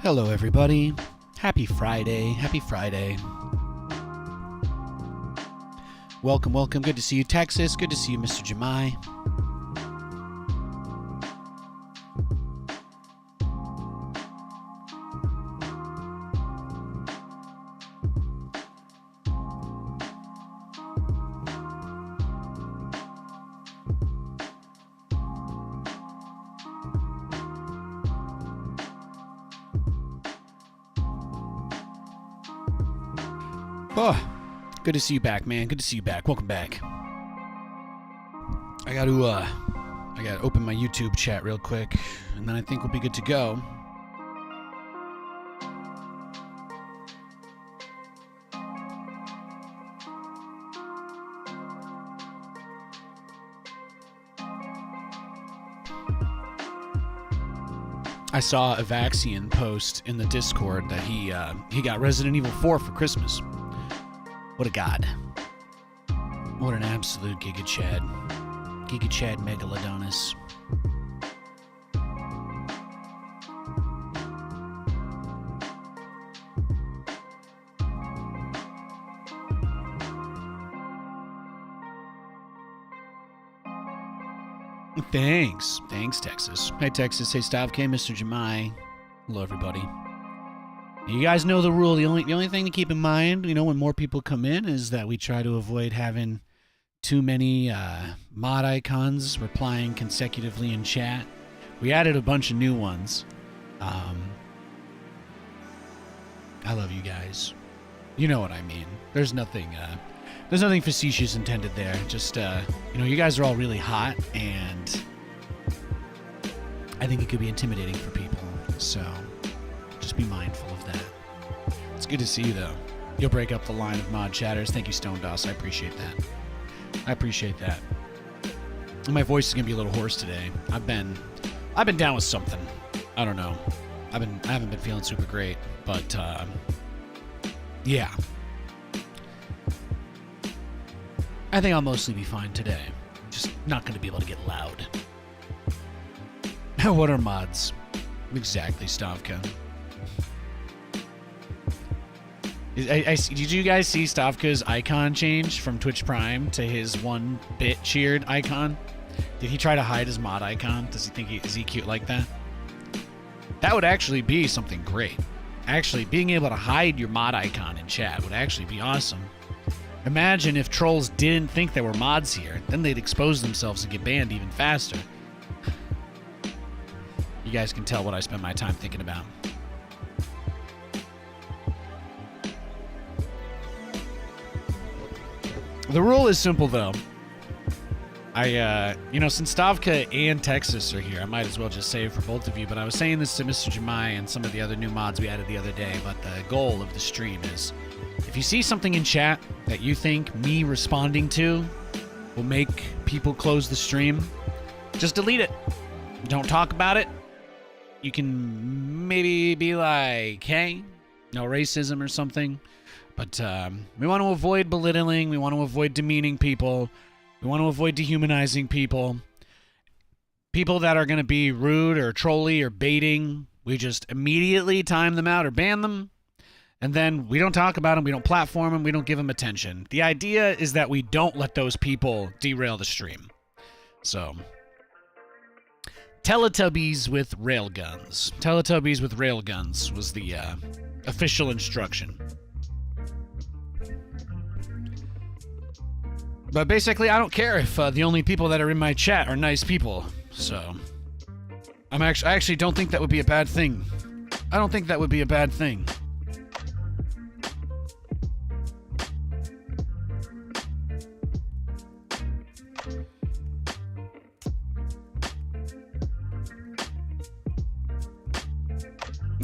Hello, everybody. Happy Friday. Happy Friday. Welcome, welcome. Good to see you, Texas. Good to see you, Mr. Jemai. Oh, good to see you back, man. Good to see you back. Welcome back. I gotta open my YouTube chat real quick, and then I think we'll be good to go. I saw a Vaxian post in the Discord that he got Resident Evil 4 for Christmas. What a god. What an absolute Giga Chad. Giga Chad Megalodonis. Thanks. Thanks, Texas. Hey, Texas. Hey, Stavk. Mr. Jemai. Hello, everybody. You guys know the rule. The only thing to keep in mind, you know, when more people come in is that we try to avoid having too many mod icons replying consecutively in chat. We added a bunch of new ones. I love you guys. You know what I mean. There's nothing facetious intended there. Just you know, you guys are all really hot, and I think it could be intimidating for people. So just be mindful of that. It's good to see you, though. You'll break up the line of mod chatters. Thank you, Stone Doss. I appreciate that. I appreciate that. My voice is gonna be a little hoarse today. I've been down with something. I don't know. I haven't been feeling super great, but yeah. I think I'll mostly be fine today. Just not gonna be able to get loud. What are mods? Exactly, Stavka. Did you guys see Stavka's icon change from Twitch Prime to his 1-bit cheered icon? Did he try to hide his mod icon? Does he think is he cute like that? That would actually be something great. Actually, being able to hide your mod icon in chat would actually be awesome. Imagine if trolls didn't think there were mods here. Then they'd expose themselves and get banned even faster. You guys can tell what I spend my time thinking about. The rule is simple, though. You know, since Stavka and Texas are here, I might as well just say it for both of you, but I was saying this to Mr. Jemai and some of the other new mods we added the other day, but the goal of the stream is, if you see something in chat that you think me responding to will make people close the stream, just delete it. Don't talk about it. You can maybe be like, hey, no racism or something. But we want to avoid belittling. We want to avoid demeaning people. We want to avoid dehumanizing people. People that are going to be rude or trolly or baiting, we just immediately time them out or ban them. And then we don't talk about them. We don't platform them. We don't give them attention. The idea is that we don't let those people derail the stream. So, Teletubbies with railguns. Teletubbies with railguns was the official instruction. But basically, I don't care if the only people that are in my chat are nice people. So, I actually don't think that would be a bad thing. I don't think that would be a bad thing.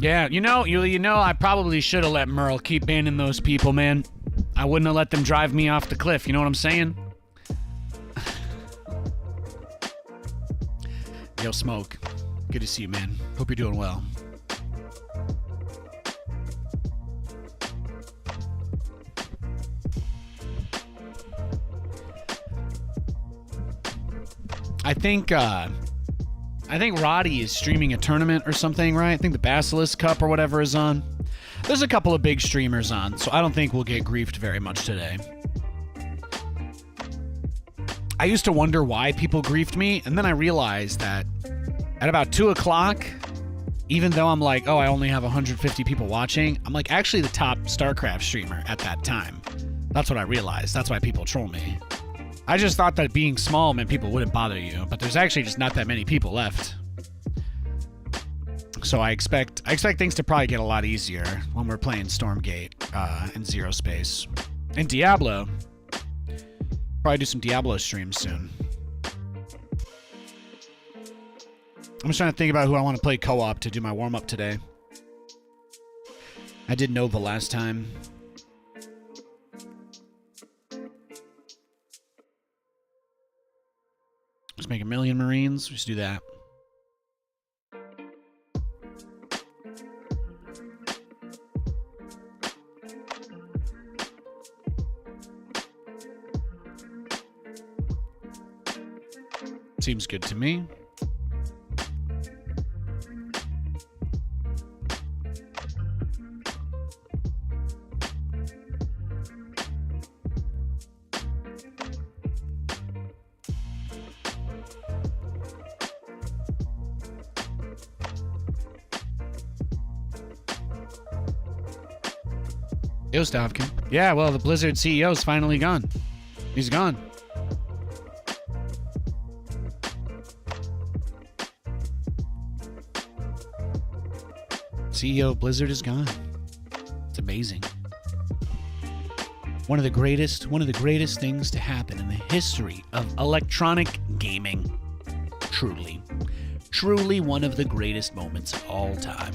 Yeah, you know, I probably should have let Merle keep banning those people, man. I wouldn't have let them drive me off the cliff, you know what I'm saying? Yo, Smoke. Good to see you, man. Hope you're doing well. I think I think Roddy is streaming a tournament or something, right? I think the Basilisk Cup or whatever is on. There's a couple of big streamers on, so I don't think we'll get griefed very much today. I used to wonder why people griefed me, and then I realized that at about 2 o'clock, even though I'm like, oh, I only have 150 people watching, I'm like actually the top StarCraft streamer at that time. That's what I realized. That's why people troll me. I just thought that being small meant people wouldn't bother you, but there's actually just not that many people left. So I expect things to probably get a lot easier when we're playing Stormgate and Zero Space. And Diablo. Probably do some Diablo streams soon. I'm just trying to think about who I want to play co-op to do my warm-up today. I did Nova last time. Let's make 1,000,000 Marines. Let's do that. Seems good to me. Yo, Stavkin. Yeah, well, the Blizzard CEO is finally gone. He's gone. CEO of Blizzard is gone. It's amazing. One of the greatest things to happen in the history of electronic gaming. Truly. Truly one of the greatest moments of all time.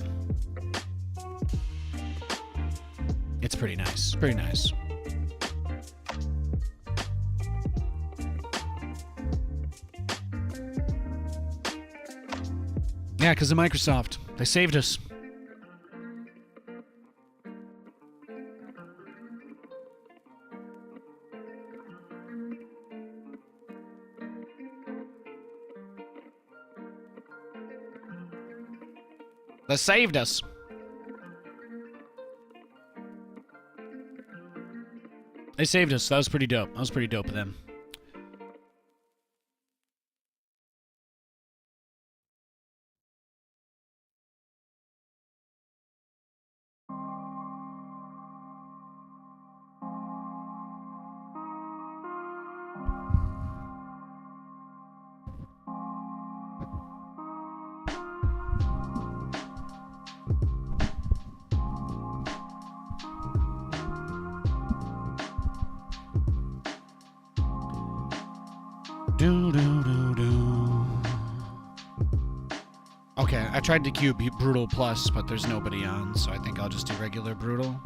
It's pretty nice. Pretty nice. Yeah, because of Microsoft. They saved us. They saved us. They saved us. That was pretty dope. That was pretty dope of them. Okay, I tried to queue Brutal Plus, but there's nobody on, so I think I'll just do regular Brutal.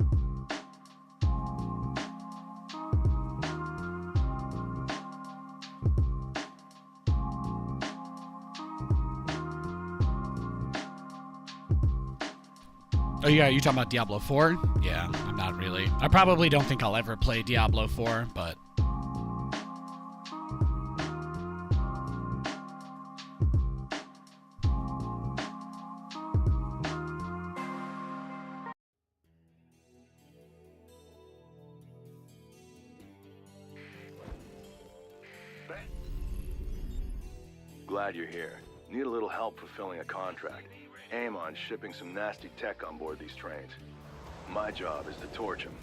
Oh yeah, you talking about Diablo 4? Yeah, I'm not really. I probably don't think I'll ever play Diablo 4, but... Glad you're here. Need a little help fulfilling a contract. Aim on shipping some nasty tech on board these trains. My job is to torch them,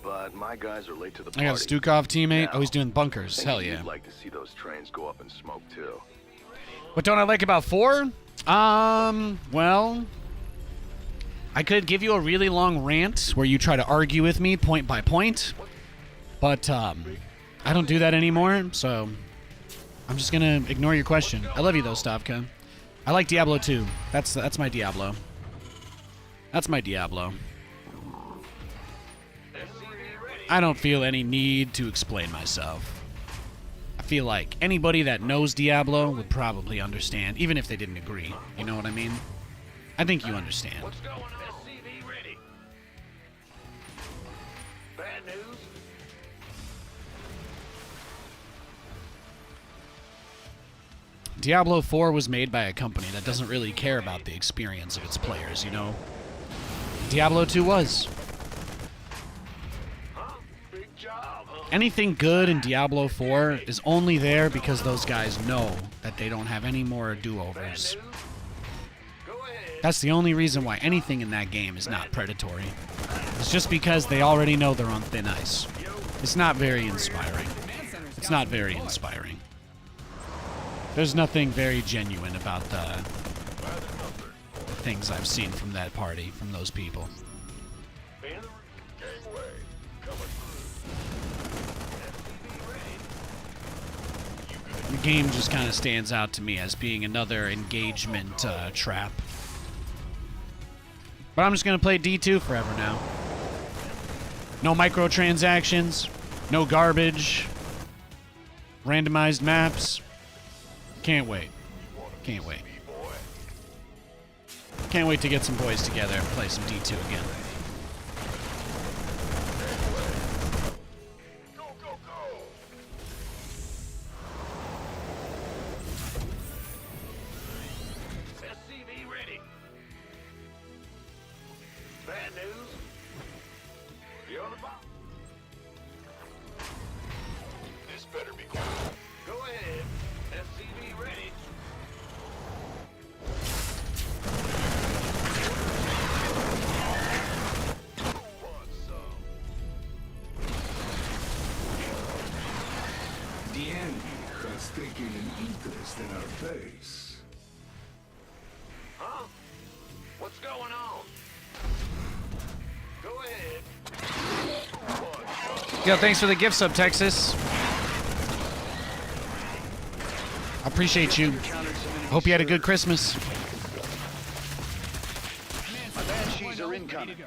but my guys are late to the party. I got a Stukov teammate. Now, oh, he's doing bunkers. Hell yeah. I'd like to see those trains go up in smoke too. What don't I like about 4? Well, I could give you a really long rant where you try to argue with me point by point, but I don't do that anymore, so I'm just gonna ignore your question. I love you though, Stavka. I like Diablo 2. That's my Diablo. That's my Diablo. I don't feel any need to explain myself. I feel like anybody that knows Diablo would probably understand, even if they didn't agree. You know what I mean? I think you understand. What's going on? SCV ready. Bad news? Diablo 4 was made by a company that doesn't really care about the experience of its players, you know? Diablo 2 was. Anything good in Diablo 4 is only there because those guys know that they don't have any more do-overs. That's the only reason why anything in that game is not predatory. It's just because they already know they're on thin ice. It's not very inspiring. It's not very inspiring. There's nothing very genuine about the things I've seen from that party, from those people. The game just kind of stands out to me as being another engagement trap. But I'm just going to play D2 forever now. No microtransactions, no garbage, randomized maps. Can't wait. Can't wait. Can't wait to get some boys together and play some D2 again. SCV ready. Bad news. You're on the box. This better be cool. Go ahead. SCV ready. The enemy has taken an interest in our base. Huh? What's going on? Go ahead. Yo, thanks for the gift sub, Texas. I appreciate you. Hope you had a good Christmas. My banshees are incoming. You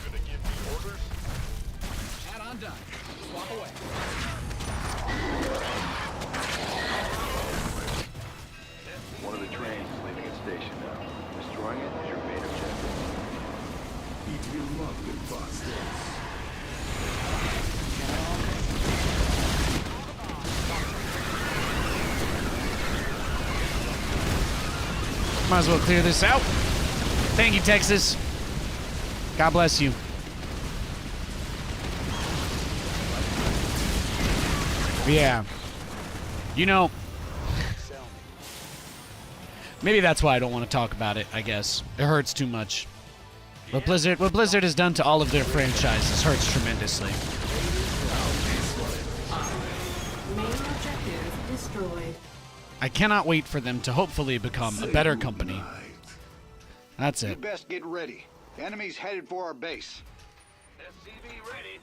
gonna give me orders? Add-on done. Swap away. One of the trains is leaving its station now. Destroying it is your main objective. It will not be fast. Might as well clear this out. Thank you, Texas. God bless you. Yeah. You know, maybe that's why I don't want to talk about it, I guess. It hurts too much. What Blizzard has done to all of their franchises hurts tremendously. Main objective destroyed. I cannot wait for them to hopefully become a better company. That's You it. best get ready. The enemy's headed for our base. SCV ready.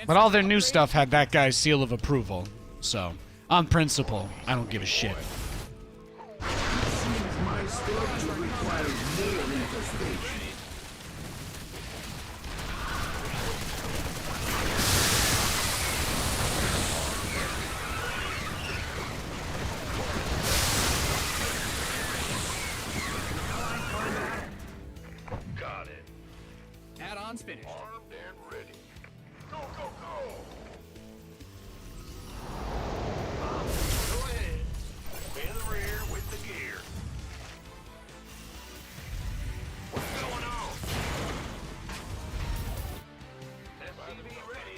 But all their new stuff had that guy's seal of approval. So, on principle, I don't give a shit. My structure requires more infestation. Got it. Add-on's finished. Armed and ready. Go, go, go. Go ahead. In the rear with the gear. What's going on? SCV ready.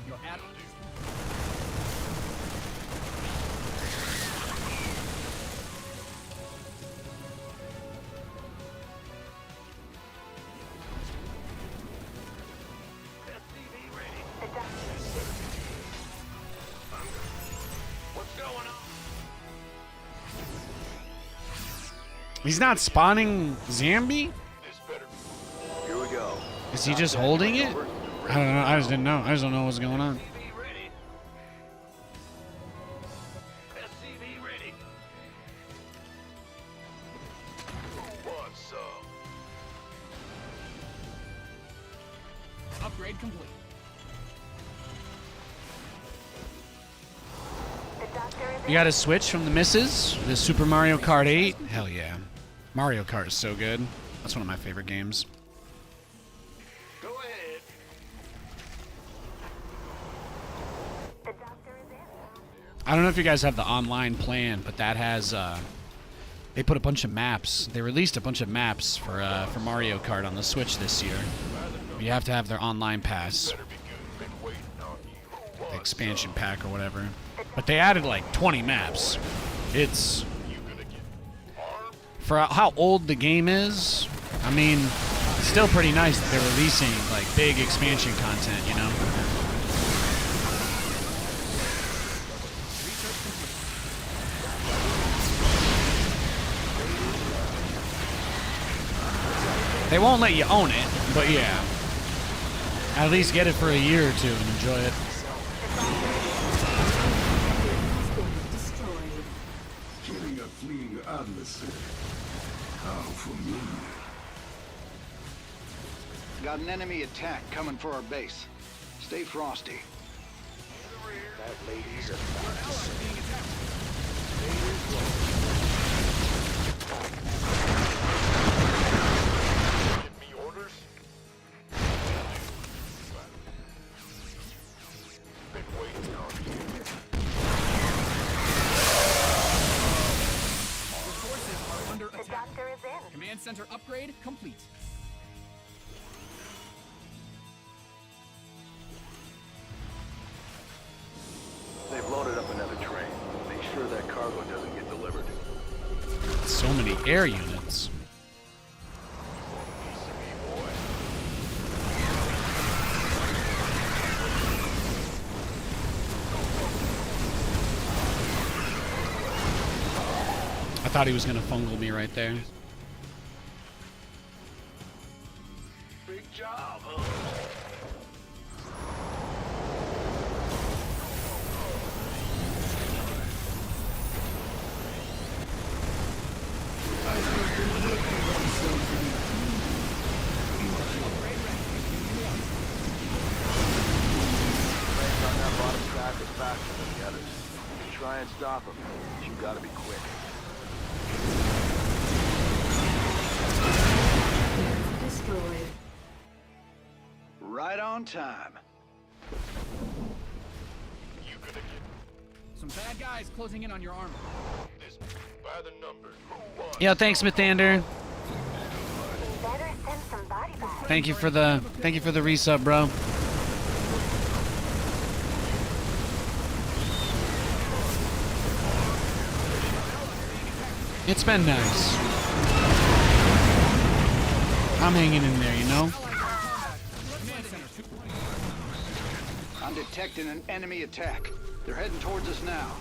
Your add-on. SCV ready. What's going on? He's not spawning Zambi? This better. Here we go. Is he just holding it? I don't know. I just didn't know. I just don't know what's going on. SCV ready. SCV ready. What's up? Upgrade complete. You got a Switch from the missus? The Super Mario Kart 8? Hell yeah. Mario Kart is so good. That's one of my favorite games. Go ahead. I don't know if you guys have the online plan, but that has they put a bunch of maps. They released a bunch of maps for Mario Kart on the Switch this year. You have to have their online pass, the expansion pack or whatever. But they added like 20 maps. It's for how old the game is. I mean, it's still pretty nice that they're releasing like big expansion content, you know. They won't let you own it, but yeah. At least get it for a year or two and enjoy it. Killing a fleeing adversary. How familiar. Got an enemy attack coming for our base. Stay frosty. Command center upgrade complete. They've loaded up another train. Make sure that cargo doesn't get delivered. So many air units. I thought he was gonna fungal me right there. Big job, Trains on that bottom track is faster than the others. You try and stop them, but you gotta be quick. Destroyed. Right on time. Some bad guys closing in on your armor. Yeah, thanks, Mathander. Thank you for the resub, bro. It's been nice. I'm hanging in there, you know? I'm detecting an enemy attack. They're heading towards us now.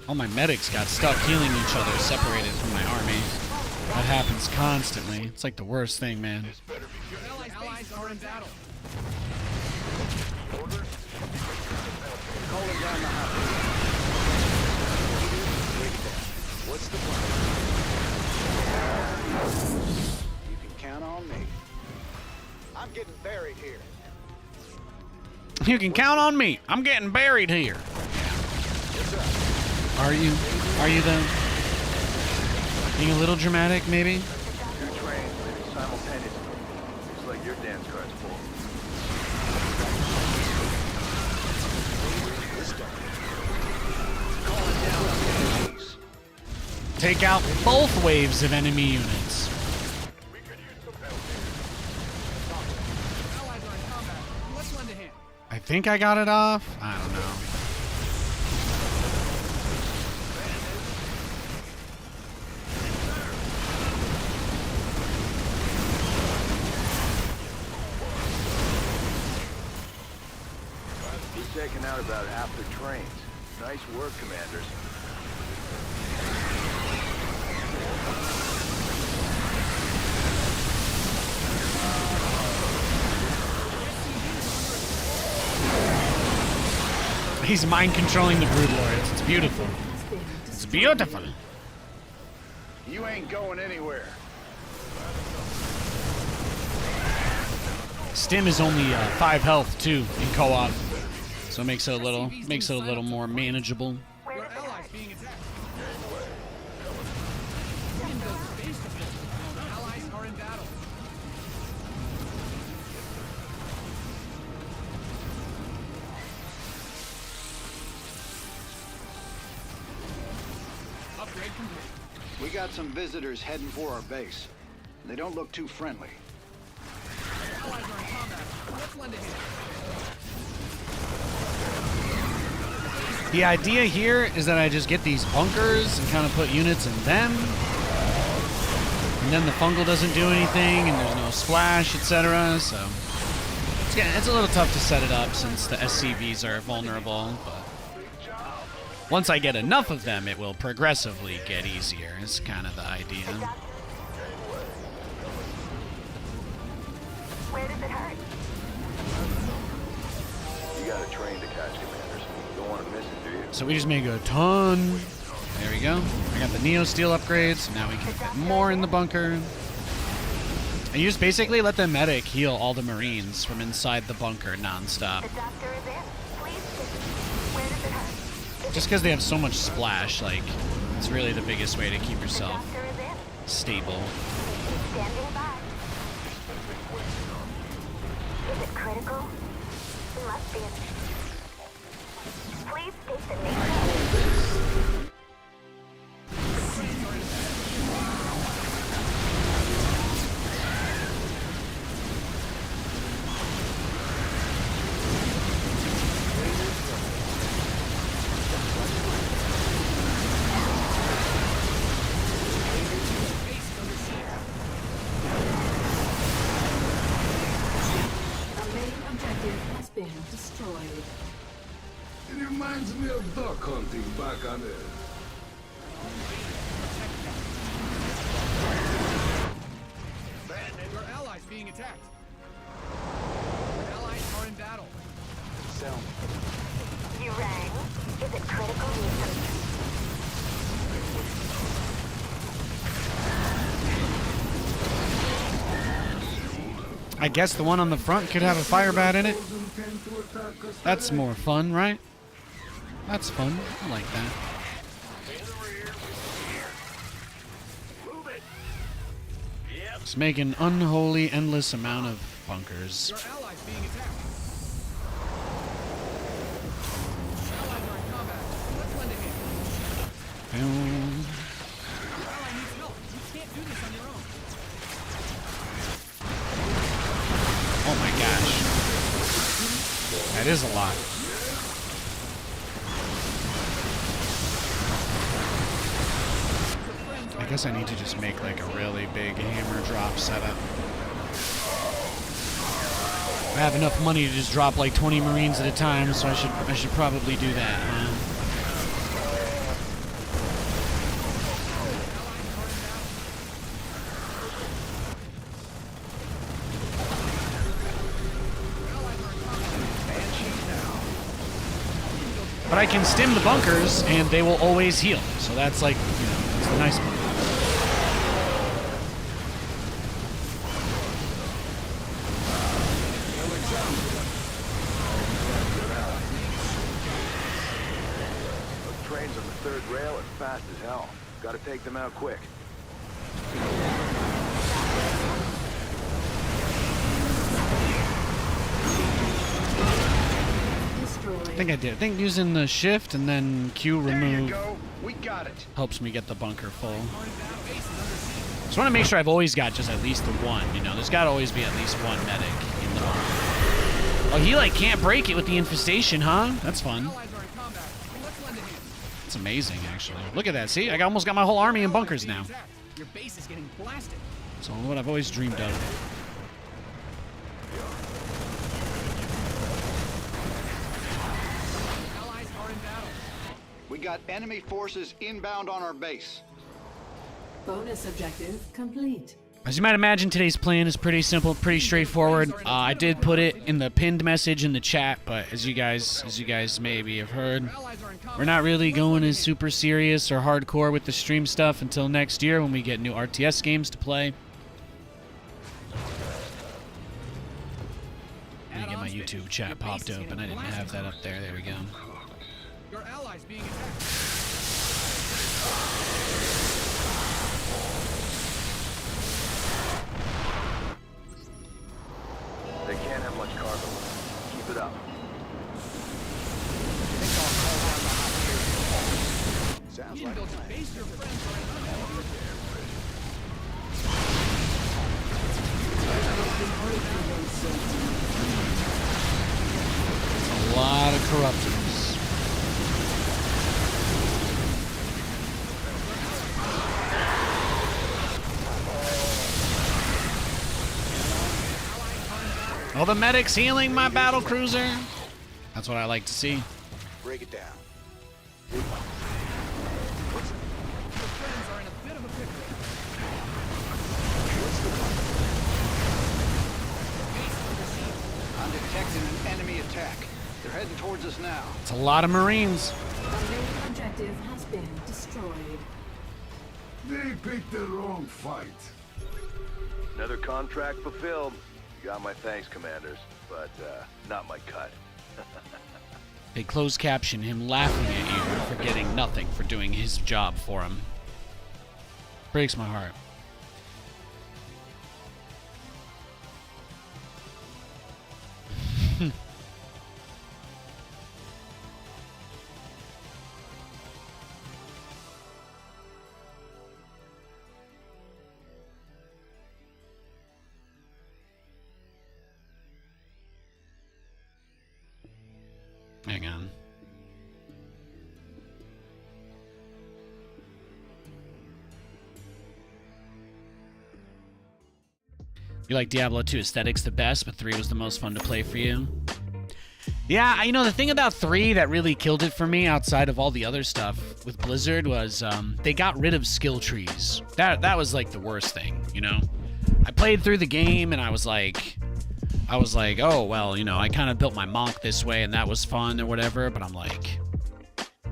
All my medics got stuck healing each other, separated from my army. That happens constantly. It's like the worst thing, man. Your allies are in battle. Calling down the house. What's the plan? You can count on me. I'm getting buried here. You can count on me. I'm getting buried here. Are you? Are you though? Being a little dramatic, maybe? 2 trains moving simultaneously. Looks like your dance card's full. Calling down enemies. Take out both waves of enemy units. Allies are in combat. Let's lend a hand. I think I got it off. I don't know. He's taken out about half the trains. Nice work, commanders. He's mind controlling the brood lords. It's beautiful. It's beautiful. You ain't going anywhere. Stim is only 5 health too in co-op, so it makes it a little more manageable. Your allies being attacked. Windows base defense. Allies are in battle. We got some visitors heading for our base. They don't look too friendly. The idea here is that I just get these bunkers and kind of put units in them. And then the fungal doesn't do anything, and there's no splash, etc. So it's a little tough to set it up since the SCVs are vulnerable. But once I get enough of them, it will progressively get easier. It's kind of the idea. Where does it hurt? You got a train to catch, Commanders. Don't want to miss it, do you? So we just make a ton. There we go. I got the Neo Steel upgrades, so now we can fit more in the bunker. And you just basically let the medic heal all the Marines from inside the bunker nonstop. The doctor is in. Please, where does it hurt? Just because they have so much splash, like, it's really the biggest way to keep yourself Doctor is in. stable. Standing by. Is it critical? It must be. Please state the name. The main objective has been destroyed. It reminds me of duck hunting back on Earth. Your allies being attacked. Your allies are in battle. You rang. Is it critical? I guess the one on the front could have a fire bat in it. That's more fun, right? That's fun. I like that. Just make an unholy, endless amount of bunkers. Your allies being attacked. Your allies are in combat. Let's lend a hand. Boom. Your ally needs help. You can't do this on your own. Oh my gosh. That is a lot. I guess I need to just make like a really big hammer drop setup. I have enough money to just drop like 20 Marines at a time, so I should probably do that, huh? But I can stim the bunkers, and they will always heal. So that's like, you know, that's the nice part. Those trains on the third rail are fast as hell. Gotta take them out quick. I think I did. I think using the shift and then Q There you remove go. We got it. helps me get the bunker full. Just want to make sure I've always got just at least the one, you know. There's got to always be at least one medic in the bunker. Oh, he like can't break it with the infestation, huh? That's fun. Allies are in combat. Let's lend a hand. It's amazing, actually. Look at that. See, I almost got my whole army in bunkers now. Your base is getting blasted. So what I've always dreamed of. Allies are in battle. We got enemy forces inbound on our base. Bonus objective complete. As you might imagine, today's plan is pretty simple, pretty straightforward. I did put it in the pinned message in the chat, but as you guys maybe have heard, Allies are in combat. we're not really going as super serious or hardcore with the stream stuff until next year when we get new RTS games to play. Let me get my YouTube chat popped open. I didn't have that up there. There we go. Your allies being attacked. They can't have much cargo. Keep it up. Sounds You like can build a a plan. base your friends are A lot of corruptors. Oh, the medic's healing my battle cruiser. That's what I like to see. Break it down. Your friends are in a bit of a pickle. I'm detecting an enemy attack. They're heading towards us now. It's a lot of Marines. The main objective has been destroyed. They picked the wrong fight. Another contract fulfilled. You got my thanks, commanders, but not my cut. They close caption him laughing at you for getting nothing for doing his job for him. Breaks my heart. Hang on. You like Diablo 2 aesthetics the best, but 3 was the most fun to play for you? Yeah, you know, the thing about 3 that really killed it for me outside of all the other stuff with Blizzard was they got rid of skill trees. That was like the worst thing, you know? I played through the game and I was like, oh, well, you know, I kind of built my monk this way and that was fun or whatever, but I'm like,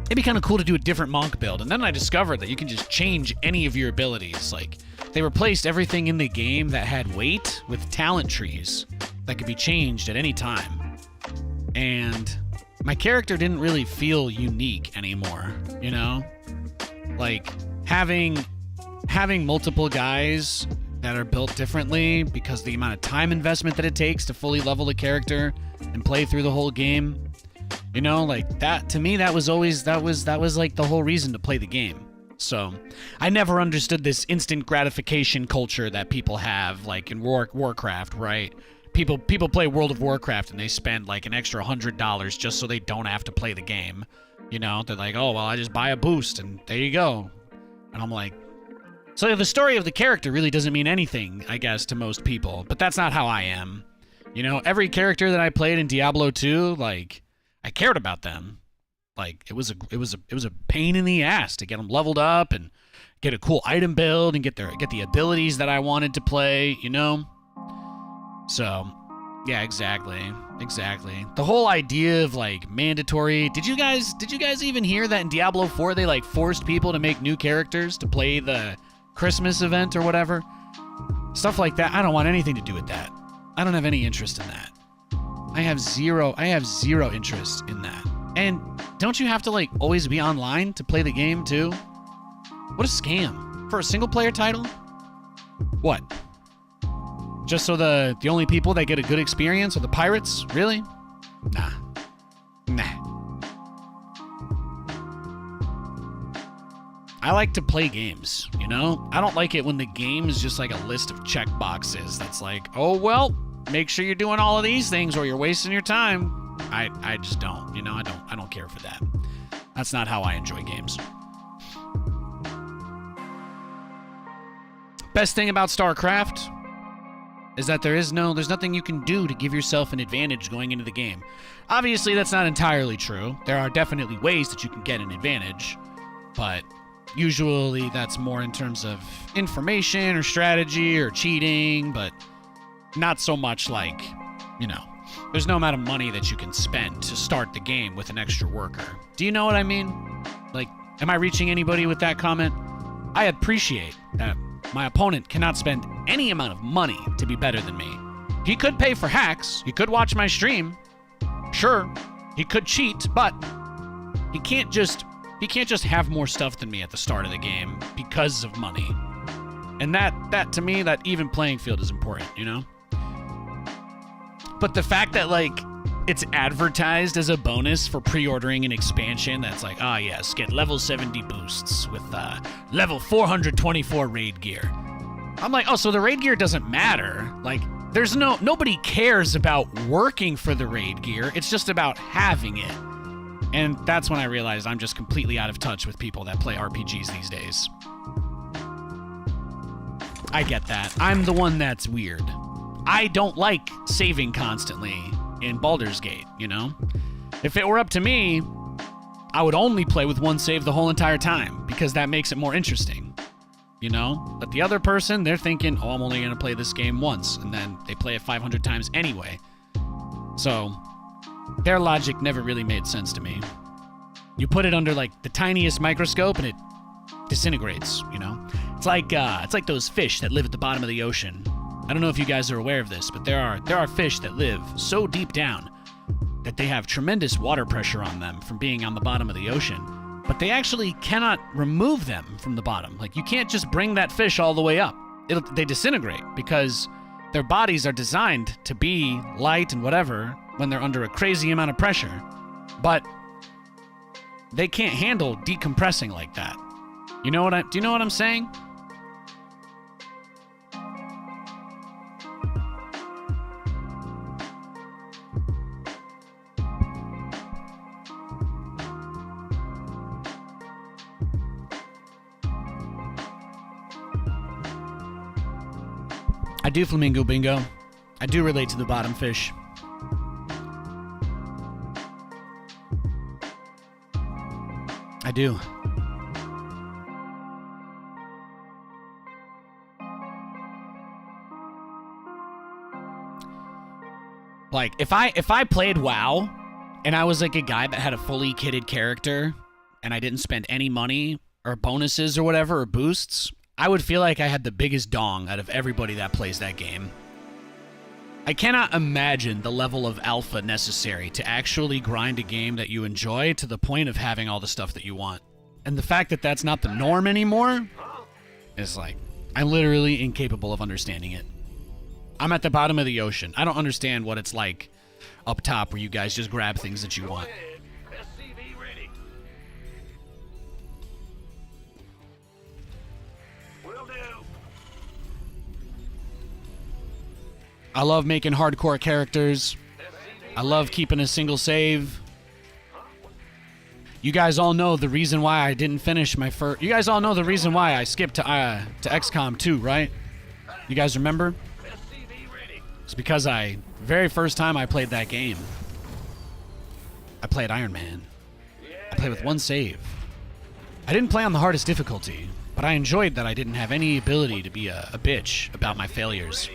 it'd be kind of cool to do a different monk build. And then I discovered that you can just change any of your abilities. Like, they replaced everything in the game that had weight with talent trees that could be changed at any time. And my character didn't really feel unique anymore, you know? Like, having multiple guys that are built differently because the amount of time investment that it takes to fully level a character and play through the whole game, you know, like that to me that was like the whole reason to play the game. So I never understood this instant gratification culture that people have, like in Warcraft, right? People play World of Warcraft and they spend like an extra $100 just so they don't have to play the game. You know, they're like, oh well, I just buy a boost and there you go. And I'm like, so the story of the character really doesn't mean anything, I guess, to most people. But that's not how I am. You know, every character that I played in Diablo 2, like, I cared about them. Like, it was a pain in the ass to get them leveled up and get a cool item build and get the abilities that I wanted to play, you know? So, yeah, exactly. The whole idea of like mandatory. Did you guys even hear that in Diablo 4 they like forced people to make new characters to play the Christmas event or whatever? Stuff like that. I don't want anything to do with that. I don't have any interest in that. I have zero interest in that. And don't you have to like always be online to play the game too? What a scam. For a single player title? What? Just so the only people that get a good experience are the pirates? Really? Nah. I like to play games, you know? I don't like it when the game is just like a list of check boxes that's like, oh, well, make sure you're doing all of these things or you're wasting your time. I just don't, you know? I don't care for that. That's not how I enjoy games. Best thing about StarCraft is that there's nothing you can do to give yourself an advantage going into the game. Obviously, that's not entirely true. There are definitely ways that you can get an advantage, but usually that's more in terms of information or strategy or cheating, but not so much like, you know, there's no amount of money that you can spend to start the game with an extra worker. Do you know what I mean? Like, am I reaching anybody with that comment? I appreciate that my opponent cannot spend any amount of money to be better than me. He could pay for hacks. He could watch my stream. Sure, he could cheat, but he can't just have more stuff than me at the start of the game because of money. And that to me, that even playing field is important, you know? But the fact that like it's advertised as a bonus for pre-ordering an expansion that's like, ah, yes, get level 70 boosts with level 424 raid gear. I'm like, oh, so the raid gear doesn't matter. Like, nobody cares about working for the raid gear. It's just about having it. And that's when I realized I'm just completely out of touch with people that play RPGs these days. I get that. I'm the one that's weird. I don't like saving constantly in Baldur's Gate, you know? If it were up to me, I would only play with one save the whole entire time, because that makes it more interesting, you know? But the other person, they're thinking, oh, I'm only going to play this game once, and then they play it 500 times anyway. So, their logic never really made sense to me. You put it under, like, the tiniest microscope, and it disintegrates, you know? It's like those fish that live at the bottom of the ocean. I don't know if you guys are aware of this, but there are fish that live so deep down that they have tremendous water pressure on them from being on the bottom of the ocean, but they actually cannot remove them from the bottom. Like, you can't just bring that fish all the way up. They disintegrate because their bodies are designed to be light and whatever when they're under a crazy amount of pressure, but they can't handle decompressing like that. Do you know what I'm saying? I do, Flamingo Bingo. I do relate to the bottom fish. I do. Like, if I played WoW and I was like a guy that had a fully kitted character and I didn't spend any money or bonuses or whatever or boosts, I would feel like I had the biggest dong out of everybody that plays that game. I cannot imagine the level of alpha necessary to actually grind a game that you enjoy to the point of having all the stuff that you want. And the fact that that's not the norm anymore is like, I'm literally incapable of understanding it. I'm at the bottom of the ocean. I don't understand what it's like up top where you guys just grab things that you want. I love making hardcore characters. I love keeping a single save. You guys all know the reason why I didn't finish my first... You guys all know the reason why I skipped to XCOM 2, right? You guys remember? It's because very first time I played that game, I played Iron Man. I played with one save. I didn't play on the hardest difficulty, but I enjoyed that I didn't have any ability to be a bitch about my failures.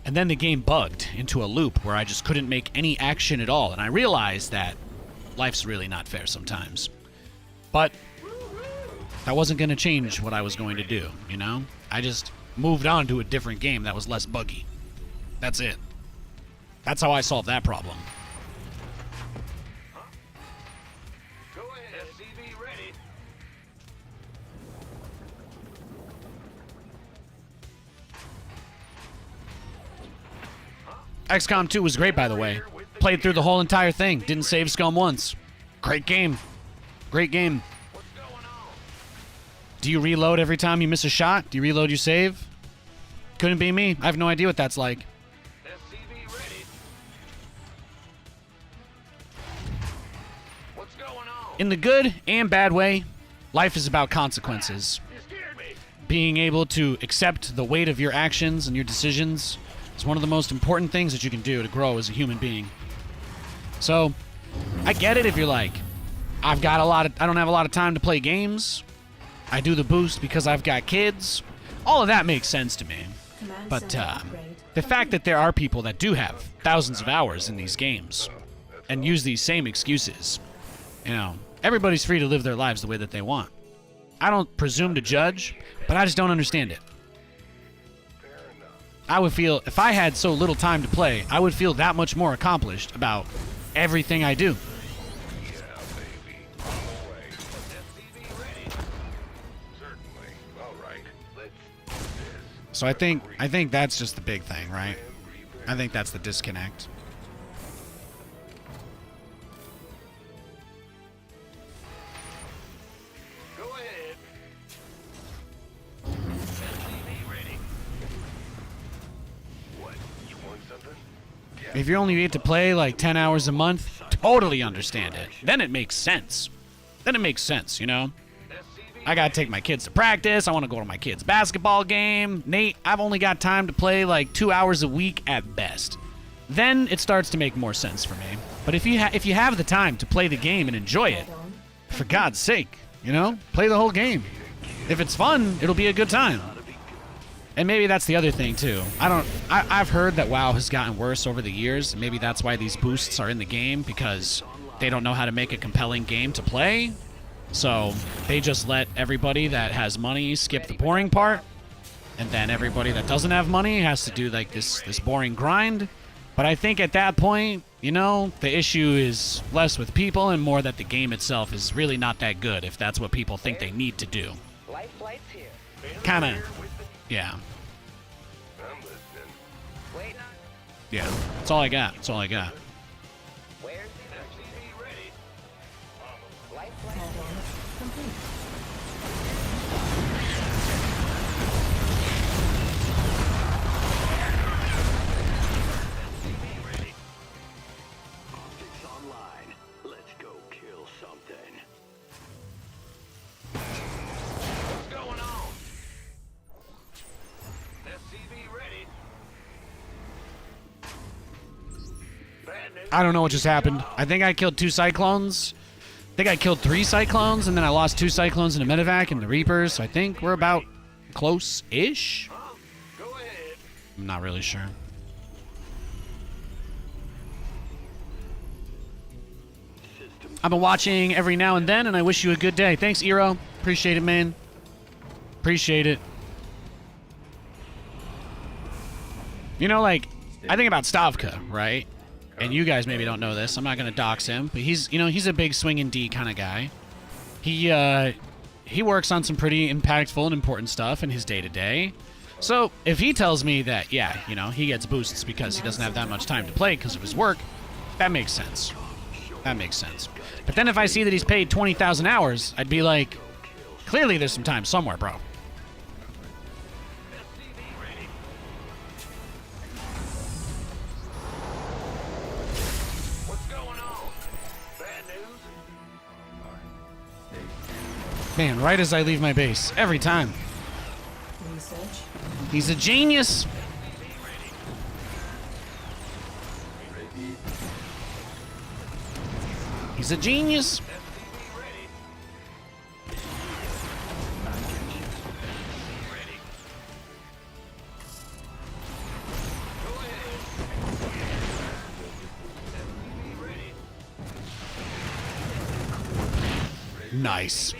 And then the game bugged into a loop where I just couldn't make any action at all, and I realized that life's really not fair sometimes. But that wasn't going to change what I was going to do, you know? I just moved on to a different game that was less buggy. That's it. That's how I solved that problem. Go ahead, SCV ready. XCOM 2 was great, by the way. Played through the whole entire thing. Didn't save scum once. Great game. Great game. Do you reload every time you miss a shot? Do you reload your save? Couldn't be me. I have no idea what that's like. SCV ready. What's going on? In the good and bad way, life is about consequences. You scared me. Being able to accept the weight of your actions and your decisions is one of the most important things that you can do to grow as a human being. So, I get it if you're like, I don't have a lot of time to play games. I do the boost because I've got kids. All of that makes sense to me. But the fact that there are people that do have thousands of hours in these games and use these same excuses, you know, everybody's free to live their lives the way that they want. I don't presume to judge, but I just don't understand it. I would feel, if I had so little time to play, I would feel that much more accomplished about everything I do. So I think that's just the big thing, right? I think that's the disconnect. If you only get to play like 10 hours a month, totally understand it. Then it makes sense. You know? I gotta take my kids to practice. I want to go to my kids' basketball game. Nate, I've only got time to play like 2 hours a week at best. Then it starts to make more sense for me. But if you have the time to play the game and enjoy it, for God's sake, you know, play the whole game. If it's fun, it'll be a good time. And maybe that's the other thing too. I've heard that WoW has gotten worse over the years. And maybe that's why these boosts are in the game, because they don't know how to make a compelling game to play. So they just let everybody that has money skip the boring part, and then everybody that doesn't have money has to do like this boring grind. But I think at that point, you know, the issue is less with people and more that the game itself is really not that good, if that's what people think they need to do. Kinda, yeah. Yeah, that's all I got. That's all I got. I don't know what just happened. I think I killed 2 Cyclones. I think I killed 3 Cyclones, and then I lost 2 Cyclones in the medevac and the Reapers. So I think we're about close-ish. I'm not really sure. I've been watching every now and then, and I wish you a good day. Thanks, Eero. Appreciate it, man. Appreciate it. You know, like, I think about Stavka, right? And you guys maybe don't know this. I'm not going to dox him, but he's a big swinging D kind of guy. He works on some pretty impactful and important stuff in his day-to-day. So if he tells me that, yeah, you know, he gets boosts because he doesn't have that much time to play because of his work, that makes sense. That makes sense. But then if I see that he's paid 20,000 hours, I'd be like, clearly there's some time somewhere, bro. Man, right as I leave my base. Every time. Research. He's a genius. He's a genius. Nice.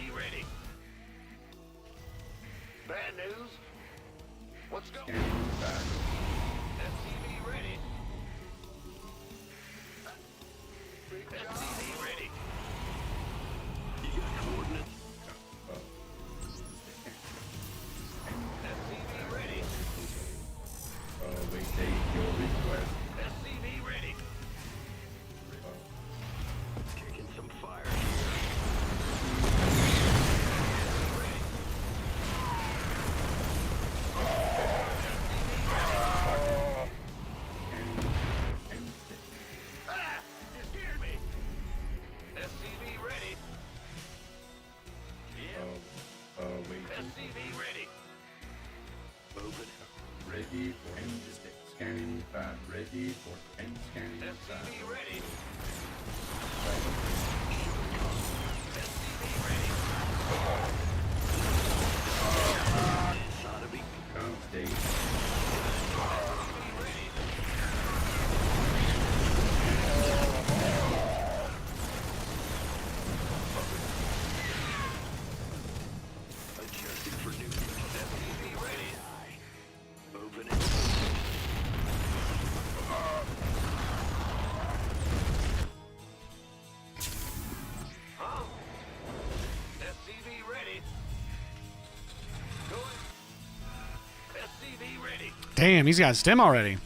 Damn, he's got stim already.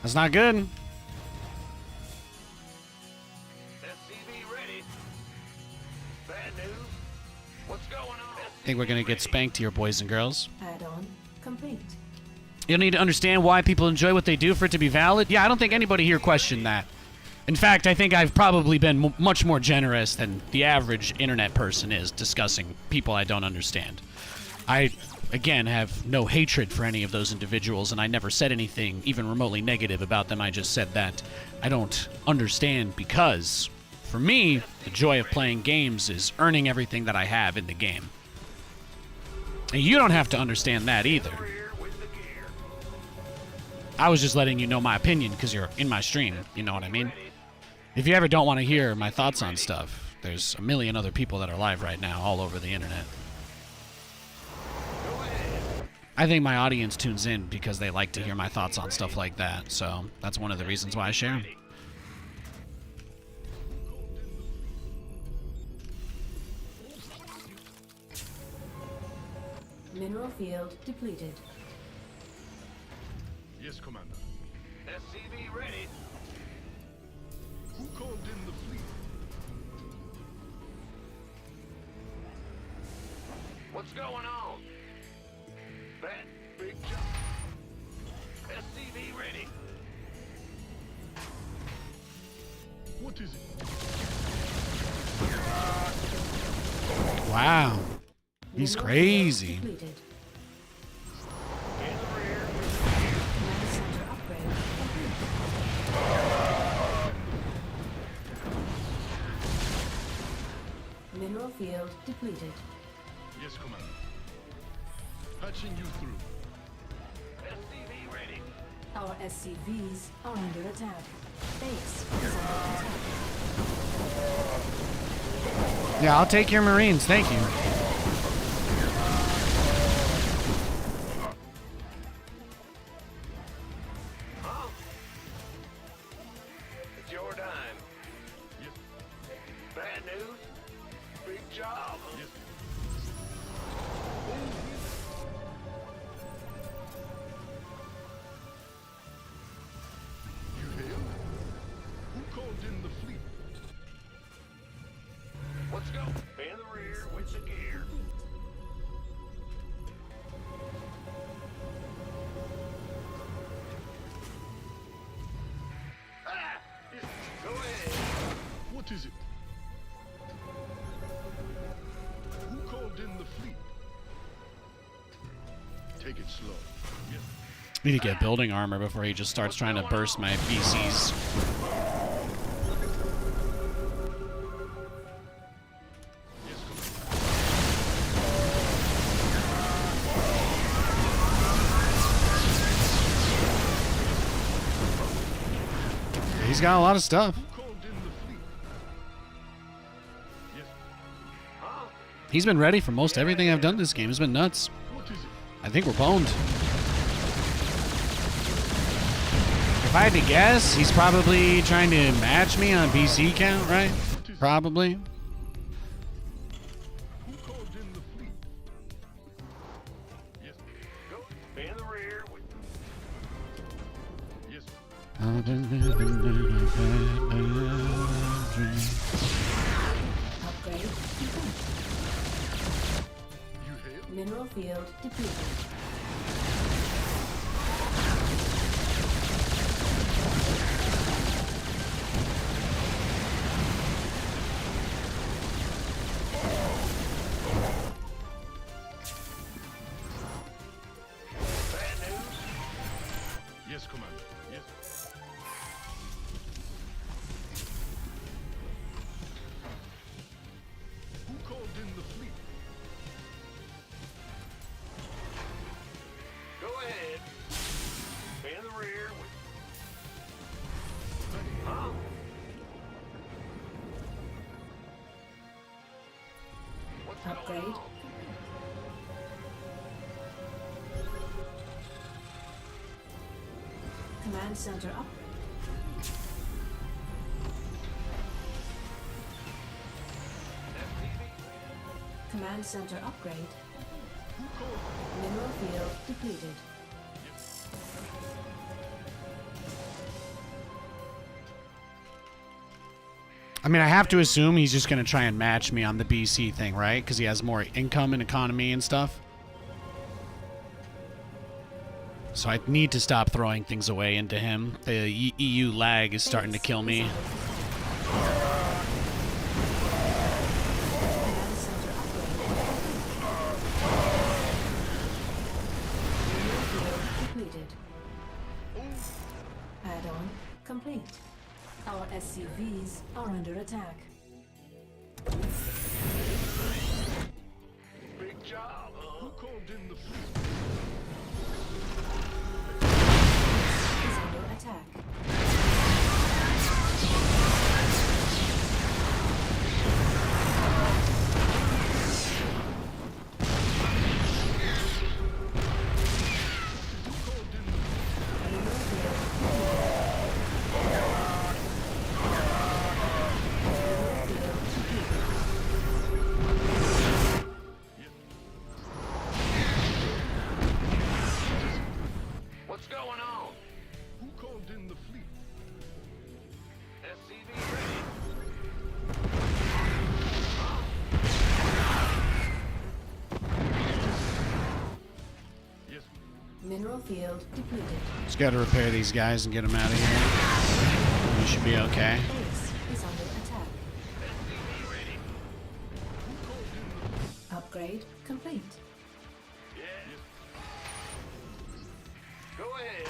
That's not good. What's going on? I think we're gonna get spanked here, boys and girls. Add-on complete. You don't need to understand why people enjoy what they do for it to be valid. Yeah, I don't think anybody here questioned that. In fact, I think I've probably been much more generous than the average internet person is discussing people I don't understand. I, again, have no hatred for any of those individuals, and I never said anything even remotely negative about them. I just said that I don't understand because, for me, the joy of playing games is earning everything that I have in the game. And you don't have to understand that either. I was just letting you know my opinion because you're in my stream, you know what I mean? If you ever don't want to hear my thoughts on stuff, there's a million other people that are live right now all over the internet. I think my audience tunes in because they like to hear my thoughts on stuff like that, so that's one of the reasons why I share them. Mineral field depleted. Yes, Commander. SCV ready. Who called in the fleet? What's going on? That big jump. SCV ready. What is it? Wow. He's Mineral crazy. field depleted. In the rear. Command center upgrade complete. Mineral field depleted. Yes, Commander. Patching you through. SCV ready. Our SCVs are under attack. Base is under attack. Yeah, I'll take your Marines, thank you. Huh? It's your time. Yes. Bad news? Big job. Yes. You hail? Who called in the fleet? Let's go. In the rear with the gear. Ah! Go ahead. What is it? Who called in the fleet? Take it slow. Yes. Need to get building armor before he just starts trying to burst my BCs. Yes, Commander. He's got a lot of stuff. Who called in the fleet? Yes. Huh? He's been ready for most everything I've done this game. It's been nuts. What is it? I think we're boned. If I had to guess, he's probably trying to match me on BC count, right? Probably. Who called in the fleet? Yes. Go. In the rear with Yes. Upgrade complete. You hail? Mineral field depleted. bad news. Yes, Commander. Yes. Who called in the fleet? Go ahead. In the rear with. Huh? What's going Upgrade. on? Command center up. Command center upgrade. Mineral field depleted. I mean, I have to assume he's just going to try and match me on the BC thing, right? Because he has more income and economy and stuff. So I need to stop throwing things away into him. The EU lag is starting to kill me. Add-on complete. Our SCVs are under attack. Big job. Who called in the fleet? Is under attack. What's going on? Who called in the fleet? SCV ready. Yes. Mineral field depleted. Just gotta repair these guys and get them out of here. We should be okay. Base is under attack. SCV ready. Upgrade complete. Go ahead.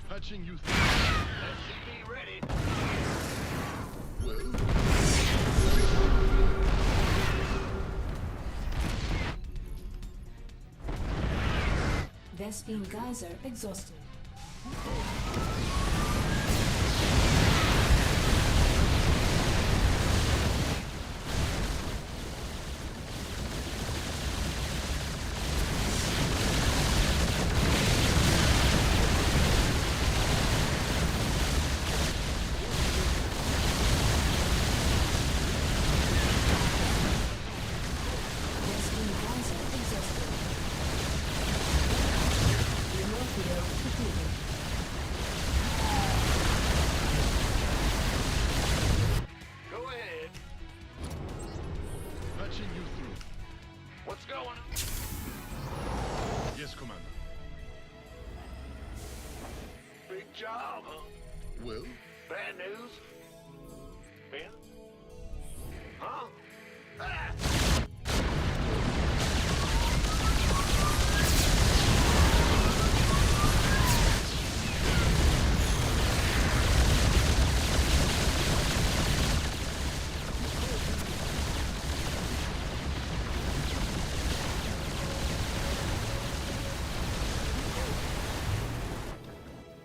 Patching you through. SCV ready. Well, Vespine geyser exhausted. Vespine geyser exhausted. Mineral field depleted. Go ahead. patching you through. What's going on? Yes, Commander. Big job, huh? Well, Bad news? Ben? Huh? Ah!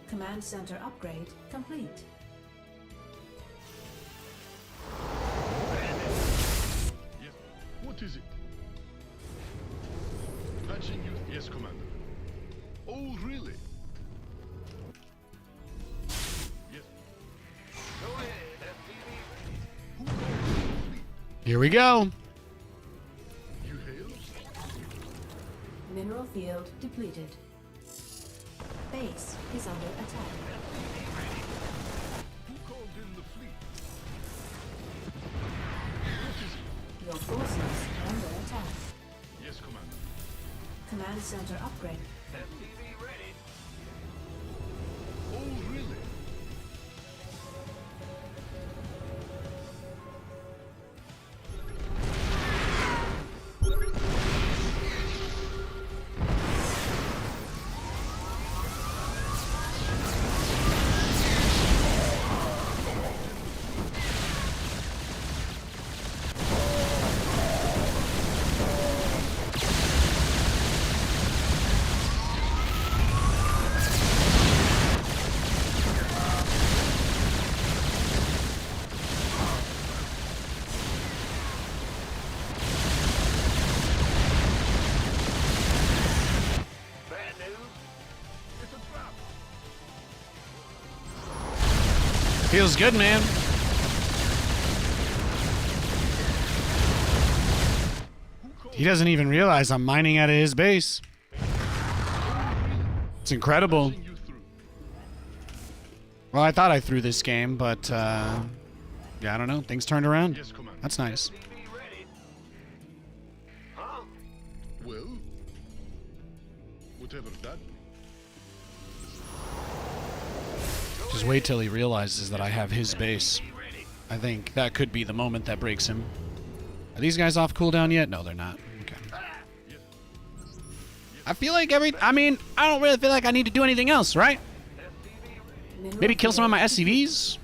Command center upgrade complete. yes. What is it? Patching you. Yes, Commander. Oh, really? Yes. Go ahead, SCV ready. Who called in the fleet? Here we go. You hail? Mineral field depleted. Base is under attack. Who called in the fleet? What is it? Your forces are under attack. Yes, Commander. Command center upgrade. SCV ready. Oh, really? Bad news? It's a trap. Feels good, man. He doesn't even realize I'm mining out of his base. It's incredible. Patching you through. Well, I thought I threw this game, but yeah, I don't know. Things turned around. Yes, Commander. That's nice. SCV ready. Huh? Well, whatever that means. Just wait till he realizes that I have his base. I think that could be the moment that breaks him. Are these guys off cooldown yet? No, they're not. Okay. I feel like I don't really feel like I need to do anything else, right? Maybe kill some of my SCVs?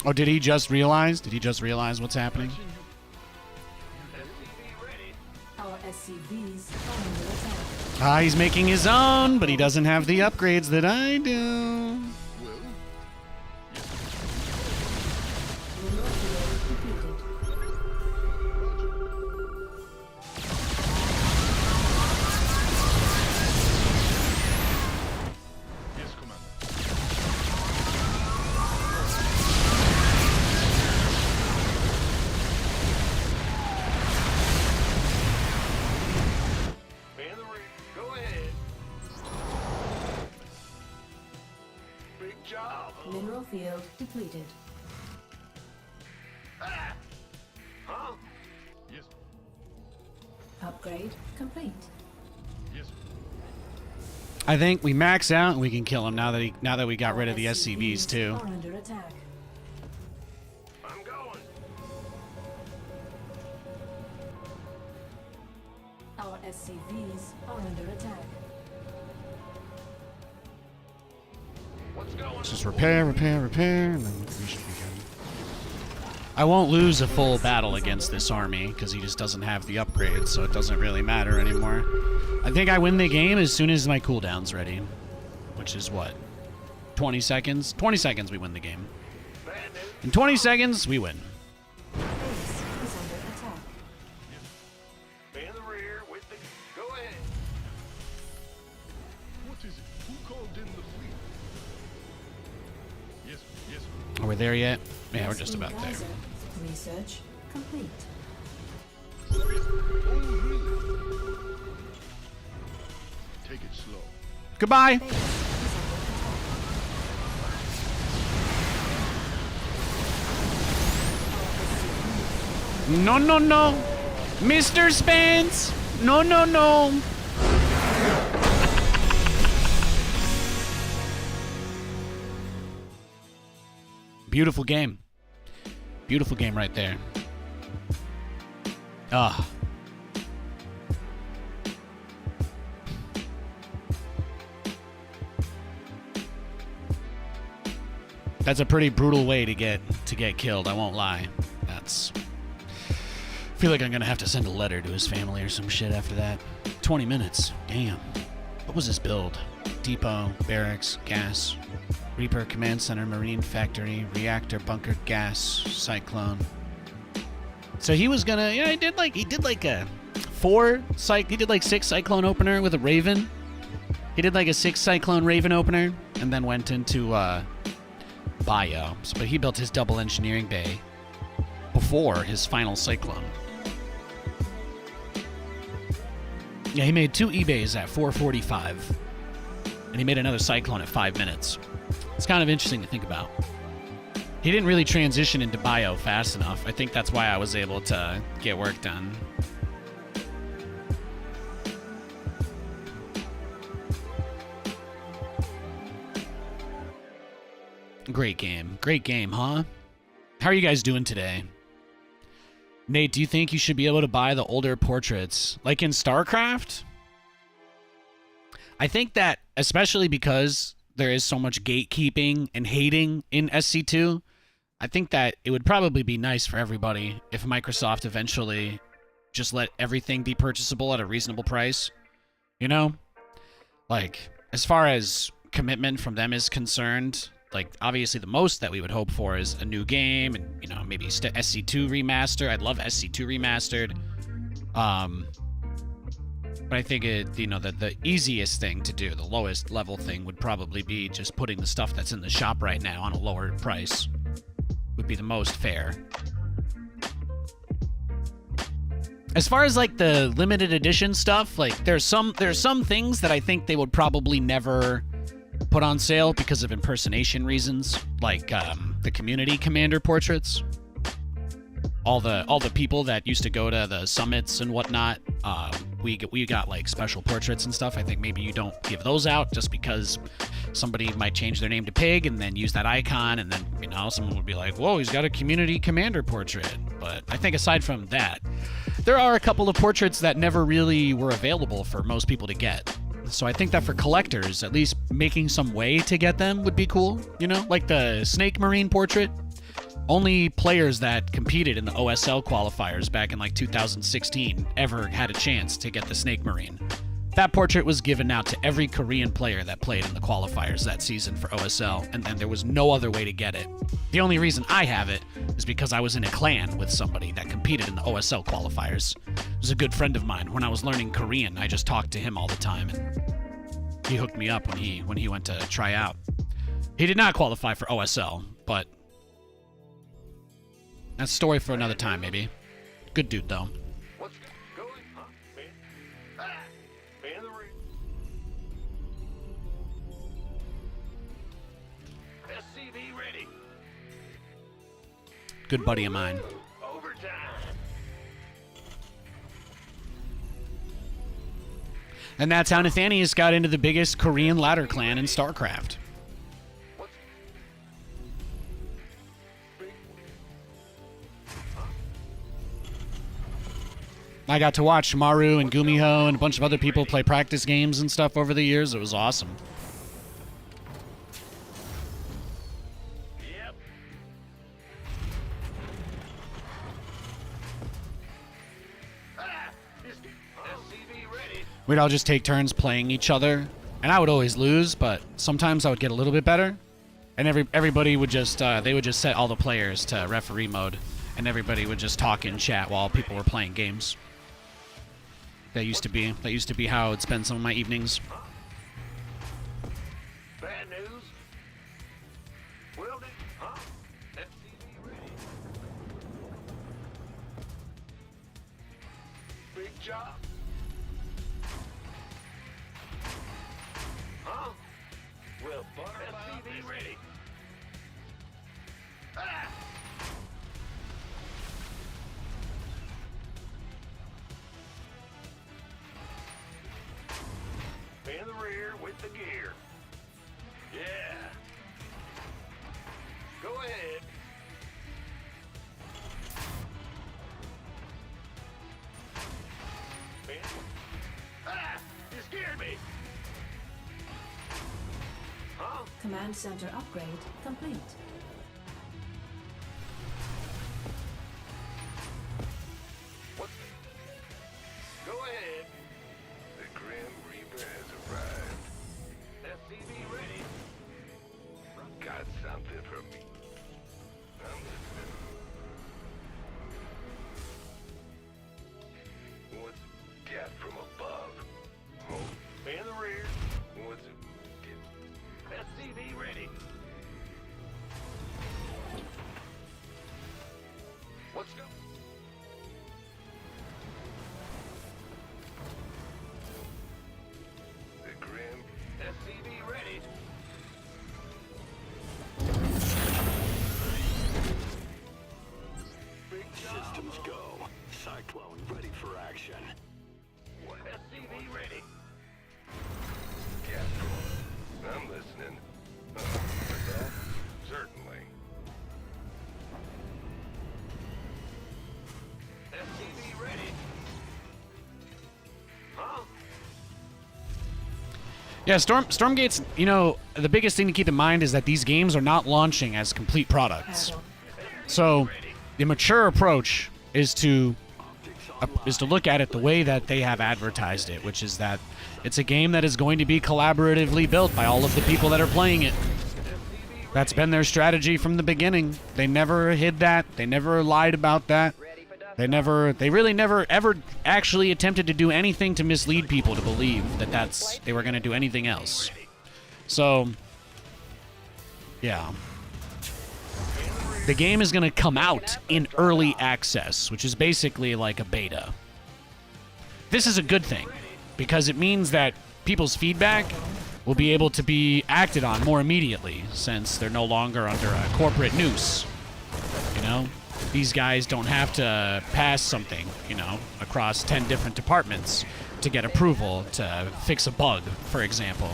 Oh, did he just realize? Did he just realize what's happening? Our SCVs are under attack. Ah, he's making his own, but he doesn't have the upgrades that I do. Mineral field depleted. Upgrade complete. I think we max out and we can kill him now that we got rid of the SCVs too. Are under attack. I'm going. Our SCVs are under attack. Let's just repair, and then we should be good. I won't lose a full battle against this army because he just doesn't have the upgrades, so it doesn't really matter anymore. I think I win the game as soon as my cooldown's ready, which is what? 20 seconds? 20 seconds we win the game. In 20 seconds, we win. Base is under attack. Be in the rear with the... Go ahead. What is it? Who called in the fleet? Yes, yes. Are we there yet? Yeah, we're just about there. Research complete. Oh, really? Take it slow. Goodbye. Base is under attack. No, no, no. Mr. Spence. No, no, no. Beautiful game. Beautiful game right there. Ah. That's a pretty brutal way to get killed, I won't lie. That's... I feel like I'm gonna have to send a letter to his family or some shit after that. 20 minutes. Damn. What was his build? Depot, barracks, gas, Reaper, command center, marine factory, reactor, bunker, gas, cyclone. So he was gonna, yeah, he did like a he did like 6 cyclone opener with a raven. He did like a 6 cyclone raven opener and then went into bio. So, but he built his double engineering bay before his final cyclone. Yeah, he made 2 E-bays at 4:45. And he made another cyclone at 5 minutes. It's kind of interesting to think about. He didn't really transition into bio fast enough. I think that's why I was able to get work done. Great game. Great game, huh? How are you guys doing today? Nate, do you think you should be able to buy the older portraits? Like in StarCraft? I think that, especially because there is so much gatekeeping and hating in SC2, I think that it would probably be nice for everybody if Microsoft eventually just let everything be purchasable at a reasonable price. You know? Like, as far as commitment from them is concerned, like, obviously the most that we would hope for is a new game and, you know, maybe SC2 remaster. I'd love SC2 remastered. But I think the easiest thing to do, the lowest level thing, would probably be just putting the stuff that's in the shop right now on a lower price. Would be the most fair. As far as like the limited edition stuff, like there's some things that I think they would probably never put on sale because of impersonation reasons, like the community commander portraits. All the people that used to go to the summits and whatnot, we got like special portraits and stuff. I think maybe you don't give those out just because somebody might change their name to Pig and then use that icon, and then, you know, someone would be like, whoa, he's got a community commander portrait. But I think aside from that, there are a couple of portraits that never really were available for most people to get. So I think that for collectors, at least making some way to get them would be cool. You know, like the Snake Marine portrait. Only players that competed in the OSL qualifiers back in like 2016 ever had a chance to get the Snake Marine. That portrait was given out to every Korean player that played in the qualifiers that season for OSL, and then there was no other way to get it. The only reason I have it is because I was in a clan with somebody that competed in the OSL qualifiers. It was a good friend of mine. When I was learning Korean, I just talked to him all the time, and he hooked me up when he went to try out. He did not qualify for OSL, but that's a story for another time, maybe. Good dude, though. What's going on, man? Ah! Man the ring. SCV ready. Good buddy of mine. Overtime. And that's how Nathanias got into the biggest Korean ladder clan in StarCraft. I got to watch Maru and Gumiho and a bunch of other people play practice games and stuff over the years. It was awesome. Yep. Ah! SCV ready. We'd all just take turns playing each other, and I would always lose, but sometimes I would get a little bit better. And everybody would just they would just set all the players to referee mode, and everybody would just talk in chat while people were playing games. That used to be how I would spend some of my evenings. Bad news. Will it? Huh? SCV ready. Big job. Huh? Well, SCV ready. Ah! In the rear with the gear. Yeah. Go ahead. Ah! You scared me. Huh? Command center upgrade complete. What? Go ahead. The Grim Reaper has arrived. SCV ready. Got something for me. I'm listening. What's death from above? Oh, in the rear. What's it? SCV ready. Let's go. The Grim SCV ready. Big systems go. Cyclone ready for action. SCV ready. Yeah, I'm listening. Certainly. SCV ready. Huh? Yeah, Stormgate's, you know, the biggest thing to keep in mind is that these games are not launching as complete products. So the mature approach is to look at it the way that they have advertised it, which is that it's a game that is going to be collaboratively built by all of the people that are playing it. That's been their strategy from the beginning. They never hid that. They never lied about that. They really never ever actually attempted to do anything to mislead people to believe that they were going to do anything else. So, yeah. The game is going to come out in early access, which is basically like a beta. This is a good thing, because it means that people's feedback will be able to be acted on more immediately since they're no longer under a corporate noose. You know? These guys don't have to pass something, you know, across 10 different departments to get approval to fix a bug, for example.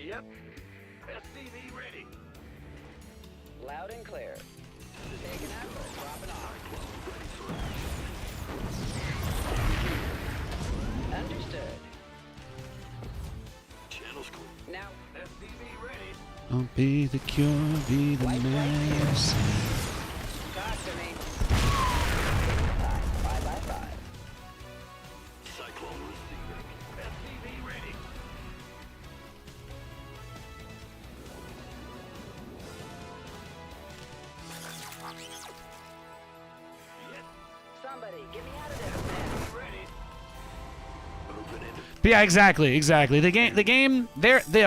Yep. SCV ready. Loud and clear. Taking out or dropping off. Understood. Channel's clear. Now, SCV ready. I'll be the cure, be the medicine. talk to me. 5 by 5. Cyclone receiving. SCV ready. Somebody, get me out of there, man. Ready. Moving into But yeah, exactly. The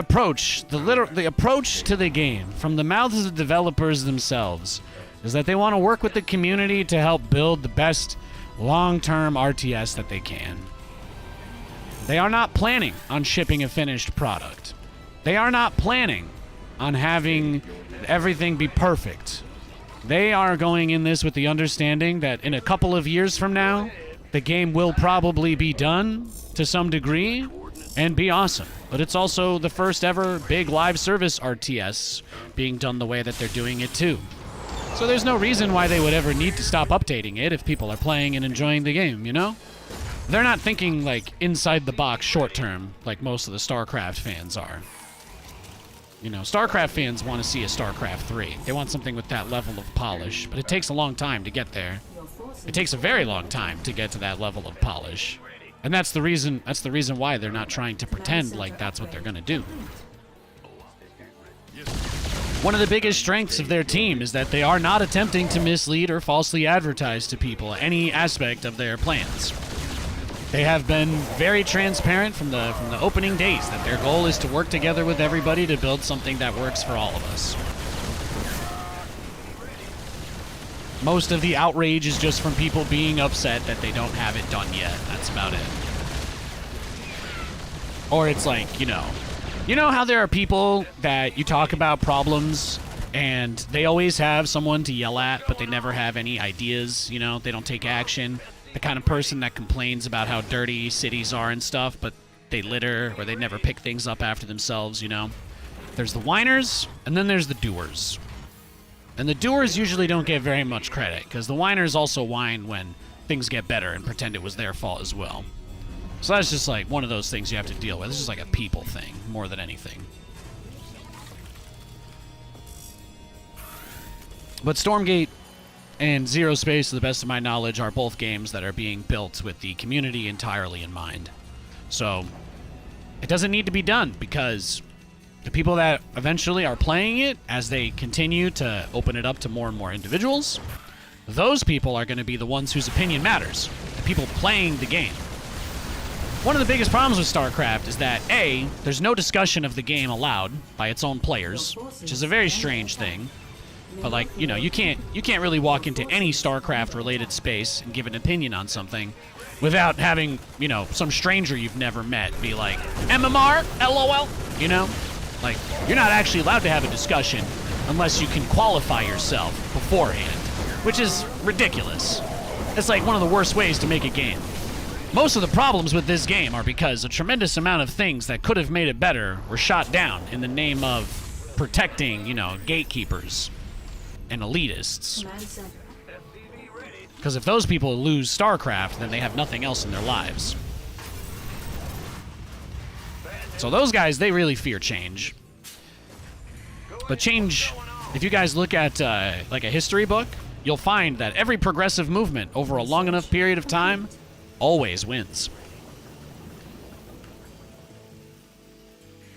approach to the game from the mouths of the developers themselves is that they want to work with the community to help build the best long-term RTS that they can. They are not planning on shipping a finished product. They are not planning on having everything be perfect. They are going in this with the understanding that in a couple of years from now, the game will probably be done to some degree and be awesome. But it's also the first ever big live service RTS being done the way that they're doing it too. So there's no reason why they would ever need to stop updating it if people are playing and enjoying the game, you know? They're not thinking like inside the box short term like most of the StarCraft fans are. You know, StarCraft fans want to see a StarCraft 3. They want something with that level of polish, but it takes a long time to get there. It takes a very long time to get to that level of polish. And that's the reason why they're not trying to pretend like that's what they're going to do. One of the biggest strengths of their team is that they are not attempting to mislead or falsely advertise to people any aspect of their plans. They have been very transparent from the opening days that their goal is to work together with everybody to build something that works for all of us. Most of the outrage is just from people being upset that they don't have it done yet. That's about it. Or it's like, you know how there are people that you talk about problems and they always have someone to yell at, but they never have any ideas, you know, they don't take action. The kind of person that complains about how dirty cities are and stuff, but they litter or they never pick things up after themselves, you know. There's the whiners, and then there's the doers. And the doers usually don't get very much credit, because the whiners also whine when things get better and pretend it was their fault as well. So that's just like one of those things you have to deal with. This is like a people thing, more than anything. But Stormgate and Zero Space, to the best of my knowledge, are both games that are being built with the community entirely in mind. So it doesn't need to be done, because the people that eventually are playing it, as they continue to open it up to more and more individuals, those people are going to be the ones whose opinion matters. The people playing the game. One of the biggest problems with StarCraft is that, A, there's no discussion of the game allowed by its own players, which is a very strange thing. But like, you know, you can't really walk into any StarCraft related space and give an opinion on something without having, you know, some stranger you've never met be like, MMR, LOL, you know? Like, you're not actually allowed to have a discussion unless you can qualify yourself beforehand, which is ridiculous. It's like one of the worst ways to make a game. Most of the problems with this game are because a tremendous amount of things that could have made it better were shot down in the name of protecting, you know, gatekeepers and elitists. Because if those people lose StarCraft, then they have nothing else in their lives. So those guys, they really fear change. But change If you guys look at like a history book, you'll find that every progressive movement over a long enough period of time always wins.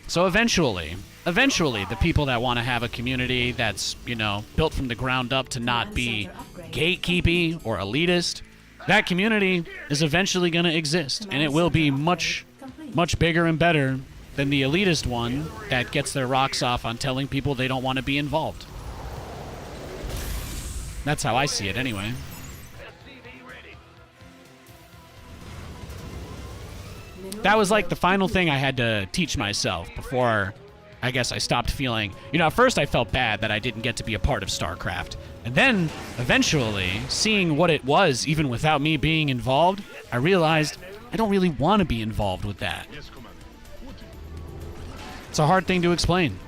So eventually, the people that want to have a community that's, you know, built from the ground up to not be gatekeepy or elitist, that community is eventually going to exist, and it will be much bigger and better than the elitist one that gets their rocks off on telling people they don't want to be involved. That's how I see it anyway. That was like the final thing I had to teach myself before I guess I stopped feeling... You know, at first I felt bad that I didn't get to be a part of StarCraft. And then, eventually, seeing what it was, even without me being involved, I realized I don't really want to be involved with that. It's a hard thing to explain.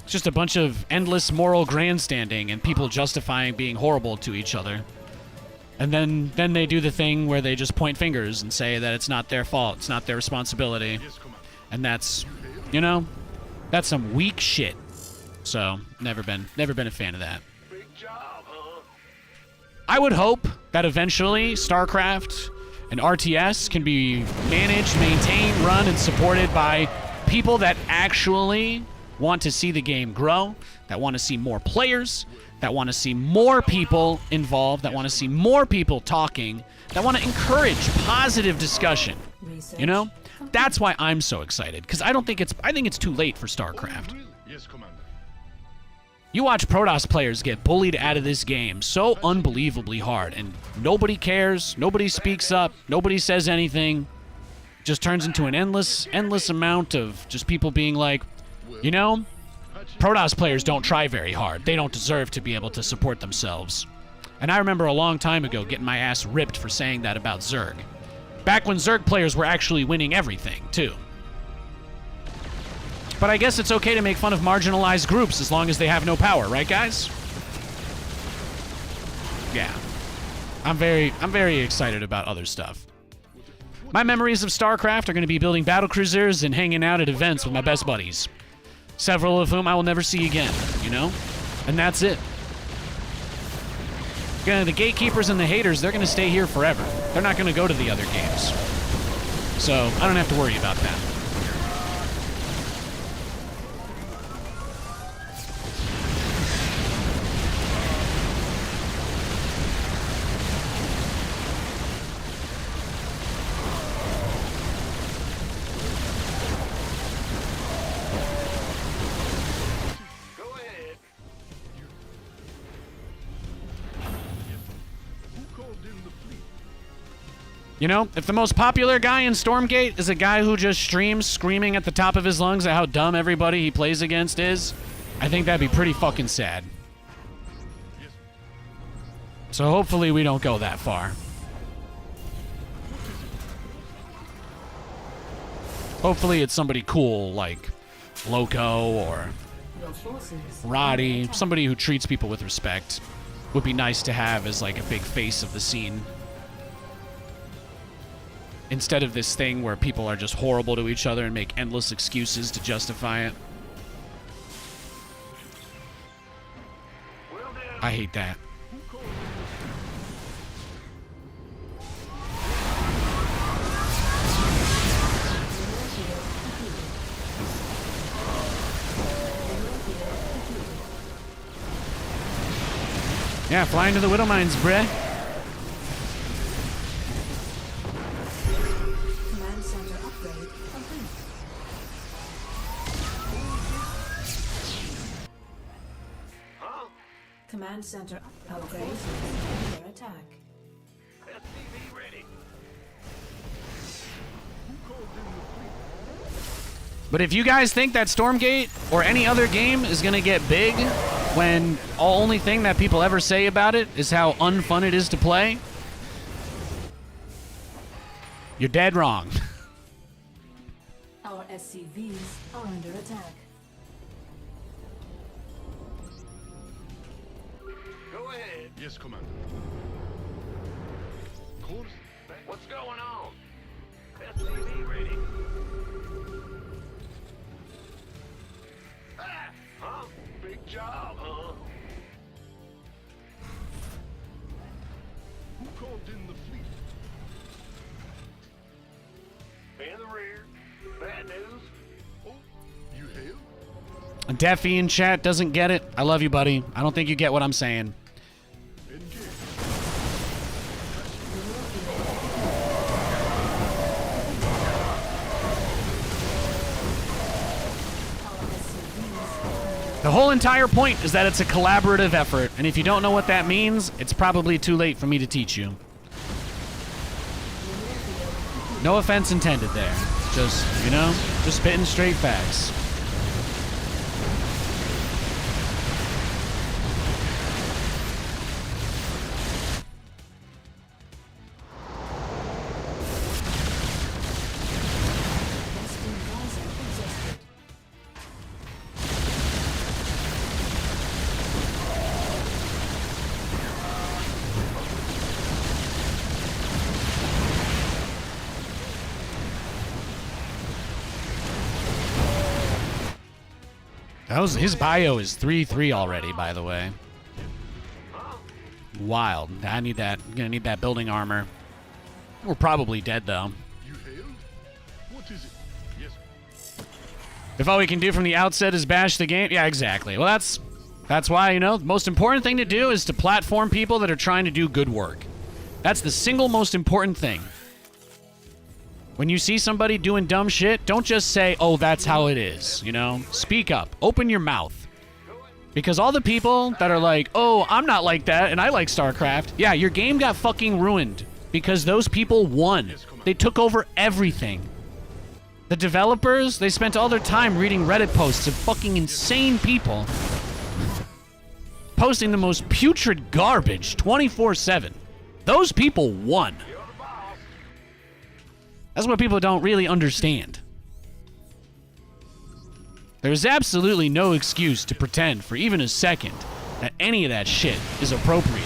It's just a bunch of endless moral grandstanding and people justifying being horrible to each other. And then they do the thing where they just point fingers and say that it's not their fault, it's not their responsibility. And that's, you know, that's some weak shit. So, never been a fan of that. I would hope that eventually StarCraft and RTS can be managed, maintained, run, and supported by people that actually want to see the game grow, that want to see more players, that want to see more people involved, that want to see more people talking, that want to encourage positive discussion. You know? That's why I'm so excited, because I think it's too late for StarCraft. You watch Protoss players get bullied out of this game so unbelievably hard, and nobody cares, nobody speaks up, nobody says anything. Just turns into an endless amount of just people being like, you know, Protoss players don't try very hard. They don't deserve to be able to support themselves. And I remember a long time ago getting my ass ripped for saying that about Zerg. Back when Zerg players were actually winning everything, too. But I guess it's okay to make fun of marginalized groups as long as they have no power, right, guys? Yeah. I'm very excited about other stuff. My memories of StarCraft are going to be building Battlecruisers and hanging out at events with my best buddies. Several of whom I will never see again, you know? And that's it. The gatekeepers and the haters, they're going to stay here forever. They're not going to go to the other games. So, I don't have to worry about that. You know, if the most popular guy in Stormgate is a guy who just streams screaming at the top of his lungs at how dumb everybody he plays against is, I think that'd be pretty fucking sad. So hopefully we don't go that far. Hopefully it's somebody cool like Loco or Roddy, somebody who treats people with respect. Would be nice to have as like a big face of the scene. Instead of this thing where people are just horrible to each other and make endless excuses to justify it. I hate that. Yeah, fly into the Widow Mines, bruh. Command center upgrade under attack. SCV ready. But if you guys think that Stormgate or any other game is going to get big when the only thing that people ever say about it is how unfun it is to play, you're dead wrong. Our SCVs are under attack. Go ahead. Yes, Commander. Course. What's going on? SCV ready. Huh? Big job, huh? Who called in the fleet? In the rear. Bad news. Oh, you hail? Deafy in chat doesn't get it. I love you, buddy. I don't think you get what I'm saying. Engage. The whole entire point is that it's a collaborative effort, and if you don't know what that means, it's probably too late for me to teach you. No offense intended there. Just, you know, just spitting straight facts. His bio is 3-3 already, by the way. Wild. I need that. I'm gonna need that building armor. We're probably dead, though. You hailed? What is it? Yes. If all we can do from the outset is bash the game, yeah, exactly. Well, that's why, you know, the most important thing to do is to platform people that are trying to do good work. That's the single most important thing. When you see somebody doing dumb shit, don't just say, oh, that's how it is, you know? Speak up. Open your mouth. Because all the people that are like, oh, I'm not like that, and I like StarCraft, yeah, your game got fucking ruined. Because those people won. They took over everything. The developers, they spent all their time reading Reddit posts of fucking insane people posting the most putrid garbage 24/7. Those people won. That's what people don't really understand. There's absolutely no excuse to pretend for even a second that any of that shit is appropriate.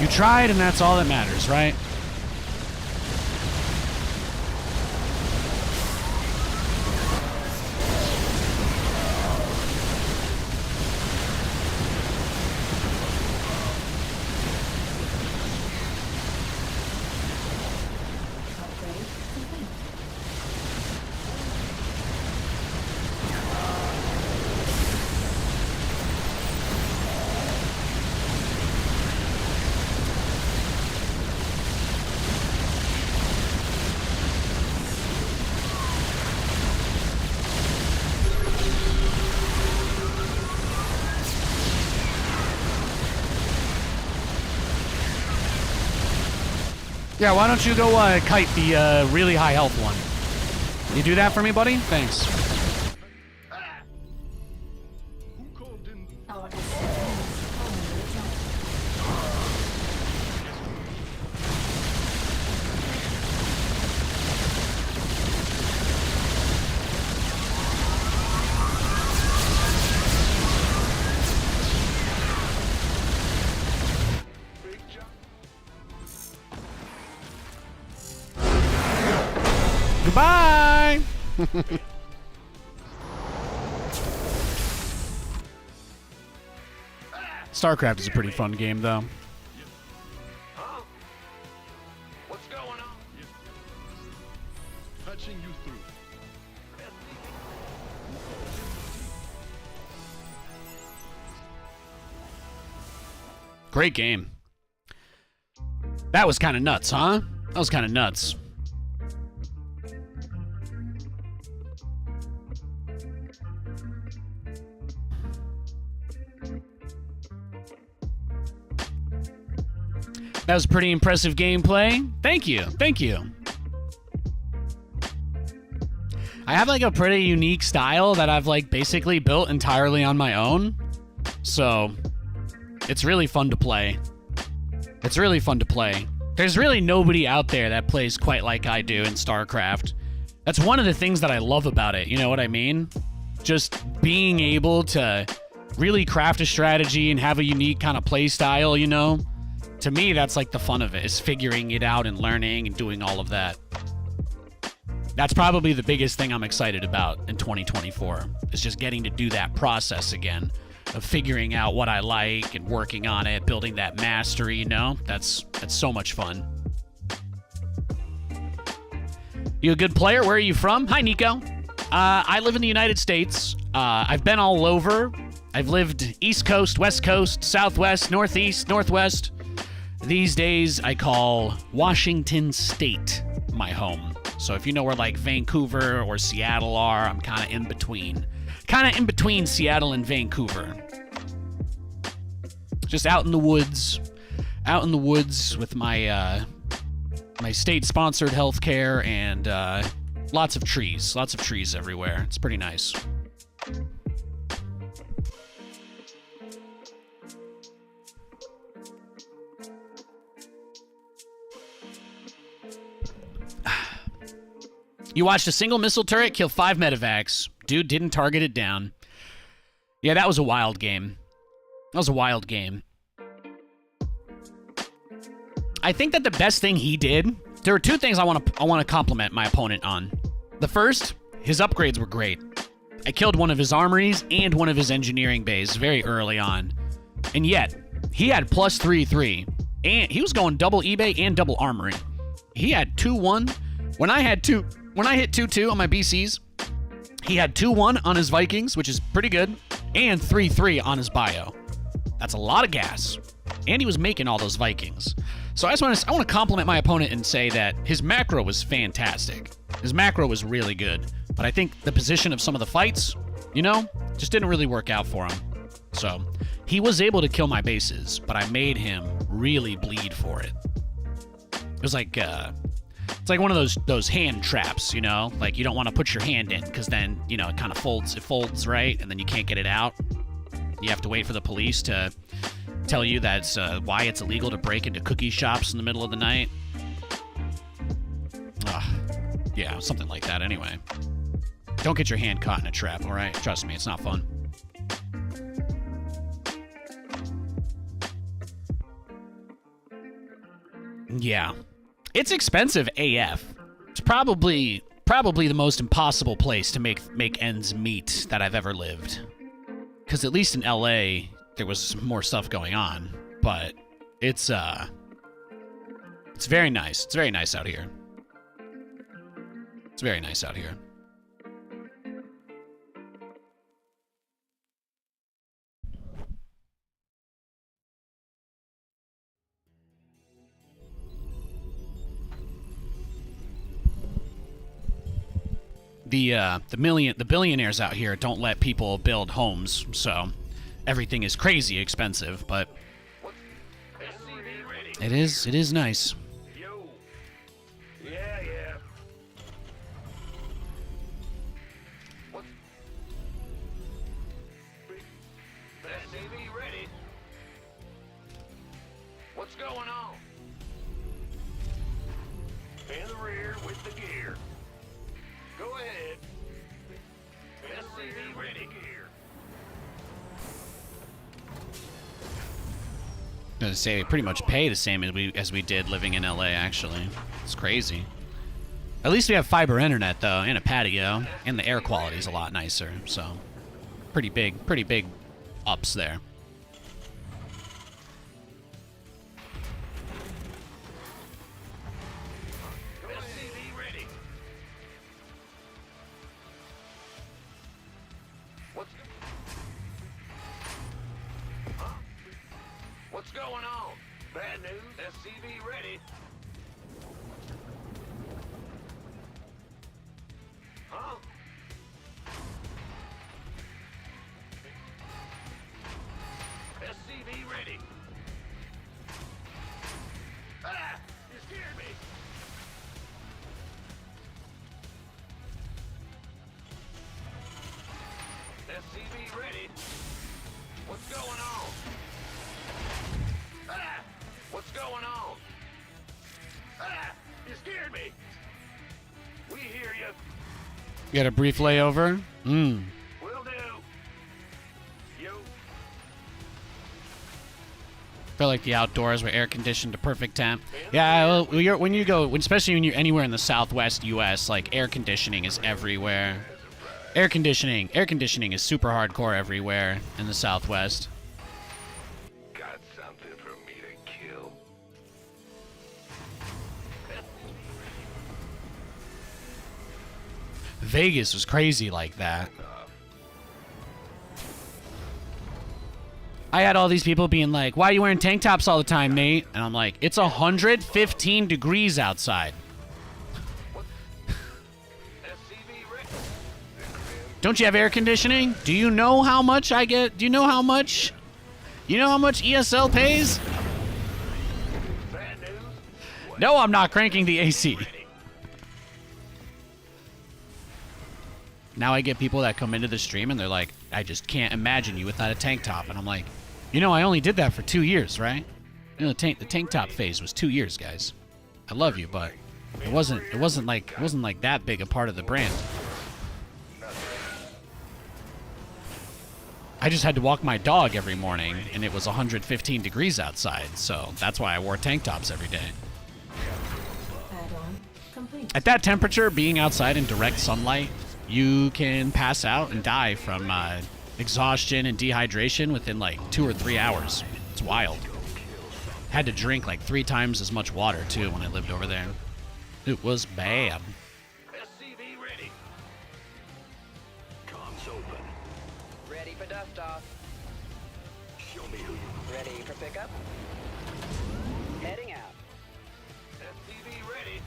You tried, and that's all that matters, right? Yeah, why don't you go kite the really high health one? You do that for me, buddy? Thanks. Who called in? Our SC2 is under attack. Goodbye! StarCraft is a pretty fun game, though. Huh? What's going on? Patching you through. Great game. That was kind of nuts, huh? That was kind of nuts. That was pretty impressive gameplay. Thank you. Thank you. I have like a pretty unique style that I've like basically built entirely on my own. So it's really fun to play. It's really fun to play. There's really nobody out there that plays quite like I do in StarCraft. That's one of the things that I love about it, you know what I mean? Just being able to really craft a strategy and have a unique kind of play style, you know? To me, that's like the fun of it, is figuring it out and learning and doing all of that. That's probably the biggest thing I'm excited about in 2024, is just getting to do that process again of figuring out what I like and working on it, building that mastery, you know? That's so much fun. You a good player? Where are you from? Hi, Nico. I live in the United States. I've been all over. I've lived East Coast, West Coast, Southwest, Northeast, Northwest. These days, I call Washington State my home. So if you know where like Vancouver or Seattle are, I'm kind of in between. Kind of in between Seattle and Vancouver. Just out in the woods. Out in the woods with my my state-sponsored healthcare and lots of trees. Lots of trees everywhere. It's pretty nice. You watched a single missile turret kill 5 medevacs. Dude didn't target it down. Yeah, that was a wild game. That was a wild game. I think that the best thing he did, there are 2 things I want to compliment my opponent on. The first, his upgrades were great. I killed one of his armories and one of his engineering bays very early on. And yet, he had plus 3-3. And he was going double eBay and double armory. He had 2-1. When I hit 2-2 on my BCs, he had 2-1 on his Vikings, which is pretty good, and 3-3 on his bio. That's a lot of gas. And he was making all those Vikings. So I want to compliment my opponent and say that his macro was fantastic. His macro was really good. But I think the position of some of the fights, you know, just didn't really work out for him. So he was able to kill my bases, but I made him really bleed for it. It was like, it's like one of those hand traps, you know? Like, you don't want to put your hand in, because then, you know, it kind of folds. It folds, right? And then you can't get it out. You have to wait for the police to tell you that's why it's illegal to break into cookie shops in the middle of the night. Yeah, something like that anyway. Don't get your hand caught in a trap, all right? Trust me, it's not fun. Yeah. It's expensive AF. It's probably the most impossible place to make ends meet that I've ever lived. Because at least in LA, there was more stuff going on. But it's very nice. It's very nice out here. It's very nice out here. The billionaires out here don't let people build homes, so everything is crazy expensive, but it is nice. Yo. Yeah. SCV ready. What's going on? In the rear with the gear. Go ahead. SCV ready gear. I was gonna say, we pretty much pay the same as we did living in LA, actually. It's crazy. At least we have fiber internet, though, and a patio, and the air quality is a lot nicer, so pretty big ups there. SCV ready. What's going on? Bad news? SCV ready. Huh? SCV ready. Get a brief layover. Will do. You. Feel like the outdoors were air conditioned to perfect temp. Yeah, well, when you go, especially when you're anywhere in the Southwest U.S., like air conditioning is everywhere. Air conditioning is super hardcore everywhere in the Southwest. Got something for me to kill. Vegas was crazy like that. I had all these people being like, why are you wearing tank tops all the time, Nate? And I'm like, it's 115 degrees outside. Don't you have air conditioning? Do you know how much I get? Do you know how much? You know how much ESL pays? No, I'm not cranking the AC. Now I get people that come into the stream and they're like, I just can't imagine you without a tank top. And I'm like, you know, I only did that for 2 years, right? You know, the tank top phase was 2 years, guys. I love you, but it wasn't like that big a part of the brand. I just had to walk my dog every morning, and it was 115 degrees outside, so that's why I wore tank tops every day. Add-on complete. At that temperature, being outside in direct sunlight, you can pass out and die from exhaustion and dehydration within like 2 or 3 hours. It's wild. Had to drink like 3 times as much water, too, when I lived over there. It was bad. SCV ready. Comms open. Ready for dust off. Show me who you. Ready for pickup. Heading out. SCV ready.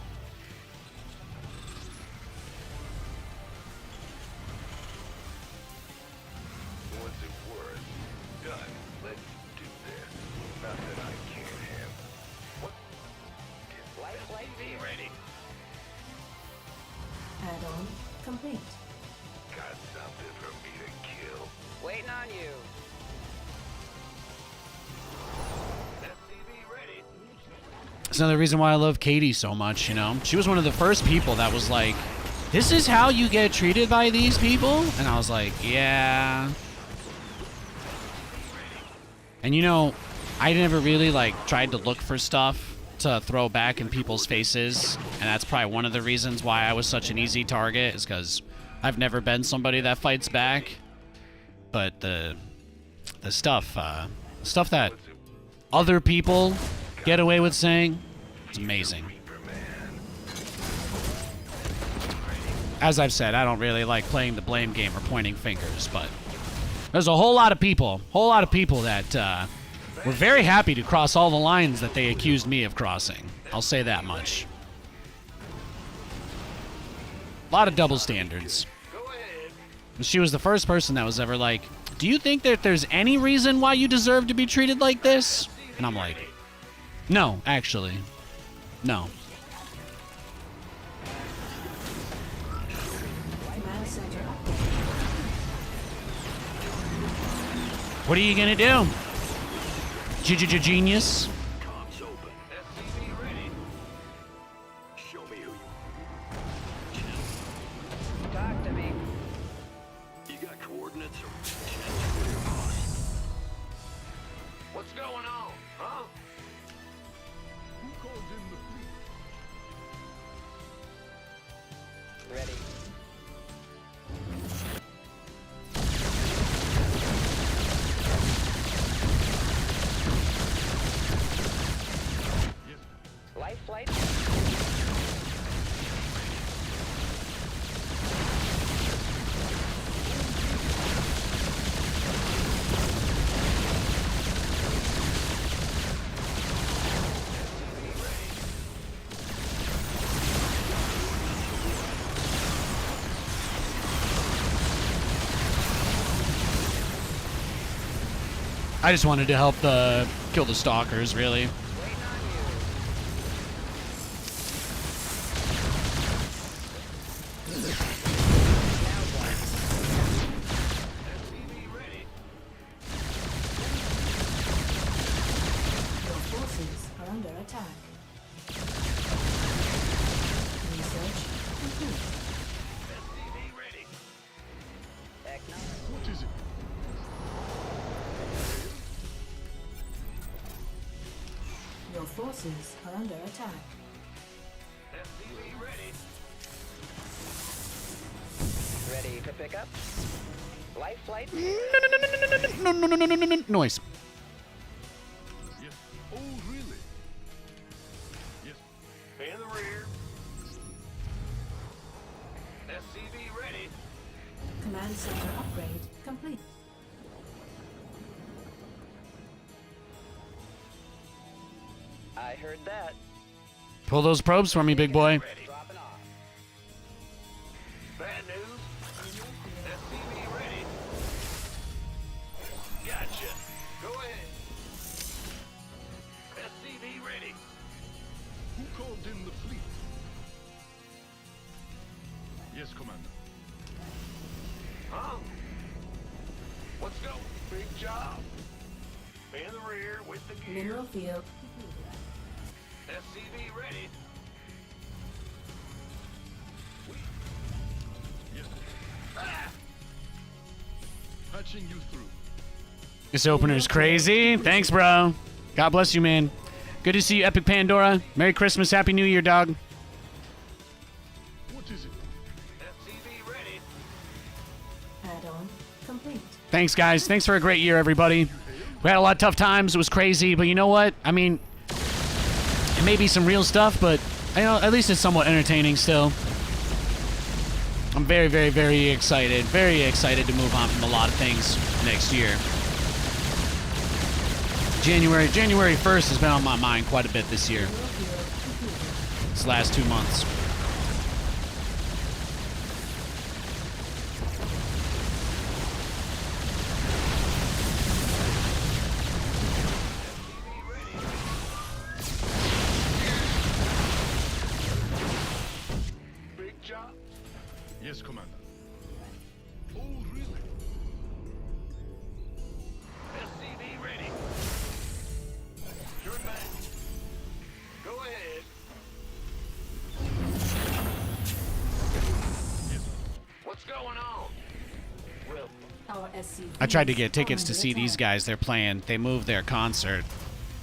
What's it worth? Done. Let's do this. Nothing I can't handle. What? Light SCV ready. Add-on complete. Got something for me to kill. Waiting on you. SCV ready. It's another reason why I love Katie so much, you know? She was one of the first people that was like, this is how you get treated by these people? And I was like, yeah. And you know, I never really like tried to look for stuff to throw back in people's faces. And that's probably one of the reasons why I was such an easy target, is because I've never been somebody that fights back. But the stuff that other people get away with saying, it's amazing. As I've said, I don't really like playing the blame game or pointing fingers, but there's a whole lot of people that were very happy to cross all the lines that they accused me of crossing. I'll say that much. A lot of double standards. And she was the first person that was ever like, do you think that there's any reason why you deserve to be treated like this? And I'm like, no, actually. No. Command center update. What are you gonna do? Genius? Comms open. SCV ready. Show me who you. Talk to me. You got coordinates or what's going on, huh? Who called in the fleet? Ready. Life flight. I just wanted to help kill the stalkers, really. Waiting on you. Now what? SCV ready. Your forces are under attack. Research complete. SCV Your forces are under attack. Ready to pick up? Life flight. No. Noise. Yes. Oh, really? Yes. In the rear. SCV ready. Command center upgrade complete. I heard that. Pull those probes for me, big boy. Dropping off. Bad news. SCV ready. Gotcha. Go ahead. SCV ready. Who called in the fleet? Yes, Commander. Huh? Let's go. Big job. In the rear with the gear. Mineral field. SCV ready. Yes. Patching you through. This opener's crazy. Thanks, bro. God bless you, man. Good to see you, Epic Pandora. Merry Christmas, Happy New Year, dog. What is it? SCV ready. Add-on complete. Thanks, guys. Thanks for a great year, everybody. We had a lot of tough times. It was crazy, but you know what? I mean, it may be some real stuff, but you know, at least it's somewhat entertaining still. I'm very, very, very excited. Very excited to move on from a lot of things next year. January 1st has been on my mind quite a bit this year. This last 2 months. Big job. Yes, Commander. Oh, really? SCV ready. Turn back. Go ahead. What's going on? Well, Our SCV. I tried to get tickets to see these guys. They're playing. They moved their concert.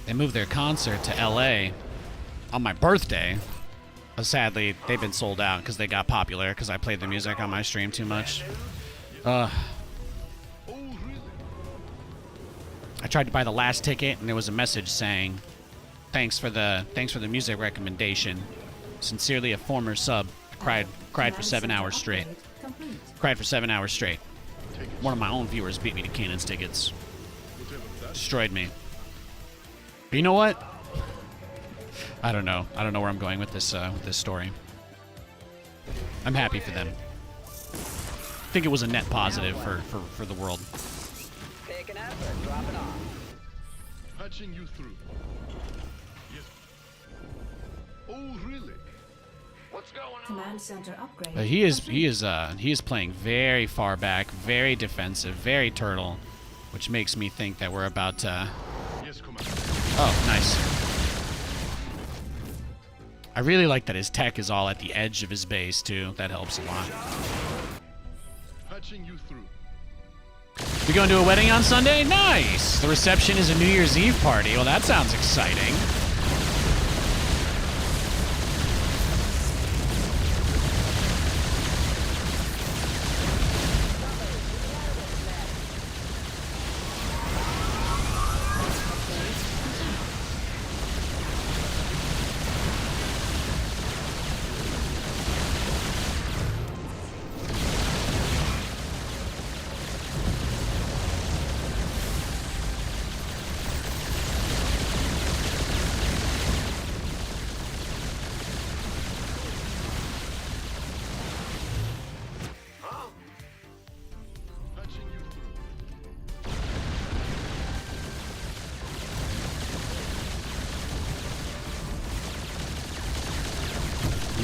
They moved their concert to LA on my birthday. Sadly, they've been sold out because they got popular because I played the music on my stream too much. Oh, really? I tried to buy the last ticket and there was a message saying, "Thanks for the music recommendation. Sincerely, a former sub." Cried for 7 hours straight. Complete. Cried for 7 hours straight. One of my own viewers beat me to Cannon's tickets. Whatever that. Destroyed me. But you know what? I don't know. I don't know where I'm going with this story. I'm happy for them. I think it was a net positive for the world. Taking effort. Dropping off. Patching you through. Yes. Oh, really? what's going on? Command center upgrade. He is playing very far back, very defensive, very turtle, which makes me think that we're about to. Yes, Commander. Oh, nice. I really like that his tech is all at the edge of his base too. That helps a lot. Patching you through. You going to a wedding on Sunday? Nice! The reception is a New Year's Eve party. Well, that sounds exciting. Patching you through.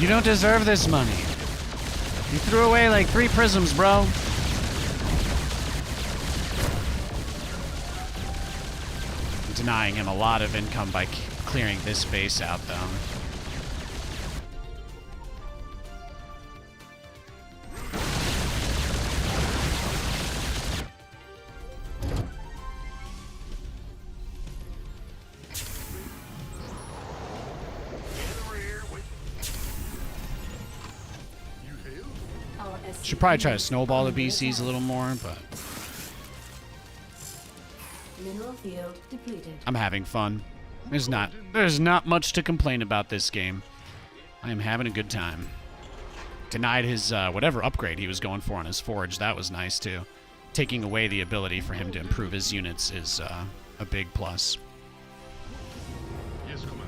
You don't deserve this money. You threw away like 3 prisms, bro. I'm denying him a lot of income by clearing this base out, though. Should probably try to snowball the BCs a little more, but Mineral field depleted. I'm having fun. There's not much to complain about this game. I am having a good time. Denied his whatever upgrade he was going for on his forge. That was nice too. Taking away the ability for him to improve his units is a big plus. Yes, Commander.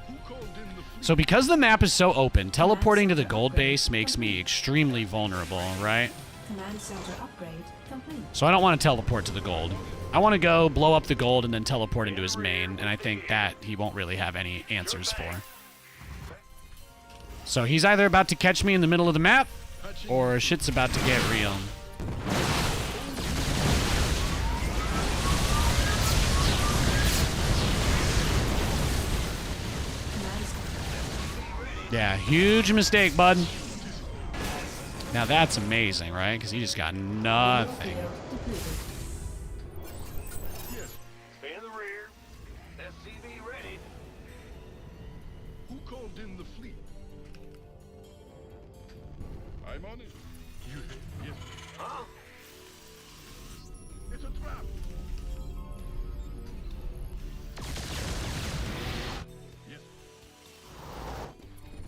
Who called in the fleet? So because the map is so open, teleporting to the gold base makes me extremely vulnerable, right? Command center upgrade complete. So I don't want to teleport to the gold. I want to go blow up the gold and then teleport into his main, and I think that he won't really have any answers for. So he's either about to catch me in the middle of the map, or shit's about to get real. Yeah, huge mistake, bud. Now that's amazing, right? Because he just got nothing. Stay in the rear. SCV ready. Who called in the fleet? I'm on it. You, yes. Huh? It's a trap. Yes.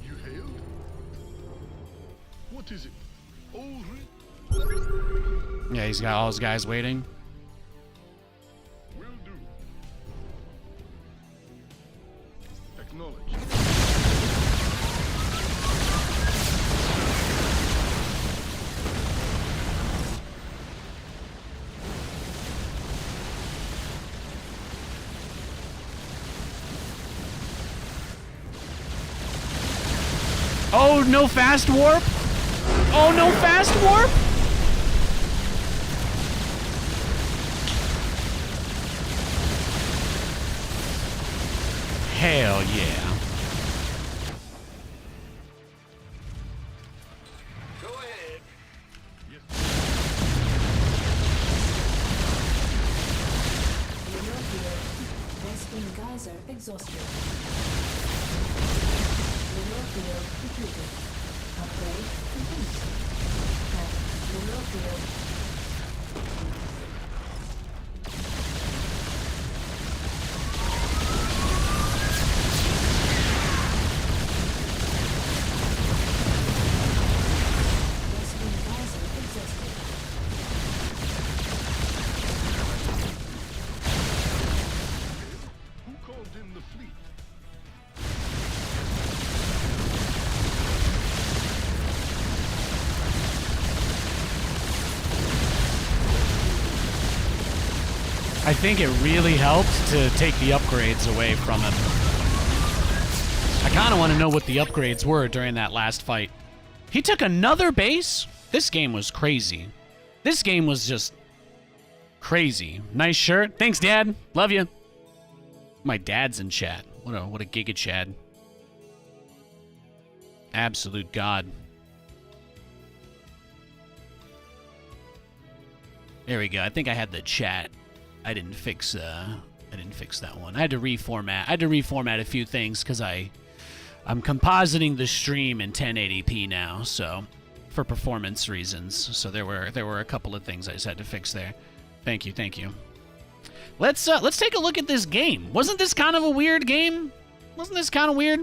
You hailed? What is it? Yeah, he's got all his guys waiting. Will do. Acknowledge. Oh, no fast warp? Oh, no fast warp? Hell yeah. Go ahead. Mineral field. Western geyser exhausted. Mineral field depleted. Upgrade complete. Mineral field. Western geyser exhausted. Who called in the fleet? I think it really helped to take the upgrades away from him. I kind of want to know what the upgrades were during that last fight. He took another base? This game was crazy. This game was just crazy. Nice shirt. Thanks, Dad. Love you. My dad's in chat. What a giga Chad. Absolute god. There we go. I think I had the chat. I didn't fix that one. I had to reformat a few things because I'm compositing the stream in 1080p now, so for performance reasons. So there were a couple of things I just had to fix there. Thank you. Let's take a look at this game. Wasn't this kind of a weird game? Wasn't this kind of weird?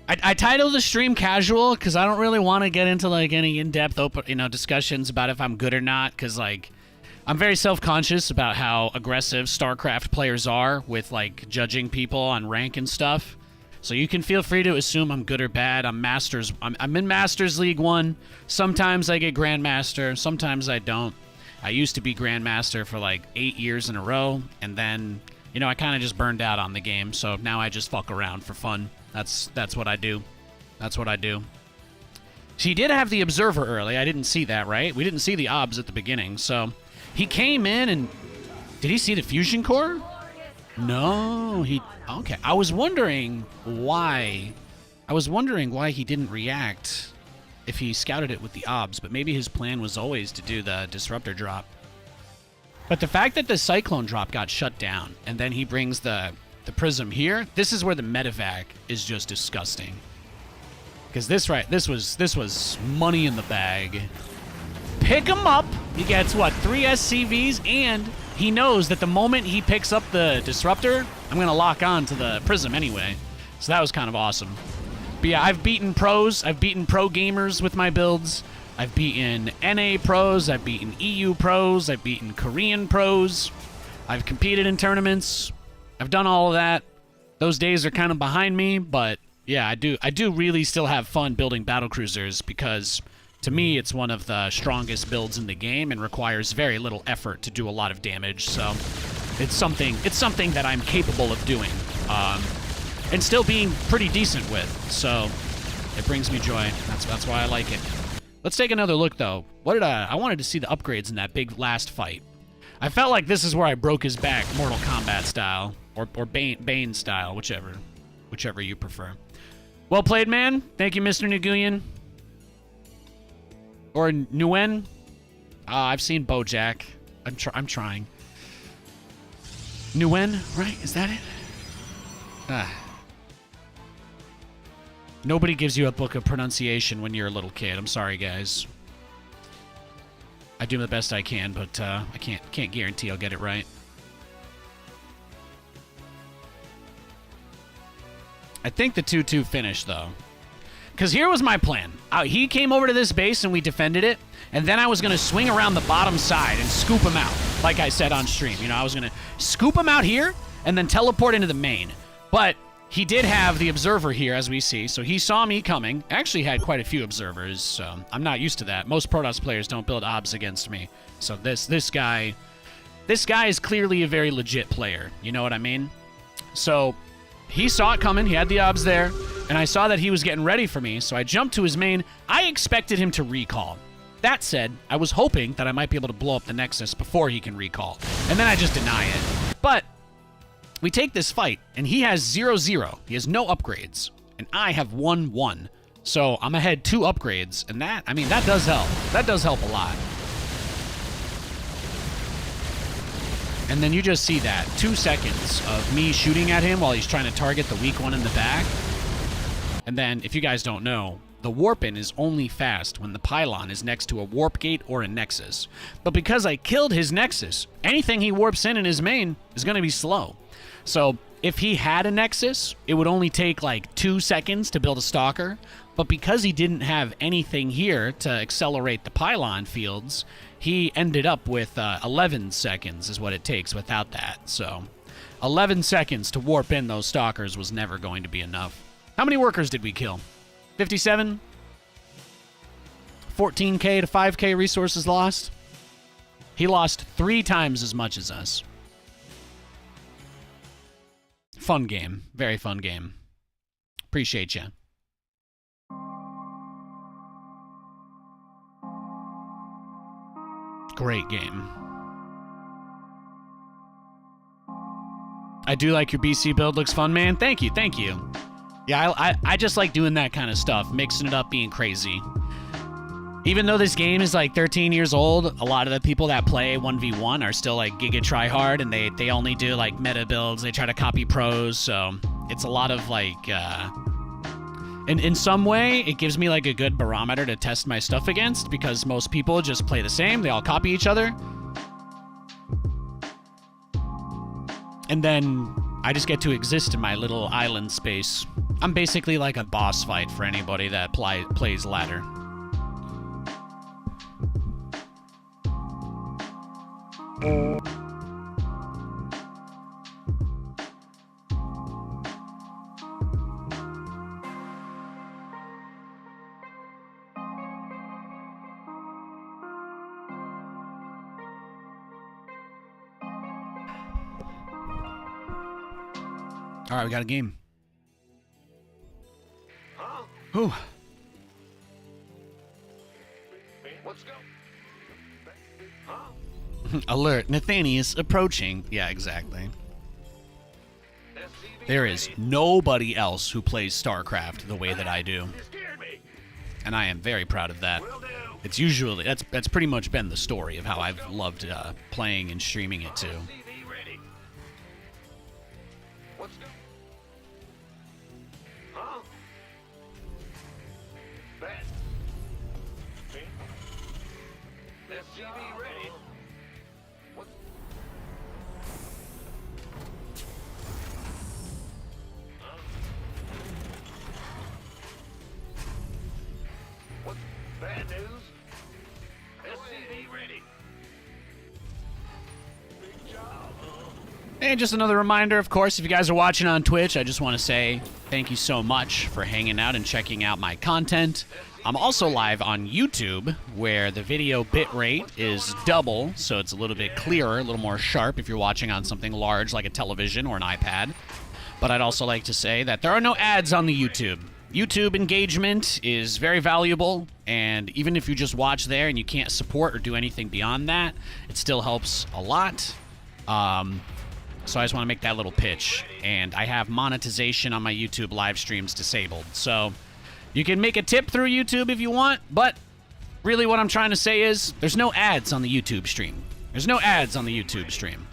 I titled the stream casual because I don't really want to get into like any in-depth discussions about if I'm good or not, because like I'm very self-conscious about how aggressive StarCraft players are with like judging people on rank and stuff. So you can feel free to assume I'm good or bad. I'm in Masters League 1. Sometimes I get Grandmaster, sometimes I don't. I used to be Grandmaster for like 8 years in a row, and then, I kind of just burned out on the game, so now I just fuck around for fun. That's what I do. That's what I do. She did have the Observer early. I didn't see that, right? We didn't see the OBS at the beginning, so he came in and... Did he see the Fusion Core? No, okay. I was wondering why he didn't react if he scouted it with the OBS, but maybe his plan was always to do the Disruptor drop. But the fact that the Cyclone drop got shut down, and then he brings the Prism here, this is where the medevac is just disgusting. Because this was money in the bag. Pick him up. He gets, what, 3 SCVs, and he knows that the moment he picks up the disruptor, I'm going to lock on to the prism anyway. So that was kind of awesome. But yeah, I've beaten pros. I've beaten pro gamers with my builds. I've beaten NA pros. I've beaten EU pros. I've beaten Korean pros. I've competed in tournaments. I've done all of that. Those days are kind of behind me, but yeah, I do really still have fun building Battlecruisers because to me it's one of the strongest builds in the game and requires very little effort to do a lot of damage. So it's something that I'm capable of doing and still being pretty decent with. So it brings me joy. That's why I like it. Let's take another look though. What did I wanted to see the upgrades in that big last fight. I felt like this is where I broke his back, Mortal Kombat style or Bane style, whichever you prefer. Well played, man. Thank you, Mr. Nguyen. Or Nguyen. I've seen Bojack. I'm trying. Nguyen, right? Is that it? Nobody gives you a book of pronunciation when you're a little kid. I'm sorry, guys. I do the best I can, but I can't guarantee I'll get it right. I think the 2-2 finished, though. Because here was my plan. He came over to this base and we defended it, and then I was going to swing around the bottom side and scoop him out, like I said on stream. You know, I was going to scoop him out here and then teleport into the main. But he did have the observer here, as we see, so he saw me coming. Actually had quite a few observers, so I'm not used to that. Most Protoss players don't build obs against me. So this guy is clearly a very legit player. You know what I mean? So he saw it coming. He had the obs there, and I saw that he was getting ready for me, so I jumped to his main. I expected him to recall. That said, I was hoping that I might be able to blow up the Nexus before he can recall, and then I just deny it. But we take this fight, and he has 0-0. He has no upgrades, and I have 1-1. So I'm ahead 2 upgrades, and that does help. That does help a lot. And then you just see that 2 seconds of me shooting at him while he's trying to target the weak one in the back. And then, if you guys don't know, the warp-in is only fast when the pylon is next to a warp gate or a nexus. But because I killed his nexus, anything he warps in his main is going to be slow. So if he had a nexus, it would only take like 2 seconds to build a stalker. But because he didn't have anything here to accelerate the pylon fields, he ended up with 11 seconds is what it takes without that. So 11 seconds to warp in those stalkers was never going to be enough. How many workers did we kill? 57? 14k to 5k resources lost? He lost 3 times as much as us. Fun game. Very fun game. Appreciate you. Great game. I do like your BC build. Looks fun, man. Thank you. Thank you. Yeah, I just like doing that kind of stuff. Mixing it up, being crazy. Even though this game is like 13 years old, a lot of the people that play 1v1 are still like giga tryhard, and they only do like meta builds. They try to copy pros, so it's a lot of like in some way it gives me like a good barometer to test my stuff against, because most people just play the same. They all copy each other, and then I just get to exist in my little island space. I'm basically like a boss fight for anybody that plays ladder. All right, we got a game. Whew. Let's go. Alert, Nathanias approaching. Yeah, exactly. There is nobody else who plays StarCraft the way that I do. And I am very proud of that. It's usually, that's pretty much been the story of how I've loved playing and streaming it too. SCV ready. What? What? Bad news? SCV ready. Big job. And just another reminder, of course, if you guys are watching on Twitch, I just want to say thank you so much for hanging out and checking out my content. I'm also live on YouTube, where the video bitrate is double, so it's a little bit clearer, a little more sharp if you're watching on something large like a television or an iPad. But I'd also like to say that there are no ads on the YouTube. YouTube engagement is very valuable, and even if you just watch there and you can't support or do anything beyond that, it still helps a lot. So I just want to make that little pitch. And I have monetization on my YouTube live streams disabled. So you can make a tip through YouTube if you want, but really what I'm trying to say is there's no ads on the YouTube stream. There's no ads on the YouTube stream.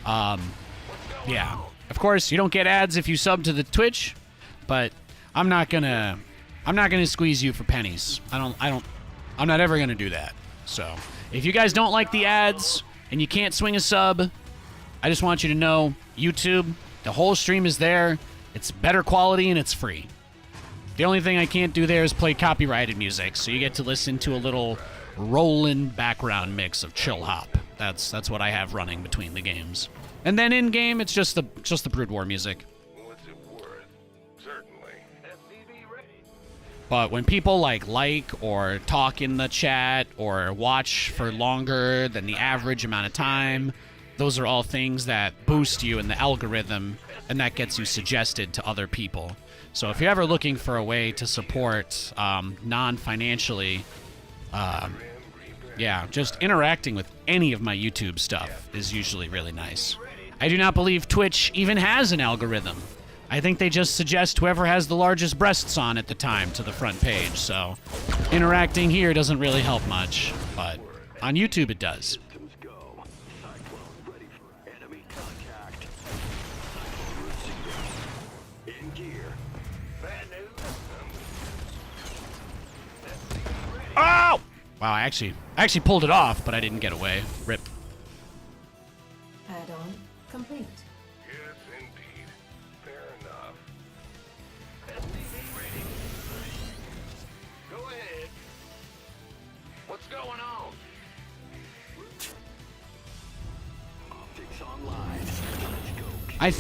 Yeah. Of course, you don't get ads if you sub to the Twitch, but I'm not gonna squeeze you for pennies. I'm not ever gonna do that. So if you guys don't like the ads and you can't swing a sub, I just want you to know, YouTube, the whole stream is there. It's better quality and it's free. The only thing I can't do there is play copyrighted music, so you get to listen to a little rolling background mix of chill hop. That's what I have running between the games. And then in game, it's just the Brood War music. What's it worth? Certainly. SCV ready. But when people like or talk in the chat or watch for longer than the average amount of time, those are all things that boost you in the algorithm, and that gets you suggested to other people. So if you're ever looking for a way to support non-financially, yeah, just interacting with any of my YouTube stuff is usually really nice. I do not believe Twitch even has an algorithm. I think they just suggest whoever has the largest breasts on at the time to the front page, so interacting here doesn't really help much, but on YouTube it does. Systems go. Cyclones ready for enemy contact. Cyclone route in gear. Bad news. SCV ready. Oh! Wow, I actually pulled it off, but I didn't get away. Rip. Add-on complete. Yes, indeed. Fair enough. SCV ready. Go ahead. What's going on? Optics online. Let's go. I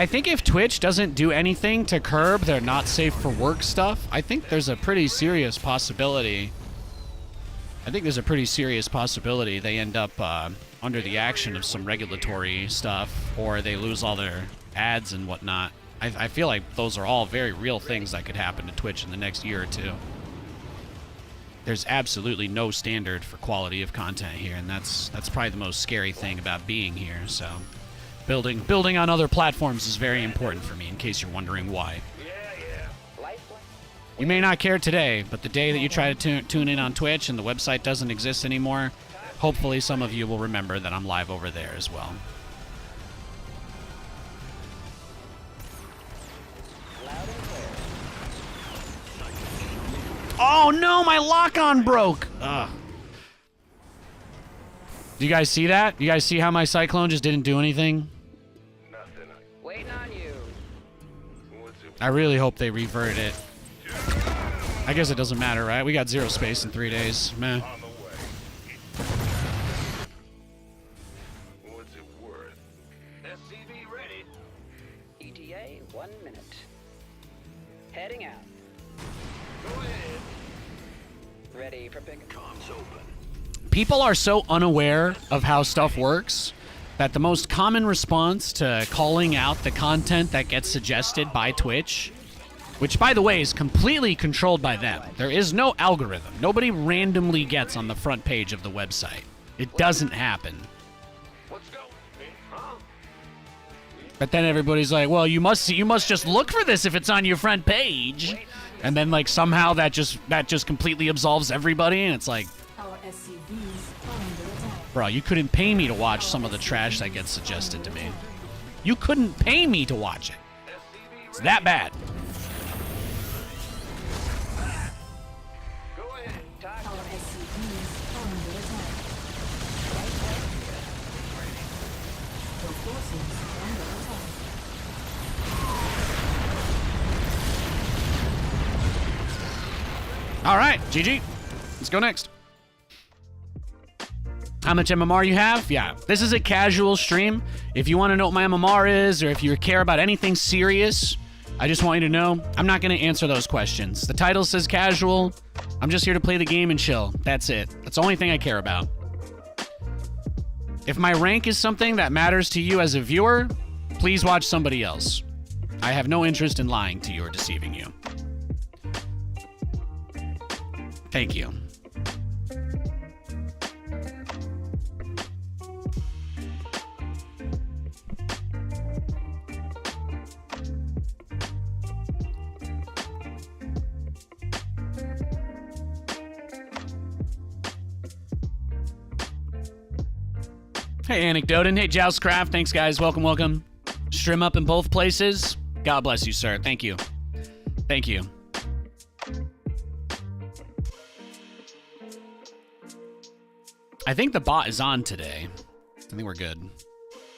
think if Twitch doesn't do anything to curb their not safe for work stuff, I think there's a pretty serious possibility. They end up under the action of some regulatory stuff, or they lose all their ads and whatnot. I feel like those are all very real things that could happen to Twitch in the next year or two. There's absolutely no standard for quality of content here, and that's probably the most scary thing about being here. So building on other platforms is very important for me, in case you're wondering why. You may not care today, but the day that you try to tune in on Twitch and the website doesn't exist anymore, hopefully some of you will remember that I'm live over there as well. Oh no, my lock-on broke! Ugh. Do you guys see that? You guys see how my Cyclone just didn't do anything? Nothing. Waiting on you. What's it? I really hope they revert it. I guess it doesn't matter, right? We got 0 space in 3 days. Meh. On the way. What's it worth? SCV ready. ETA 1 minute. Heading out. Go ahead. Ready for pickup. Comms open. People are so unaware of how stuff works that the most common response to calling out the content that gets suggested by Twitch, which, by the way, is completely controlled by them. There is no algorithm. Nobody randomly gets on the front page of the website. It doesn't happen. Let's go. Huh? But then everybody's like, well, you must just look for this if it's on your front page. And then, like, somehow that just completely absolves everybody, and it's like, Our SCVs are under attack. bro, you couldn't pay me to watch some of the trash that gets suggested to me. You couldn't pay me to watch it. It's that bad. Go ahead. Our SCVs are under attack. All right, GG. Let's go next. How much MMR you have? Yeah, this is a casual stream. If you want to know what my MMR is, or if you care about anything serious, I just want you to know I'm not going to answer those questions. The title says casual. I'm just here to play the game and chill. That's it. That's the only thing I care about. If my rank is something that matters to you as a viewer, please watch somebody else. I have no interest in lying to you or deceiving you. Thank you. Hey, Anecdote, hey, Joustcraft. Thanks, guys. Welcome, welcome. Stream up in both places. God bless you, sir. Thank you. Thank you. I think the bot is on today. I think we're good.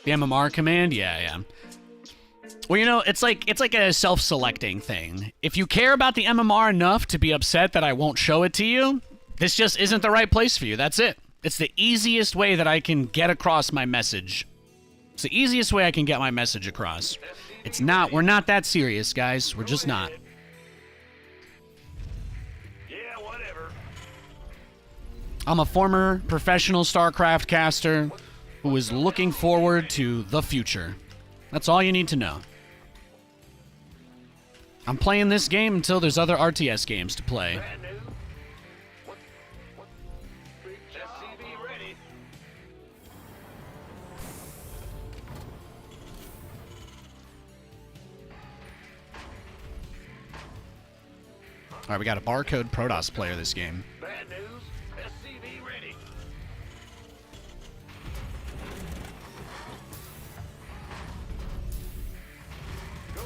The MMR command? Yeah. Well, you know, it's like a self-selecting thing. If you care about the MMR enough to be upset that I won't show it to you, this just isn't the right place for you. That's it. It's the easiest way that I can get across my message. It's the easiest way I can get my message across. It's not, we're not that serious, guys. We're just not. Yeah, whatever. I'm a former professional StarCraft caster who is looking forward to the future. That's all you need to know. I'm playing this game until there's other RTS games to play. Brand new. SCV ready. All right, we got a barcode Protoss player this game. Bad news. SCV ready. Go.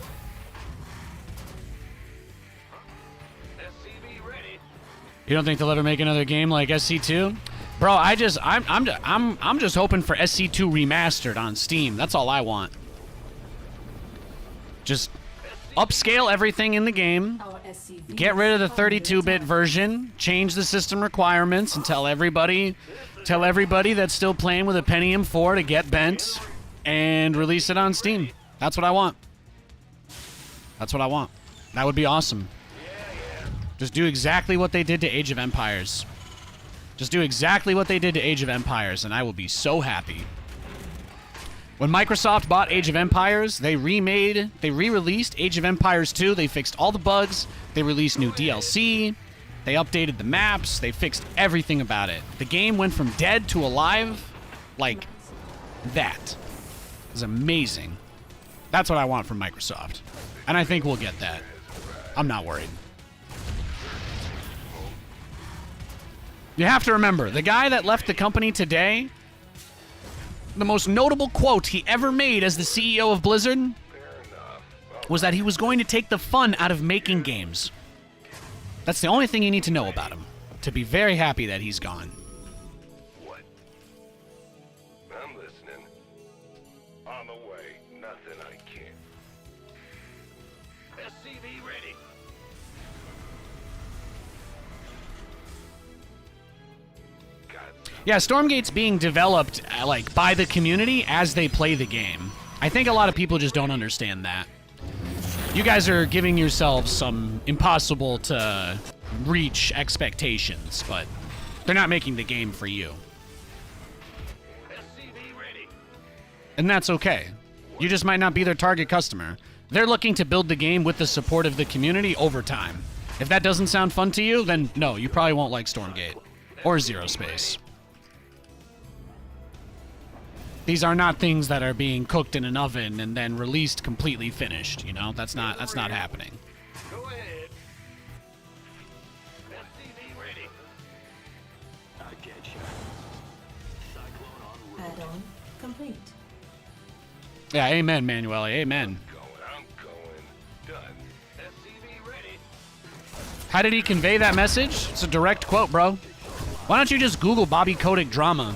SCV ready. You don't think they'll ever make another game like SC2? Bro, I'm just hoping for SC2 remastered on Steam. That's all I want. Just upscale everything in the game. Our SCV Get rid of the 32-bit version, change the system requirements, and tell everybody that's still playing with a Pentium 4 to get bent and release it on Steam. That's what I want. That's what I want. That would be awesome. Just do exactly what they did to Age of Empires. Just do exactly what they did to Age of Empires, and I will be so happy. When Microsoft bought Age of Empires, they re-released Age of Empires 2. They fixed all the bugs. They released new DLC. They updated the maps. They fixed everything about it. The game went from dead to alive like that. It was amazing. That's what I want from Microsoft. And I think we'll get that. I'm not worried. You have to remember, the guy that left the company today, the most notable quote he ever made as the CEO of Blizzard was that he was going to take the fun out of making games. That's the only thing you need to know about him, to be very happy that he's gone. What? I'm listening. On the way. Nothing I can't. SCV ready. Yeah, Stormgate's being developed like by the community as they play the game. I think a lot of people just don't understand that. You guys are giving yourselves some impossible to reach expectations, but they're not making the game for you. SCV ready. And that's okay. You just might not be their target customer. They're looking to build the game with the support of the community over time. If that doesn't sound fun to you, then no, you probably won't like Stormgate or Zero Space. These are not things that are being cooked in an oven and then released completely finished, you know? That's not happening. Go ahead. SCV ready. I get you. Cyclone on route. Add-on complete. Yeah, amen, Manueli, amen. I'm going. Done. SCV ready. How did he convey that message? It's a direct quote, bro. Why don't you just Google Bobby Kotick drama?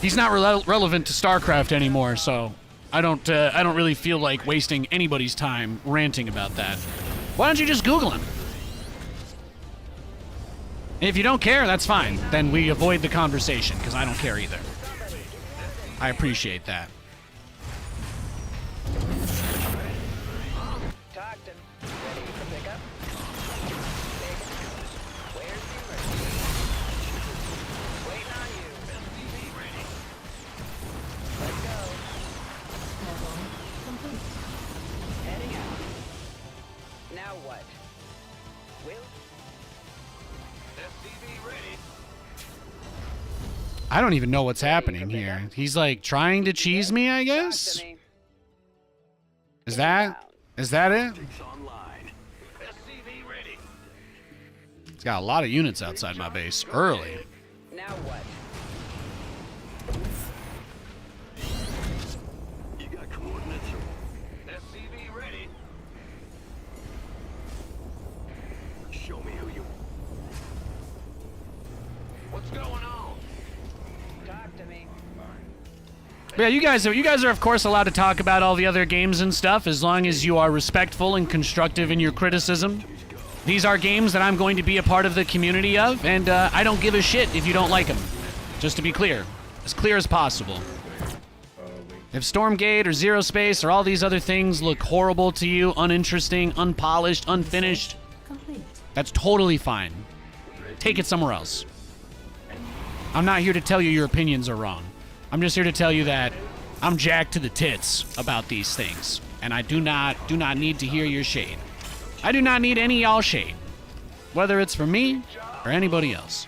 He's not relevant to StarCraft anymore, so I don't really feel like wasting anybody's time ranting about that. Why don't you just Google him? If you don't care, that's fine. Then we avoid the conversation, because I don't care either. I appreciate that. Talk to me. Ready for pickup? Where's your mercy? Waiting on you. Let's go. Add-on complete. Heading out. Now what? Will? I don't even know what's happening here. He's like trying to cheese me, I Talk guess? to me. Is that it? He's got a lot of units outside my base early. Now what? You got coordinates? SCV ready. Show me who you... What's going on? Talk to me. But yeah, you guys are of course allowed to talk about all the other games and stuff as long as you are respectful and constructive in your criticism. These are games that I'm going to be a part of the community of, and I don't give a shit if you don't like them. Just to be clear as possible. If Stormgate or Zero Space or all these other things look horrible to you, uninteresting, unpolished, unfinished, Complete. that's totally fine. Take it somewhere else. I'm not here to tell you your opinions are wrong. I'm just here to tell you that I'm jacked to the tits about these things, and I do not need to hear your shade. I do not need any y'all shade, whether it's from me or anybody else.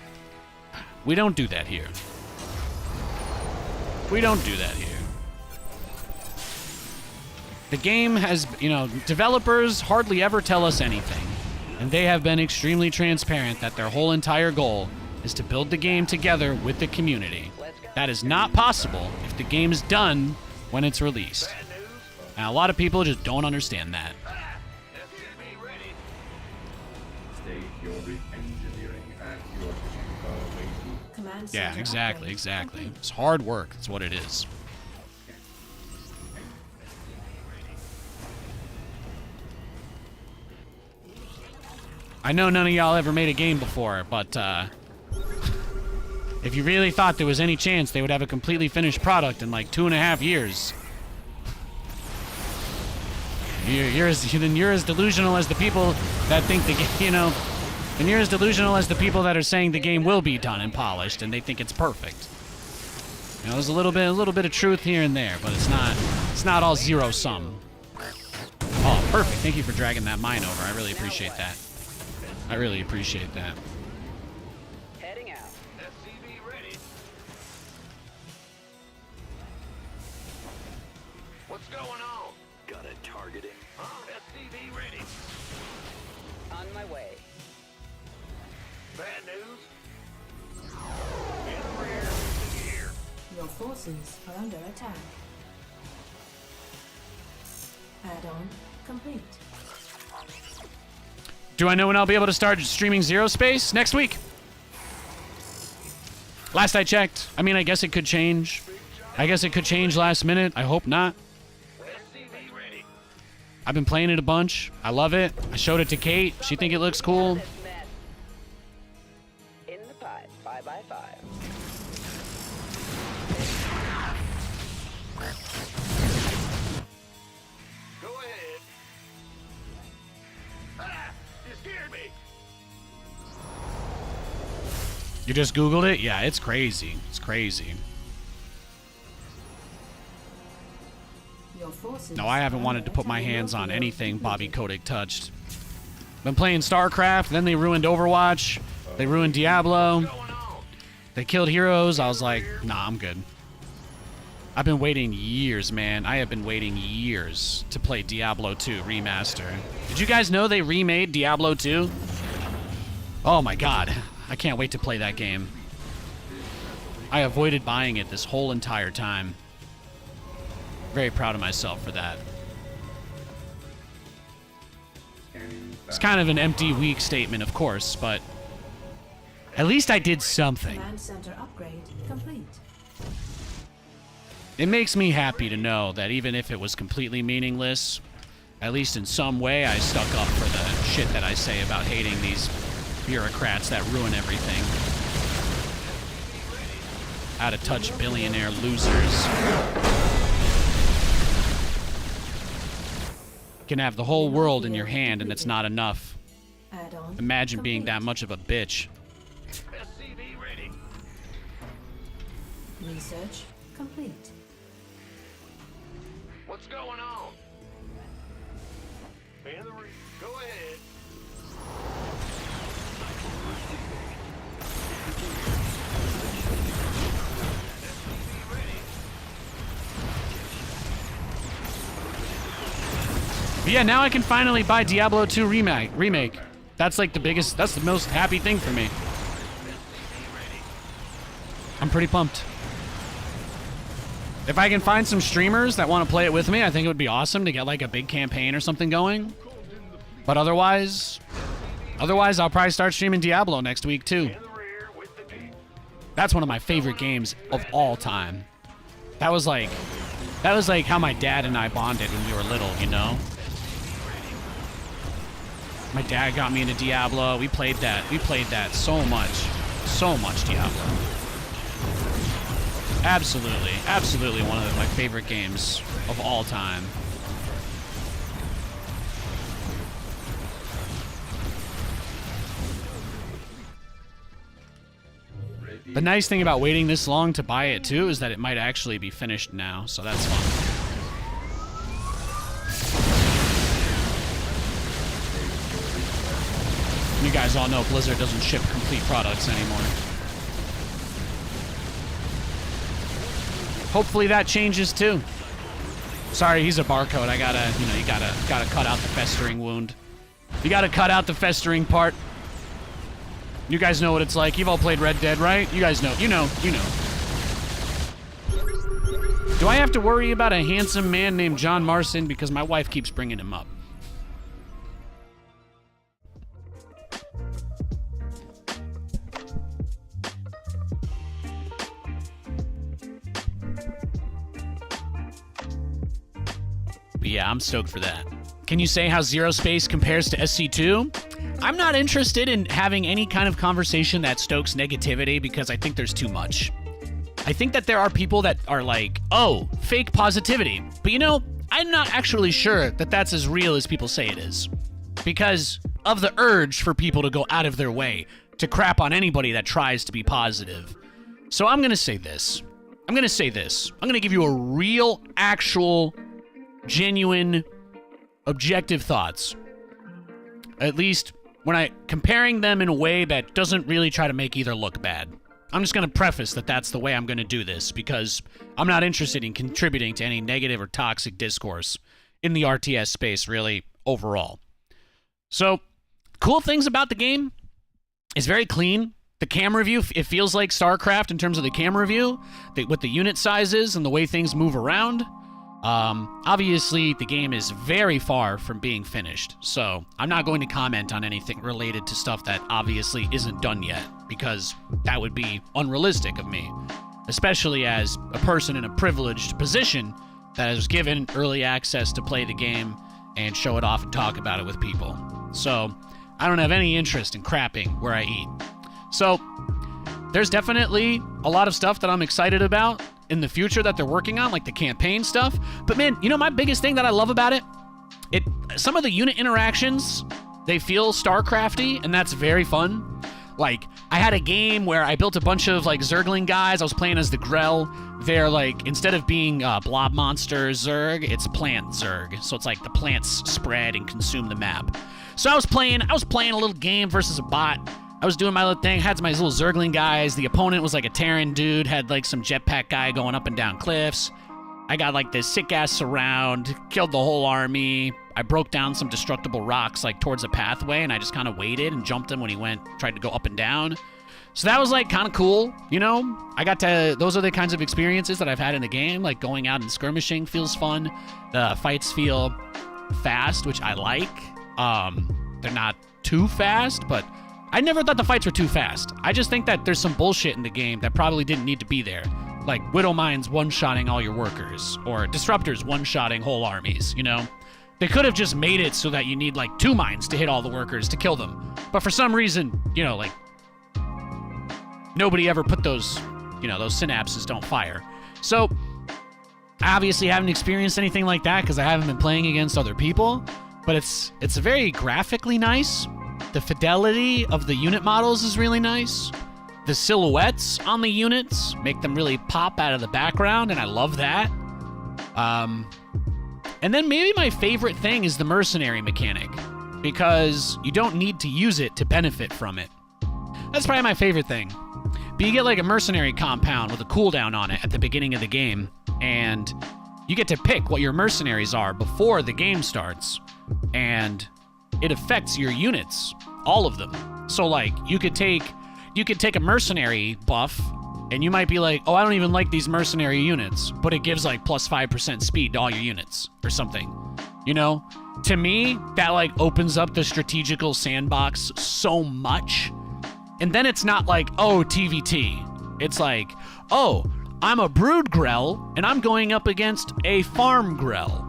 We don't do that here. We don't do that here. The game has, developers hardly ever tell us anything, and they have been extremely transparent that their whole entire goal is to build the game together with the community. That is not possible if the game is done when it's released. Now, a lot of people just don't understand that. Command Yeah, center exactly. complete. It's hard work. That's what it is. I know none of y'all ever made a game before, but if you really thought there was any chance they would have a completely finished product in like 2.5 years, you're as delusional as the people that think the game, and you're as delusional as the people that are saying the game will be done and polished and they think it's perfect. There's a little bit of truth here and there, but it's not all zero sum. Oh, perfect. Thank you for dragging that mine over. I really appreciate that. I really appreciate that. Heading out. SCV ready. What's going on? Got it targeting. SCV ready. On my way. Bad news? In the rear. Here. Your forces are under attack. Add-on complete. Do I know when I'll be able to start streaming Zero Space? Next week. Last I checked. I mean, I guess it could change. I guess it could change last minute. I hope not. SCV ready. I've been playing it a bunch. I love it. I showed it to Kate. She think it looks cool. This mess. In the pipe. 5x5. Go ahead. Ah! You scared me. You just Googled it? Yeah, it's crazy. It's crazy. Your forces No, I haven't are wanted under to put my attack. hands on Your anything field Bobby completed. Kotick touched. Been playing StarCraft, then they ruined Overwatch. They ruined Diablo. Going on? They killed Heroes. I was like, nah, I'm good. I've been waiting years, man. I have been waiting years to play Diablo 2 Remaster. Did you guys know they remade Diablo 2? Oh my god. I can't wait to play that game. I avoided buying it this whole entire time. Very proud of myself for that. It's kind of an empty, weak statement, of course, but at least I did something. Command center upgrade complete. it makes me happy to know that even if it was completely meaningless, at least in some way I stuck up for the shit that I say about hating these bureaucrats that ruin everything. Out-of-touch billionaire losers. You can have the whole world in your hand and it's not enough. Add-on Imagine being complete. that much of a bitch. SCV ready. Research complete. What's going on? Henry, go ahead. SCV ready. But yeah, now I can finally buy Diablo 2 remake. That's like the biggest, that's the most happy thing for me. I'm pretty pumped. If I can find some streamers that want to play it with me, I think it would be awesome to get like a big campaign or something going. But otherwise I'll probably start streaming Diablo next week too. In the rear with the Jeep. That's one of my favorite games of all time. That was like how my dad and I bonded when we were little, you know? My dad got me into Diablo. We played that so much Diablo. Absolutely one of my favorite games of all time. The nice thing about waiting this long to buy it too is that it might actually be finished now, so that's fun. You guys all know Blizzard doesn't ship complete products anymore. Hopefully that changes too. Sorry, he's a barcode. I gotta, you gotta cut out the festering wound. You gotta cut out the festering part. You guys know what it's like. You've all played Red Dead, right? You guys know. You know. Do I have to worry about a handsome man named John Marston because my wife keeps bringing him up? But yeah, I'm stoked for that. Can you say how Zero Space compares to SC2? I'm not interested in having any kind of conversation that stokes negativity because I think there's too much. I think that there are people that are like, oh, fake positivity. But you know, I'm not actually sure that that's as real as people say it is. Because of the urge for people to go out of their way to crap on anybody that tries to be positive. So I'm going to say this. I'm going to give you a real, actual, genuine, objective thoughts. At least when I comparing them in a way that doesn't really try to make either look bad. I'm just going to preface that that's the way I'm going to do this because I'm not interested in contributing to any negative or toxic discourse in the RTS space, really, overall. So, cool things about the game is very clean. The camera view, it feels like StarCraft in terms of the camera view, with the unit sizes and the way things move around. Obviously, the game is very far from being finished, so I'm not going to comment on anything related to stuff that obviously isn't done yet, because that would be unrealistic of me, especially as a person in a privileged position that is given early access to play the game and show it off and talk about it with people. So, I don't have any interest in crapping where I eat. So, there's definitely a lot of stuff that I'm excited about in the future that they're working on, like the campaign stuff. But man, you know my biggest thing that I love about it? Some of the unit interactions, they feel StarCrafty, and that's very fun. Like, I had a game where I built a bunch of, like, Zergling guys. I was playing as the Grell. They're, like, instead of being blob monster Zerg, it's plant Zerg. So it's like the plants spread and consume the map. So I was playing a little game versus a bot. I was doing my little thing, had my little Zergling guys. The opponent was like a Terran dude, had like some jetpack guy going up and down cliffs. I got like this sick-ass surround, killed the whole army. I broke down some destructible rocks like towards a pathway, and I just kind of waited and jumped him when he tried to go up and down. So that was like kind of cool, you know? Those are the kinds of experiences that I've had in the game, like going out and skirmishing feels fun. The fights feel fast, which I like. They're not too fast, but I never thought the fights were too fast. I just think that there's some bullshit in the game that probably didn't need to be there. like Widow Mines one-shotting all your workers, or Disruptors one-shotting whole armies, you know? They could have just made it so that you need like 2 mines to hit all the workers to kill them. But for some reason, you know, like, nobody ever put those, you know, those synapses don't fire. So, I obviously haven't experienced anything like that because I haven't been playing against other people, but it's very graphically nice. The fidelity of the unit models is really nice. The silhouettes on the units make them really pop out of the background, and I love that. And then maybe my favorite thing is the mercenary mechanic, because you don't need to use it to benefit from it. That's probably my favorite thing. But you get like a mercenary compound with a cooldown on it at the beginning of the game, and you get to pick what your mercenaries are before the game starts, and it affects your units, all of them. So like, you could take a mercenary buff, and you might be like, oh, I don't even like these mercenary units, but it gives like plus 5% speed to all your units or something. You know? To me, that like opens up the strategical sandbox so much. And then it's not like, oh, TVT. It's like, oh, I'm a Brood Grell, and I'm going up against a Farm Grell.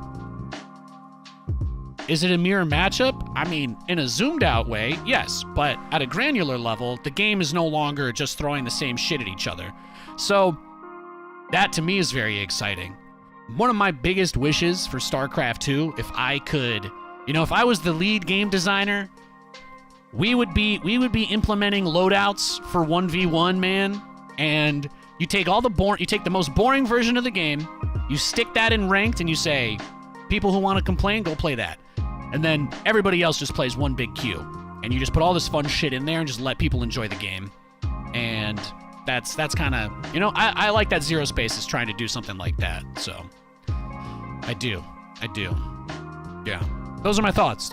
Is it a mirror matchup? I mean, in a zoomed out way, yes, but at a granular level, the game is no longer just throwing the same shit at each other. So, that to me is very exciting. One of my biggest wishes for StarCraft 2, if I could, you know, if I was the lead game designer, we would be implementing loadouts for 1v1, man, and you take the most boring version of the game, you stick that in ranked, and you say, people who want to complain, go play that. And then everybody else just plays one big queue. And you just put all this fun shit in there and just let people enjoy the game. And that's kind of, you know, I like that Zero Space is trying to do something like that. So, I do. Yeah. Those are my thoughts.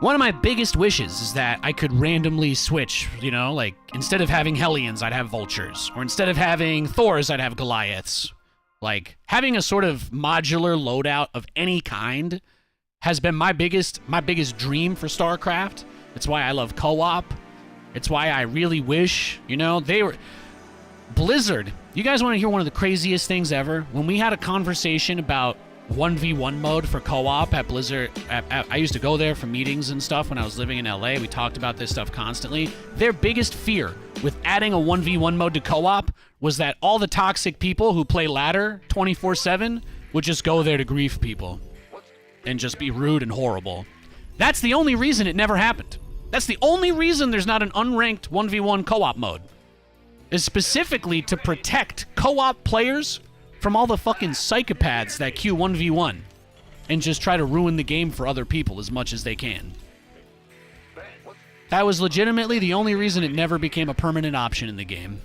One of my biggest wishes is that I could randomly switch, you know, like, instead of having Hellions, I'd have Vultures. Or instead of having Thors, I'd have Goliaths. Like, having a sort of modular loadout of any kind has been my biggest dream for StarCraft. It's why I love co-op. It's why I really wish, you know, Blizzard. You guys want to hear one of the craziest things ever? When we had a conversation about 1v1 mode for co-op at Blizzard. I used to go there for meetings and stuff when I was living in LA. We talked about this stuff constantly. Their biggest fear with adding a 1v1 mode to co-op was that all the toxic people who play ladder 24/7 would just go there to grief people and just be rude and horrible. That's the only reason it never happened. That's the only reason there's not an unranked 1v1 co-op mode. Is specifically to protect co-op players from all the fucking psychopaths that queue 1v1 and just try to ruin the game for other people as much as they can. That was legitimately the only reason it never became a permanent option in the game.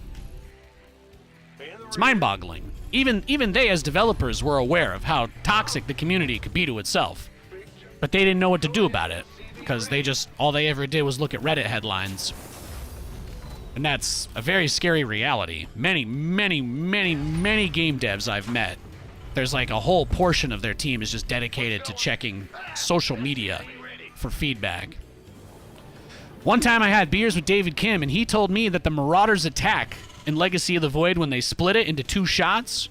It's mind-boggling. Even they, as developers, were aware of how toxic the community could be to itself. But they didn't know what to do about it, because all they ever did was look at Reddit headlines. And that's a very scary reality. Many game devs I've met, there's like a whole portion of their team is just dedicated to checking social media for feedback. One time I had beers with David Kim, and he told me that the Marauders attack in Legacy of the Void, when they split it into 2 shots,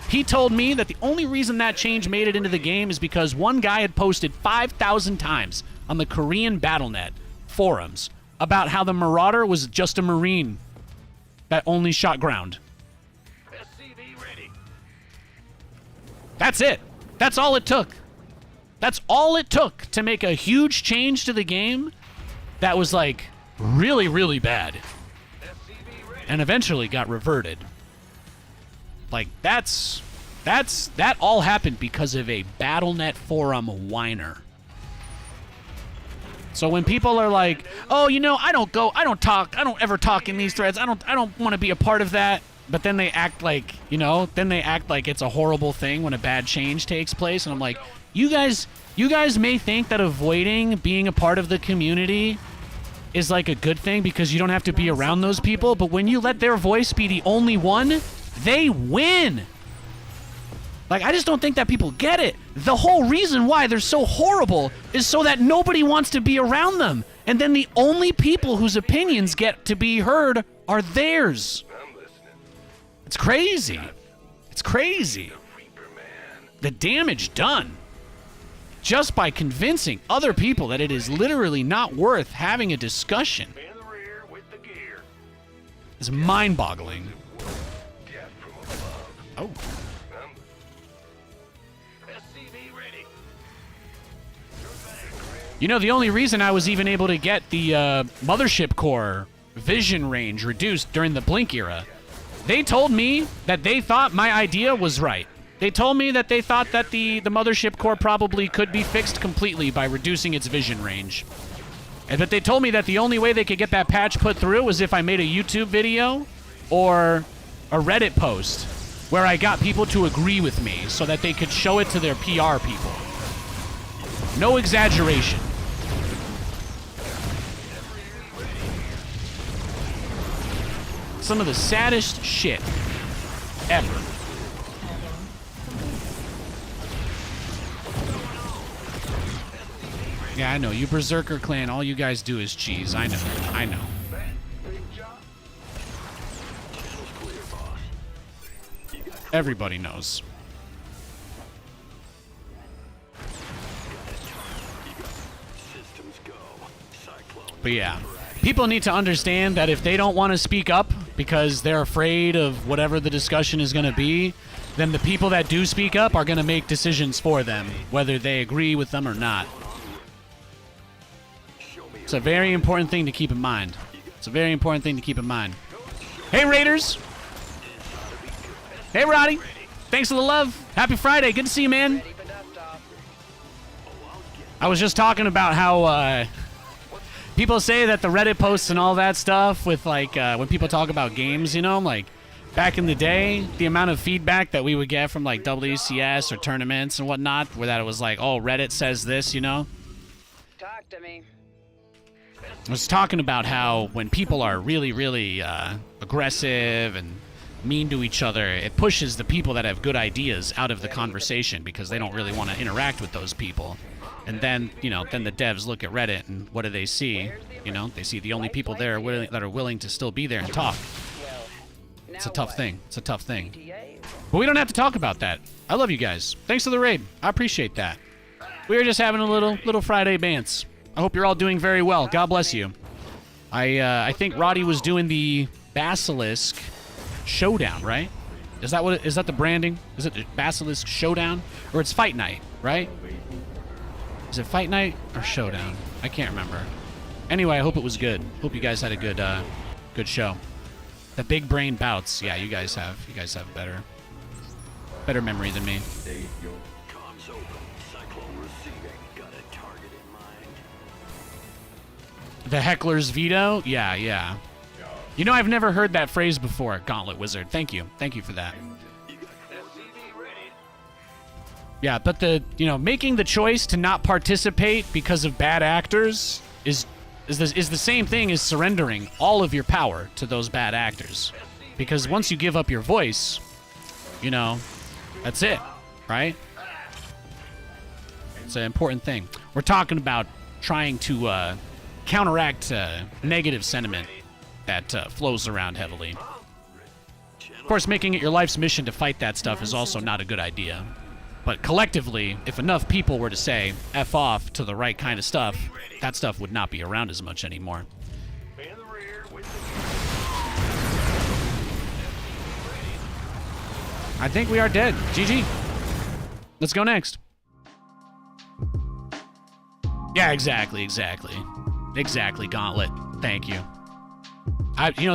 he told me that the only reason that change made it into the game is because one guy had posted 5,000 times on the Korean BattleNet forums about how the Marauder was just a Marine that only shot ground. That's it. That's all it took. That's all it took to make a huge change to the game that was like really, really bad. And eventually got reverted. Like, that all happened because of a BattleNet forum whiner. So when people are like, oh, you know, I don't ever talk in these threads. I don't want to be a part of that. But then they act like, you know, it's a horrible thing when a bad change takes place. And I'm like, you guys may think that avoiding being a part of the community is like a good thing because you don't have to be around those people. But when you let their voice be the only one, they win. Like, I just don't think that people get it. The whole reason why they're so horrible is so that nobody wants to be around them. And then the only people whose opinions get to be heard are theirs. It's crazy. It's crazy. The damage done just by convincing other people that it is literally not worth having a discussion is mind-boggling. Oh. You know, the only reason I was even able to get the mothership core vision range reduced during the Blink era, they told me that they thought my idea was right. They told me that they thought that the mothership core probably could be fixed completely by reducing its vision range. And but they told me that the only way they could get that patch put through was if I made a YouTube video or a Reddit post where I got people to agree with me so that they could show it to their PR people. No exaggeration. Some of the saddest shit ever. Yeah, I know. You Berserker clan, all you guys do is cheese. I know. I know. Everybody knows. But yeah, people need to understand that if they don't want to speak up because they're afraid of whatever the discussion is going to be, then the people that do speak up are going to make decisions for them, whether they agree with them or not. It's a very important thing to keep in mind. It's a very important thing to keep in mind. Hey, Raiders. Hey, Roddy. Thanks for the love. Happy Friday. Good to see you, man. I was just talking about how people say that the Reddit posts and all that stuff with, like, when people talk about games, you know, like, back in the day, the amount of feedback that we would get from, like, WCS or tournaments and whatnot, where that it was like, oh, Reddit says this, you know? Talk to me. I was talking about how when people are really, really aggressive and mean to each other, it pushes the people that have good ideas out of the conversation because they don't really want to interact with those people. And then, you know, then the devs look at Reddit and what do they see? You know, they see the only people there that are willing to still be there and talk. It's a tough thing. It's a tough thing. But we don't have to talk about that. I love you guys. Thanks for the raid. I appreciate that. We were just having a little Friday bants. I hope you're all doing very well. God bless you. I think Roddy was doing the Basilisk Showdown, right? Is that the branding? Is it the Basilisk Showdown? Or it's Fight Night, right? Is it Fight Night or Showdown? I can't remember. Anyway, I hope it was good. Hope you guys had a good show. The big brain bouts. Yeah, you guys have better memory than me. The heckler's veto? Yeah. You know, I've never heard that phrase before, Gauntlet Wizard. Thank you for that. Yeah, but making the choice to not participate because of bad actors is the same thing as surrendering all of your power to those bad actors. Because once you give up your voice, you know, that's it, right? It's an important thing. We're talking about trying to counteract negative sentiment that flows around heavily. Of course, making it your life's mission to fight that stuff is also not a good idea. But collectively, if enough people were to say F off to the right kind of stuff, that stuff would not be around as much anymore. I think we are dead. GG. Let's go next. Yeah, exactly, Gauntlet. Thank you.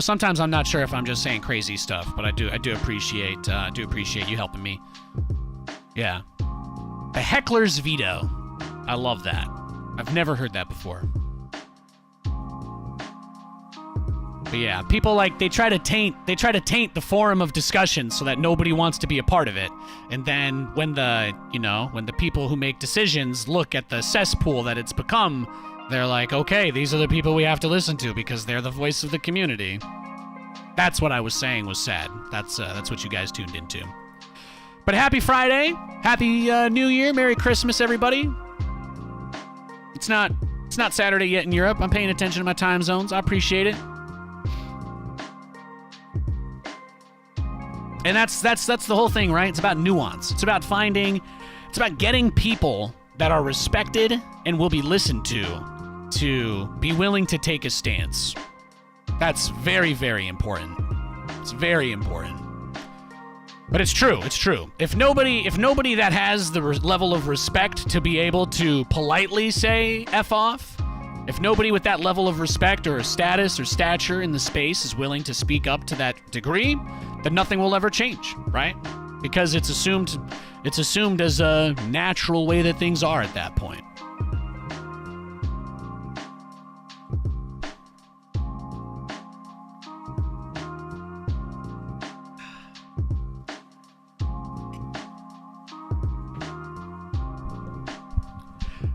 Sometimes I'm not sure if I'm just saying crazy stuff, but I do appreciate you helping me. Yeah. The heckler's veto. I love that. I've never heard that before. But yeah, people they try to taint the forum of discussion so that nobody wants to be a part of it. And then when the people who make decisions look at the cesspool that it's become, they're like, okay, these are the people we have to listen to because they're the voice of the community. That's what I was saying was sad. That's what you guys tuned into. But happy Friday. Happy New Year. Merry Christmas, everybody. It's not Saturday yet in Europe. I'm paying attention to my time zones. I appreciate it. And that's the whole thing, right? It's about nuance. It's about getting people that are respected and will be listened to be willing to take a stance. That's very, very important. It's very important. But it's true. It's true. If nobody that has the level of respect to be able to politely say F off, if nobody with that level of respect or status or stature in the space is willing to speak up to that degree, then nothing will ever change, right? Because it's assumed as a natural way that things are at that point.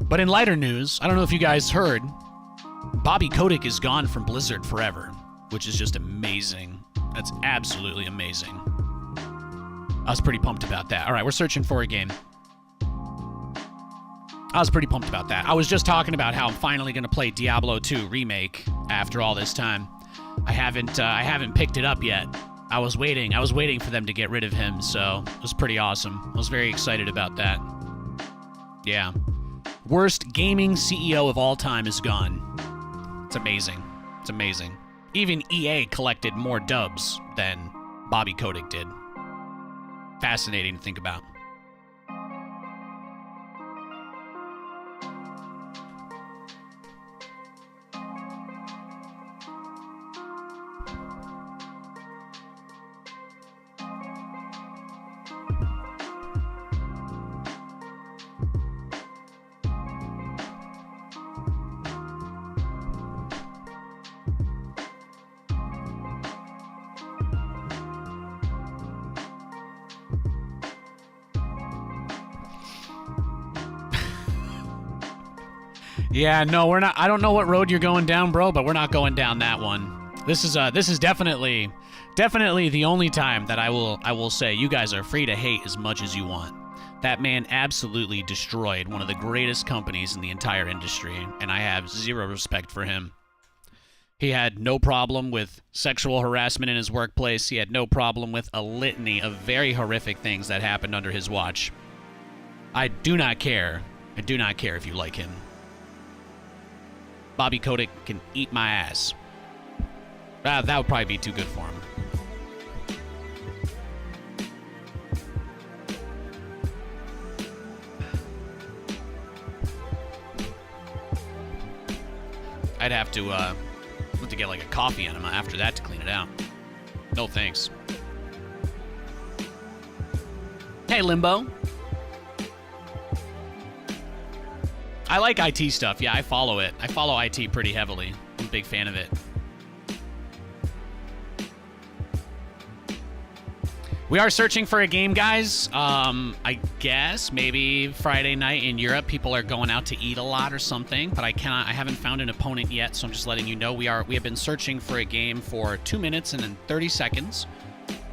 But in lighter news, I don't know if you guys heard, Bobby Kotick is gone from Blizzard forever, which is just amazing. That's absolutely amazing. I was pretty pumped about that. All right, we're searching for a game. I was pretty pumped about that. I was just talking about how I'm finally going to play Diablo 2 Remake after all this time. I haven't picked it up yet. I was waiting for them to get rid of him, so it was pretty awesome. I was very excited about that. Yeah. Worst gaming CEO of all time is gone. It's amazing. It's amazing. Even EA collected more dubs than Bobby Kotick did. Fascinating to think about. Yeah, no, we're not. I don't know what road you're going down, bro, but we're not going down that one. This is definitely the only time that I will say you guys are free to hate as much as you want. That man absolutely destroyed one of the greatest companies in the entire industry, and I have zero respect for him. He had no problem with sexual harassment in his workplace. He had no problem with a litany of very horrific things that happened under his watch. I do not care. I do not care if you like him. Bobby Kotick can eat my ass. That would probably be too good for him. I'd have to get like a coffee on him after that to clean it out. No thanks. Hey, Limbo. I like IT stuff. Yeah, I follow it. I follow IT pretty heavily. I'm a big fan of it. We are searching for a game, guys. I guess maybe Friday night in Europe, people are going out to eat a lot or something, but I haven't found an opponent yet, so I'm just letting you know we have been searching for a game for 2 minutes and then 30 seconds.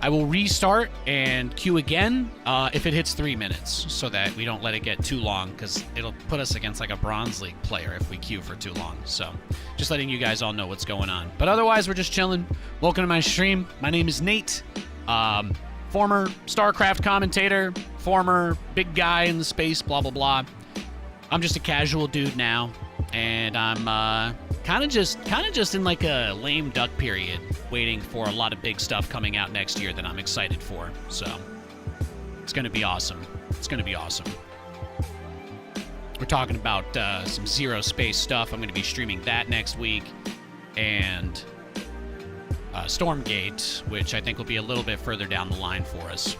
I will restart and queue again if it hits 3 minutes, so that we don't let it get too long, because it'll put us against like a Bronze League player if we queue for too long. So just letting you guys all know what's going on. But otherwise, we're just chilling. Welcome to my stream. My name is Nate. Former StarCraft commentator, former big guy in the space, blah, blah, blah. I'm just a casual dude now, and I'm kind of just in like a lame duck period, waiting for a lot of big stuff coming out next year that I'm excited for. So it's going to be awesome. It's going to be awesome. We're talking about some Zero Space stuff. I'm going to be streaming that next week, and Stormgate, which I think will be a little bit further down the line for us.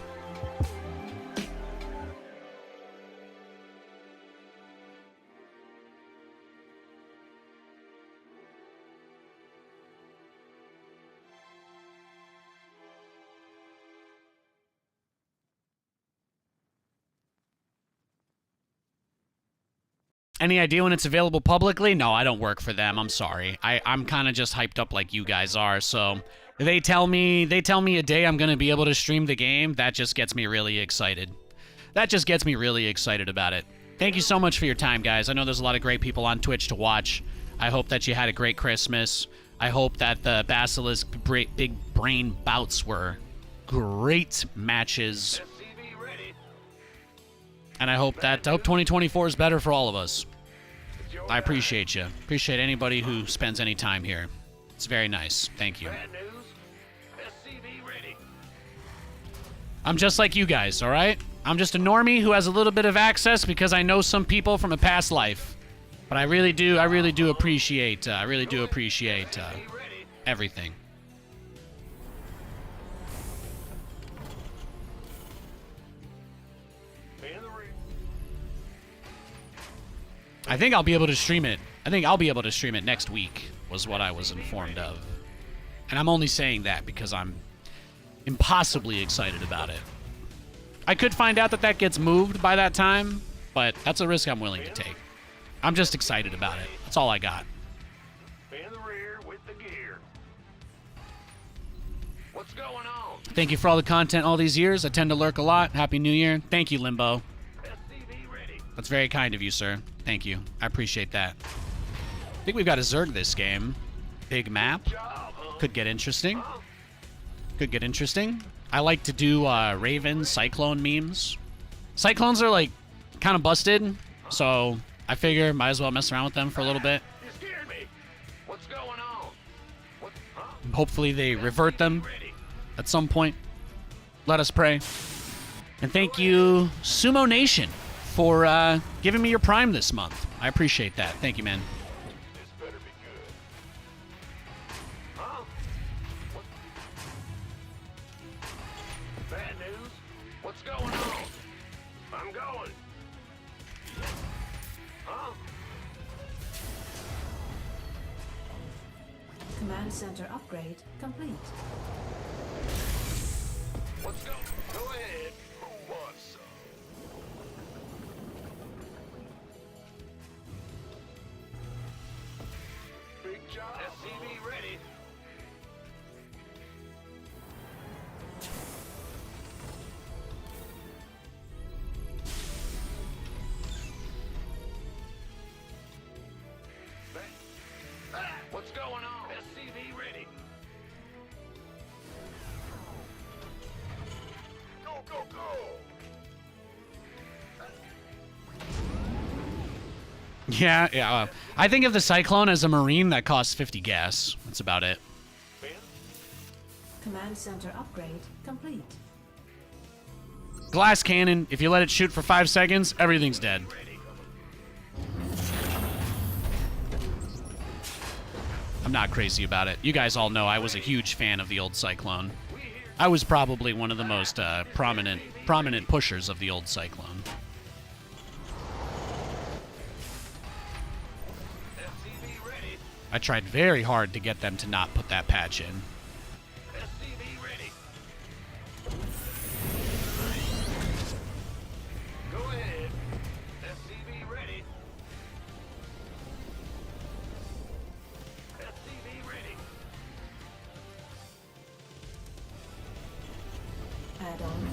Any idea when it's available publicly? No, I don't work for them. I'm sorry. I'm kind of just hyped up like you guys are, so They tell me a day I'm gonna be able to stream the game. That just gets me really excited. That just gets me really excited about it. Thank you so much for your time, guys. I know there's a lot of great people on Twitch to watch. I hope that you had a great Christmas. I hope that the Basilisk big brain bouts were great matches. And I hope 2024 is better for all of us. I appreciate you. Appreciate anybody who spends any time here. It's very nice. Thank you. I'm just like you guys, all right? I'm just a normie who has a little bit of access because I know some people from a past life. But I really do appreciate everything. I think I'll be able to stream it. I think I'll be able to stream it next week, was what I was informed of. And I'm only saying that because I'm impossibly excited about it. I could find out that gets moved by that time, but that's a risk I'm willing to take. I'm just excited about it. That's all I got. In the rear with the gear. What's going on? Thank you for all the content all these years. I tend to lurk a lot. Happy New Year. Thank you, Limbo. SCV ready. That's very kind of you, sir. Thank you. I appreciate that. I think we've got a Zerg this game. Big map. Could get interesting. Could get interesting. I like to do Raven Cyclone memes. Cyclones are like kind of busted, so I figure might as well mess around with them for a little bit. You scared me. What's going on? What? Huh? Hopefully they revert them at some point. Let us pray. And thank you, Sumo Nation, for giving me your Prime this month. I appreciate that. Thank you, man. This better be good. Huh? What? Bad news? What's going on? I'm going. Huh? Command center upgrade complete. Let's go. Go ahead. Who wants some? Big job. SCV ready. What's going on? SCV ready. Go, go, go! Yeah. I think of the Cyclone as a Marine that costs 50 gas. That's about it. Command center upgrade complete. Glass cannon. If you let it shoot for 5 seconds, everything's dead. I'm not crazy about it. You guys all know I was a huge fan of the old Cyclone. I was probably one of the most prominent pushers of the old Cyclone. SCV ready. I tried very hard to get them to not put that patch in. SCV ready. Go ahead. SCV ready. SCV ready. Add-on.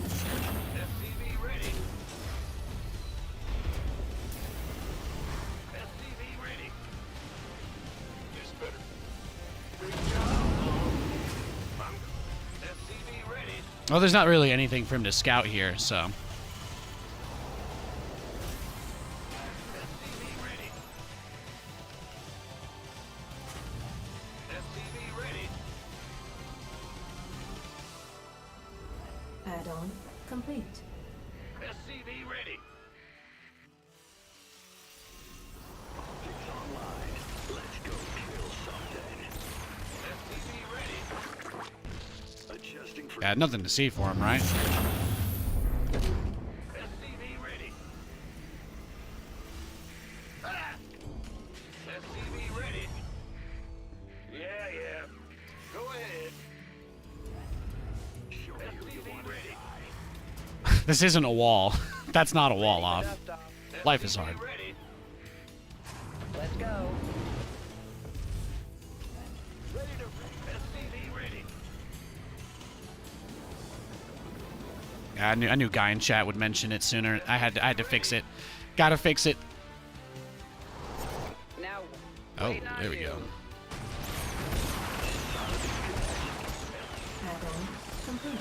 SCV ready. SCV ready. This better. Big job. I'm SCV ready. Well, there's not really anything for him to scout here, so. SCV ready. SCV ready. Add-on complete. SCV ready. SCV ready. Yeah, nothing to see for him, right? SCV ready. Ah! SCV ready. Yeah. Go ahead. SCV ready. This isn't a wall. That's not a wall off. Life is hard. SCV ready. Let's go. Ready to SCV ready. I knew guy in chat would mention it sooner. I had to fix it. Gotta fix it. Now, Oh, waiting on there we you. go. Add-on complete.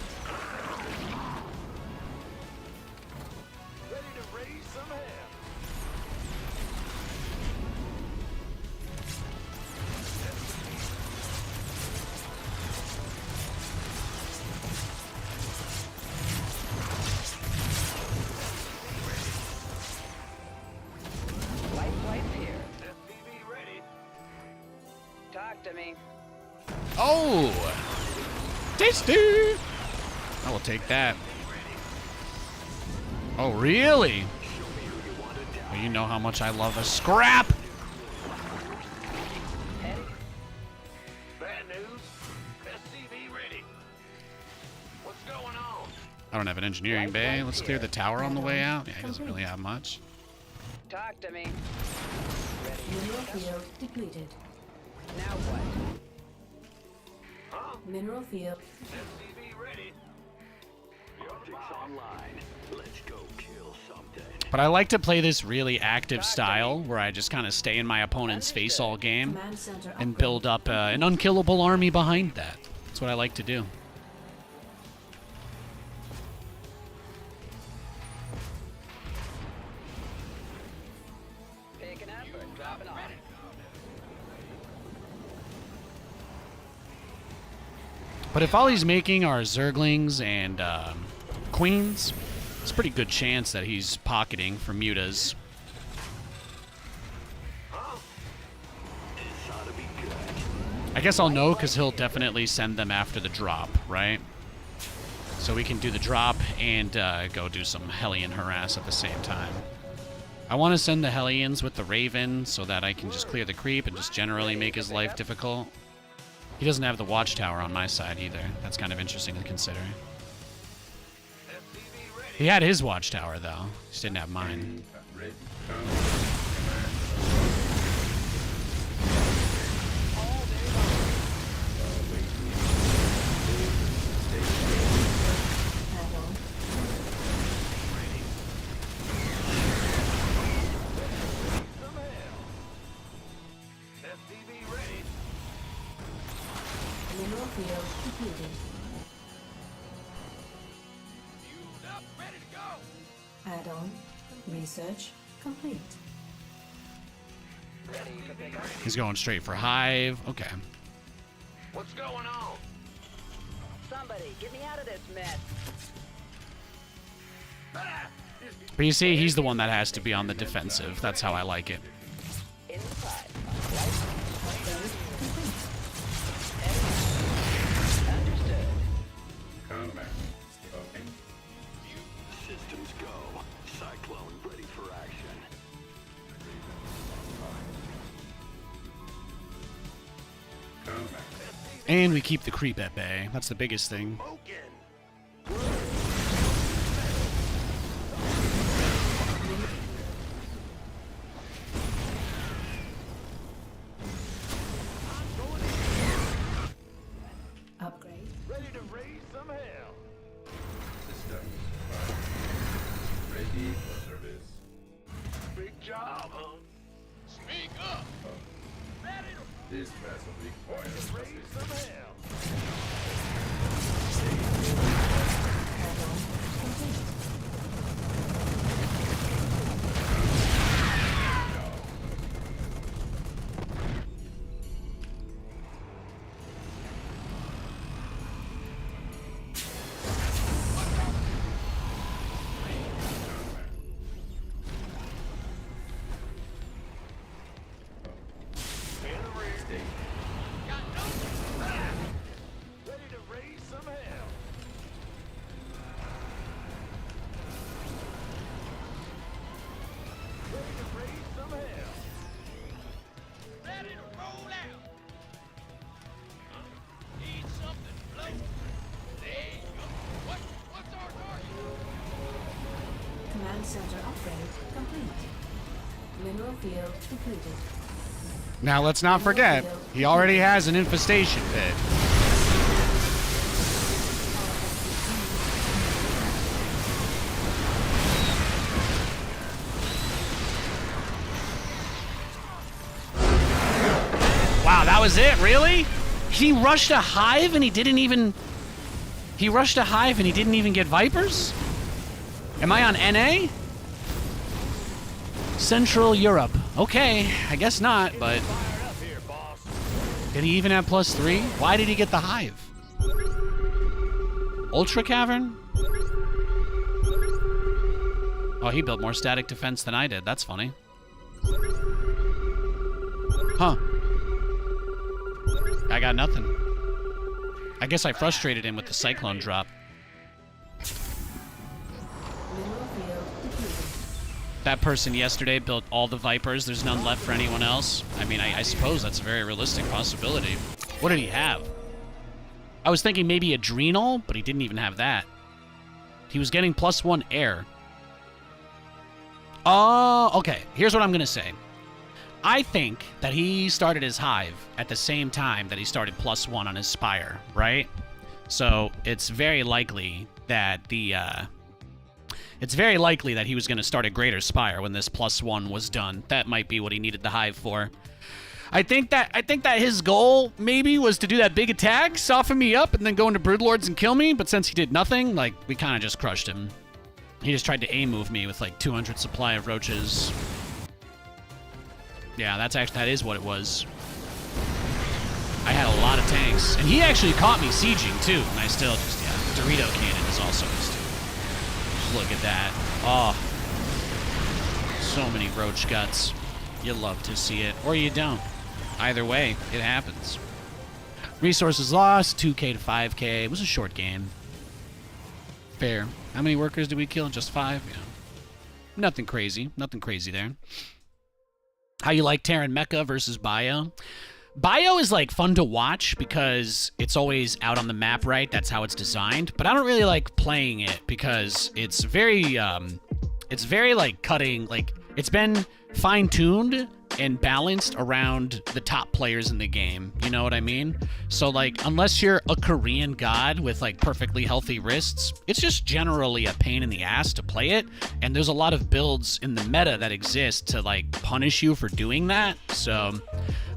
Ready to raise some hell. Light flight's here. SCV ready. Talk to me. Oh! Tasty! I will take that. Oh, really? Well, you know how much I love a scrap! Bad news. SCV ready. What's going on? I don't have an engineering bay. Let's clear the tower on the way out. Yeah, he doesn't really have much. Talk to me. Mineral field depleted. Now what? Mineral field. SCV ready. The optics online. Let's go kill something. But I like to play this really active style where I just kind of stay in my opponent's face all game Command center and upgrade. build up an unkillable army behind that. That's what I like to do. Picking up or dropping off? But if all he's making are Zerglings and Queens, it's a pretty good chance that he's pocketing for mutas. I guess I'll know because he'll definitely send them after the drop, right? So we can do the drop and go do some Hellion harass at the same time. I want to send the Hellions with the Raven so that I can just clear the creep and just generally make his life difficult. He doesn't have the watchtower on my side either. That's kind of interesting to consider. He had his watchtower though. Just didn't have mine. Add-on. Some hell. SCV ready. Mineral field depleted. Fueled up, ready to go. Add-on. Research complete. Ready for pickup? He's going straight for Hive. Okay. What's going on? Somebody, get me out of this mess. But you see, he's the one that has to be on the defensive. That's how I like it. Inside. Upgrade complete. Understood. Systems go. Cyclone ready for action. And we keep the creep at bay. That's the biggest thing. Upgrade. Ready to raise some hell. Ready for service. Big job, huh? Speak up. Ready to This vessel requires raise some assistance. hell. Add-on complete. In the rear. Got no. Ready to raise some hell. Ready to raise some hell. Ready to roll out. Need something float. There you go. What's our target? Command center upgrade complete. Mineral field depleted. Now let's not forget, he already has an infestation pit. was it? Really? He rushed a hive and he didn't even... He rushed a hive and he didn't even get Vipers? Am I on NA? Central Europe. Okay, I guess not, but... Fired up here, boss. Did he even have +3? Why did he get the hive? Ultra Cavern? Oh, he built more static defense than I did. That's funny. Huh. I got nothing. I guess I frustrated him with the Cyclone drop. Mineral field depleted. That person yesterday built all the Vipers. There's none left for anyone else. I mean, I suppose that's a very realistic possibility. What did he have? I was thinking maybe Adrenal, but he didn't even have that. He was getting +1 air. Oh, okay. Here's what I'm going to say. I think that he started his hive at the same time that he started +1 on his spire, right? So it's very likely that the it's very likely that he was going to start a greater spire when this +1 was done. That might be what he needed the hive for. I think that his goal maybe was to do that big attack, soften me up, and then go into Broodlords and kill me. But since he did nothing, like, we kind of just crushed him. He just tried to A move me with like 200 supply of roaches. Yeah, that is what it was. I had a lot of tanks, and he actually caught me sieging too. And I still just Dorito cannon is also just look at that. Oh, so many roach guts. You love to see it, or you don't. Either way, it happens. Resources lost, 2K to 5K. It was a short game. Fair. How many workers did we kill? Just 5? Yeah. Nothing crazy. Nothing crazy there. How you like Terran Mecha versus Bio? Bio is like fun to watch because it's always out on the map, right? That's how it's designed. But I don't really like playing it because it's very like cutting, like it's been fine-tuned and balanced around the top players in the game. You know what I mean? So like, unless you're a Korean god with like perfectly healthy wrists, it's just generally a pain in the ass to play it. And there's a lot of builds in the meta that exist to like punish you for doing that. So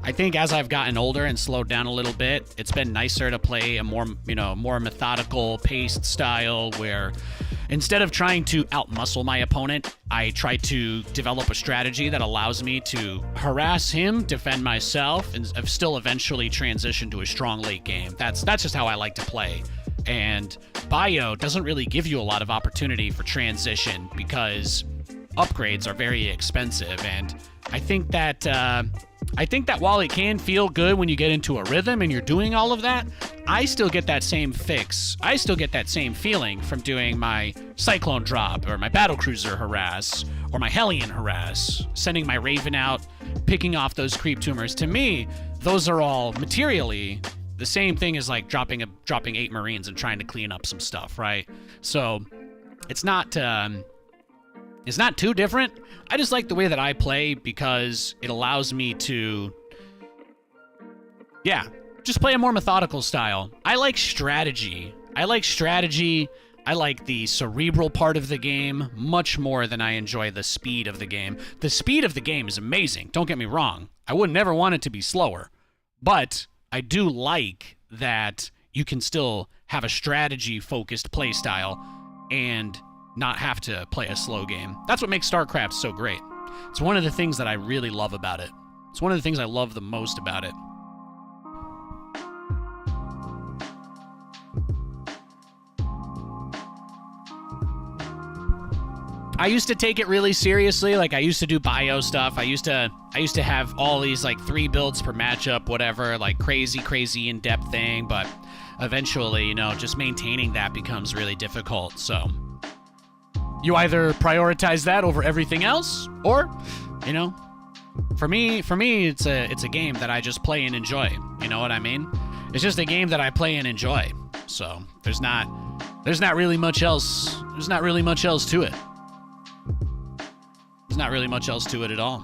I think as I've gotten older and slowed down a little bit, it's been nicer to play a more, more methodical paced style where instead of trying to outmuscle my opponent, I try to develop a strategy that allows me to harass him, defend myself, and still eventually transition to a strong late game. That's just how I like to play. And Bio doesn't really give you a lot of opportunity for transition because upgrades are very expensive. And I think that while it can feel good when you get into a rhythm and you're doing all of that, I still get that same fix. I still get that same feeling from doing my Cyclone drop or my Battlecruiser harass or my Hellion harass, sending my Raven out, picking off those creep tumors. To me, those are all materially the same thing as like dropping 8 Marines and trying to clean up some stuff, right? So it's not too different. I just like the way that I play because it allows me to, just play a more methodical style. I like strategy. I like the cerebral part of the game much more than I enjoy the speed of the game. The speed of the game is amazing. Don't get me wrong. I would never want it to be slower. But I do like that you can still have a strategy-focused play style and not have to play a slow game. That's what makes StarCraft so great. It's one of the things that I really love about it. It's one of the things I love the most about it. I used to take it really seriously. Like I used to do bio stuff. I used to have all these like 3 builds per matchup, whatever, like crazy in-depth thing, but eventually, just maintaining that becomes really difficult. So you either prioritize that over everything else, or, for me, it's a game that I just play and enjoy. You know what I mean? It's just a game that I play and enjoy. So there's not really much else. There's not really much else to it. There's not really much else to it at all.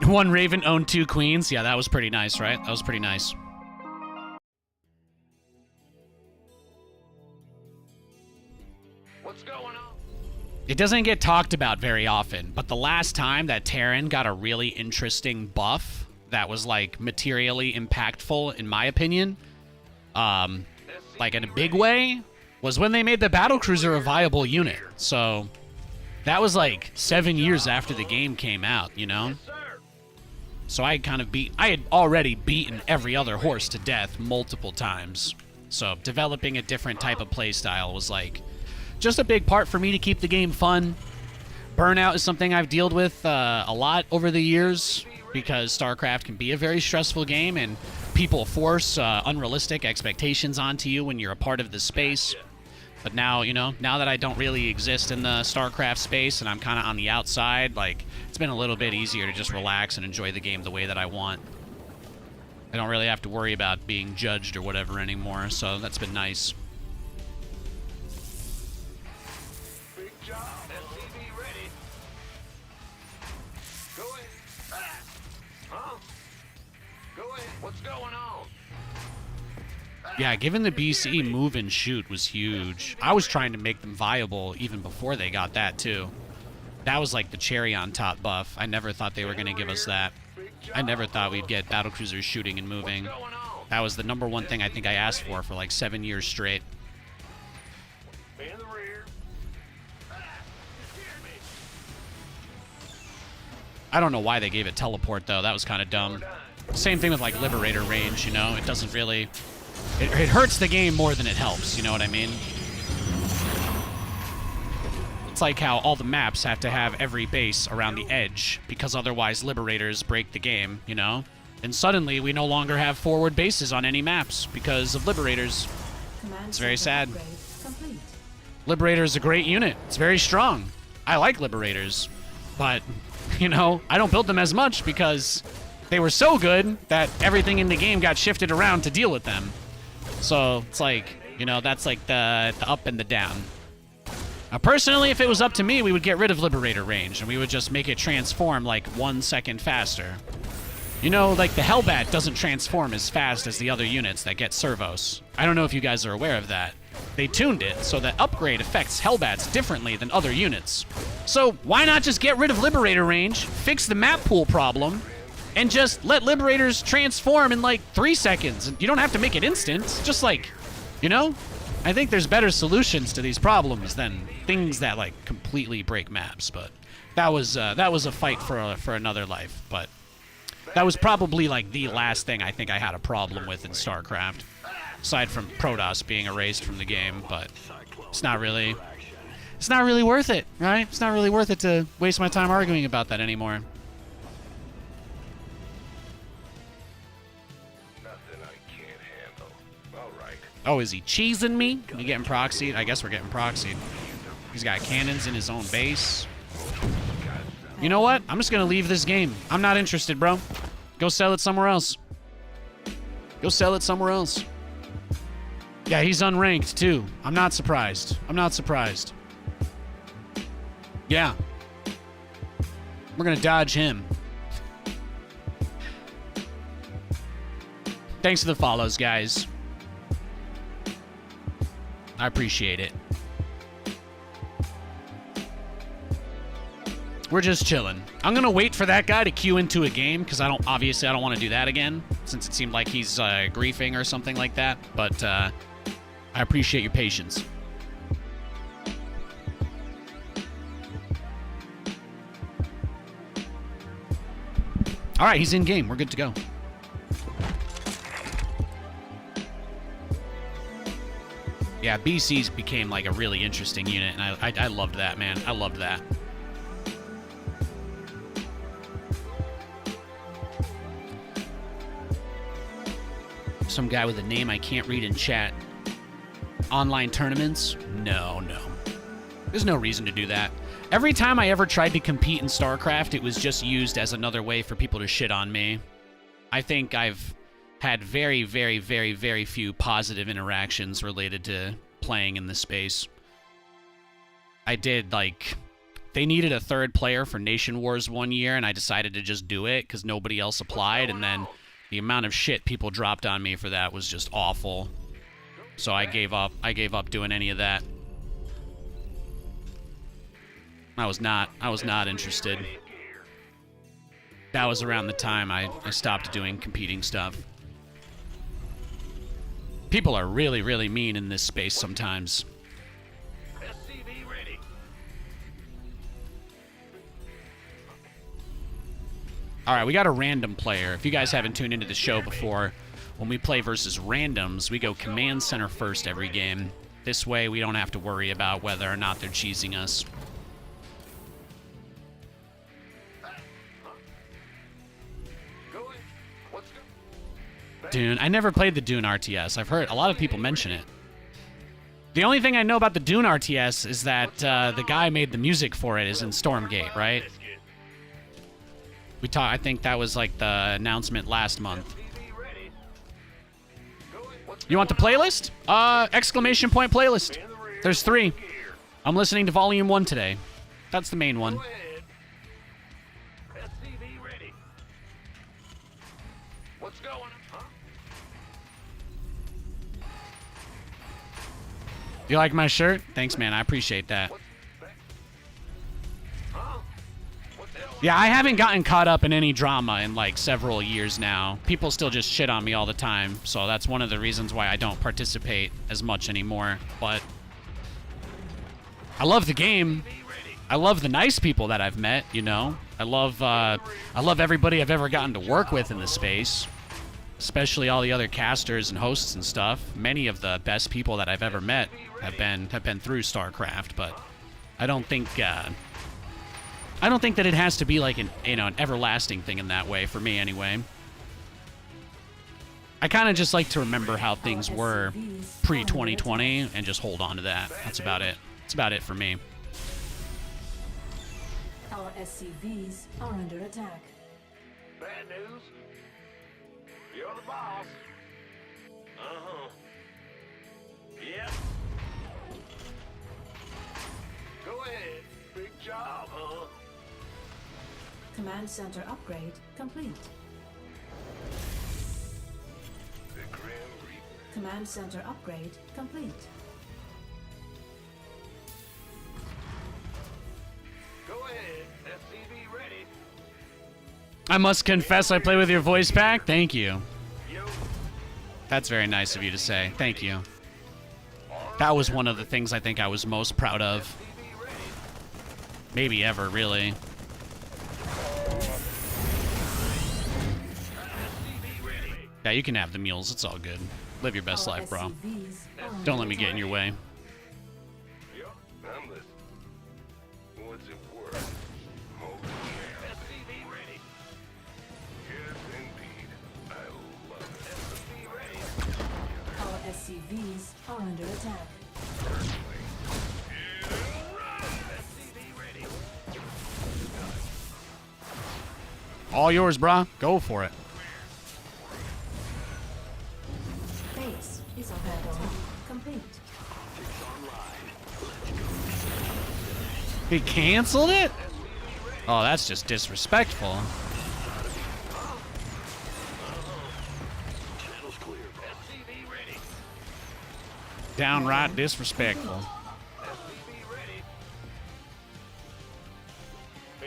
One Raven owned 2 queens. Yeah, that was pretty nice, right? That was pretty nice. What's going on? It doesn't get talked about very often, but the last time that Terran got a really interesting buff that was, like, materially impactful, in my opinion, like in a big way, was when they made the Battlecruiser a viable unit. So that was like 7 years after the game came out, you know? So I had already beaten every other horse to death multiple times. So developing a different type of playstyle was like just a big part for me to keep the game fun. Burnout is something I've dealt with a lot over the years because StarCraft can be a very stressful game and people force unrealistic expectations onto you when you're a part of the space. But now, you know, now that I don't really exist in the StarCraft space and I'm kind of on the outside, like, it's been a little bit easier to just relax and enjoy the game the way that I want. I don't really have to worry about being judged or whatever anymore, so that's been nice. Big job. SCV ready. Go ahead. Huh? Go ahead. What's going on? Yeah, giving the BC move and shoot was huge. I was trying to make them viable even before they got that, too. That was like the cherry on top buff. I never thought they were going to give us that. I never thought we'd get Battlecruisers shooting and moving. That was the #1 thing I think I asked for like 7 years straight. In the rear. I don't know why they gave it teleport, though. That was kind of dumb. Same thing with, like, Liberator range, you know? It doesn't really... It hurts the game more than it helps, you know what I mean? It's like how all the maps have to have every base around the edge, because otherwise Liberators break the game, you know? And suddenly we no longer have forward bases on any maps because of Liberators. It's very sad. Liberator is a great unit. It's very strong. I like Liberators. But, you know, I don't build them as much because they were so good that everything in the game got shifted around to deal with them. So it's like, you know, that's like the up and the down. Now, personally, if it was up to me, we would get rid of Liberator range and we would just make it transform like 1 second faster. You know, like the Hellbat doesn't transform as fast as the other units that get servos. I don't know if you guys are aware of that. They tuned it so that upgrade affects Hellbats differently than other units. So why not just get rid of Liberator range, fix the map pool problem, and just let Liberators transform in like 3 seconds? You don't have to make it instant. Just like, you know? I think there's better solutions to these problems than things that like completely break maps. But that was a fight for another life. But that was probably like the last thing I think I had a problem with in StarCraft, aside from Protoss being erased from the game. But it's not really worth it, right? It's not really worth it to waste my time arguing about that anymore. Oh, is he cheesing me? We getting proxied? I guess we're getting proxied. He's got cannons in his own base. You know what? I'm just going to leave this game. I'm not interested, bro. Go sell it somewhere else. Go sell it somewhere else. Yeah, he's unranked, too. I'm not surprised. I'm not surprised. Yeah. We're going to dodge him. Thanks for the follows, guys. I appreciate it. We're just chilling. I'm gonna wait for that guy to queue into a game because I don't want to do that again since it seemed like he's griefing or something like that. But I appreciate your patience. All right, he's in game. We're good to go. Yeah, BCs became like a really interesting unit, and I loved that, man. I loved that. Some guy with a name I can't read in chat. Online tournaments? No. There's no reason to do that. Every time I ever tried to compete in StarCraft, it was just used as another way for people to shit on me. I think I've had very, very, very, very few positive interactions related to playing in this space. I did, like, they needed a third player for Nation Wars 1 year, and I decided to just do it because nobody else applied, and then the amount of shit people dropped on me for that was just awful. So I gave up. I gave up doing any of that. I was not interested. That was around the time I stopped doing competing stuff. People are really, really mean in this space sometimes. SCV ready. All right, we got a random player. If you guys haven't tuned into the show before, when we play versus randoms, we go command center first every game. This way, we don't have to worry about whether or not they're cheesing us. Dune. I never played the Dune RTS. I've heard a lot of people mention it. The only thing I know about the Dune RTS is that the guy made the music for it is in Stormgate, right? I think that was like the announcement last month. You want the playlist? Exclamation point playlist. There's 3. I'm listening to Volume 1 today. That's the main one. SCV ready. What's going on? Huh? You like my shirt? Thanks, man. I appreciate that. Yeah, I haven't gotten caught up in any drama in like several years now. People still just shit on me all the time, so that's one of the reasons why I don't participate as much anymore. But I love the game. I love the nice people that I've met, you know. I love everybody I've ever gotten to work with in the space, especially all the other casters and hosts and stuff. Many of the best people that I've ever met have been through StarCraft, but I don't think that it has to be like an everlasting thing in that way for me anyway. I kind of just like to remember how things were pre-2020 and just hold on to that. That's about it. That's about it for me. Our SCVs are under attack. Bad news. You're the boss. Uh-huh. Yep. Go ahead. Big job, huh? Command center upgrade complete. The Grim Reaper. Command center upgrade complete. Go ahead. SCV ready. I must confess I play with your voice pack. Thank you. Yo. That's very nice of you to say. Thank you. That was one of the things I think I was most proud of. SCV ready. Maybe ever, really. SCV ready. Yeah, you can have the mules. It's all good. Live your best Our life, bro. SCVs are under Don't let me get in attack. your way. Yup, I'm listening. What's it worth? Oh, yeah. SCV ready. Yes, indeed. I love it. SCV ready. Our SCVs are under attack. SCV ready. All yours, brah. Go for it. Base is add-on complete. He canceled it? Oh, that's just disrespectful. Channel's clear. SCV ready. Downright disrespectful. SCV ready.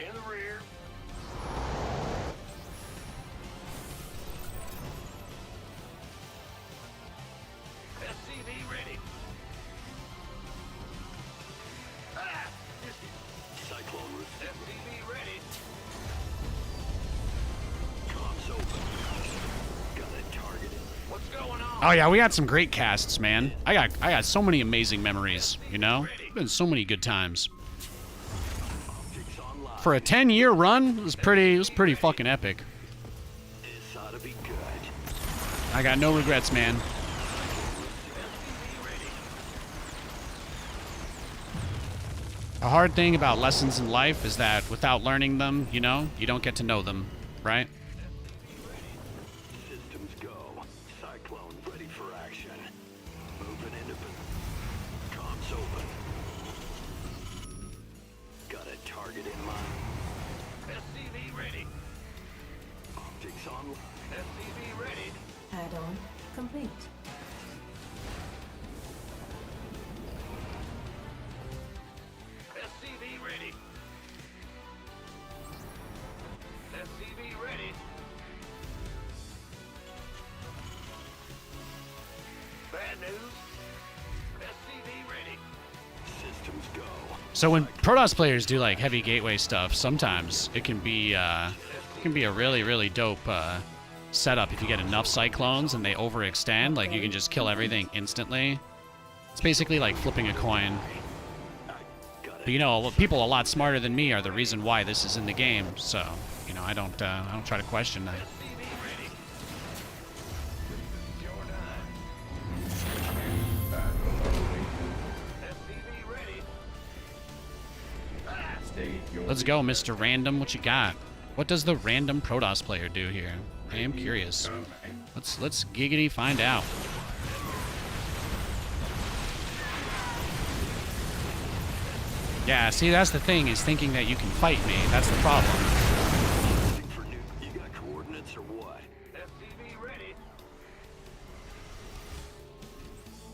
In the rear. SCV ready. Ah! Cyclones. SCV ready. Comms open. Got it targeted. What's going on? Oh yeah, we had some great casts, man. I got so many amazing memories, you know? Been so many good times. Optics online. For a 10-year run, it was pretty fucking epic. This ought to be good. I got no regrets, man. SCV ready. A hard thing about lessons in life is that without learning them, you know, you don't get to know them, right? Systems go. Cyclone ready for action. Moving into comms open. Got a target in mind. SCV ready. Optics on. SCV ready. Add-on complete. SCV ready. SCV ready. Systems go. So when Protoss players do like heavy gateway stuff, sometimes it can be a really dope setup if you get enough Cyclones and they overextend. Like you can just kill everything instantly. It's basically like flipping a coin. But you know, people a lot smarter than me are the reason why this is in the game. So you know, I don't try to question that. Let's go, Mr. Random. What you got? What does the random Protoss player do here? I am curious. Let's giggity find out. Yeah, see, that's the thing, is thinking that you can fight me. That's the problem. You got coordinates or what? SCV ready.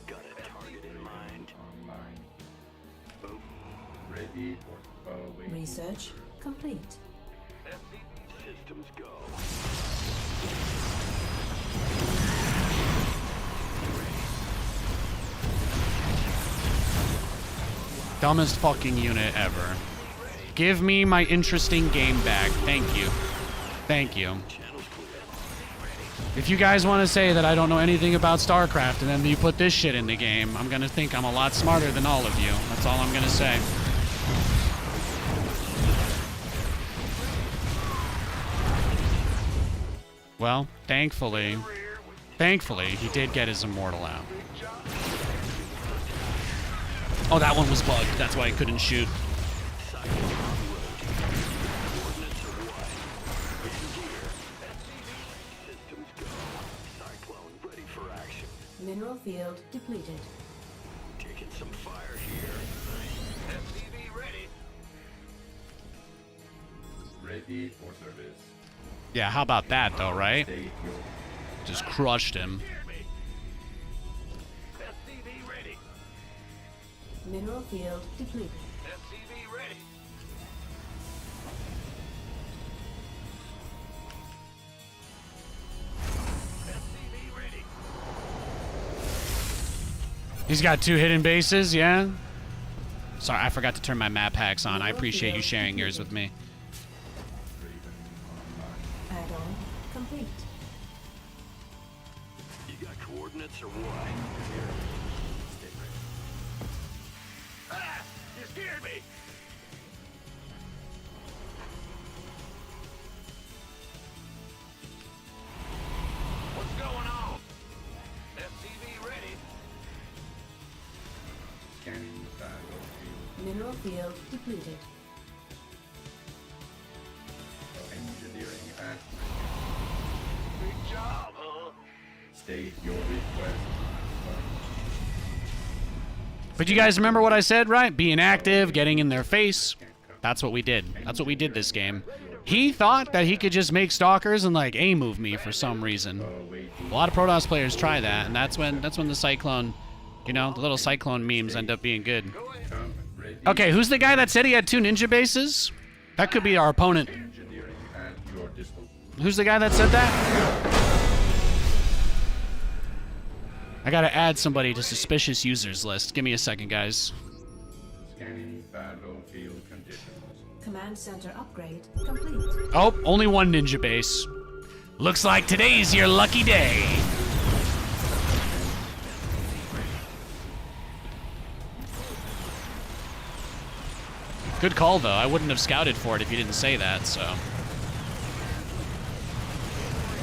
Got a target in mind. Boom. Ready for forward. Research complete. Systems go. Dumbest fucking unit ever. Give me my interesting game back. Thank you. Thank you. If you guys want to say that I don't know anything about StarCraft and then you put this shit in the game, I'm gonna think I'm a lot smarter than all of you. That's all I'm gonna say. Well, thankfully, he did get his immortal out. Oh, that one was bugged. That's why I couldn't shoot. Cyclone ready for action. Mineral field depleted. Taking some fire here. SCV ready. Ready for service. Yeah, how about that, though, right? State your Just crushed him. SCV ready. Mineral field depleted. SCV ready. SCV ready. He's got 2 hidden bases, yeah? Sorry, I forgot to turn my map hacks on. I appreciate you sharing yours with me. Add-on complete. You got coordinates or what? Ah! You scared me! What's going on? SCV ready. scanning battlefield. Mineral field depleted. Engineering accurate. Big job, huh? State your request. But you guys remember what I said, right? Being active, getting in their face. That's what we did. That's what we did this game. He thought that he could just make stalkers and like A-move me for some reason. A lot of Protoss players try that, and that's when the Cyclone, you know, the little Cyclone memes end up being good. Okay, who's the guy that said he had 2 ninja bases? That could be our opponent. Engineering at your disposal. Who's the guy that said that? I gotta add somebody to suspicious users list. Give me a second, guys. Scanning battlefield conditions. Command center upgrade complete. Oh, only 1 ninja base. Looks like today's your lucky day. Good call, though. I wouldn't have scouted for it if you didn't say that, so.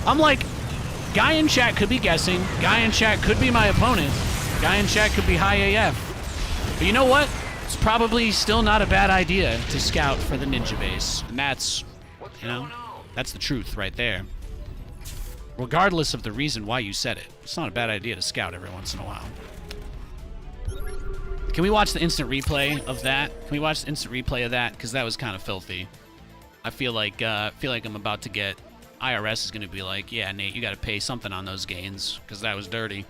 I'm like, guy in chat could be guessing. Guy in chat could be my opponent. Guy in chat could be high AF. But you know what? It's probably still not a bad idea to scout for the ninja base. And that's, you know, that's the truth right there. Regardless of the reason why you said it, it's not a bad idea to scout every once in a while. Can we watch the instant replay of that? Can we watch the instant replay of that? Because that was kind of filthy. I feel like I'm about to get... IRS is going to be like, yeah, Nate, you got to pay something on those gains, because that was dirty.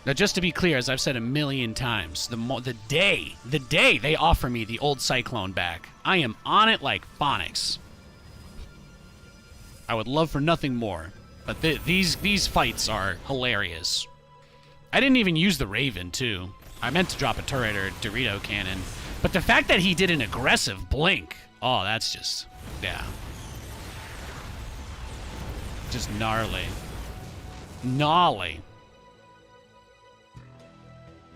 Now, just to be clear, as I've said a million times, the day they offer me the old Cyclone back, I am on it like phonics. I would love for nothing more But these fights are hilarious. I didn't even use the Raven, too. I meant to drop a turret or a Dorito cannon. But the fact that he did an aggressive blink, oh, that's just, yeah. Just gnarly. Gnarly.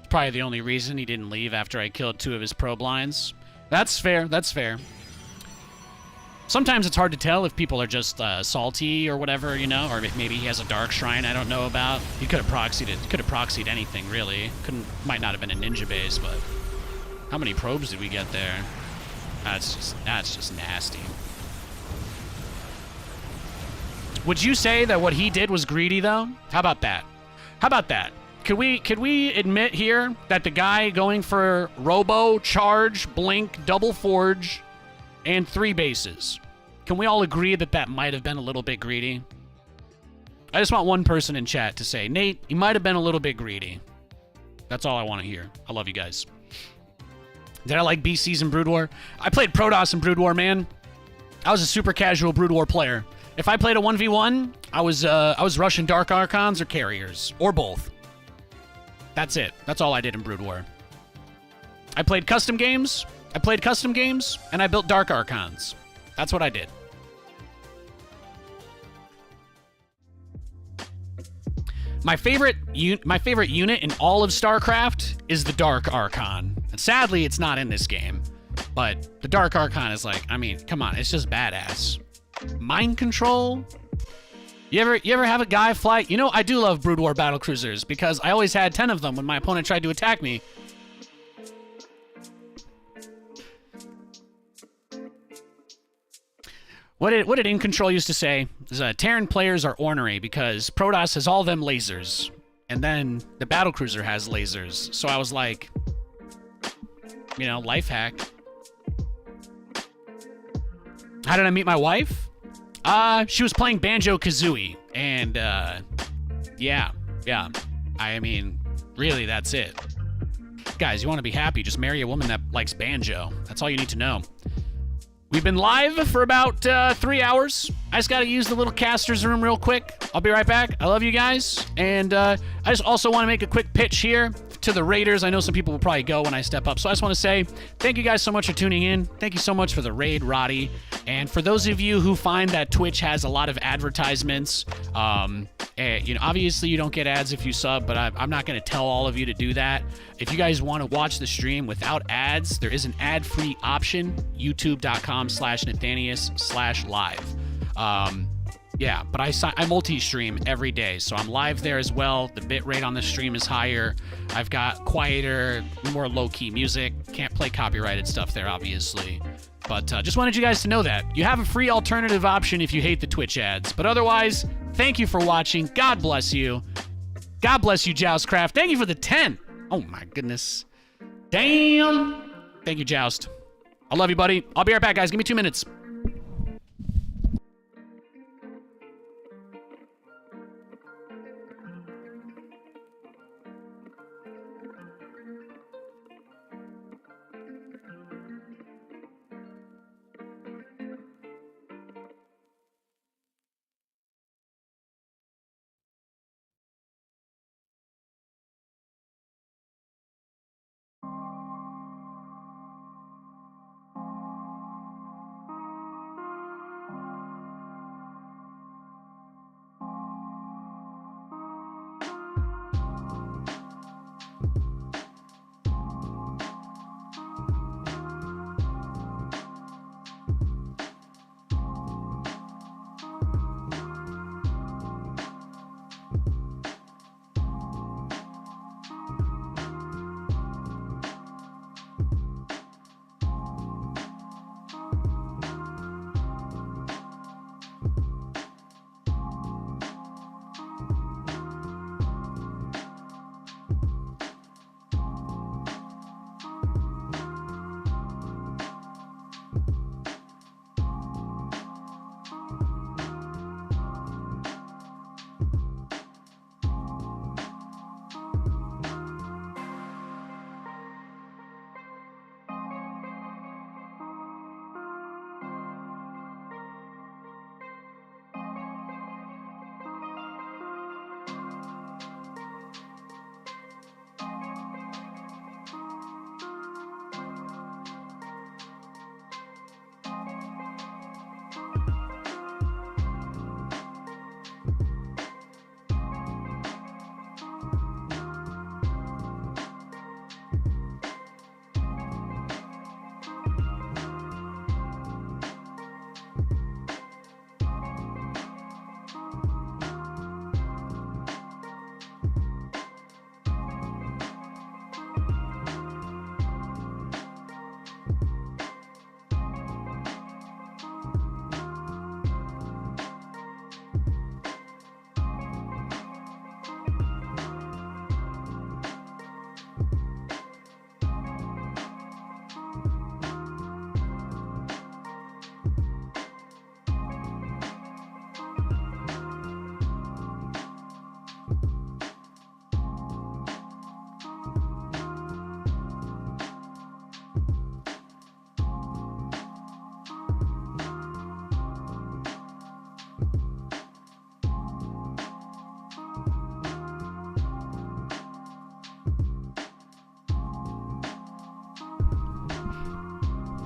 Probably the only reason he didn't leave after I killed 2 of his probe lines. That's fair, that's fair. Sometimes it's hard to tell if people are just salty or whatever, you know, or maybe he has a dark shrine I don't know about. He could have proxied it. Could have proxied anything, really. Might not have been a ninja base, but how many probes did we get there? That's just nasty. Would you say that what he did was greedy, though? How about that? How about that? Could we admit here that the guy going for Robo, Charge, Blink, Double Forge, and 3 bases. Can we all agree that that might have been a little bit greedy? I just want one person in chat to say, Nate, you might have been a little bit greedy. That's all I want to hear. I love you guys. Did I like BCs in Brood War? I played Protoss in Brood War, man. I was a super casual Brood War player. If I played a 1v1, I was rushing Dark Archons or Carriers, or both. That's it. That's all I did in Brood War. I played custom games, and I built Dark Archons. That's what I did. My favorite unit in all of StarCraft is the Dark Archon. And sadly, it's not in this game. But the Dark Archon is like, I mean, come on, it's just badass. Mind control? You ever have a guy fly? You know, I do love Brood War Battlecruisers because I always had 10 of them when my opponent tried to attack me. What did In Control used to say? Is, Terran players are ornery because Protoss has all them lasers, and then the Battlecruiser has lasers. So I was like, you know, life hack. How did I meet my wife? She was playing Banjo-Kazooie, and yeah. I mean, really, that's it. Guys, you want to be happy, just marry a woman that likes banjo. That's all you need to know. We've been live for about 3 hours. I just got to use the little caster's room real quick. I'll be right back. I love you guys. And I just also want to make a quick pitch here to the Raiders. I know some people will probably go when I step up. So I just want to say thank you guys so much for tuning in. Thank you so much for the raid, Roddy. And for those of you who find that Twitch has a lot of advertisements, you know, obviously you don't get ads if you sub, but I'm not going to tell all of you to do that. If you guys want to watch the stream without ads, there is an ad-free option, youtube.com/Nathanias/live. Yeah, but I multi-stream every day, so I'm live there as well. The bitrate on the stream is higher. I've got quieter, more low-key music. Can't play copyrighted stuff there, obviously. But just wanted you guys to know that. You have a free alternative option if you hate the Twitch ads. But otherwise, thank you for watching. God bless you. God bless you, Joustcraft. Thank you for the 10. Oh, my goodness. Damn. Thank you, Joust. I love you, buddy. I'll be right back, guys. Give me 2 minutes.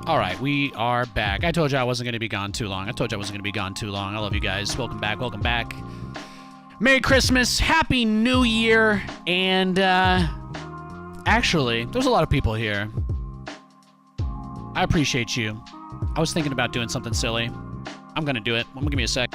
All right, we are back. I told you I wasn't going to be gone too long. I love you guys. Welcome back. Welcome back. Merry Christmas. Happy New Year. And, actually, there's a lot of people here. I appreciate you. I was thinking about doing something silly. I'm going to do it. Give me a sec.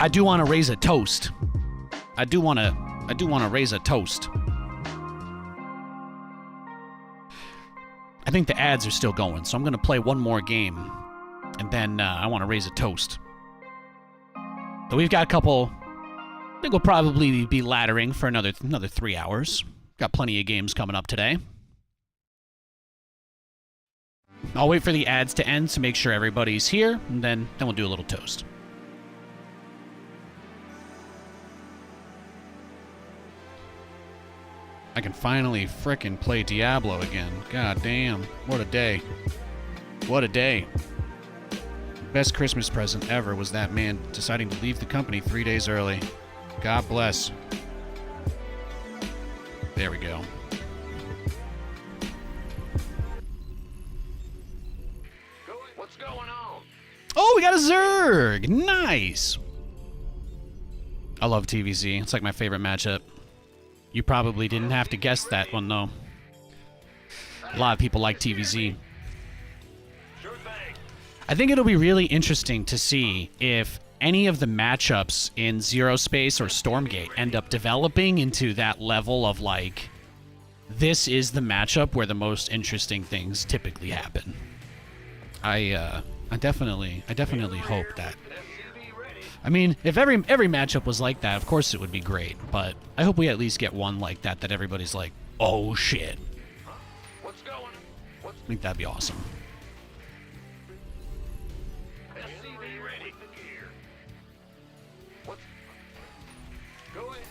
I do want to raise a toast. I do want to raise a toast. I think the ads are still going, so I'm going to play one more game, and then I want to raise a toast. So we've got a couple. I think we'll probably be laddering for another 3 hours. Got plenty of games coming up today. I'll wait for the ads to end to make sure everybody's here, and then we'll do a little toast. I can finally frickin' play Diablo again. God damn. What a day. What a day. Best Christmas present ever was that man deciding to leave the company 3 days early. God bless. There we go. What's going on? Oh, we got a Zerg! Nice! I love TVZ. It's like my favorite matchup. You probably didn't have to guess that one, though. A lot of people like TVZ. Sure thing. I think it'll be really interesting to see if any of the matchups in Zero Space or Stormgate end up developing into that level of, like, this is the matchup where the most interesting things typically happen. I definitely hope that. I mean, if every matchup was like that, of course it would be great, but I hope we at least get one like that everybody's like, oh shit. What's going on? I think that'd be awesome. SCV ready. What's go ahead.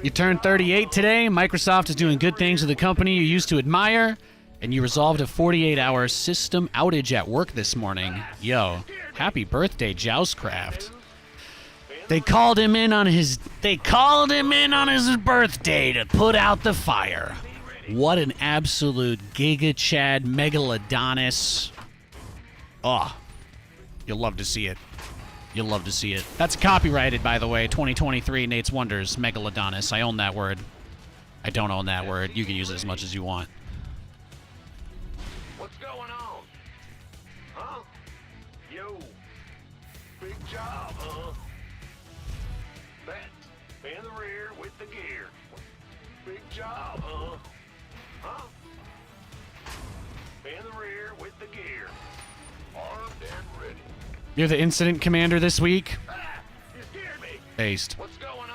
You turned 38 today. Microsoft is doing good things with the company you used to admire, and you resolved a 48-hour system outage at work this morning. Yo, happy birthday, Joustcraft. They called him in on his birthday to put out the fire. What an absolute Giga Chad Megalodonis. Oh, you'll love to see it. You'll love to see it. That's copyrighted, by the way, 2023 Nate's Wonders, Megalodonis. I own that word. I don't own that word. You can use it as much as you want. What's going on? Huh? Yo. Big job, huh? That in the rear with the gear. Big job, huh? Huh? In the rear with the gear. Armed and ready. You're the incident commander this week? Ah! You scared me! Based. What's going on?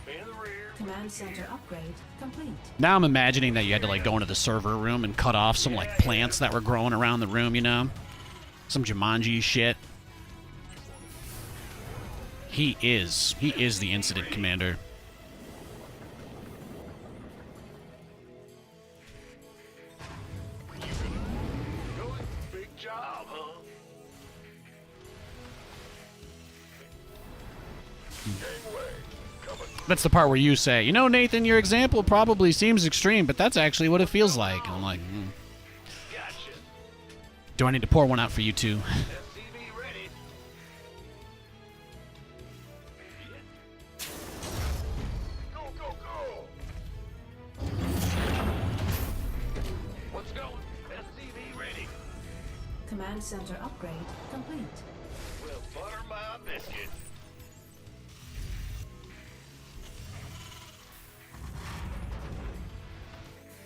In the rear. Command center upgrade complete. Now I'm imagining that you had to, like, go into the server room and cut off some, like, plants that were growing around the room, you know? Some Jumanji shit. He is the incident commander. Big job, huh? That's the part where you say, you know, Nathan, your example probably seems extreme, but that's actually what it feels like. And I'm like, Gotcha. do I need to pour one out for you too? SCV ready. Go, go, go! What's going? SCV ready. Command center upgrade complete. We'll butter my biscuit.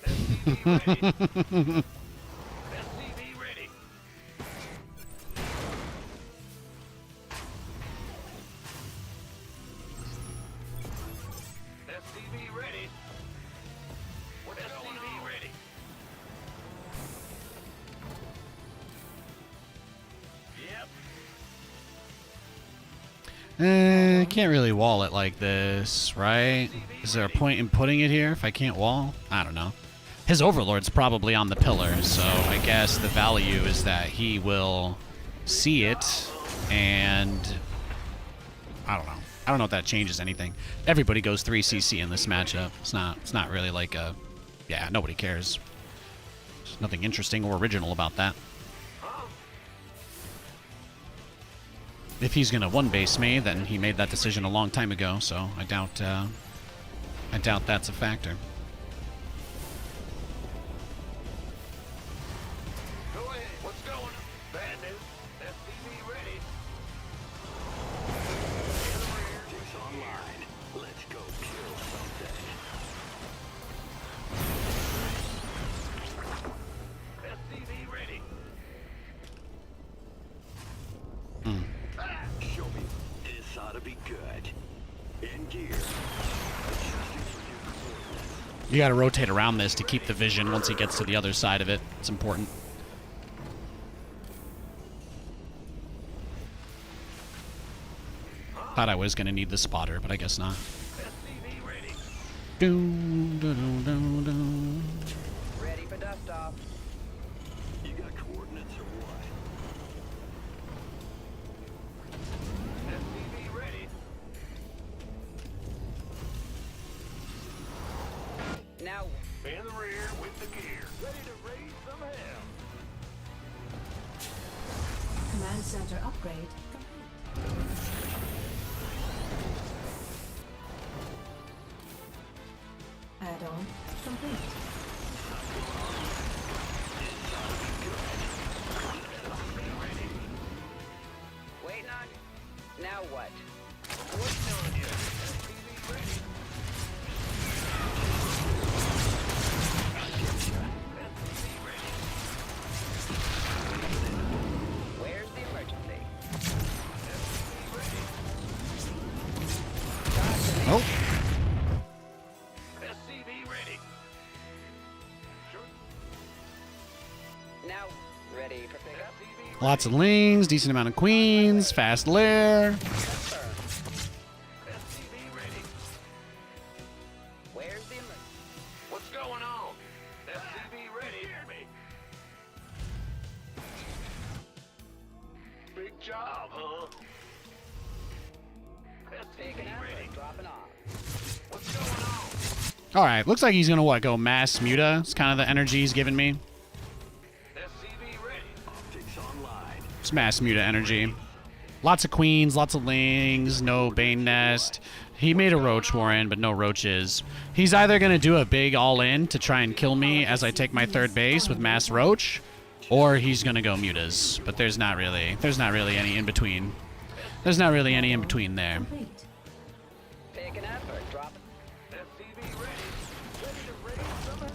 SCV ready. SCV ready. Can't really wall it like this, right? Is there a point in putting it here if I can't wall? I don't know. His Overlord's probably on the pillar, so I guess the value is that he will see it, and I don't know. I don't know if that changes anything. Everybody goes 3 CC in this matchup. It's not really like a... Yeah, nobody cares. There's nothing interesting or original about that. If he's gonna one-base me, then he made that decision a long time ago, so I doubt that's a factor. Go ahead. What's going on? Bad news. SCV ready. In the rear. Jigs online. Let's go kill something. SCV ready. Show me. This ought to be good. In gear. You gotta rotate around this to keep the vision once he gets to the other side of it. It's important. Thought I was gonna need the spotter, but I guess not. SCV ready. Ready for dust off. You got coordinates or what? SCV ready. Now, In the rear with the gear. Ready to raise some hell. Command center upgrade complete. Add-on complete. waiting on you. Now what? Waiting on you. SCV ready. SCV ready. Where's the emergency? SCV ready. Oh, SCV ready. Sure. Now, ready for pickup? SCV lots of lings, decent amount of queens, fast lair. Confirm. SCV ready. Where's the emergency? What's going on? SCV ready. Hear me. Big job, huh? Taking SCV out ready. or dropping off? What's going on? All right, looks like he's gonna what? Go mass muta. It's kind of the energy he's giving me. SCV ready. Optics online. It's mass muta energy. Lots of queens, lots of lings, no Bane Nest. He made a Roach Warren, but no Roaches. He's either gonna do a big all-in to try and kill me as I take my third base with mass Roach, or he's gonna go mutas. But there's not really any in between. There's not really any in between there. Complete. Picking up or dropping? SCV ready. Ready to raise some hell.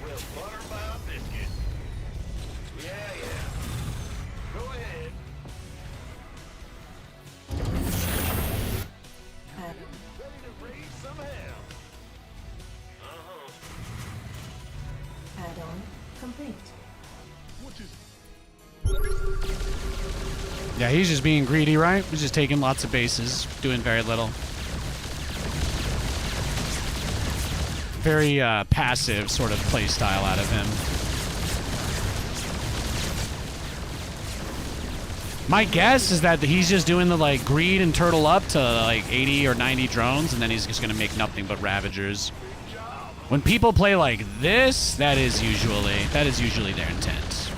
We'll butter by a biscuit. Yeah. Go ahead. Add-on. Ready to raise some hell. Add-on complete. Yeah, he's just being greedy, right? He's just taking lots of bases, doing very little. Very passive sort of play style out of him. My guess is that he's just doing the like greed and turtle up to like 80 or 90 drones, and then he's just gonna make nothing but Ravagers. When people play like this, that is usually their intent.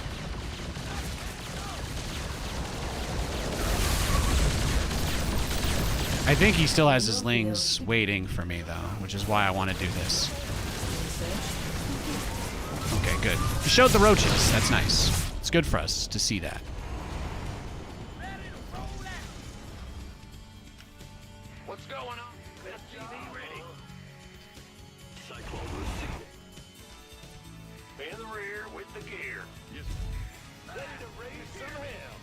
I think he still has his lings waiting for me though, which is why I want to do this. Okay, good. He showed the roaches. That's nice. It's good for us to see that. What's going on? SCV ready. Cyclones receiving. In the rear with the gear. Yes. Ready to raise some hell.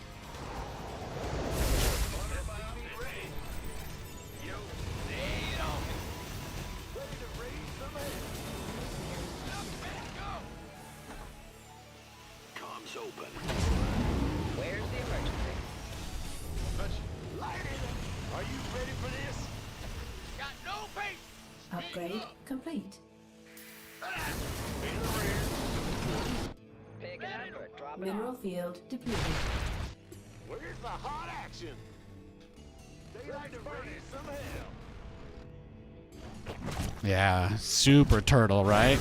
SCV ready. Yo. Comms open. Where's the emergency? Are you ready for this? Got no faith. Upgrade complete. Big effort. Drop it Mineral off. field depleted. Where's the hot action? They like to raise some hell. Yeah, super turtle, right?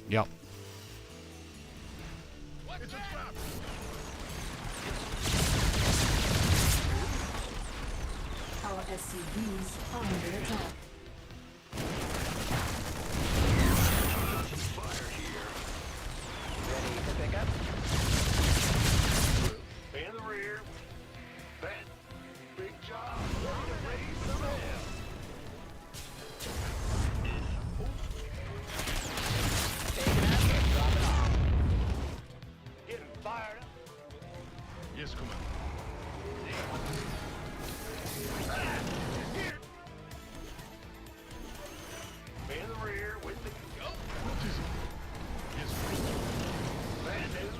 Yep. Our SCVs are under attack. Ready to pick up? In the rear. Ben, big job. Ready to raise some hell. Big effort. Drop it off. Getting fired up. Yes, come on. Here. In the rear with the go. Yes, bad news.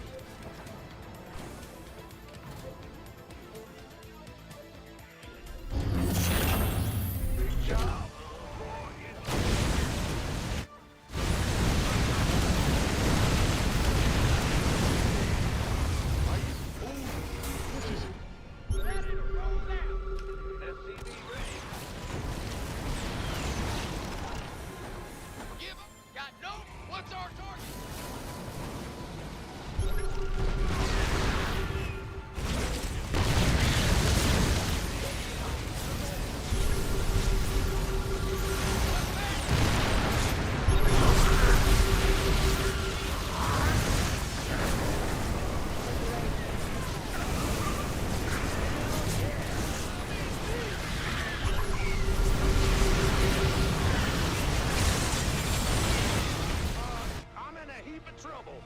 Big job. Give 'em. Got no. What's our target? I'm in a heap of trouble.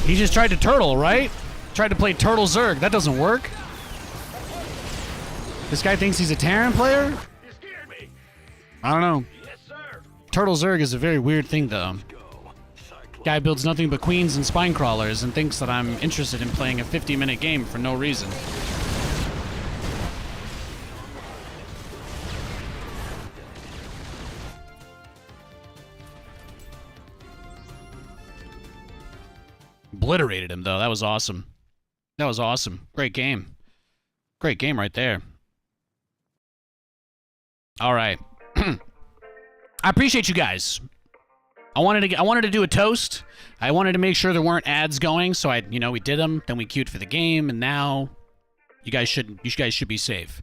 He just tried to turtle, right? Tried to play Turtle Zerg. That doesn't work. This guy thinks he's a Terran player? You scared me. I don't know. Yes, sir. Turtle Zerg is a very weird thing, though. Go. Cyclones. Guy builds nothing but queens and spine crawlers and thinks that I'm interested in playing a 50-minute game for no reason. Obliterated him, though. That was awesome. That was awesome. Great game. Great game right there. All right. I appreciate you guys. I wanted to do a toast. I wanted to make sure there weren't ads going, so we did them. Then we queued for the game, and now you guys should be safe.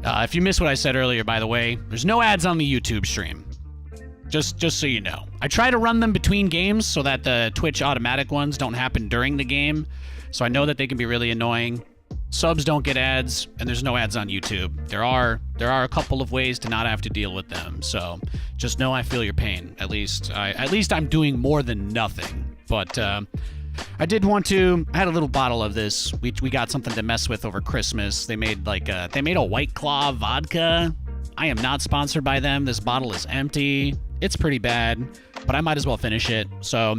If you missed what I said earlier, by the way, there's no ads on the YouTube stream. Just so you know. I try to run them between games so that the Twitch automatic ones don't happen during the game. So I know that they can be really annoying. Subs don't get ads, and there's no ads on YouTube. There are a couple of ways to not have to deal with them. So just know I feel your pain. At least I'm doing more than nothing. But I did want to. I had a little bottle of this. We got something to mess with over Christmas. They made a White Claw vodka. I am not sponsored by them. This bottle is empty. It's pretty bad, but I might as well finish it. So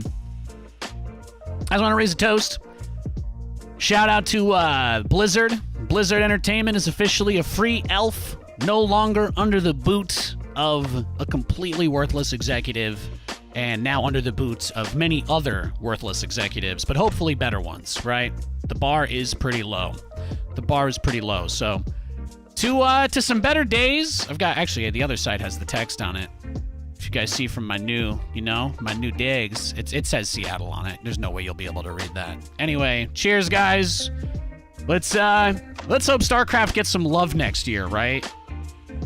I just want to raise a toast. Shout out to Blizzard. Blizzard Entertainment is officially a free elf, no longer under the boot of a completely worthless executive, and now under the boot of many other worthless executives, but hopefully better ones, right? The bar is pretty low. The bar is pretty low. So to some better days. I've got, actually, the other side has the text on it. If you guys see from my new digs, it says Seattle on it. There's no way you'll be able to read that. Anyway, cheers, guys. Let's hope StarCraft gets some love next year, right?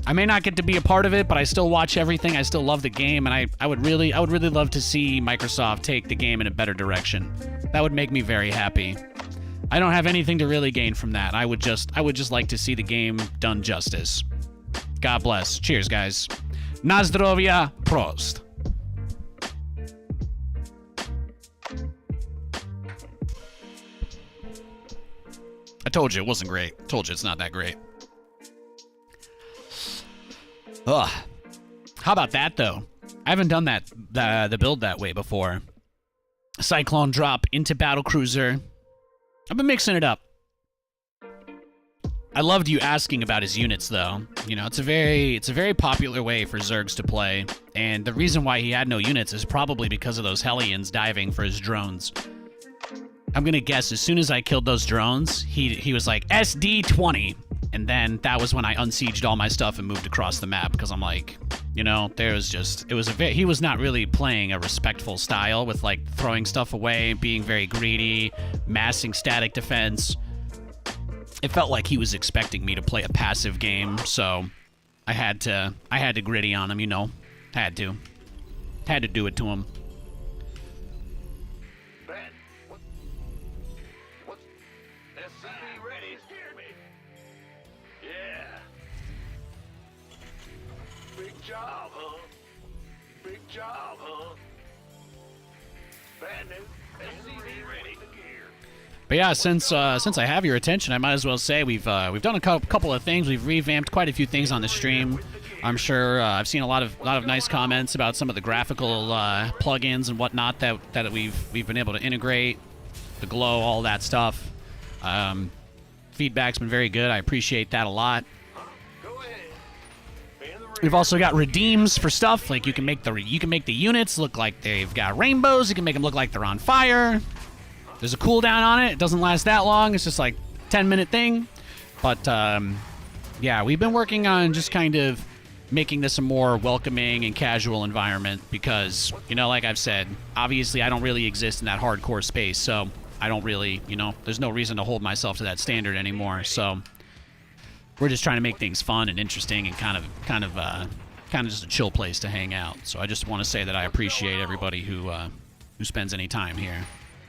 I may not get to be a part of it, but I still watch everything. I still love the game, and I would really love to see Microsoft take the game in a better direction. That would make me very happy. I don't have anything to really gain from that. I would just like to see the game done justice. God bless. Cheers, guys. Na zdrowie, prost. I told you it wasn't great. I told you it's not that great. Ugh. How about that, though? I haven't done that the build that way before. Cyclone drop into Battlecruiser. I've been mixing it up. I loved you asking about his units, though. You know, it's a very popular way for Zergs to play, and the reason why he had no units is probably because of those Hellions diving for his drones. I'm gonna guess as soon as I killed those drones, he was like SD20, and then that was when I unsieged all my stuff and moved across the map because I'm like, you know, he was not really playing a respectful style with like throwing stuff away, being very greedy, massing static defense. It felt like he was expecting me to play a passive game, so I had to gritty on him, you know. Had to do it to him. Ben, what's SCV ready? Scare me. Yeah. Big job, huh? Big job, huh? Bad news. SCV ready. But yeah, since I have your attention, I might as well say we've done a couple of things. We've revamped quite a few things on the stream. I'm sure I've seen a lot of nice comments about some of the graphical plugins and whatnot that we've been able to integrate, the glow, all that stuff. Feedback's been very good. I appreciate that a lot. We've also got redeems for stuff like you can make the units look like they've got rainbows. You can make them look like they're on fire. There's a cooldown on it. It doesn't last that long. It's just like 10-minute thing. But yeah, we've been working on just kind of making this a more welcoming and casual environment because, you know, like I've said, obviously I don't really exist in that hardcore space, so I don't really, you know, there's no reason to hold myself to that standard anymore. So we're just trying to make things fun and interesting and kind of just a chill place to hang out. So I just want to say that I appreciate everybody who spends any time here.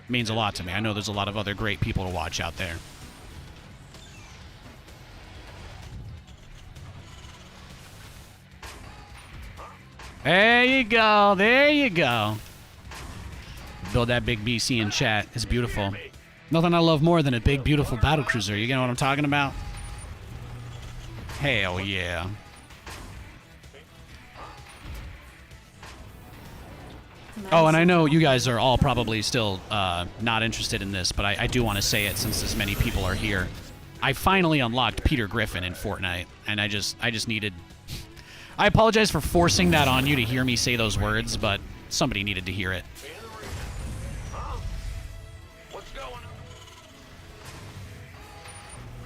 It means a lot to me. I know there's a lot of other great people to watch out there. There you go. There you go. Build that big BC in chat. It's beautiful. Nothing I love more than a big, beautiful battlecruiser. You know what I'm talking about? Hell yeah. Oh, and I know you guys are all probably still not interested in this, but I do want to say it since as many people are here. I finally unlocked Peter Griffin in Fortnite, and I just needed... I apologize for forcing that on you to hear me say those words, but somebody needed to hear it.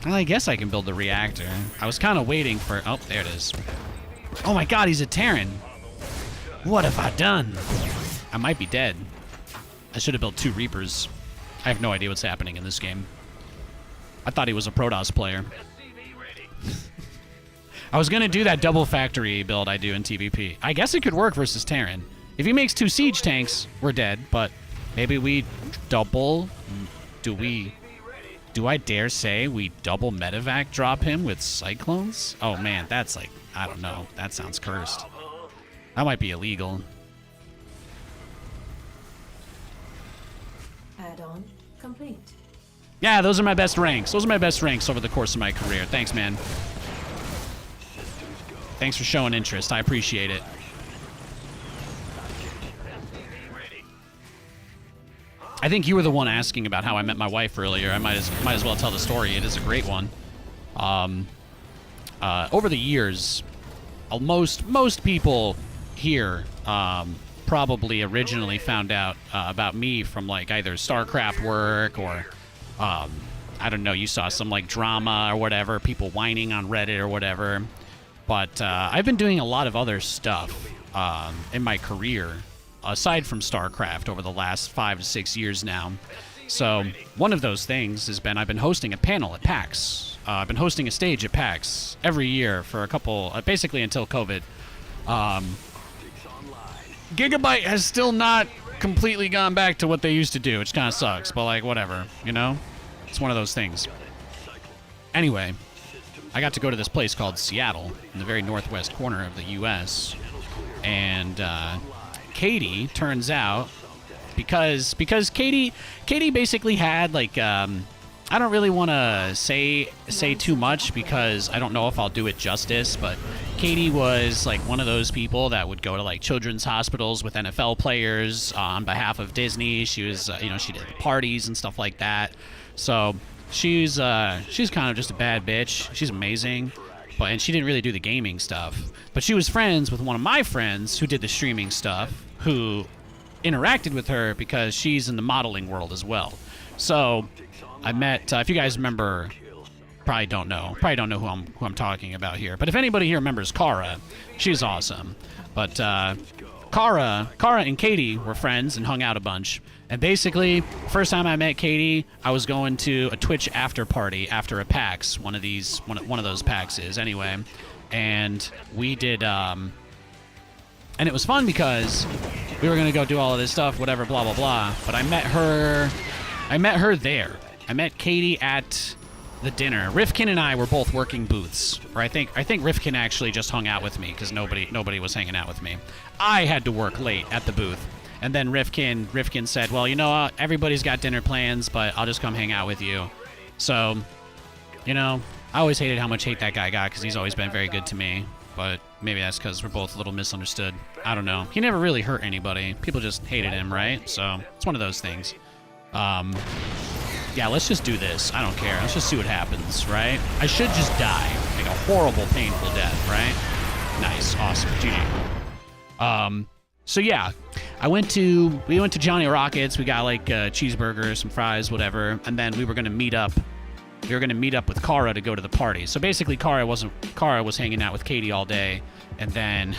Well, I guess I can build the reactor. I was kind of waiting for... Oh, there it is. Oh my god, he's a Terran. What have I done? I might be dead. I should have built 2 Reapers. I have no idea what's happening in this game. I thought he was a Protoss player. I was going to do that double factory build I do in TVP. I guess it could work versus Terran. If he makes 2 siege tanks, we're dead, but maybe we double... Do I dare say we double medevac drop him with Cyclones? Oh man, that's like... I don't know. That sounds cursed. That might be illegal. Add-on complete. Yeah, those are my best ranks. Those are my best ranks over the course of my career. Thanks, man. Thanks for showing interest. I appreciate it. I think you were the one asking about how I met my wife earlier. I might as well tell the story. It is a great one. Over the years, most people here probably originally found out about me from like either StarCraft work or I don't know, you saw some like drama or whatever, people whining on Reddit or whatever. But I've been doing a lot of other stuff in my career aside from StarCraft over the last 5 to 6 years now. So one of those things has been I've been hosting a panel at PAX. I've been hosting a stage at PAX every year for a couple, basically until COVID. Gigabyte has still not completely gone back to what they used to do, which kind of sucks, but like whatever, you know? It's one of those things. Anyway, I got to go to this place called Seattle in the very northwest corner of the U.S. And Katie, turns out, because Katie basically had like I don't really want to say too much because I don't know if I'll do it justice, but Katie was like one of those people that would go to like children's hospitals with NFL players on behalf of Disney. She was, you know, she did parties and stuff like that. So she's kind of just a bad bitch. She's amazing, and she didn't really do the gaming stuff. But she was friends with one of my friends who did the streaming stuff, who interacted with her because she's in the modeling world as well. So I met, if you guys remember, probably don't know who I'm talking about here. But if anybody here remembers Kara, she's awesome. But Kara and Katie were friends and hung out a bunch. And basically, first time I met Katie, I was going to a Twitch after party after a PAX, one of those PAX is anyway. And we did, and it was fun because we were gonna go do all of this stuff, whatever, blah blah blah. But I met her there. I met Katie at the dinner. Rifkin and I were both working booths. Or I think Rifkin actually just hung out with me because nobody was hanging out with me. I had to work late at the booth. And then Rifkin said, well, you know, everybody's got dinner plans, but I'll just come hang out with you. So, you know, I always hated how much hate that guy got because he's always been very good to me. But maybe that's because we're both a little misunderstood. I don't know. He never really hurt anybody. People just hated him, right? So it's one of those things. Yeah, let's just do this. I don't care. Let's just see what happens, right? I should just die. Like a horrible, painful death, right? Nice. Awesome. GG. So yeah, we went to Johnny Rockets. We got like a cheeseburger, some fries, whatever. And then we were going to meet up. We were going to meet up with Kara to go to the party. So basically Kara was hanging out with Katie all day. And then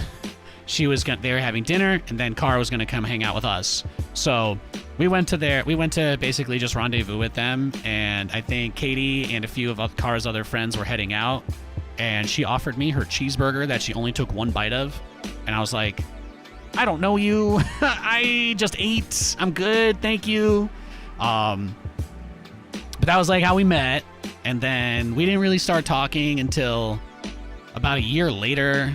they were having dinner, and then Kara was going to come hang out with us. So we went to basically just rendezvous with them, and I think Katie and a few of Kara's other friends were heading out, and she offered me her cheeseburger that she only took one bite of, and I was like, I don't know you. I just ate. I'm good, thank you. But that was like how we met, and then we didn't really start talking until about a year later.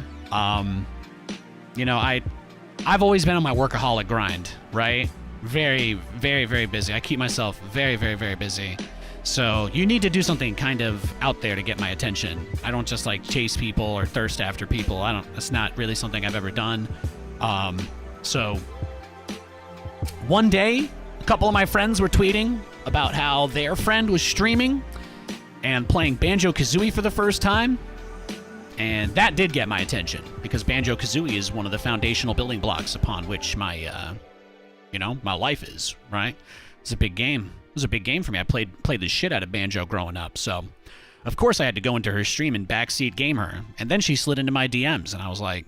You know, I've always been on my workaholic grind, right? Very, very, very busy. I keep myself very, very, very busy. So you need to do something kind of out there to get my attention. I don't just like chase people or thirst after people. That's not really something I've ever done. So one day, a couple of my friends were tweeting about how their friend was streaming and playing Banjo-Kazooie for the first time. And that did get my attention because Banjo-Kazooie is one of the foundational building blocks upon which my, my life is, right? It's a big game. It was a big game for me. I played the shit out of Banjo growing up. So, of course, I had to go into her stream and backseat game her. And then she slid into my DMs, and I was like,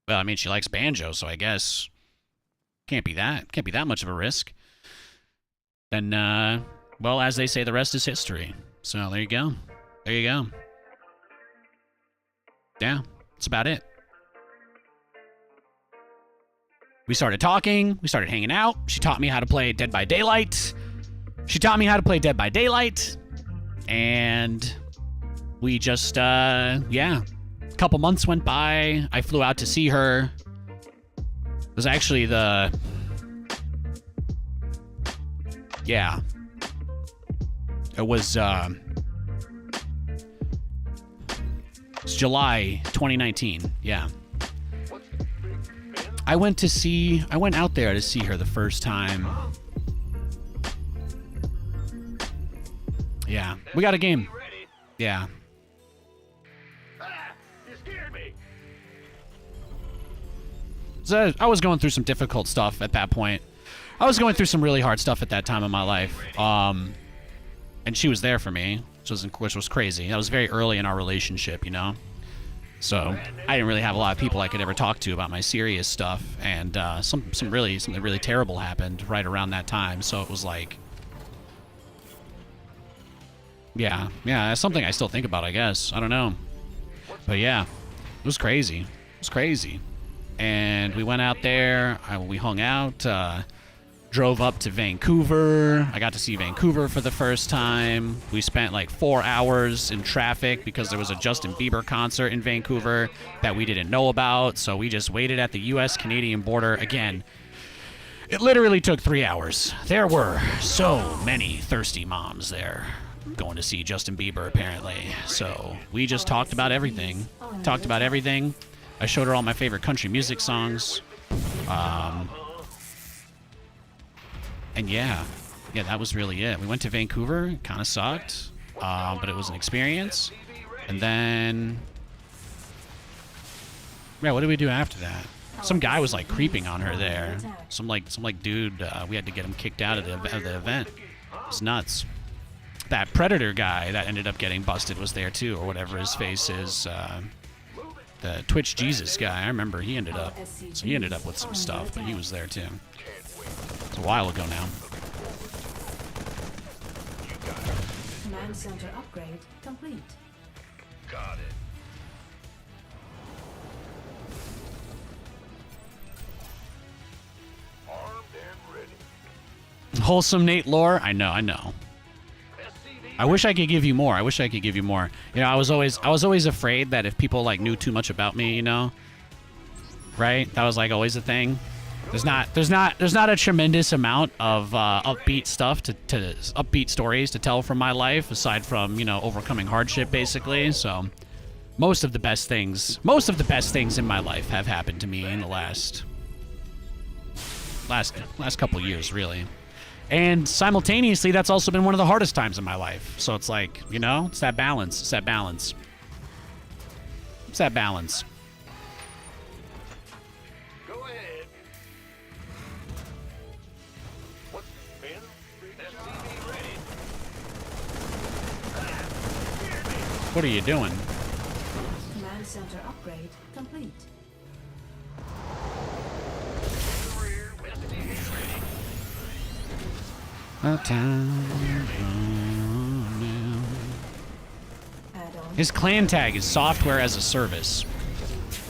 well, I mean, she likes Banjo, so I guess can't be that much of a risk. Then, well, as they say, the rest is history. So there you go. There you go. Yeah, that's about it. We started talking. We started hanging out. She taught me how to play Dead by Daylight. And we just, yeah. A couple months went by. I flew out to see her. It was actually yeah. It was, it's July 2019. Yeah. I went out there to see her the first time. Yeah. We got a game. Yeah. You scared me. So I was going through some difficult stuff at that point. I was going through some really hard stuff at that time in my life. And she was there for me, which was crazy. That was very early in our relationship, you know? So I didn't really have a lot of people I could ever talk to about my serious stuff, and something really terrible happened right around that time. So it was like, yeah, that's something I still think about, I guess. I don't know, but yeah, it was crazy. And we went out there, we hung out. Drove up to Vancouver. I got to see Vancouver for the first time. We spent like 4 hours in traffic because there was a Justin Bieber concert in Vancouver that we didn't know about. So we just waited at the U.S.-Canadian border. Again, it literally took 3 hours. There were so many thirsty moms there going to see Justin Bieber, apparently. So we just talked about everything. Talked about everything. I showed her all my favorite country music songs. And yeah, that was really it. We went to Vancouver. It kind of sucked, but it was an experience. And then, yeah, what did we do after that? Some guy was like creeping on her there. Some dude. We had to get him kicked out of the event. It was nuts. That Predator guy that ended up getting busted was there too, or whatever his face is. The Twitch Jesus guy. I remember he ended up with some stuff, but he was there too. It's a while ago now. Command center upgrade complete. Got it. Armed and ready. Wholesome Nate lore. I know. I wish I could give you more. You know, I was always afraid that if people like knew too much about me, you know, right? That was like always a thing. There's not a tremendous amount of upbeat stuff to upbeat stories to tell from my life aside from, you know, overcoming hardship basically. So most of the best things in my life have happened to me in the last couple years, really. And simultaneously, that's also been one of the hardest times in my life. So it's like, you know, it's that balance. Go ahead. What's been? SCV ready. What are you doing? Command center upgrade complete. His clan tag is software as a service.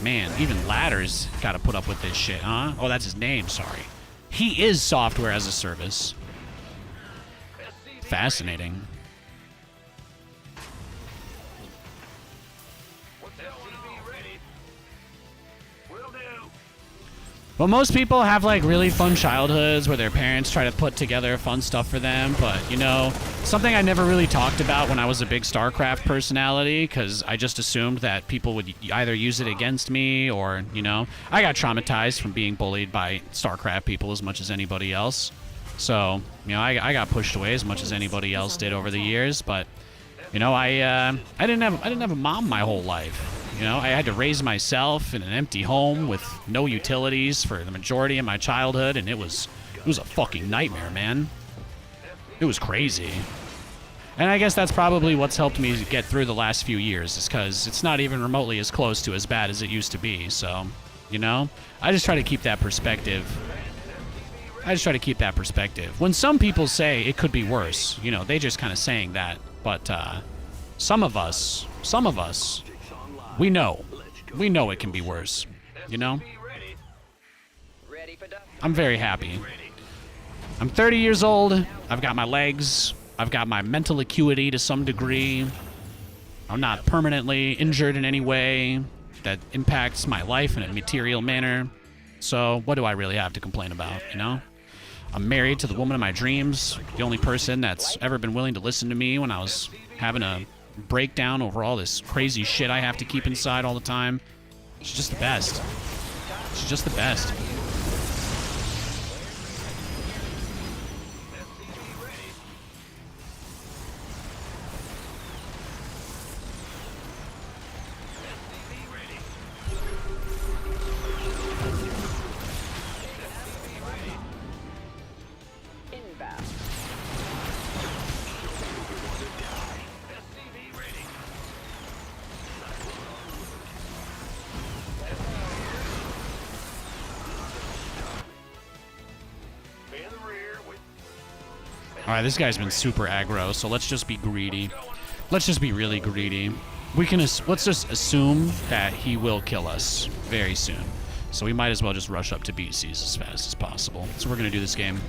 Man, even Ladders gotta put up with this shit, huh? Oh, that's his name, sorry. He is software as a service. Fascinating. Well, most people have like really fun childhoods where their parents try to put together fun stuff for them, but you know, something I never really talked about when I was a big StarCraft personality, because I just assumed that people would either use it against me or, you know, I got traumatized from being bullied by StarCraft people as much as anybody else. So, you know, I got pushed away as much as anybody else did over the years, but you know, I didn't have a mom my whole life. You know, I had to raise myself in an empty home with no utilities for the majority of my childhood, and it was a fucking nightmare, man. It was crazy. And I guess that's probably what's helped me get through the last few years, is because it's not even remotely as close to as bad as it used to be. So, you know, I just try to keep that perspective. When some people say it could be worse, you know, they just kind of saying that. But some of us, we know it can be worse, you know? I'm very happy. I'm 30 years old. I've got my legs. I've got my mental acuity to some degree. I'm not permanently injured in any way that impacts my life in a material manner. So what do I really have to complain about, you know? I'm married to the woman of my dreams, the only person that's ever been willing to listen to me when I was having a breakdown over all this crazy shit I have to keep inside all the time. She's just the best. She's just the best. All right, this guy's been super aggro, so let's just be greedy. Let's just be really greedy. Let's just assume that he will kill us very soon. So we might as well just rush up to BCs as fast as possible. So we're gonna do this game.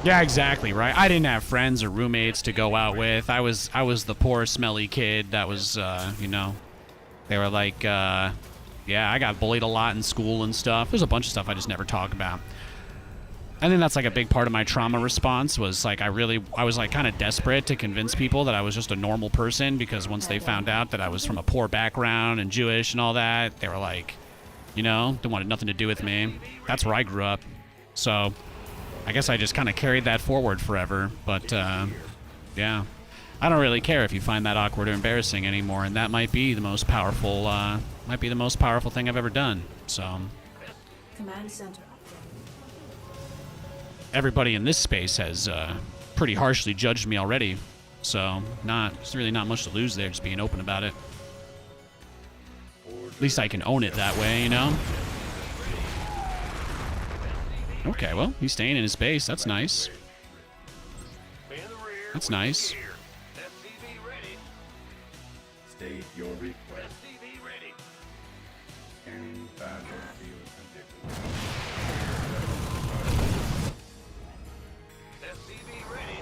Yeah, exactly, right? I didn't have friends or roommates to go out with. I was the poor, smelly kid that was, you know, they were like, yeah, I got bullied a lot in school and stuff. There's a bunch of stuff I just never talk about. I think that's like a big part of my trauma response was like I was like kind of desperate to convince people that I was just a normal person, because once they found out that I was from a poor background and Jewish and all that, they were like, you know, they wanted nothing to do with me. That's where I grew up. So I guess I just kind of carried that forward forever. But yeah, I don't really care if you find that awkward or embarrassing anymore, and that might be the most powerful thing I've ever done. So Command center. Everybody in this space has pretty harshly judged me already, so there's really not much to lose there, just being open about it. At least I can own it that way, you know? Okay, well, he's staying in his base. That's nice. That's nice. SCV ready. State your request. SCV ready. Scanning battlefield conditions. SCV ready.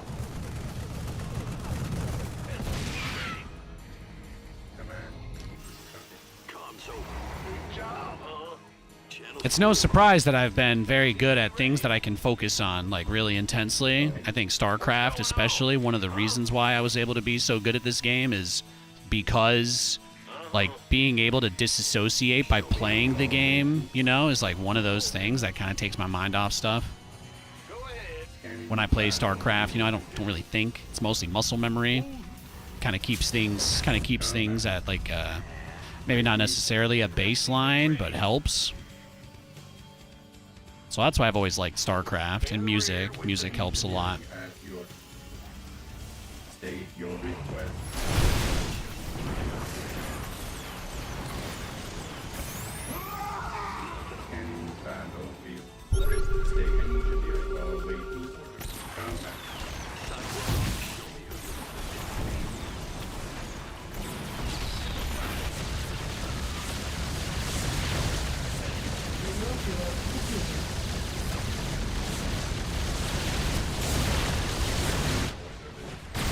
SCV ready. Command. Console. Good job, huh? Channel. It's no surprise that I've been very good at things that I can focus on, like, really intensely. I think StarCraft, especially, one of the reasons why I was able to be so good at this game is because, like, being able to disassociate by playing the game, you know, is, like, one of those things that kind of takes my mind off stuff. Go ahead. When I play StarCraft, you know, I don't really think. It's mostly muscle memory. Kind of keeps things at, like, maybe not necessarily a baseline, but helps. So that's why I've always liked StarCraft, and music. Music helps a lot. At your state your request. Scanning battlefield. State engineering awaiting orders. Combat.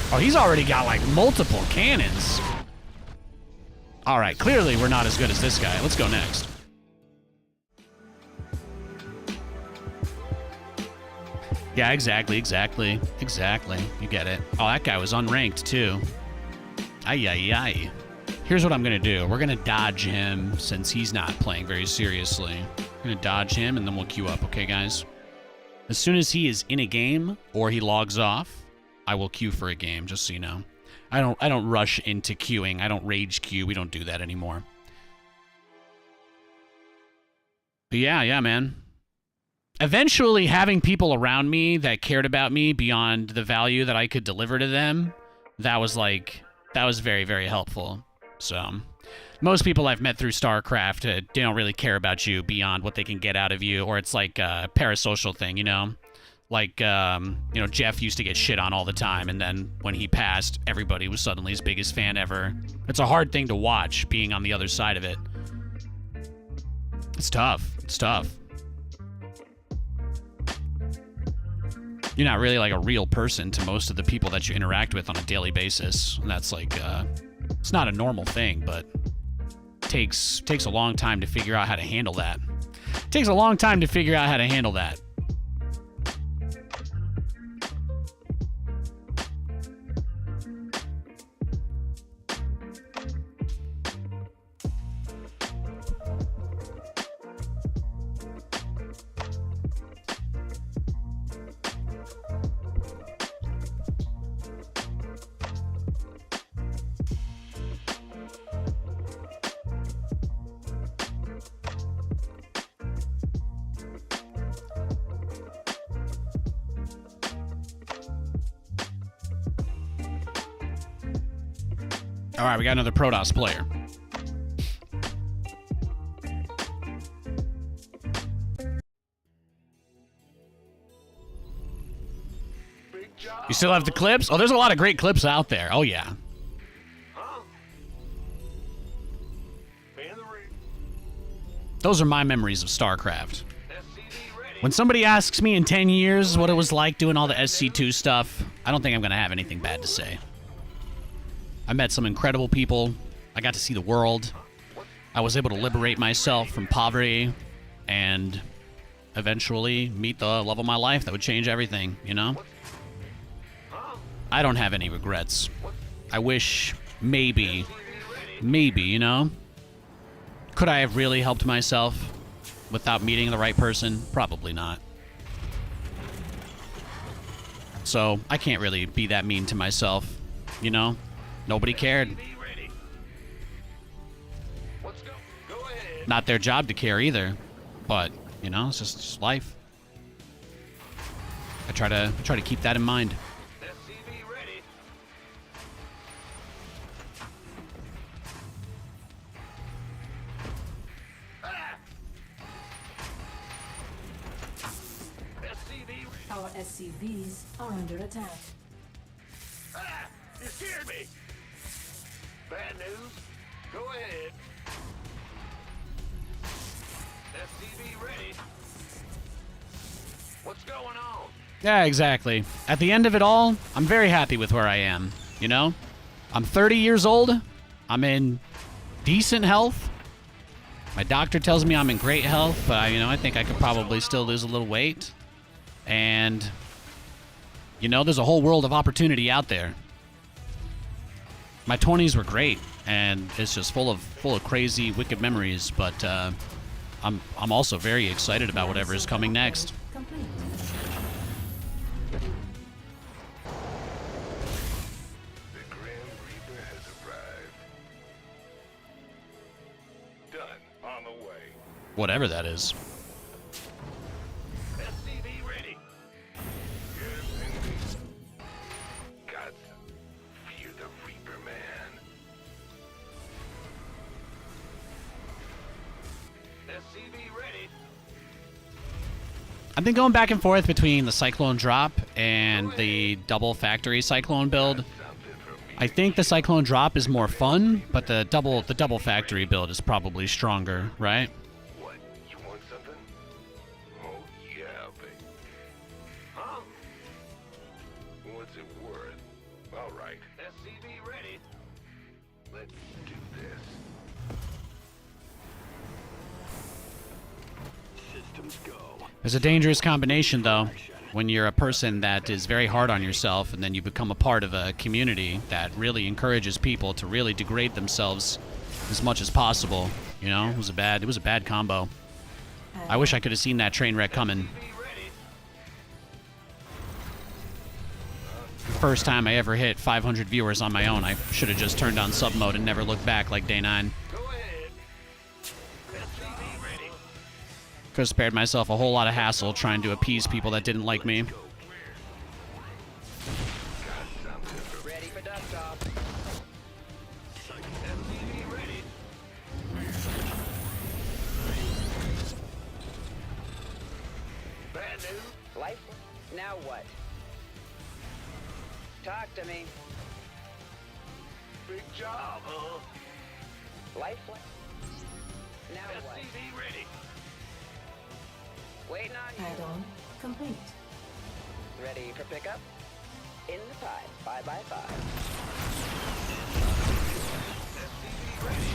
Oh, he's already got, like, multiple cannons. All right, clearly we're not as good as this guy. Let's go next. Yeah, exactly. You get it. Oh, that guy was unranked, too. Ay. Here's what I'm going to do. We're going to dodge him since he's not playing very seriously. We're going to dodge him, and then we'll queue up, okay, guys? As soon as he is in a game or he logs off, I will queue for a game, just so you know. I don't rush into queuing. I don't rage queue. We don't do that anymore. But yeah, man. Eventually, having people around me that cared about me beyond the value that I could deliver to them, that was very, very helpful. So, most people I've met through StarCraft, they don't really care about you beyond what they can get out of you, or it's like a parasocial thing, you know? Like, you know, Jeff used to get shit on all the time, and then when he passed, everybody was suddenly his biggest fan ever. It's a hard thing to watch, being on the other side of it. It's tough. You're not really like a real person to most of the people that you interact with on a daily basis. And that's like, it's not a normal thing, but takes a long time to figure out how to handle that. All right, we got another Protoss player. You still have the clips? Oh, there's a lot of great clips out there. Oh, yeah. Those are my memories of StarCraft. SCV ready. When somebody asks me in 10 years what it was like doing all the SC2 stuff, I don't think I'm going to have anything bad to say. I met some incredible people. I got to see the world. I was able to liberate myself from poverty and eventually meet the love of my life that would change everything, you know? I don't have any regrets. I wish maybe, you know? Could I have really helped myself without meeting the right person? Probably not. So, I can't really be that mean to myself, you know? Nobody cared. Not their job to care either, but, you know, it's just life. I try to keep that in mind. Our SCVs are under attack. You scared me! Bad news? Go ahead. SCV ready. What's going on? Yeah, exactly. At the end of it all, I'm very happy with where I am, you know? I'm 30 years old. I'm in decent health. My doctor tells me I'm in great health, but, you know, I think I could probably still lose a little weight. And, you know, there's a whole world of opportunity out there. My 20s were great, and it's just full of crazy, wicked memories, but I'm also very excited about whatever is coming next. Complete. The Grim Reaper has arrived. Done. On the way. Whatever that is. SCV ready. Yes, indeed. Gods, fear the Reaper man. SCV ready. I've been going back and forth between the Cyclone drop and the double factory Cyclone build. I think the Cyclone drop is more fun, but the double factory build is probably stronger, right? What? You want something? Oh, yeah, baby. Huh? What's it worth? All right. SCV ready. Let's do this. Systems go. There's a dangerous combination, though, when you're a person that is very hard on yourself and then you become a part of a community that really encourages people to really degrade themselves as much as possible. You know, it was a bad combo. I wish I could have seen that train wreck coming. First time I ever hit 500 viewers on my own, I should have just turned on sub mode and never looked back like day 9. Go ahead. SCV ready. Could have spared myself a whole lot of hassle trying to appease people that didn't like me. Ready for dust off. SCV ready. Bad news. Life. Now what? Talk to me. Big job, huh? Lifeline. Now what? SCV ready. Waiting on you. Add-on complete. Ready for pickup? In the pipe. 5x5. SCV ready.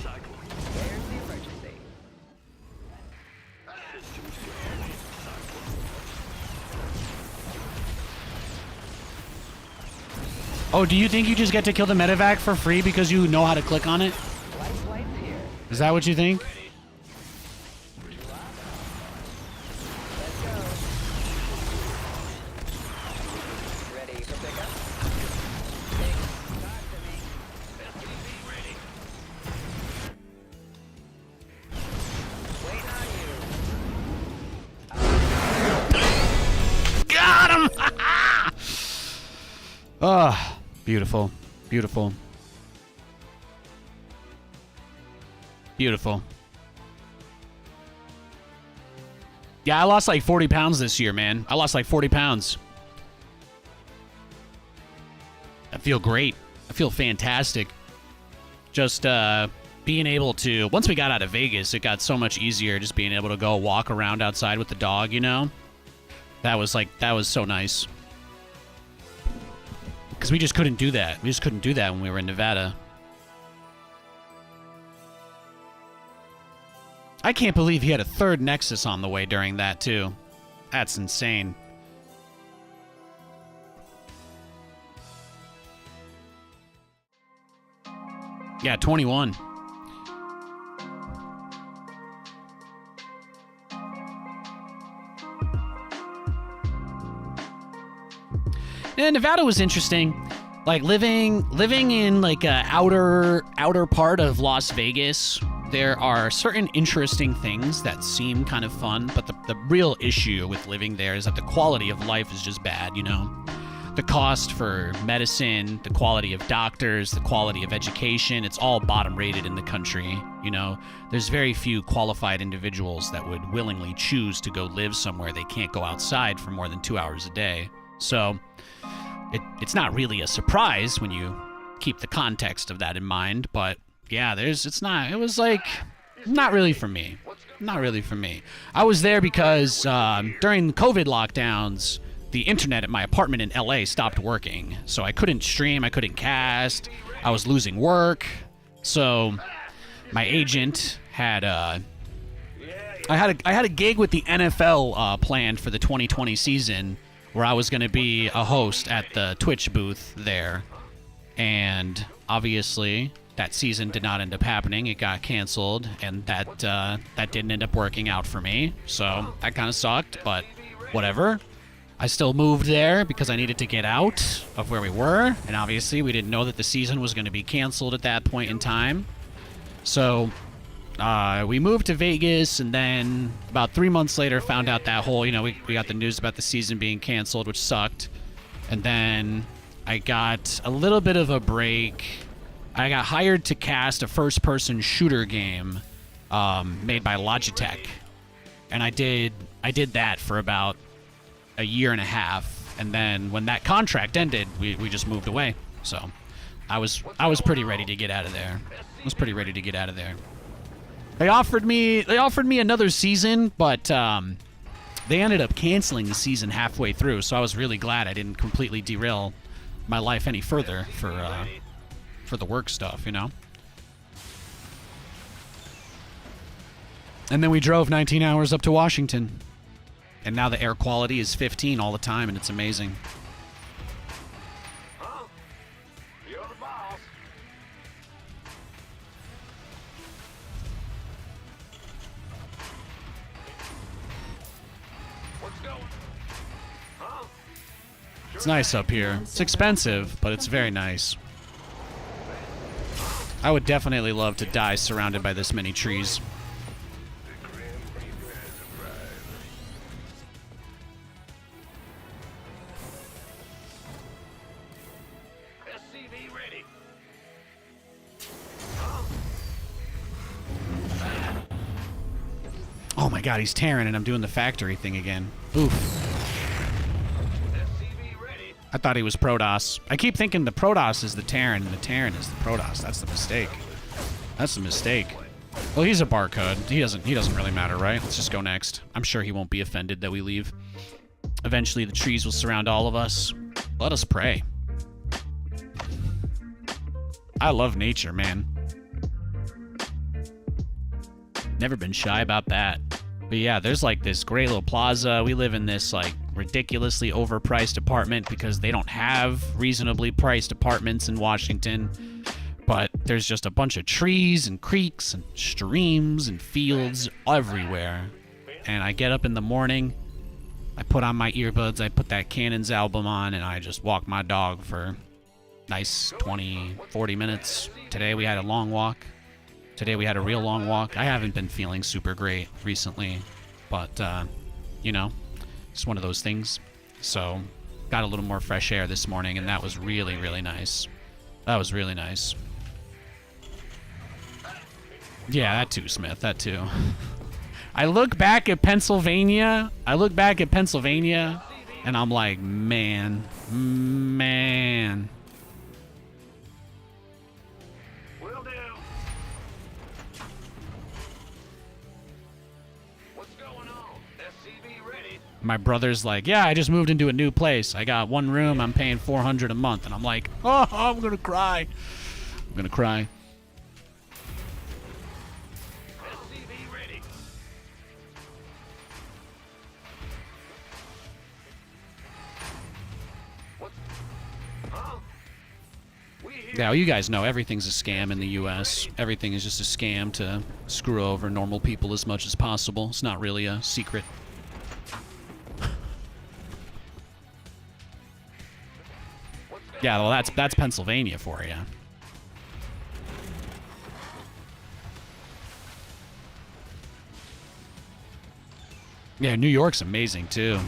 Cyclones. Where's the emergency? Systems go. Oh, do you think you just get to kill the medevac for free because you know how to click on it? Lifelines here. Is that what you think? Let's go. Ready for pickup? Talk to me. SCV ready. Waiting on you. Got him! Ah, beautiful. Beautiful. Beautiful. Yeah, I lost like 40 pounds this year, man. I lost like 40 pounds. I feel great. I feel fantastic. Just being able to, once we got out of Vegas, it got so much easier just being able to go walk around outside with the dog, you know? That was so nice. Because we just couldn't do that. We just couldn't do that when we were in Nevada. I can't believe he had a third Nexus on the way during that, too. That's insane. Yeah, 21. Yeah, Nevada was interesting. Like living in like a outer part of Las Vegas, there are certain interesting things that seem kind of fun, but the real issue with living there is that the quality of life is just bad, you know? The cost for medicine, the quality of doctors, the quality of education, it's all bottom rated in the country, you know? There's very few qualified individuals that would willingly choose to go live somewhere they can't go outside for more than 2 hours a day. So it's not really a surprise when you keep the context of that in mind, but yeah, it was like, not really for me. Not really for me. I was there because during the COVID lockdowns, the internet at my apartment in LA stopped working. So I couldn't stream, I couldn't cast, I was losing work. So my agent had I had a gig with the NFL planned for the 2020 season where I was going to be a host at the Twitch booth there. And obviously that season did not end up happening. It got canceled, and that didn't end up working out for me. So that kind of sucked, but whatever. I still moved there because I needed to get out of where we were, and obviously we didn't know that the season was going to be canceled at that point in time. So we moved to Vegas, and then about 3 months later found out that whole, you know, we got the news about the season being canceled, which sucked. And then I got a little bit of a break. I got hired to cast a first-person shooter game made by Logitech, and I did that for about a year and a half, and then when that contract ended, we just moved away. So I was pretty ready to get out of there. They offered me another season, but they ended up canceling the season halfway through. So I was really glad I didn't completely derail my life any further for the work stuff, you know. And then we drove 19 hours up to Washington. And now the air quality is 15 all the time, and it's amazing. Huh? You're the boss. What's going? Huh? It's nice up here. It's expensive, but it's very nice. I would definitely love to die surrounded by this many trees. SCV ready. Oh my god, he's Terran, and I'm doing the factory thing again. Oof. SCV ready. I thought he was Protoss. I keep thinking the Protoss is the Terran, and the Terran is the Protoss. That's the mistake. That's the mistake. Well, he's a barcode. He doesn't really matter, right? Let's just go next. I'm sure he won't be offended that we leave. Eventually, the trees will surround all of us. Let us pray. I love nature, man. Never been shy about that. But yeah, there's like this great little plaza. We live in this like ridiculously overpriced apartment because they don't have reasonably priced apartments in Washington. But there's just a bunch of trees and creeks and streams and fields everywhere. And I get up in the morning, I put on my earbuds, I put that Cannon's album on, and I just walk my dog for nice 20, 40 minutes. Today we had a long walk. Today we had a real long walk. I haven't been feeling super great recently, but, you know, it's one of those things. So, got a little more fresh air this morning, and that was really, really nice. That was really nice. Yeah, that too, Smith, that too. I look back at Pennsylvania, and I'm like, man. Will do. SCV ready. My brother's like, yeah, I just moved into a new place. I got one room. I'm paying $400 a month. And I'm like, oh, I'm going to cry. I'm going to cry. SCV ready. What? Huh? We here. Yeah, well, you guys know everything's a scam in the U.S. Everything is just a scam to screw over normal people as much as possible. It's not really a secret. Yeah, well, that's Pennsylvania for you. Yeah, New York's amazing too.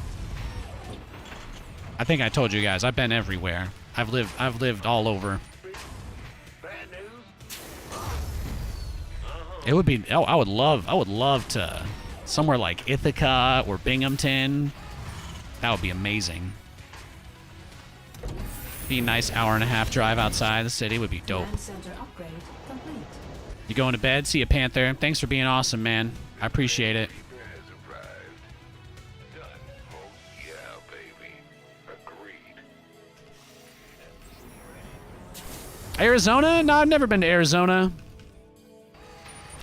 I think I told you guys, I've been everywhere. I've lived all over. Bad news. It would be, oh, I would love to somewhere like Ithaca or Binghamton. That would be amazing. Be a nice hour-and-a-half drive outside the city would be dope. Command center upgrade complete. You going to bed? See you, Panther. Thanks for being awesome, man. I appreciate it. Reaper has arrived. Done. Oh yeah, baby. Agreed. Arizona? No, I've never been to Arizona.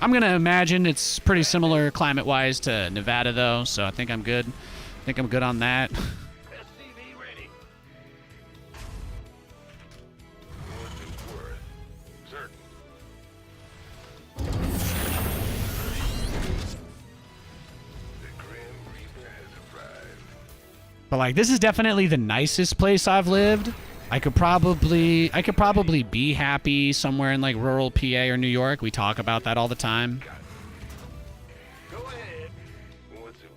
I'm going to imagine it's pretty similar climate-wise to Nevada, though, so I think I'm good. I think I'm good on that. SCV ready. What's it worth? Certain. The Grim Reaper has arrived. But, like, this is definitely the nicest place I've lived. I could probably be happy somewhere in, like, rural PA or New York. We talk about that all the time. Go ahead. What's it?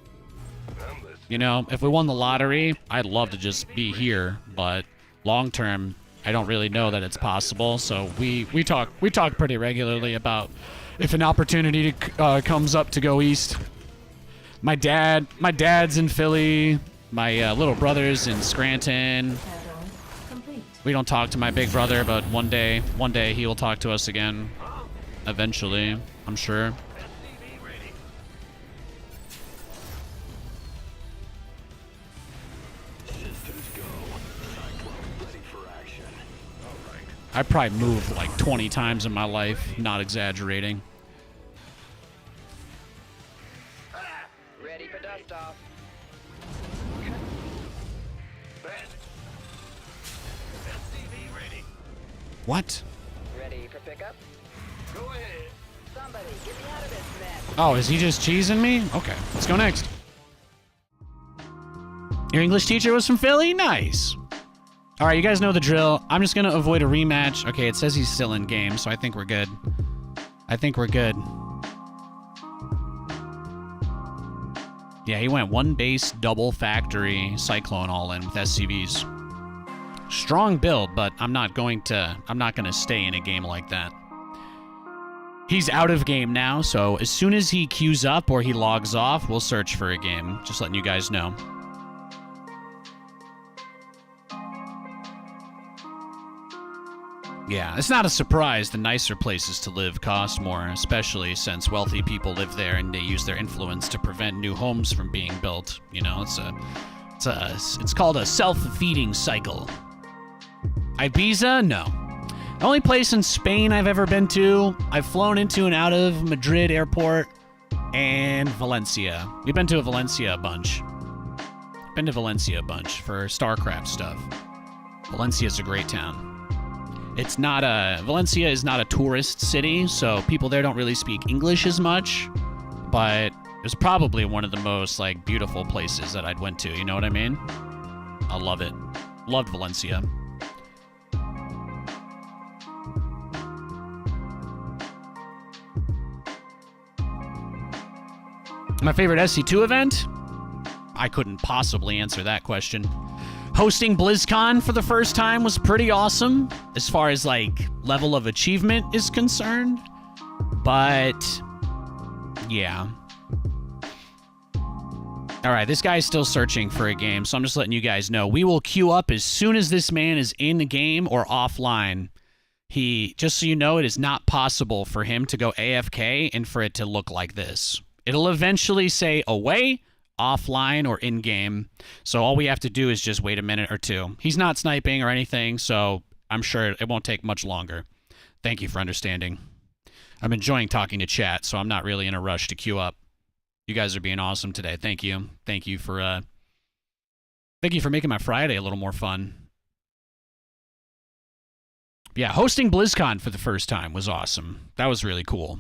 I'm listening. You know, if we won the lottery, I'd love to just be here, but long term, I don't really know that it's possible. So we talk pretty regularly about if an opportunity comes up to go east. My dad's in Philly. My little brother's in Scranton. Add-on complete. We don't talk to my big brother, but one day he will talk to us again. Eventually, I'm sure. SCV ready. Systems go. Cyclones ready for action. All right. I probably moved like 20 times in my life, not exaggerating. Ready for dust off. Bad. SCV ready. What? Ready for pickup. Go ahead. Somebody, get me out of this mess. Oh, is he just cheesing me? Okay, let's go next. Your English teacher was from Philly? Nice. All right, you guys know the drill. I'm just going to avoid a rematch. Okay, it says he's still in game, so I think we're good. I think we're good. Yeah, he went one base, double factory, Cyclone all in with SCVs. Strong build, but I'm not going to stay in a game like that. He's out of game now, so as soon as he queues up or he logs off, we'll search for a game. Just letting you guys know. Yeah, it's not a surprise the nicer places to live cost more, especially since wealthy people live there and they use their influence to prevent new homes from being built. You know, it's called a self-feeding cycle. Ibiza? No. The only place in Spain I've ever been to, I've flown into and out of Madrid airport and Valencia. We've been to Valencia a bunch. Been to Valencia a bunch for StarCraft stuff. Valencia's a great town. Valencia is not a tourist city, so people there don't really speak English as much, but it was probably one of the most, like, beautiful places that I'd went to, you know what I mean? I love it. Loved Valencia. My favorite SC2 event? I couldn't possibly answer that question. Hosting BlizzCon for the first time was pretty awesome, as far as, like, level of achievement is concerned. But, yeah. Alright, this guy's still searching for a game, so I'm just letting you guys know. We will queue up as soon as this man is in the game or offline. Just so you know, it is not possible for him to go AFK and for it to look like this. It'll eventually say away, offline or in-game. So all we have to do is just wait a minute or two. He's not sniping or anything, so I'm sure it won't take much longer. Thank you for understanding. I'm enjoying talking to chat, so I'm not really in a rush to queue up. You guys are being awesome today. Thank you. Thank you for making my Friday a little more fun. Yeah, hosting BlizzCon for the first time was awesome. That was really cool.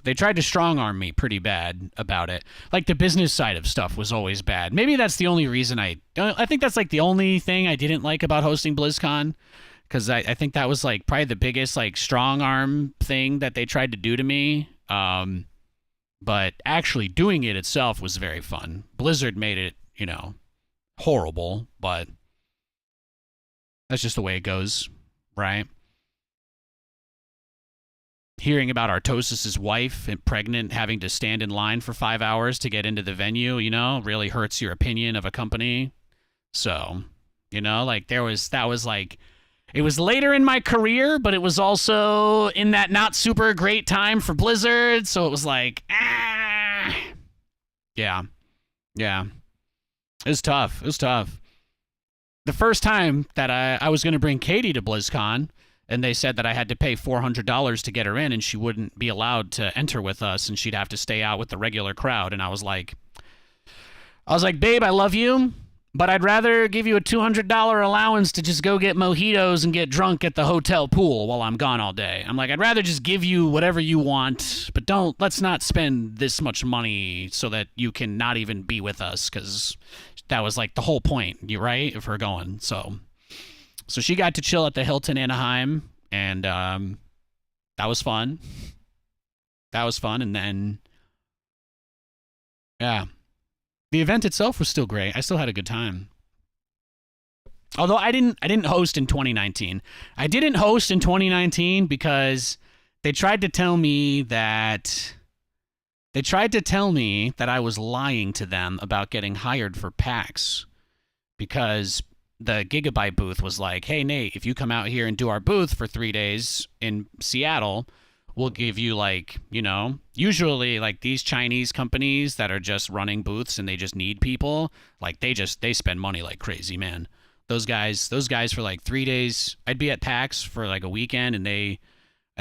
They tried to strong-arm me pretty bad about it. Like, the business side of stuff was always bad. Maybe that's the only reason I think that's, like, the only thing I didn't like about hosting BlizzCon. Because I think that was, like, probably the biggest, like, strong-arm thing that they tried to do to me. But actually doing it itself was very fun. Blizzard made it, you know, horrible, but that's just the way it goes, right? Hearing about Artosis' wife and pregnant having to stand in line for 5 hours to get into the venue, you know, really hurts your opinion of a company. So, you know, like that was like, it was later in my career, but it was also in that not super great time for Blizzard. So it was like, yeah. It was tough. The first time that I was going to bring Katie to BlizzCon, and they said that I had to pay $400 to get her in, and she wouldn't be allowed to enter with us, and she'd have to stay out with the regular crowd. And I was like, babe, I love you, but I'd rather give you a $200 allowance to just go get mojitos and get drunk at the hotel pool while I'm gone all day. I'm like, I'd rather just give you whatever you want, but let's not spend this much money so that you can not even be with us, because that was like the whole point, right, of her going. So she got to chill at the Hilton Anaheim, and that was fun. And then, yeah. The event itself was still great. I still had a good time. Although I didn't host in 2019. I didn't host in 2019 because they tried to tell me that I was lying to them about getting hired for PAX, because the Gigabyte booth was like, hey, Nate, if you come out here and do our booth for 3 days in Seattle, we'll give you, like, you know, usually, like, these Chinese companies that are just running booths and they just need people, like, they spend money like crazy, man. Those guys for, like, 3 days, I'd be at PAX for, like, a weekend, and I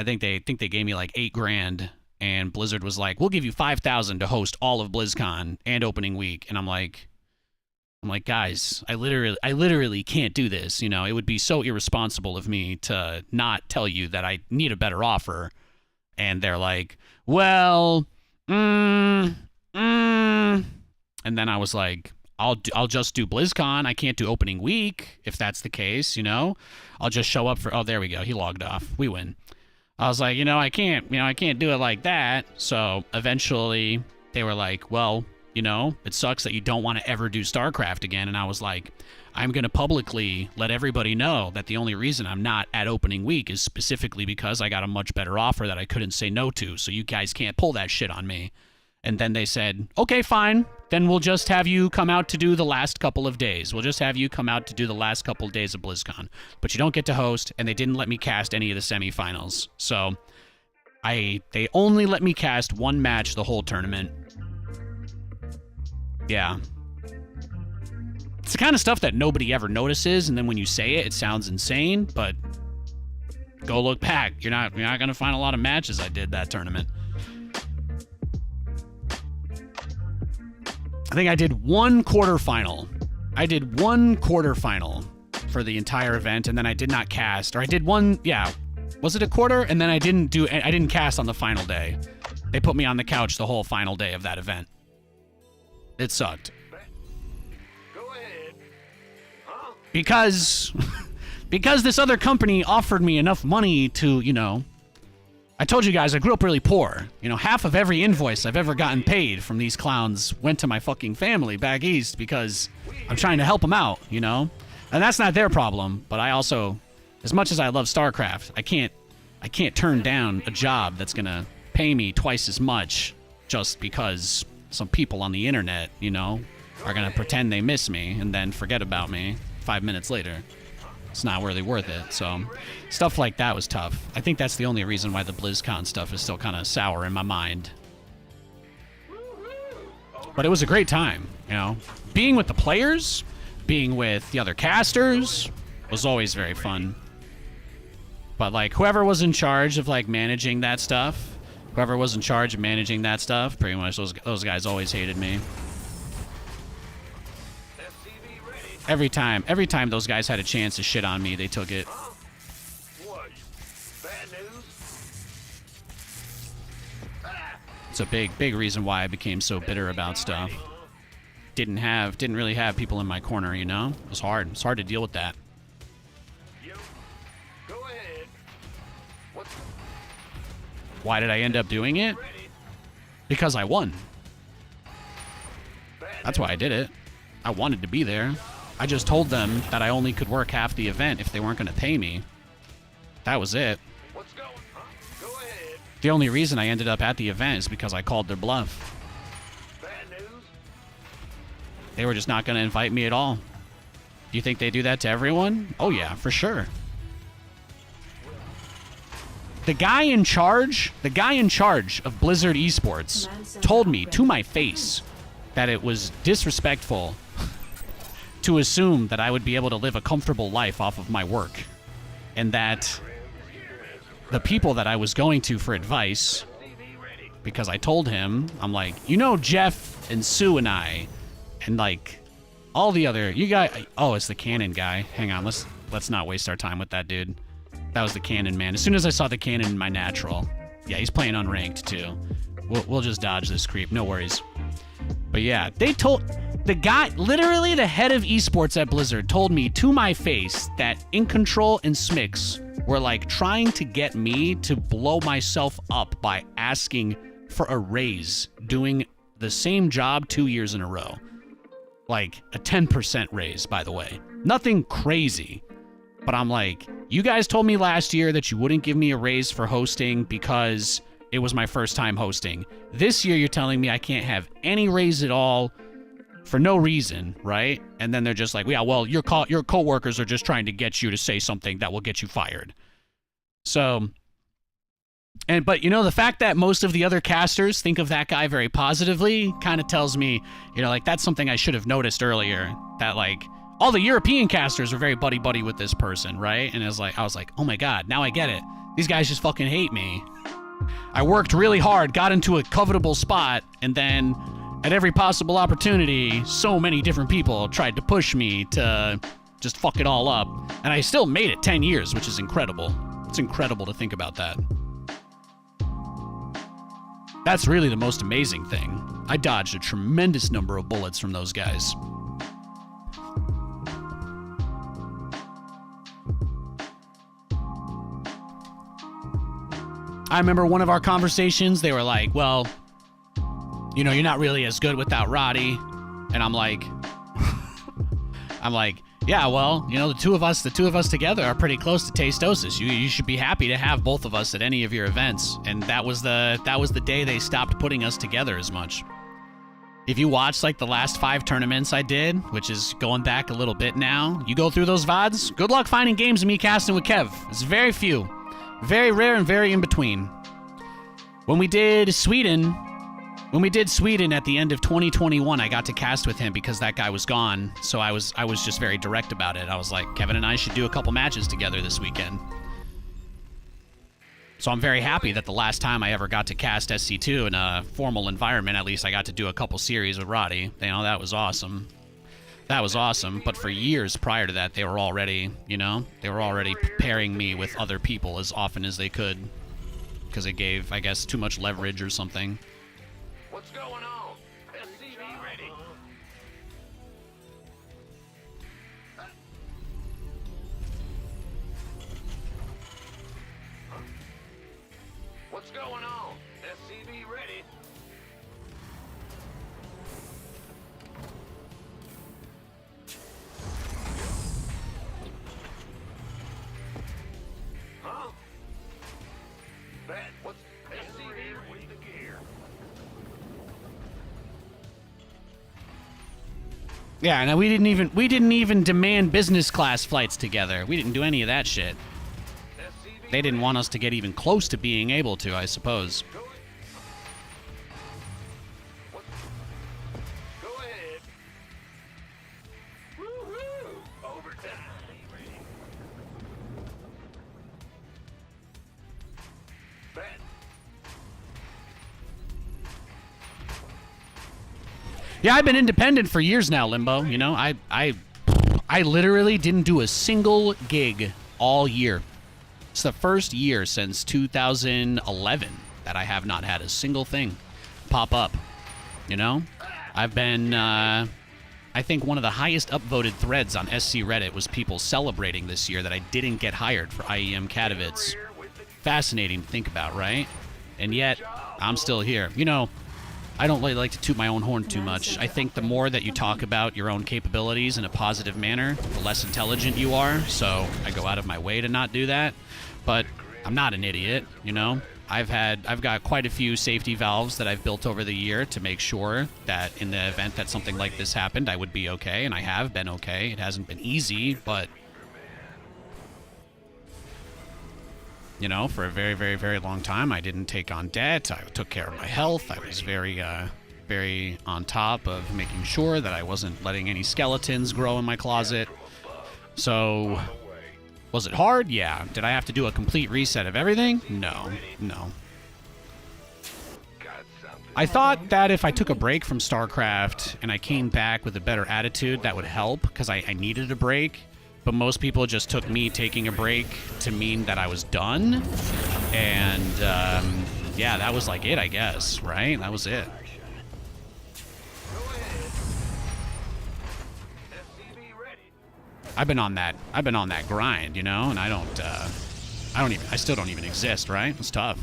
think they gave me, like, $8,000, and Blizzard was like, we'll give you $5,000 to host all of BlizzCon and opening week, and I'm like, guys, I literally can't do this. You know, it would be so irresponsible of me to not tell you that I need a better offer. And they're like, well, and then I was like, I'll just do BlizzCon. I can't do opening week if that's the case, you know. I'll just show up for. Oh, there we go. He logged off. We win. I was like, I can't do it like that. So eventually they were like, well, it sucks that you don't want to ever do StarCraft again. And I was like, I'm going to publicly let everybody know that the only reason I'm not at opening week is specifically because I got a much better offer that I couldn't say no to. So you guys can't pull that shit on me. And then they said, okay, fine. Then we'll just have you come out to do the last couple of days. We'll just have you come out to do the last couple of days of BlizzCon. But you don't get to host, and they didn't let me cast any of the semifinals. So they only let me cast one match the whole tournament. Yeah. It's the kind of stuff that nobody ever notices, and then when you say it, it sounds insane, but go look back. You're not going to find a lot of matches I did that tournament. I think I did one quarterfinal. For the entire event, and then I did not cast. Or I did one, yeah. Was it a quarter? And then I didn't cast on the final day. They put me on the couch the whole final day of that event. It sucked. Because this other company offered me enough money to, I told you guys I grew up really poor. Half of every invoice I've ever gotten paid from these clowns went to my fucking family back east because I'm trying to help them out, And that's not their problem, but I also, as much as I love StarCraft, I can't turn down a job that's going to pay me twice as much just because some people on the internet, are going to pretend they miss me and then forget about me 5 minutes later. It's not really worth it. So stuff like that was tough. I think that's the only reason why the BlizzCon stuff is still kind of sour in my mind. But it was a great time, you know. Being with the players, being with the other casters was always very fun. But, like, whoever was in charge of, like, managing that stuff, pretty much those guys always hated me. Every time those guys had a chance to shit on me, they took it. What? Bad news? It's a big reason why I became so bitter about stuff. Didn't really have people in my corner, you know? It was hard. It's hard to deal with that. Go ahead. What's Why did I end up doing it? Because I won. That's why I did it. I wanted to be there. I just told them that I only could work half the event if they weren't going to pay me. That was it. what's going on? Go ahead. The only reason I ended up at the event is because I called their bluff. Bad news? They were just not going to invite me at all. Do you think they do that to everyone? Oh yeah, for sure. The guy in charge of Blizzard Esports told me to my face that it was disrespectful to assume that I would be able to live a comfortable life off of my work. And that the people that I was going to for advice, because I told him, I'm like, you know, Jeff and Sue and I, and like all the other, you guys, oh, it's the cannon guy. Hang on, let's not waste our time with that dude. That was the cannon man. As soon as I saw the cannon in my natural, yeah, he's playing unranked too. We'll just dodge this creep, no worries. But yeah, they told the guy, literally the head of esports at Blizzard, told me to my face that In Control and Smix were like trying to get me to blow myself up by asking for a raise, doing the same job 2 years in a row. Like a 10% raise, by the way. Nothing crazy. But I'm like, you guys told me last year that you wouldn't give me a raise for hosting because it was my first time hosting. This year you're telling me I can't have any raise at all for no reason, right? And then they're just like, yeah, well, your coworkers are just trying to get you to say something that will get you fired. So, but you know, the fact that most of the other casters think of that guy very positively kind of tells me, you know, like that's something I should have noticed earlier, that like all the European casters are very buddy-buddy with this person, right? And I was like, oh my God, now I get it. These guys just fucking hate me. I worked really hard, got into a covetable spot, and then at every possible opportunity, so many different people tried to push me to just fuck it all up. And I still made it 10 years, which is incredible. It's incredible to think about that. That's really the most amazing thing. I dodged a tremendous number of bullets from those guys. I remember one of our conversations, they were like, well, you know, you're not really as good without Roddy. And I'm like, yeah, well, you know, the two of us together are pretty close to Tastosis. You should be happy to have both of us at any of your events. And that was the day they stopped putting us together as much. If you watch like the last 5 tournaments I did, which is going back a little bit now, you go through those VODs, good luck finding games of me casting with Kev. It's very few. Very rare and very in between. When we did Sweden at the end of 2021, I got to cast with him because that guy was gone. So I was just very direct about it. I was like, Kevin and I should do a couple matches together this weekend. So I'm very happy that the last time I ever got to cast SC2 in a formal environment, at least I got to do a couple series with Roddy. You know, that was awesome. That was awesome, but for years prior to that, they were already, you know, pairing me with other people as often as they could, because it gave, I guess, too much leverage or something. What's going on? SCV ready. What's going on? SCV ready. Huh? What's SCV ready to gear? Yeah, and we didn't even demand business class flights together. We didn't do any of that shit. They didn't want us to get even close to being able to, I suppose. Yeah, I've been independent for years now, Limbo. You know, I literally didn't do a single gig all year. It's the first year since 2011 that I have not had a single thing pop up. You know, I've been, I think one of the highest upvoted threads on SC Reddit was people celebrating this year that I didn't get hired for IEM Katowice. Fascinating to think about, right? And yet, I'm still here. You know, I don't really like to toot my own horn too much. I think the more that you talk about your own capabilities in a positive manner, the less intelligent you are, so I go out of my way to not do that. But I'm not an idiot, you know? I've got quite a few safety valves that I've built over the year to make sure that in the event that something like this happened, I would be okay, and I have been okay. It hasn't been easy, but you know, for a very, very, very long time, I didn't take on debt. I took care of my health. I was very, very on top of making sure that I wasn't letting any skeletons grow in my closet. So, was it hard? Yeah. Did I have to do a complete reset of everything? No. No. I thought that if I took a break from StarCraft and I came back with a better attitude, that would help, because I needed a break. But most people just took me taking a break to mean that I was done. And, yeah, that was like it, I guess, right? That was it. I've been on that grind, you know, and I still don't even exist, right? It's tough.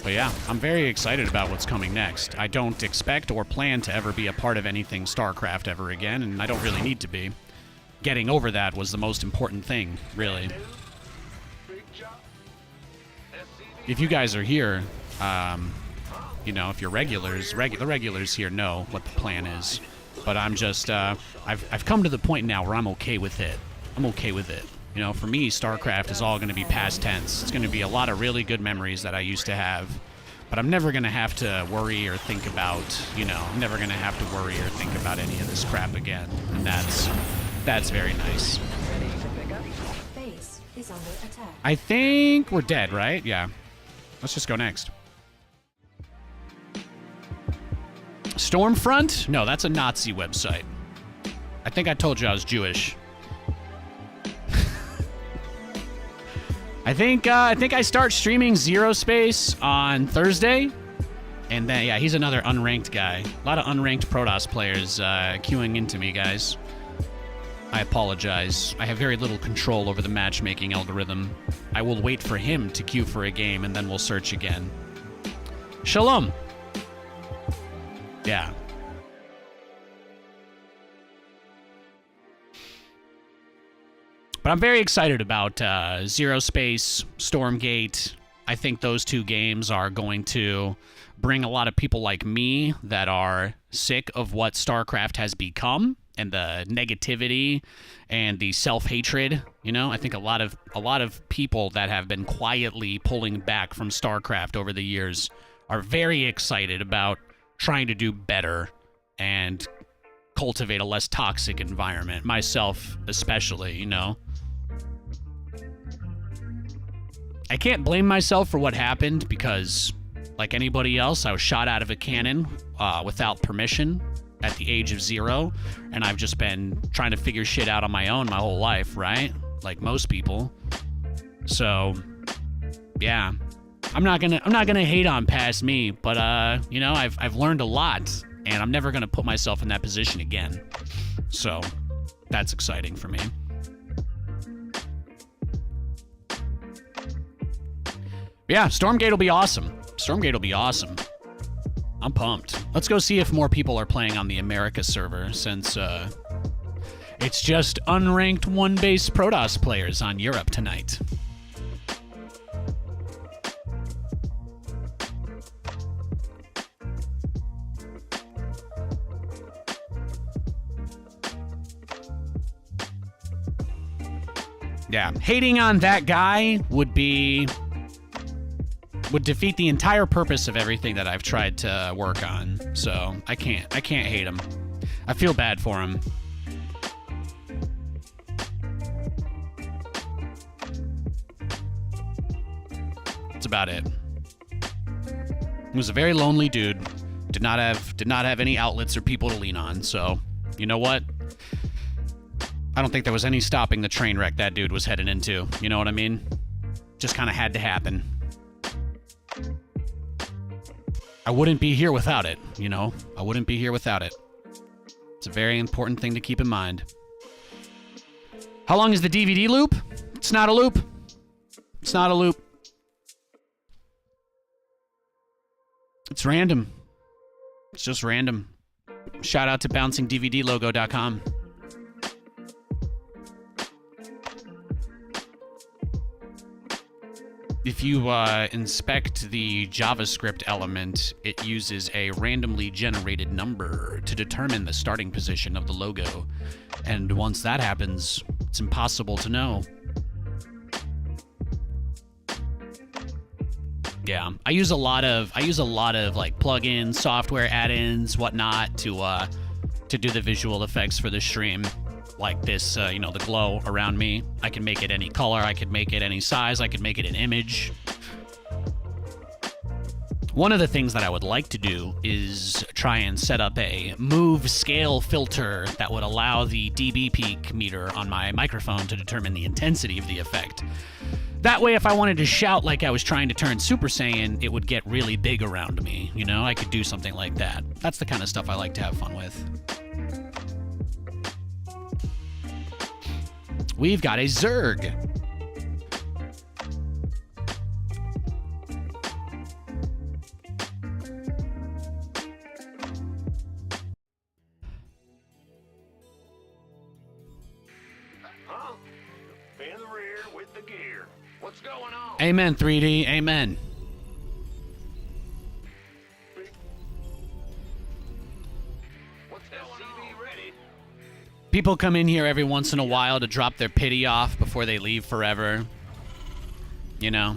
But yeah, I'm very excited about what's coming next. I don't expect or plan to ever be a part of anything StarCraft ever again, and I don't really need to be. Getting over that was the most important thing, really. If you guys are here, you know, if you're regulars, the regulars here know what the plan is. But I'm just, I've come to the point now where I'm okay with it. I'm okay with it. You know, for me, StarCraft is all going to be past tense. It's going to be a lot of really good memories that I used to have. But I'm never going to have to worry or think about, you know, I'm never going to have to worry or think about any of this crap again. And that's very nice. Base is under attack. I think we're dead, right? Yeah. Let's just go next. Stormfront? No, that's a Nazi website. I think I told you I was Jewish. I think I start streaming Zero Space on Thursday, and then yeah, he's another unranked guy. A lot of unranked Protoss players queuing into me, guys. I apologize. I have very little control over the matchmaking algorithm. I will wait for him to queue for a game, and then we'll search again. Shalom. Yeah. But I'm very excited about Zero Space, Stormgate. I think those two games are going to bring a lot of people like me that are sick of what StarCraft has become and the negativity and the self-hatred. You know, I think a lot of people that have been quietly pulling back from StarCraft over the years are very excited about trying to do better and cultivate a less toxic environment. Myself especially, you know. I can't blame myself for what happened because, like anybody else, I was shot out of a cannon without permission at the age of 0, and I've just been trying to figure shit out on my own my whole life, right? Like most people. So, yeah, I'm not gonna hate on past me, but you know, I've learned a lot, and I'm never gonna put myself in that position again. So, that's exciting for me. Yeah, Stormgate will be awesome. Stormgate will be awesome. I'm pumped. Let's go see if more people are playing on the America server, since it's just unranked one-base Protoss players on Europe tonight. Yeah, hating on that guy would defeat the entire purpose of everything that I've tried to work on. So I can't hate him. I feel bad for him. That's about it. He was a very lonely dude. Did not have any outlets or people to lean on. So, you know what? I don't think there was any stopping the train wreck that dude was headed into. You know what I mean? Just kind of had to happen. I wouldn't be here without it, you know? I wouldn't be here without it. It's a very important thing to keep in mind. How long is the DVD loop? It's not a loop. It's not a loop. It's random. It's just random. Shout out to bouncingdvdlogo.com. If you inspect the JavaScript element, it uses a randomly generated number to determine the starting position of the logo. And once that happens, it's impossible to know. Yeah, I use a lot of like plugins, software add-ins, whatnot to do the visual effects for the stream. Like this, you know, the glow around me. I can make it any color, I could make it any size, I could make it an image. One of the things that I would like to do is try and set up a move scale filter that would allow the dB peak meter on my microphone to determine the intensity of the effect. That way, if I wanted to shout like I was trying to turn Super Saiyan, it would get really big around me. You know, I could do something like that. That's the kind of stuff I like to have fun with. We've got a Zerg. Huh? In the rear with the gear. What's going on? Amen, 3D. Amen. What's going on? Ready? People come in here every once in a while to drop their pity off before they leave forever. You know?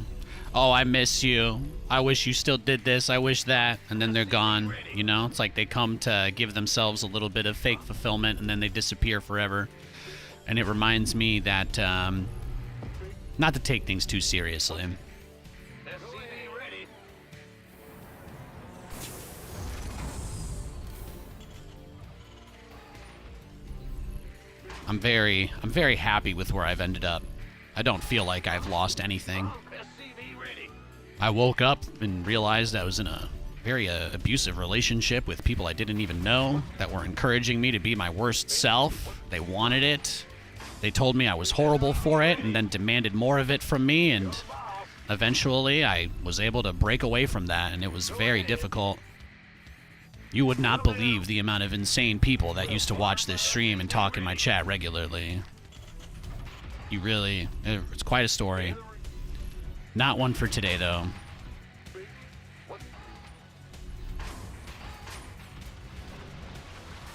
Oh, I miss you. I wish you still did this. I wish that. And then they're gone. You know? It's like they come to give themselves a little bit of fake fulfillment and then they disappear forever. And it reminds me that, not to take things too seriously. SCV ready. I'm very happy with where I've ended up. I don't feel like I've lost anything. SCV ready. I woke up and realized I was in a very abusive relationship with people I didn't even know that were encouraging me to be my worst self. They wanted it. They told me I was horrible for it and then demanded more of it from me, and eventually I was able to break away from that, and it was very difficult. You would not believe the amount of insane people that used to watch this stream and talk in my chat regularly. It's quite a story. Not one for today, though.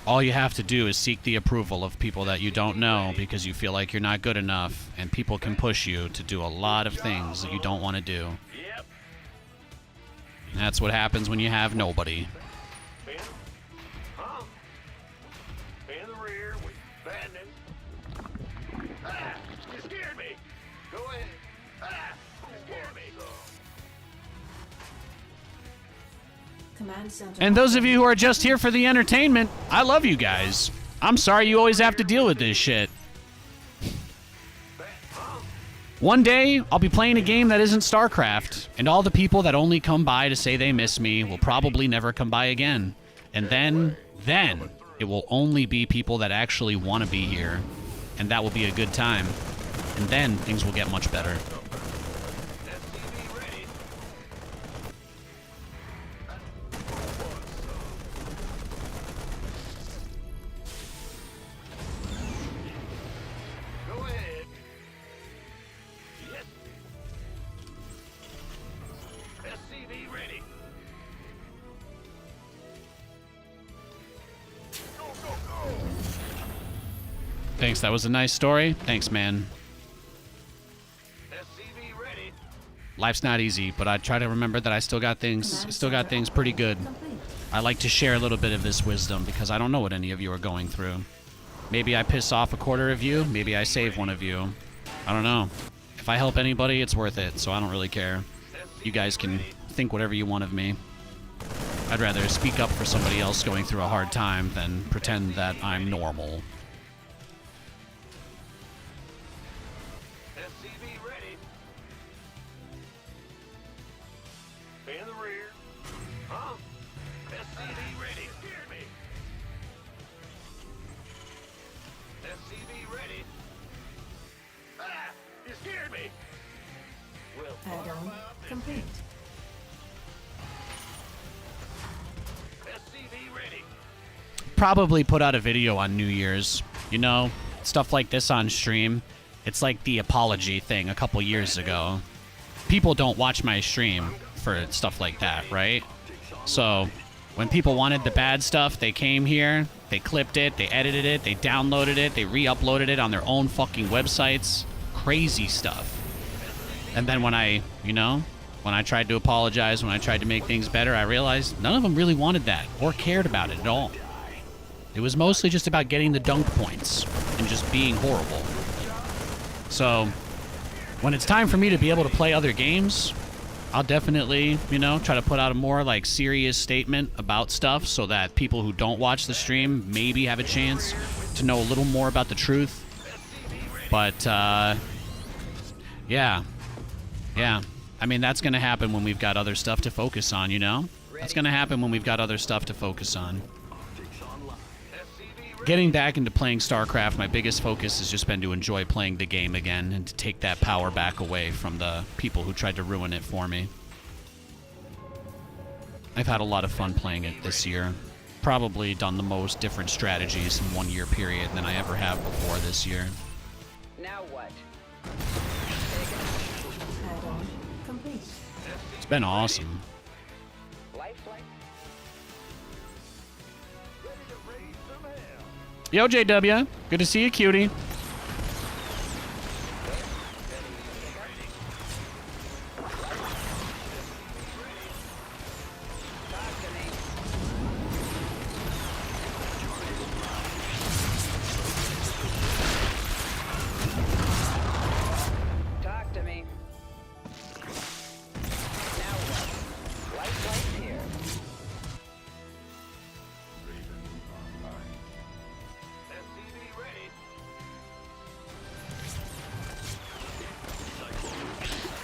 All you have to do is seek the approval of people that you don't know because you feel like you're not good enough, and people can push you to do a lot of things that you don't want to do. Yep. And that's what happens when you have nobody. Huh? In the rear with bandit. Ah! You scared me. Go ahead. Ah! You scared me. Command center. And those of you who are just here for the entertainment, I love you guys. I'm sorry you always have to deal with this shit. One day, I'll be playing a game that isn't StarCraft, and all the people that only come by to say they miss me will probably never come by again. And then, it will only be people that actually want to be here, and that will be a good time. And then, things will get much better. SCV ready. Go ahead. Yes. SCV ready. Go, go, go. Thanks, that was a nice story. Thanks, man. SCV ready. Life's not easy, but I try to remember that I still got things pretty good. I like to share a little bit of this wisdom because I don't know what any of you are going through. Maybe I piss off a quarter of you, maybe I save one of you. I don't know. If I help anybody, it's worth it, so I don't really care. You guys can think whatever you want of me. I'd rather speak up for somebody else going through a hard time than pretend that I'm normal. SCV ready. In the rear. Huh? SCV ready. Scared me. SCV ready. Ah! You scared me. Well, Add-on complete. SCV ready. Probably put out a video on New Year's. You know, stuff like this on stream. It's like the apology thing a couple years ago. People don't watch my stream for stuff like that, right? So, when people wanted the bad stuff, they came here, they clipped it, they edited it, they downloaded it, they re-uploaded it on their own fucking websites. Crazy stuff. And then when I, you know, when I tried to apologize, when I tried to make things better, I realized none of them really wanted that or cared about it at all. It was mostly just about getting the dunk points and just being horrible. So, when it's time for me to be able to play other games, I'll definitely, you know, try to put out a more, like, serious statement about stuff so that people who don't watch the stream maybe have a chance to know a little more about the truth. But, yeah. Yeah. I mean, that's going to happen when we've got other stuff to focus on, you know? That's going to happen when we've got other stuff to focus on. Getting back into playing StarCraft, my biggest focus has just been to enjoy playing the game again and to take that power back away from the people who tried to ruin it for me. I've had a lot of fun playing it this year. Probably done the most different strategies in 1 year period than I ever have before this year. Now what? Add-on complete. It's been awesome. Lifeline? Yo, JW. Good to see you, cutie. Talk to me. Now what? Lifeline here. Raven online. SCV ready.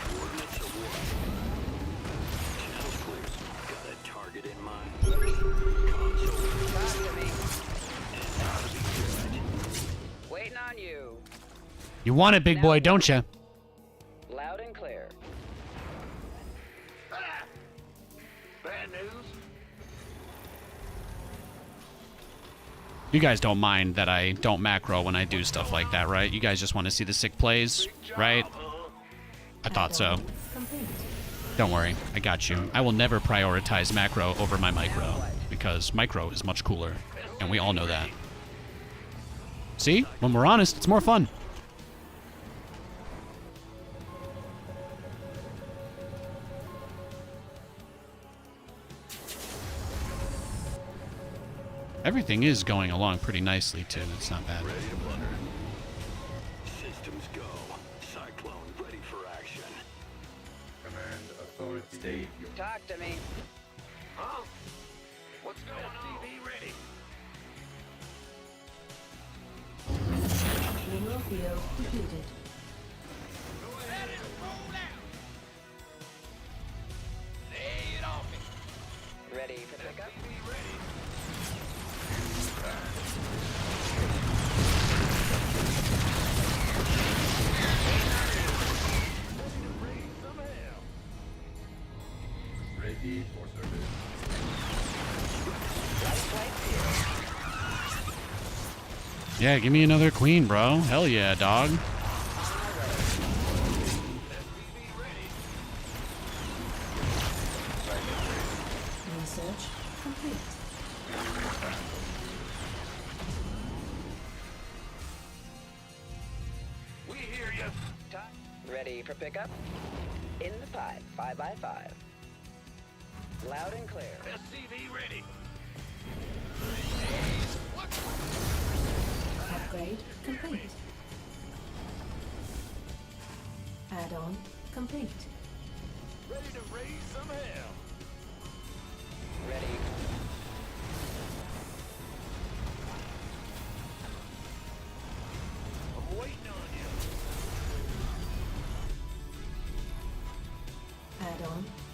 Coordinates of what? Channel clear. Got a target in mind. Console. Talk to me. How to be judged. Waiting on you. You want it, big boy, don't you? Loud and clear. Ah! Bad news. You guys don't mind that I don't macro when I do stuff like that, right? You guys just want to see the sick plays, right? I thought so. Complete. Don't worry, I got you. I will never prioritize macro over my micro, because micro is much cooler, and we all know that. See? When we're honest, it's more fun. Everything is going along pretty nicely, too. It's not bad. Ready to butter. Systems go. Cyclone ready for action. Command authority. State your Talk to me. Huh? What's going on? SCV ready. Mineral field depleted. Go ahead and roll out. Lay it off me. Ready for pickup? SCV ready. ready for service. Yeah, give me another queen, bro. Hell yeah, dog. Research complete. We hear you. Ready for pickup? In the pipe, 5x5. Loud and clear. SCV ready. Upgrade complete. Add-on complete. Ready to raise some hell. Ready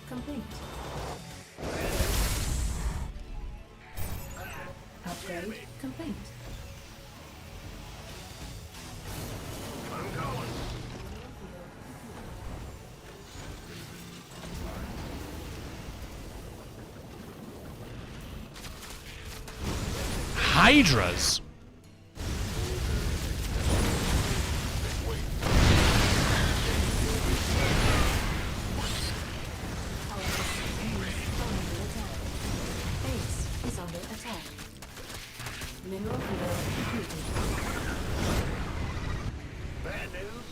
complete. Upgrade complete. Hydras. Base is under attack. Mineral field completed. Bad news.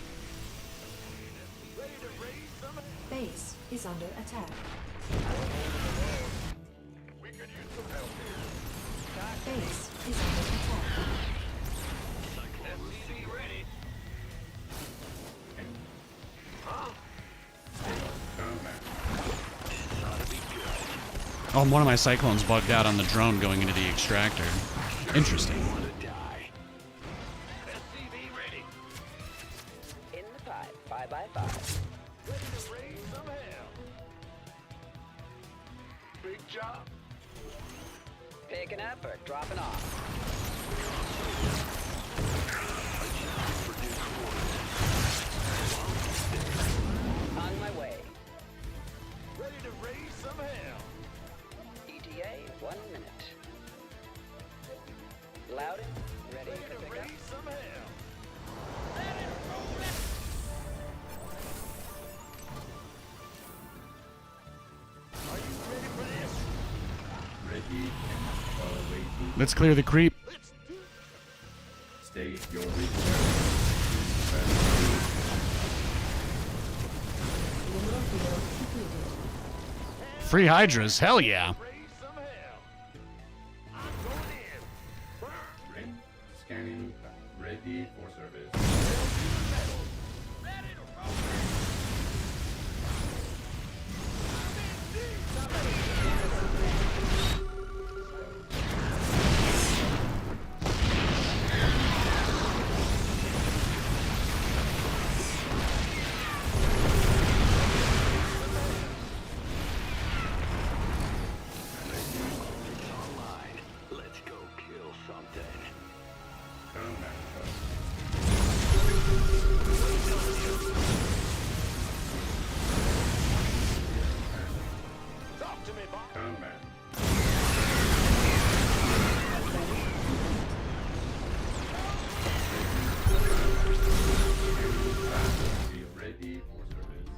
Ready to raise some. Base is under attack. We could use some help here. Base is under attack. SCV ready. Huh? Oh, one of my Cyclones bugged out on the drone going into the extractor. Interesting. SCV ready. In the pipe, 5x5. Ready to raise some hell. Big job. Picking up or dropping off? On my way. Ready to raise some hell. ETA, 1 minute. Loudon, ready Ready for to pickup? raise some hell. Are you ready for this? Ready and awaiting. Let's clear the creep. Let's do it. State your return. Mineral field completed. Free Hydras. Hell yeah. Raise some hell. I'm going in. Burn. Ring. Scanning. Ready for service. Ready to roll. Online. Let's go kill something. Combat. Talk to me, boss. Combat. Be ready for service.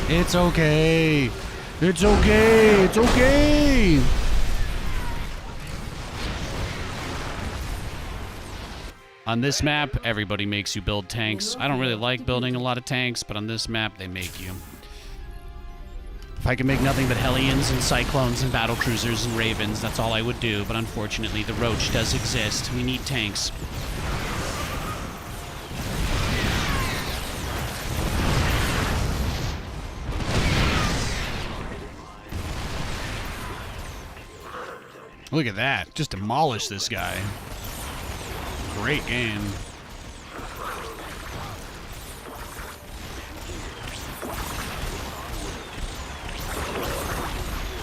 It's okay. It's okay. It's okay. On this map, everybody makes you build tanks. I don't really like building a lot of tanks, but on this map, they make you. If I could make nothing but Hellions and Cyclones and Battlecruisers and Ravens, that's all I would do, but unfortunately, the Roach does exist. We need tanks. Look at that. Just demolish this guy. Great game.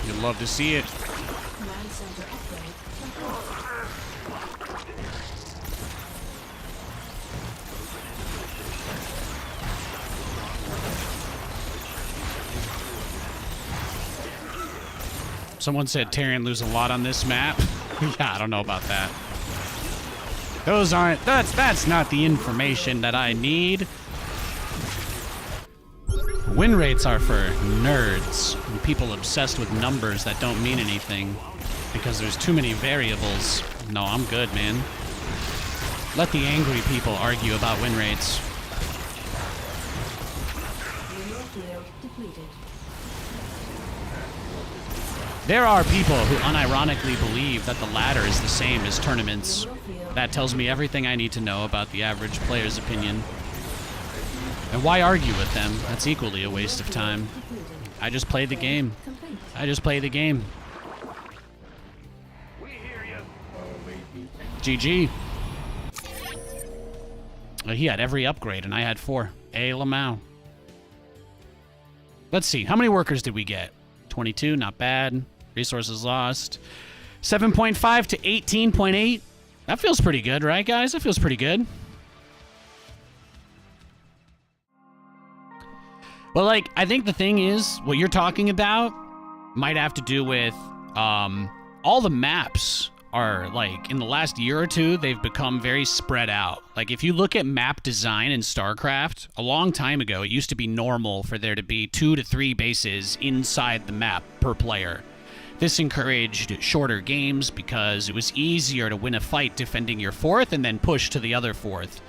You'd love to see it. Command center upgrade complete. Someone said Terran lose a lot on this map. Yeah, I don't know about that. Those aren't, that's not the information that I need. Win rates are for nerds and people obsessed with numbers that don't mean anything because there's too many variables. No, I'm good, man. Let the angry people argue about win rates. Mineral field depleted. There are people who unironically believe that the ladder is the same as tournaments. That tells me everything I need to know about the average player's opinion. And why argue with them? That's equally a waste of time. I just play the game. I just play the game. GG. He had every upgrade, and I had 4. A Lamau. Let's see. How many workers did we get? 22. Not bad. Resources lost. 7.5 to 18.8. That feels pretty good, right, guys? That feels pretty good. Well, like, I think the thing is, what you're talking about might have to do with all the maps are, like, in the last year or two, they've become very spread out. Like, if you look at map design in StarCraft, a long time ago, it used to be normal for there to be 2 to 3 bases inside the map per player. This encouraged shorter games because it was easier to win a fight defending your 4th and then push to the other 4th.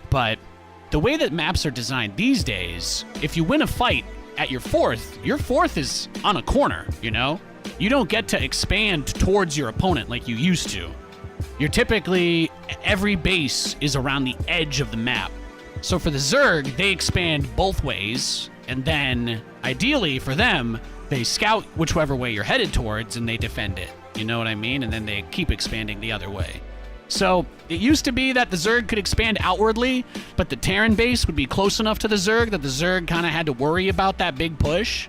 But the way that maps are designed these days, if you win a fight at your 4th is on a corner, you know? You don't get to expand towards your opponent like you used to. You're typically, every base is around the edge of the map. So for the Zerg, they expand both ways, and then, ideally for them, they scout whichever way you're headed towards, and they defend it. You know what I mean? And then they keep expanding the other way. So, it used to be that the Zerg could expand outwardly, but the Terran base would be close enough to the Zerg that the Zerg kind of had to worry about that big push.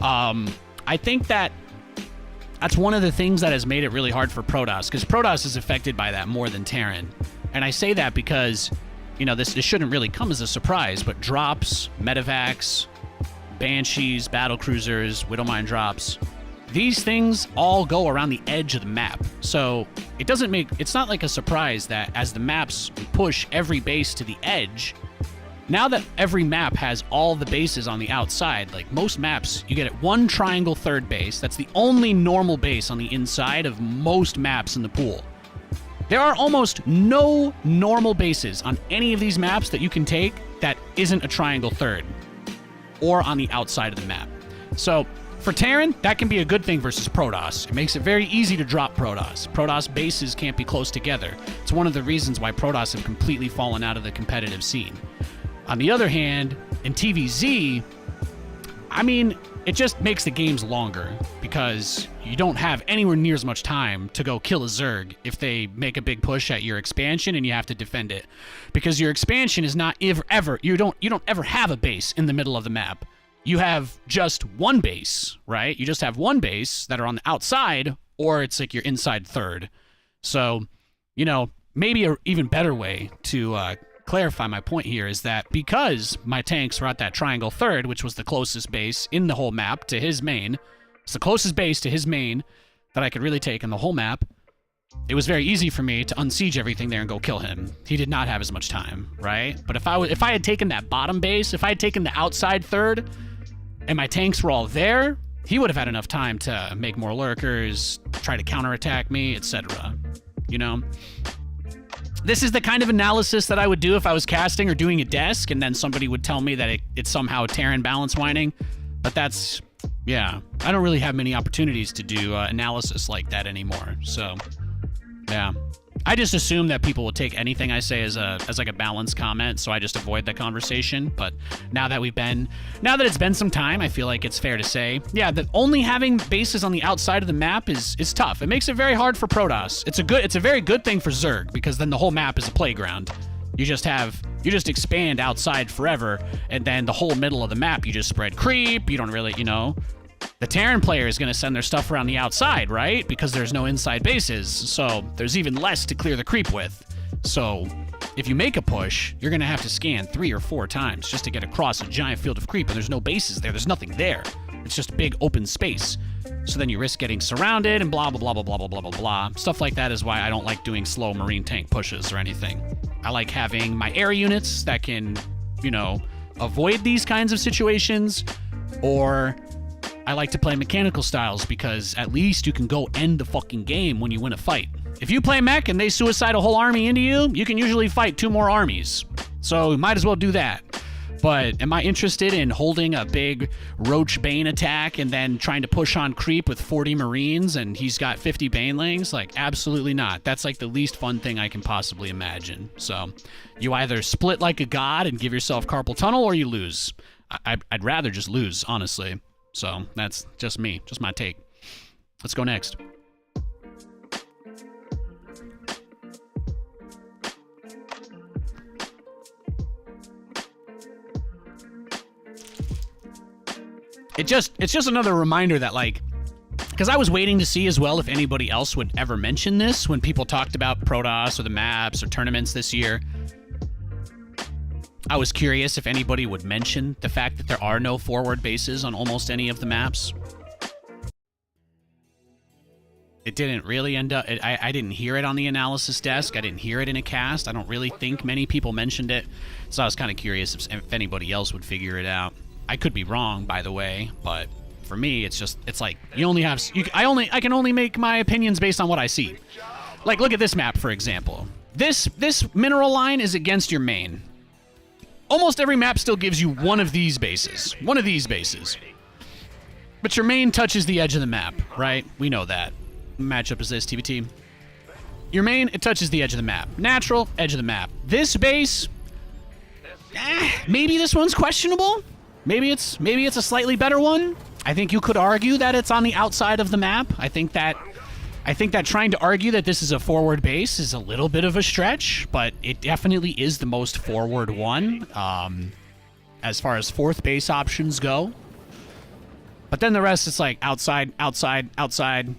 I think that's one of the things that has made it really hard for Protoss, because Protoss is affected by that more than Terran. And I say that because, you know, this shouldn't really come as a surprise, but drops, medevacs, Banshees, Battlecruisers, Widowmine drops, these things all go around the edge of the map. So it's not like a surprise that as the maps push every base to the edge, now that every map has all the bases on the outside, like most maps, you get one triangle third base. That's the only normal base on the inside of most maps in the pool. There are almost no normal bases on any of these maps that you can take that isn't a triangle third or on the outside of the map. So for Terran, that can be a good thing versus Protoss. It makes it very easy to drop Protoss. Protoss bases can't be close together. It's one of the reasons why Protoss have completely fallen out of the competitive scene. On the other hand, in TVZ, I mean, it just makes the games longer because you don't have anywhere near as much time to go kill a Zerg if they make a big push at your expansion and you have to defend it. Because your expansion is not ever, you don't ever have a base in the middle of the map. You have just one base, right? You just have one base that are on the outside, or it's like your inside third. So, you know, maybe an even better way to clarify my point here is that because my tanks were at that triangle third, which was the closest base in the whole map to his main, it's the closest base to his main that I could really take in the whole map, it was very easy for me to unsiege everything there and go kill him. He did not have as much time, right? But if I had taken that bottom base, if I had taken the outside third, and my tanks were all there, he would have had enough time to make more lurkers, try to counterattack me, etc. You know? This is the kind of analysis that I would do if I was casting or doing a desk, and then somebody would tell me that it's somehow Terran balance whining. But that's, yeah, I don't really have many opportunities to do analysis like that anymore. So, yeah. I just assume that people will take anything I say as like a balanced comment, so I just avoid that conversation. But now that it's been some time, I feel like it's fair to say, yeah, that only having bases on the outside of the map is tough. It makes it very hard for Protoss. It's a very good thing for Zerg, because then the whole map is a playground. You just expand outside forever, and then the whole middle of the map, you just spread creep. You don't really, you know. The Terran player is going to send their stuff around the outside, right? Because there's no inside bases, so there's even less to clear the creep with. So if you make a push, you're going to have to scan 3 or 4 times just to get across a giant field of creep, and there's no bases there. There's nothing there. It's just big open space. So then you risk getting surrounded and blah, blah, blah, blah, blah, blah, blah, blah, blah. Stuff like that is why I don't like doing slow marine tank pushes or anything. I like having my air units that can, you know, avoid these kinds of situations, or I like to play mechanical styles because at least you can go end the fucking game when you win a fight. If you play mech and they suicide a whole army into you, you can usually fight 2 more armies. So you might as well do that. But am I interested in holding a big Roach Bane attack and then trying to push on creep with 40 Marines and he's got 50 Banelings? Like, absolutely not. That's like the least fun thing I can possibly imagine. So you either split like a god and give yourself carpal tunnel, or you lose. I'd rather just lose, honestly. So that's just me, just my take. Let's go next. It's just another reminder that, like, because I was waiting to see as well if anybody else would ever mention this when people talked about Protoss or the maps or tournaments this year. I was curious if anybody would mention the fact that there are no forward bases on almost any of the maps. It didn't really end up... I didn't hear it on the analysis desk. I didn't hear it in a cast. I don't really think many people mentioned it. So I was kind of curious if anybody else would figure it out. I could be wrong, by the way, but for me, it's like you only have... I can only make my opinions based on what I see. Like, look at this map, for example. This mineral line is against your main. Almost every map still gives you one of these bases. One of these bases. But your main touches the edge of the map, right? We know that. Matchup is this, TBT. Your main, it touches the edge of the map. Natural, edge of the map. This base... maybe this one's questionable? Maybe it's a slightly better one. I think you could argue that it's on the outside of the map. I think that trying to argue that this is a forward base is a little bit of a stretch, but it definitely is the most forward one as far as 4th base options go. But then the rest, it's like outside, outside, outside,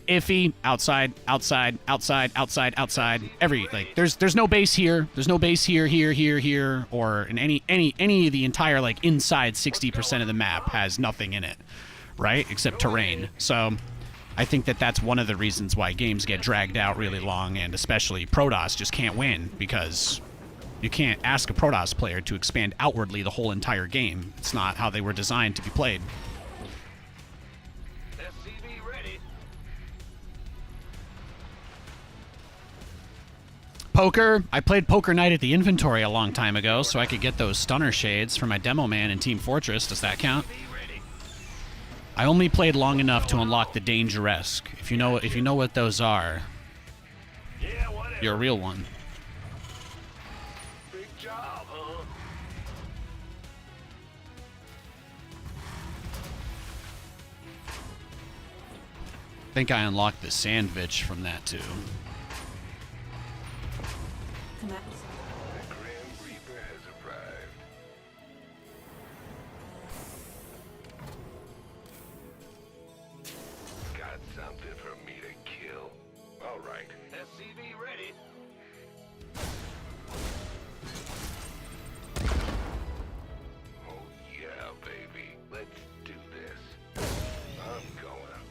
iffy, outside, outside, outside, outside, outside. There's no base here. There's no base here, here, or in any of the entire, like, inside 60% of the map has nothing in it, right? Except terrain. So I think that's one of the reasons why games get dragged out really long, and especially Protoss just can't win, because you can't ask a Protoss player to expand outwardly the whole entire game. It's not how they were designed to be played. Poker. I played Poker Night at the Inventory a long time ago, so I could get those stunner shades for my demo man in Team Fortress. Does that count? I only played long enough to unlock the Dangeresque. If you know what those are, you're a real one. Big job, huh? I think I unlocked the Sandwich from that too. The Grim Reaper has arrived. Got something for me to kill. All right. SCV ready. Oh yeah, baby. Let's do this. I'm going.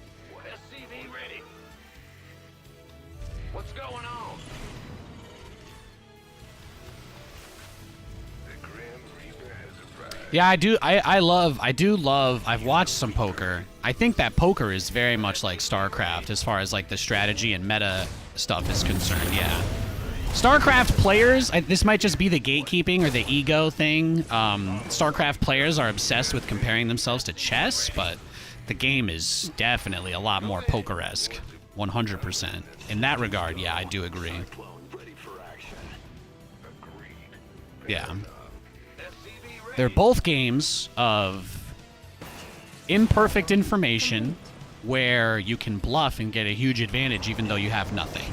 SCV ready. What's going on? Yeah, I do love, I've watched some poker. I think that poker is very much like StarCraft as far as like the strategy and meta stuff is concerned, yeah. StarCraft players, this might just be the gatekeeping or the ego thing. StarCraft players are obsessed with comparing themselves to chess, but the game is definitely a lot more poker-esque, 100%. In that regard, yeah, I do agree. Yeah. They're both games of imperfect information where you can bluff and get a huge advantage even though you have nothing.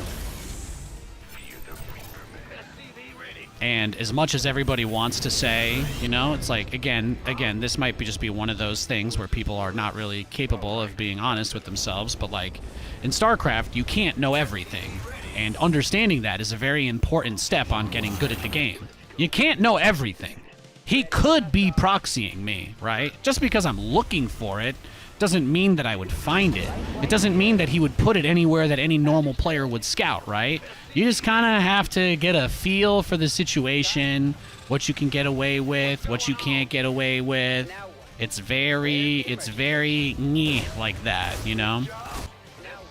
And as much as everybody wants to say, you know, it's like, again, this might just be one of those things where people are not really capable of being honest with themselves, but like in StarCraft, you can't know everything. And understanding that is a very important step on getting good at the game. You can't know everything. He could be proxying me, right? Just because I'm looking for it doesn't mean that I would find it. It doesn't mean that he would put it anywhere that any normal player would scout, right? You just kind of have to get a feel for the situation, what you can get away with, what you can't get away with. Now what? It's very nyeh like that, you know? Now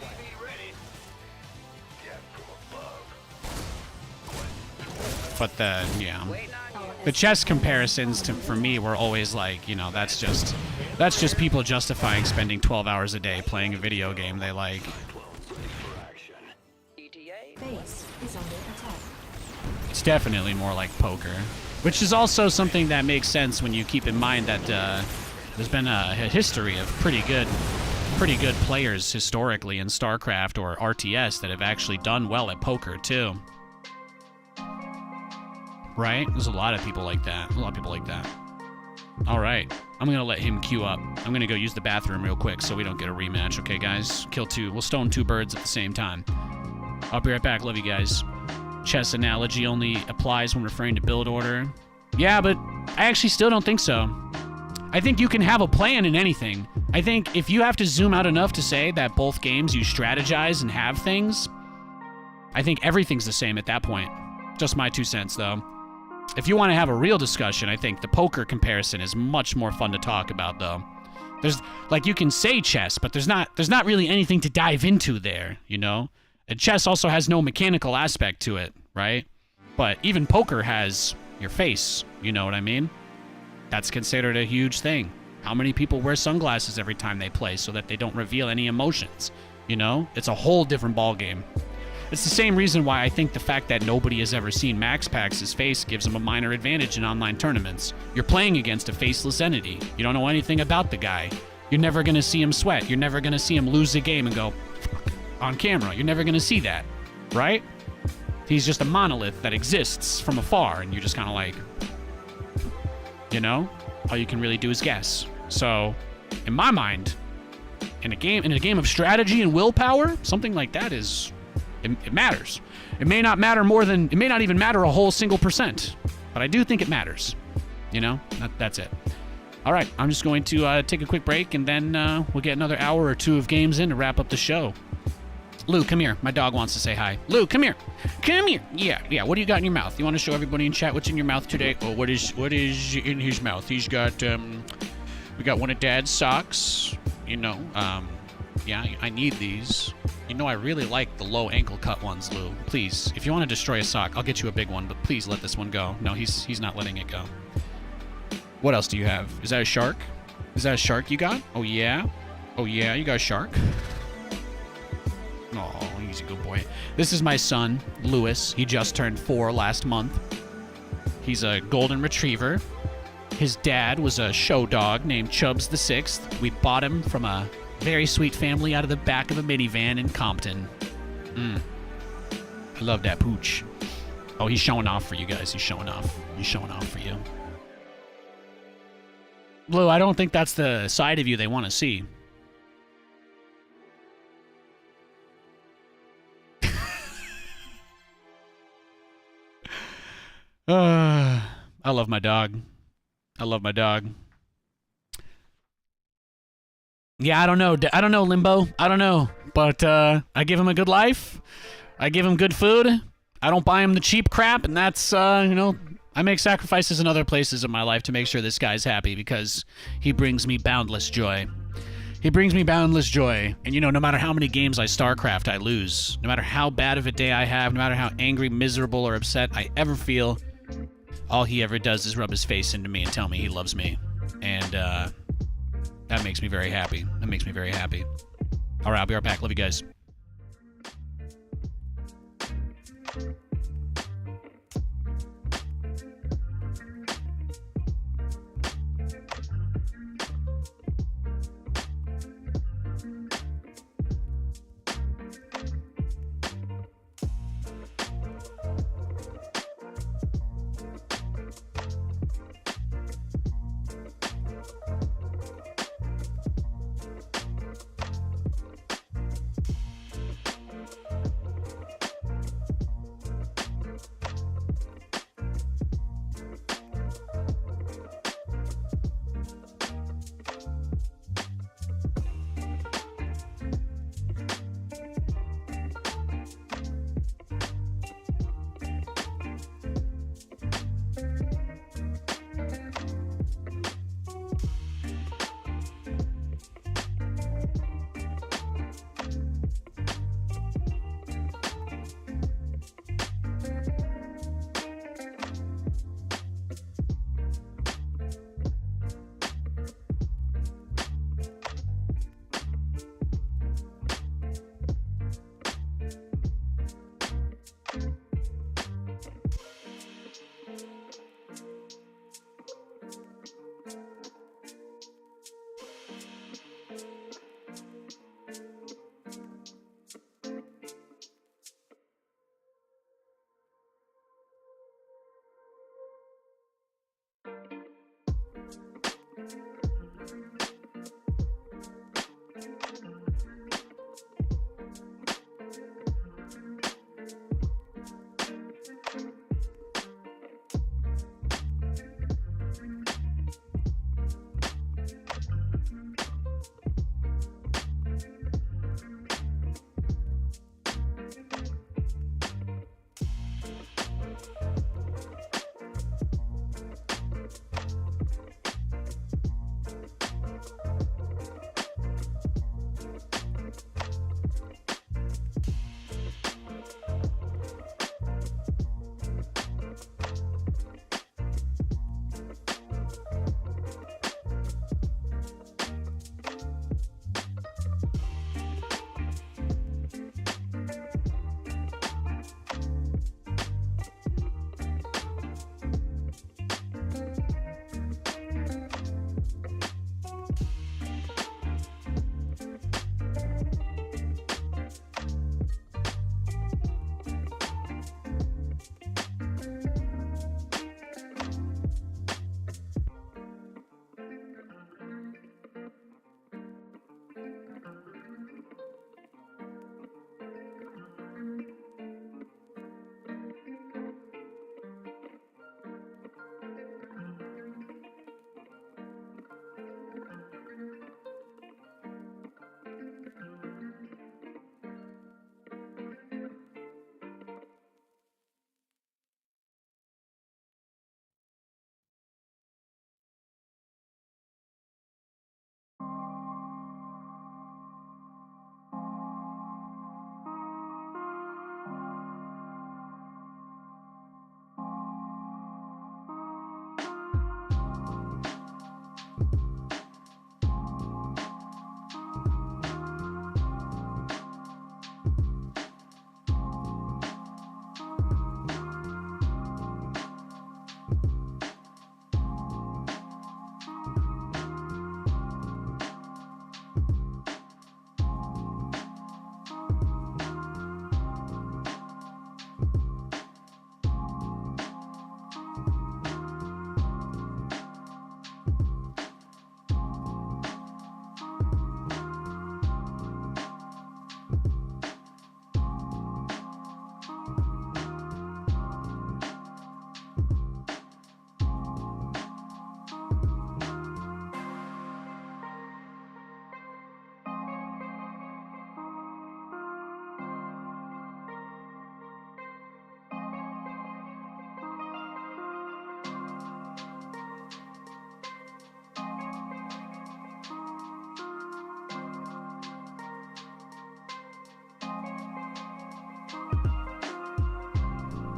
what? Get from above. But yeah. Waiting on you. The chess comparisons for me were always like, you know, that's just people justifying spending 12 hours a day playing a video game they like. ETA. Base is under attack. It's definitely more like poker, which is also something that makes sense when you keep in mind that there's been a history of pretty good players historically in StarCraft or RTS that have actually done well at poker too. Right? There's a lot of people like that. All right. I'm going to let him queue up. I'm going to go use the bathroom real quick so we don't get a rematch, okay, guys? We'll stone 2 birds at the same time. I'll be right back. Love you guys. Chess analogy only applies when referring to build order. Yeah, but I actually still don't think so. I think you can have a plan in anything. I think if you have to zoom out enough to say that both games you strategize and have things, I think everything's the same at that point. Just my 2 cents, though. If you want to have a real discussion, I think the poker comparison is much more fun to talk about, though. There's, like, you can say chess, but there's not really anything to dive into there, you know? And chess also has no mechanical aspect to it, right? But even poker has your face, you know what I mean? That's considered a huge thing. How many people wear sunglasses every time they play so that they don't reveal any emotions, you know? It's a whole different ballgame. It's the same reason why I think the fact that nobody has ever seen Maxpax's face gives him a minor advantage in online tournaments. You're playing against a faceless entity. You don't know anything about the guy. You're never going to see him sweat. You're never going to see him lose a game and go, fuck, on camera. You're never going to see that, right? He's just a monolith that exists from afar, and you're just kind of like, you know? All you can really do is guess. So, in my mind, in a game of strategy and willpower, something like that is... It matters. It may not even matter a whole single %, but I do think it matters. You know, that's it. All right, I'm just going to take a quick break, and then we'll get another hour or 2 of games in to wrap up the show. Lou, come here. My dog wants to say hi. Lou, come here. Come here. Yeah. What do you got in your mouth? You want to show everybody in chat what's in your mouth today? Oh, what is in his mouth? He's got we got one of Dad's socks. You know, yeah, I need these. You know, I really like the low ankle cut ones, Lou. Please, if you want to destroy a sock, I'll get you a big one, but please let this one go. No, he's not letting it go. What else do you have? Is that a shark? Is that a shark you got? Oh, yeah? Oh, yeah, you got a shark? Oh, he's a good boy. This is my son, Lewis. He just turned 4 last month. He's a golden retriever. His dad was a show dog named Chubbs the Sixth. We bought him from a very sweet family out of the back of a minivan in Compton. I love that pooch. Oh, he's showing off for you guys. He's showing off. He's showing off for you. Blue, I don't think that's the side of you they want to see. I love my dog. I love my dog. Yeah, I don't know, Limbo. I don't know. But I give him a good life. I give him good food. I don't buy him the cheap crap, and that's, you know, I make sacrifices in other places in my life to make sure this guy's happy because he brings me boundless joy. He brings me boundless joy. And, you know, no matter how many games I StarCraft, I lose. No matter how bad of a day I have, no matter how angry, miserable, or upset I ever feel, all he ever does is rub his face into me and tell me he loves me. And that makes me very happy. That makes me very happy. All right, I'll be right back. Love you guys.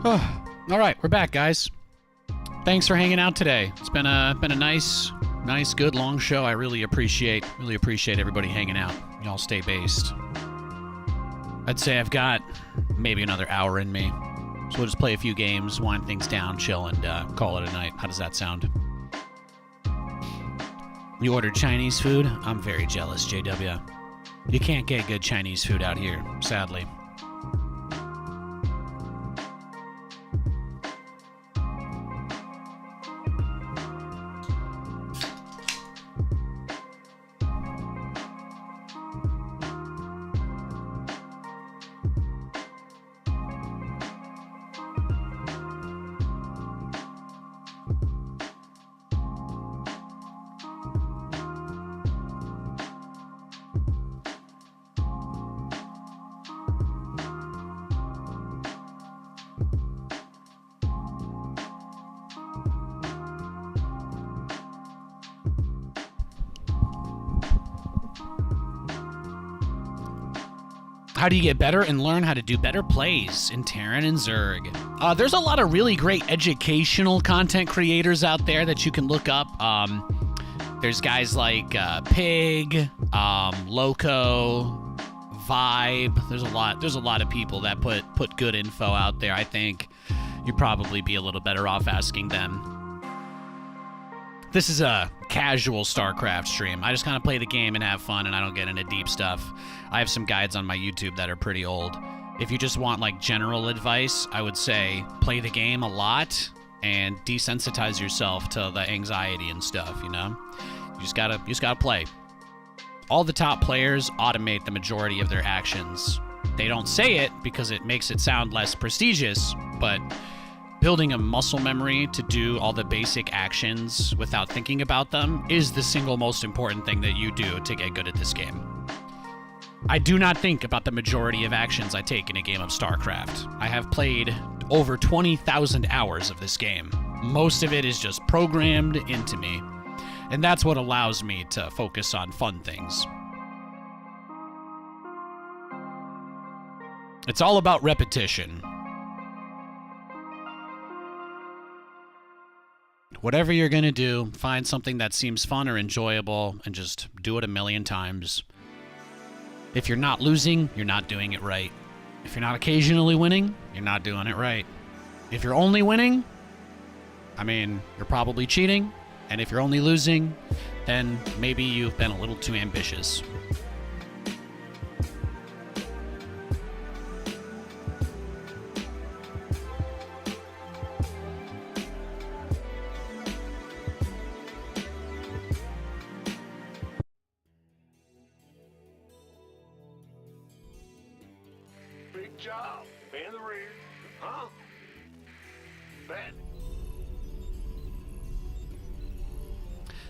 All right, we're back, guys. Thanks for hanging out today. It's been a nice, good long show. I really appreciate everybody hanging out. Y'all stay based. I'd say I've got maybe another hour in me, so we'll just play a few games, wind things down, chill, and call it a night. How does that sound? You ordered Chinese food? I'm very jealous, JW. You can't get good Chinese food out here, sadly. How do you get better and learn how to do better plays in Terran and Zerg? There's a lot of really great educational content creators out there that you can look up. There's guys like Pig, Loco, Vibe. There's a lot of people that put good info out there. I think you'd probably be a little better off asking them. This is a casual StarCraft stream. I just kind of play the game and have fun, and I don't get into deep stuff. I have some guides on my YouTube that are pretty old. If you just want like general advice, I would say play the game a lot and desensitize yourself to the anxiety and stuff, you know? You just gotta play. All the top players automate the majority of their actions. They don't say it because it makes it sound less prestigious, but building a muscle memory to do all the basic actions without thinking about them is the single most important thing that you do to get good at this game. I do not think about the majority of actions I take in a game of StarCraft. I have played over 20,000 hours of this game. Most of it is just programmed into me, and that's what allows me to focus on fun things. It's all about repetition. Whatever you're going to do, find something that seems fun or enjoyable and just do it a million times. If you're not losing, you're not doing it right. If you're not occasionally winning, you're not doing it right. If you're only winning, I mean, you're probably cheating. And if you're only losing, then maybe you've been a little too ambitious. Big job. In the rear. Huh? Bet.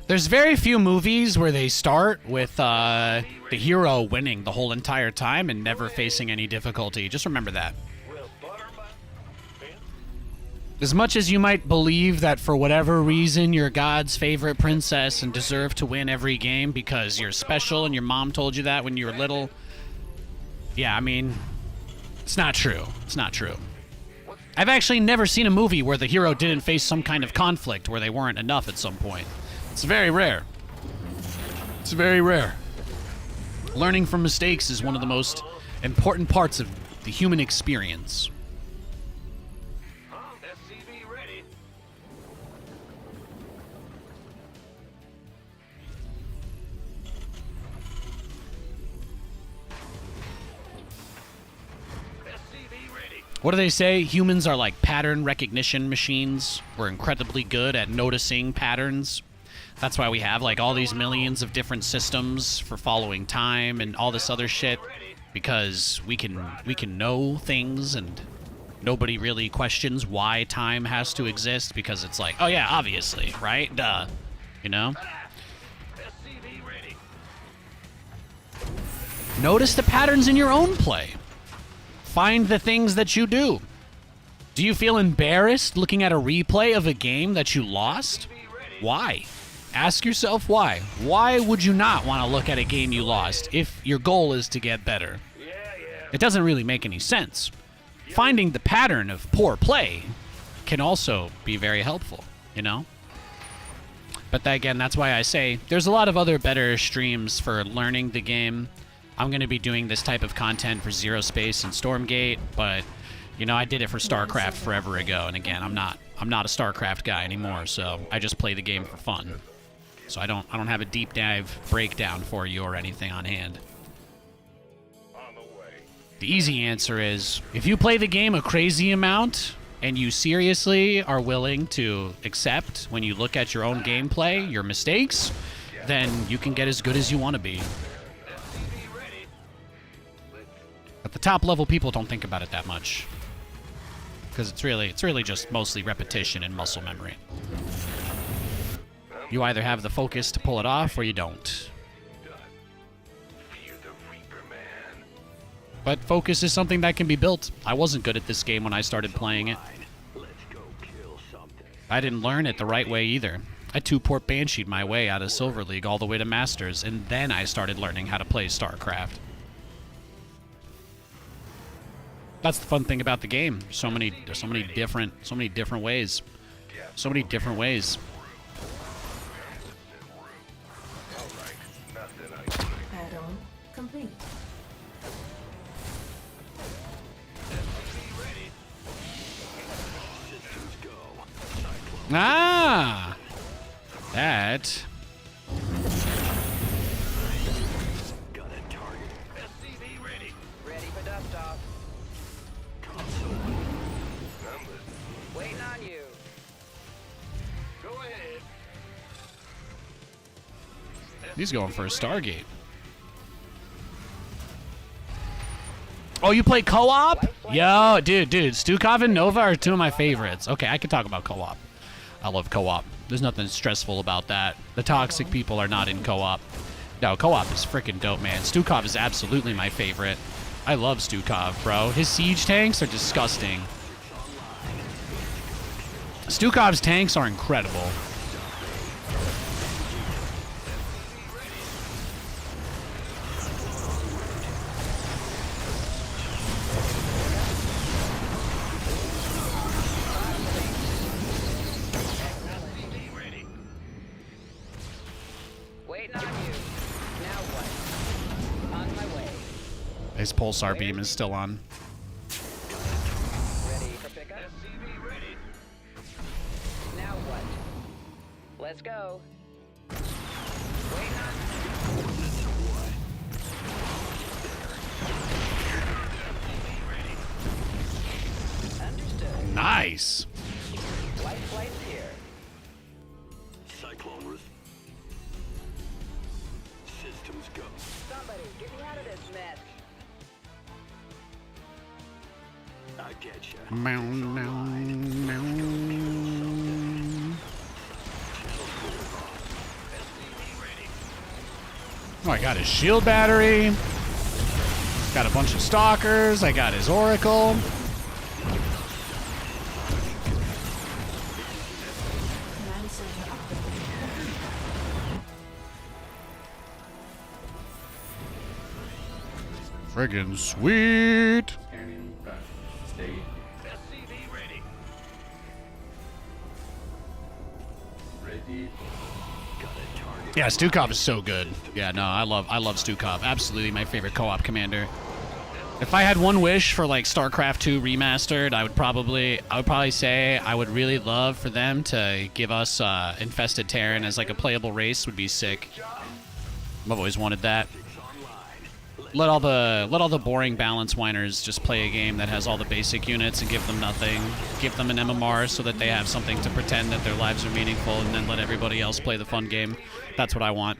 There's very few movies where they start with the hero winning the whole entire time and never facing any difficulty. Just remember that. Well, butter my... Ben? As much as you might believe that for whatever reason you're God's favorite princess and deserve to win every game because you're special and your mom told you that when you were little, yeah, I mean, it's not true. It's not true. I've actually never seen a movie where the hero didn't face some kind of conflict where they weren't enough at some point. It's very rare. It's very rare. Learning from mistakes is one of the most important parts of the human experience. SCV ready. SCV ready. What do they say? Humans are like pattern recognition machines. We're incredibly good at noticing patterns. That's why we have like all these millions of different systems for following time and all this other shit, because we can know things and nobody really questions why time has to exist, because it's like, oh yeah, obviously, right? Duh. You know? SCV ready. Notice the patterns in your own play. Find the things that you do. Do you feel embarrassed looking at a replay of a game that you lost? Why? Ask yourself why. Why would you not want to look at a game you lost if your goal is to get better? It doesn't really make any sense. finding the pattern of poor play can also be very helpful, you know? But again, that's why I say there's a lot of other better streams for learning the game. I'm going to be doing this type of content for Zero Space and Stormgate, but you know, I did it for StarCraft forever ago, and again, I'm not a StarCraft guy anymore, so I just play the game for fun. So I don't have a deep dive breakdown for you or anything on hand. The easy answer is, if you play the game a crazy amount and you seriously are willing to accept when you look at your own gameplay, your mistakes, then you can get as good as you want to be. But the top level people don't think about it that much, because it's really just mostly repetition and muscle memory. You either have the focus to pull it off or you don't. But focus is something that can be built. I wasn't good at this game when I started playing it. I didn't learn it the right way either. I 2-port Banshee'd my way out of Silver League all the way to Masters, and then I started learning how to play StarCraft. That's the fun thing about the game. There's so many different ways. So many different ways. Add-on complete. Ah! That. Got a target. SCV ready. Ready for dust off. Waiting on you. Go ahead. He's going for a Stargate. Oh, you play co-op? Yo, dude, Stukov and Nova are two of my favorites. Okay, I can talk about co-op. I love co-op. There's nothing stressful about that. The toxic people are not in co-op. No, co-op is freaking dope, man. Stukov is absolutely my favorite. I love Stukov, bro. His siege tanks are disgusting. Stukov's tanks are incredible. Waiting on you. Now what? On my way. His pulsar beam is still on. Ready for pickup? SCV ready. Now what? Let's go. Waiting on Understood. Nice. Light flight's here. Cyclone systems go. Somebody, get me out of this mess. I get ya. Meow, meow, meow. Oh, I got his shield battery. Got a bunch of stalkers. I got his oracle. Command center updated. Friggin' sweet. Scanning back. State. SCV ready. Ready. Got a target. Yeah, Stukov is so good. Yeah, no, I love Stukov. Absolutely my favorite co-op commander. If I had one wish for like StarCraft 2 remastered, I would probably say I would really love for them to give us Infested Terran as like a playable race. Would be sick. I've always wanted that. Let all the boring balance whiners just play a game that has all the basic units and give them nothing. Give them an MMR so that they have something to pretend that their lives are meaningful, and then let everybody else play the fun game. That's what I want.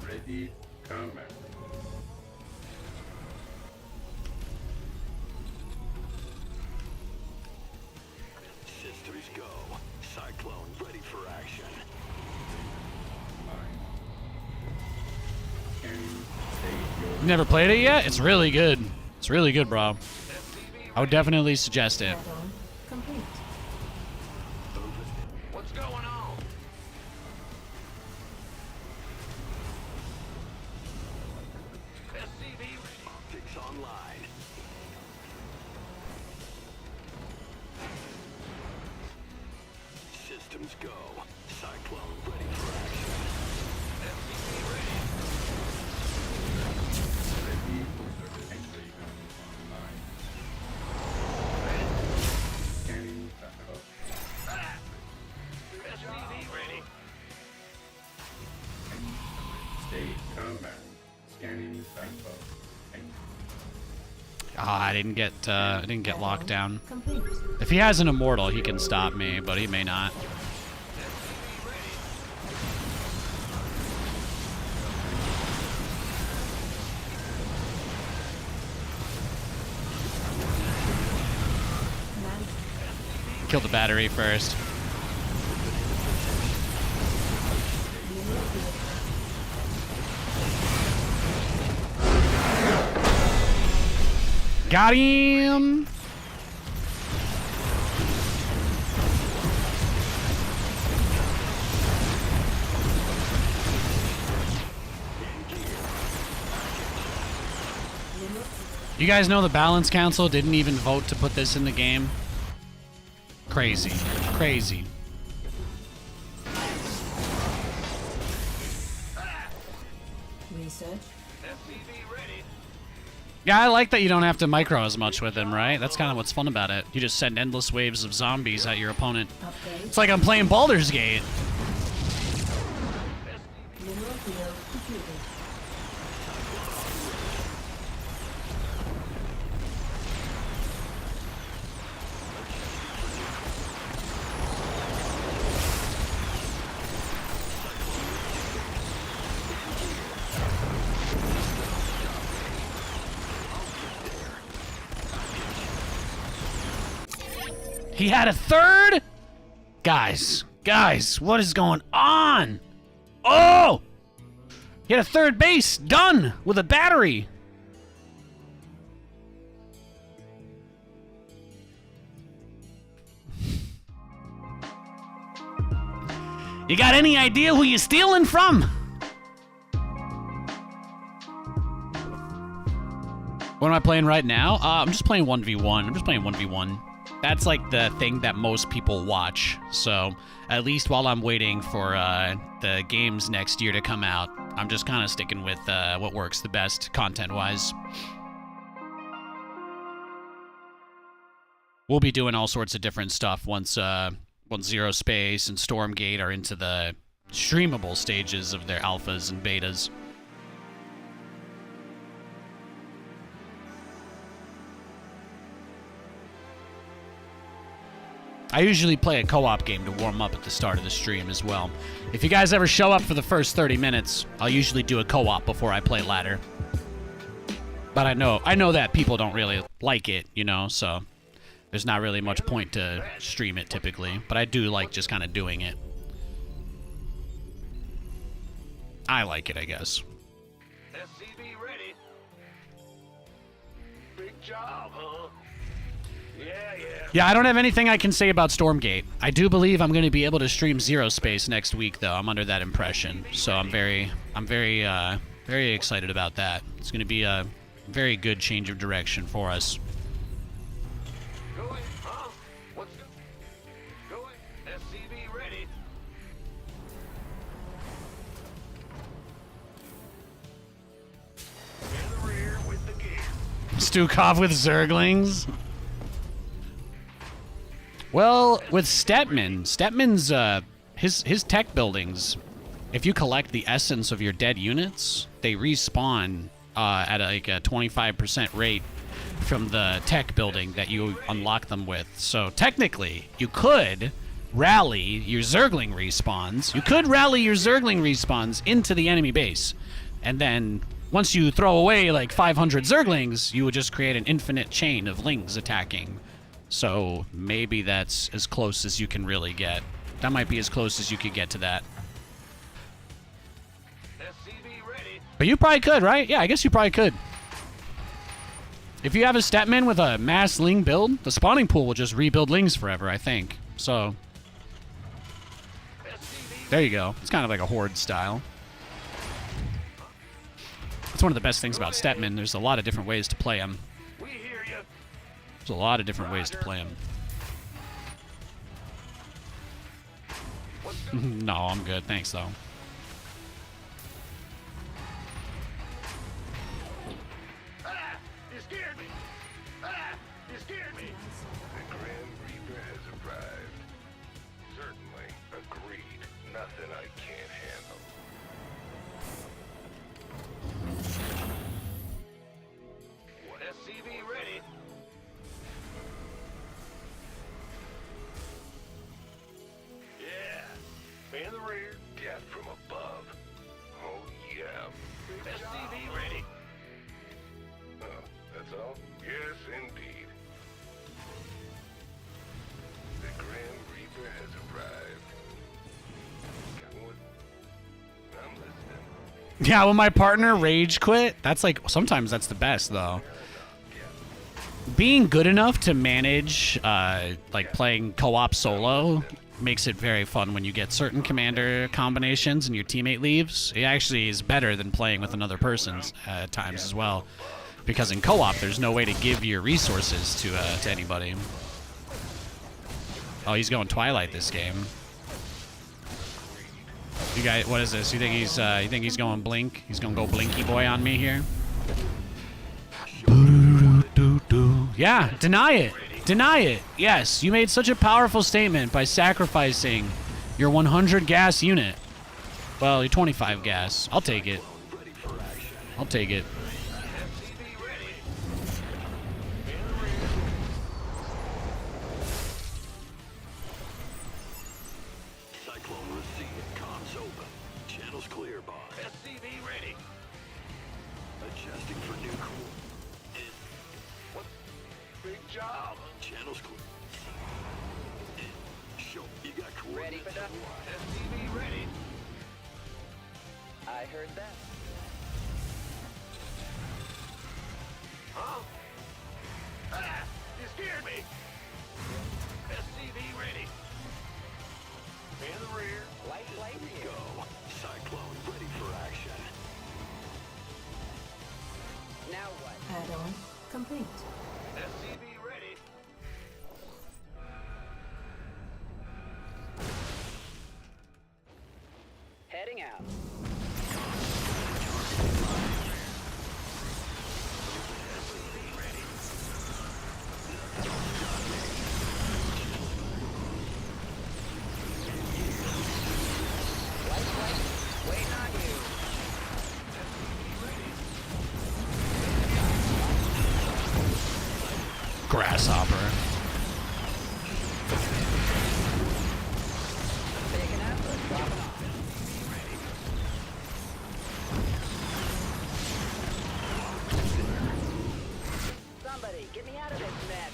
Ready. Combat. Systems go. Cyclone ready for action. Scanning. State. Never played it yet? It's really good. It's really good, bro. I would definitely suggest it. Add-on complete. What's going on? SCV ready. Optics online. Systems go. Cyclone ready for action. SCV ready. Ready for entry online. Scanning backup. SCV ready. State combat. Scanning backup. Ah, I didn't get locked down. Complete. If he has an immortal, he can stop me, but he may not. Kill the battery first. Got him! You guys know the Balance Council didn't even vote to put this in the game? Crazy. Crazy. Research. SCV ready. Yeah, I like that you don't have to micro as much with him, right? That's kind of what's fun about it. You just send endless waves of zombies at your opponent. Upgrade. It's like I'm playing Baldur's Gate. Mineral field completed. He had a third? Guys, what is going on? Oh! He had a third base done with a battery. You got any idea who you're stealing from? What am I playing right now? I'm just playing 1v1. That's like the thing that most people watch. So at least while I'm waiting for the games next year to come out, I'm just kind of sticking with what works the best content-wise. We'll be doing all sorts of different stuff once Zero Space and Stormgate are into the streamable stages of their alphas and betas. I usually play a co-op game to warm up at the start of the stream as well. If you guys ever show up for the first 30 minutes, I'll usually do a co-op before I play ladder. But I know that people don't really like it, you know, so there's not really much point to stream it typically. But I do like just kind of doing it. I like it, I guess. SCV ready. Big job, huh? Yeah. Yeah, I don't have anything I can say about Stormgate. I do believe I'm going to be able to stream Zero Space next week, though. I'm under that impression, so I'm very excited about that. It's going to be a very good change of direction for us. Going, huh? What's going? SCV ready. In the rear with the gear. Stukov with Zerglings. Well, with Stetman's his tech buildings, if you collect the essence of your dead units, they respawn at like a 25% rate from the tech building that you unlock them with. So technically, you could rally your Zergling respawns. You could rally your Zergling respawns into the enemy base, and then once you throw away like 500 Zerglings, you would just create an infinite chain of Lings attacking. So maybe that's as close as you can really get. That might be as close as you could get to that. SCV ready. But you probably could, right? Yeah, I guess you probably could. If you have a Statman with a mass Ling build, the spawning pool will just rebuild Lings forever, I think. So there you go. It's kind of like a Horde style. That's one of the best things about Statman. There's a lot of different ways to play him. We hear you. There's a lot of different ways to play him. No, I'm good. Thanks, though. You scared me! You scared me! The Grim Reaper has arrived. Certainly. Agreed. Nothing I can't handle. SCV ready. Yeah. In the rear. Death from above. Oh, yeah. SCV ready. Oh, that's all? Yes, indeed. The Grim Reaper has arrived. What? I'm listening. Yeah, when my partner rage quit, that's like, sometimes that's the best, though. Being good enough to manage, like, playing co-op solo makes it very fun when you get certain commander combinations and your teammate leaves. It actually is better than playing with another person at times as well. Because in co-op, there's no way to give your resources to anybody. Oh, he's going Twilight this game. You guys, what is this? You think he's going Blink? He's gonna go Blinky Boy on me here? Yeah, deny it. Deny it. Yes, you made such a powerful statement by sacrificing your 100 gas unit. Well, your 25 gas. I'll take it. I'll take it. Cyclone received. Comms open. Channels clear, boss. SCV ready. Adjusting for new cool. What? Big job. Channels clear. Show. You got cool. Ready for that? SCV ready. I heard that. Huh? You scared me. SCV ready. In the rear. Light here. Go. Cyclone ready for action. Now what? Add-on complete. SCV ready. Heading out. Waiting on you. Grasshopper. Taking out or dropping off. Somebody, get me out of this mess.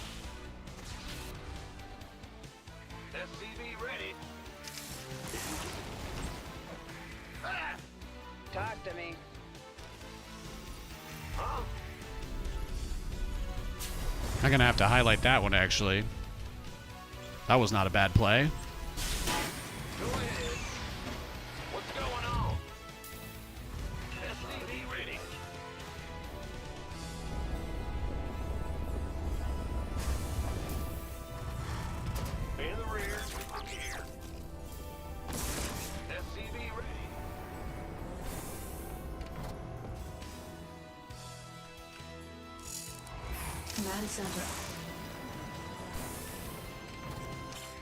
SCV ready. Talk to me. Huh? I'm gonna have to highlight that one, actually. That was not a bad play. Go ahead. What's going on? SCV ready. In the rear. I'm here. SCV ready. Command center.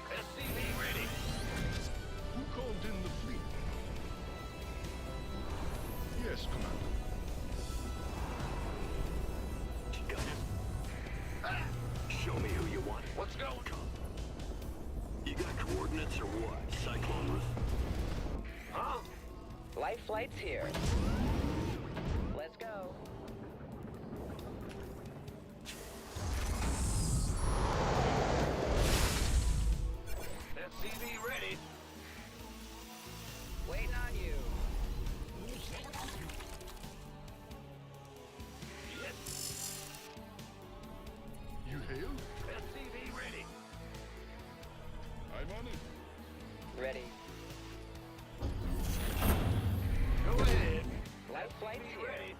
SCV ready. Who called in the fleet? Yes, Commander. Got it. Show me who you want. What's going on? You got coordinates or what? Cyclones? Huh? Light flight's here. Let's go. SCV ready. Waiting on you. Yes. You hail? SCV ready. I'm on it. Ready. Go ahead. Light flight's SCV here. ready.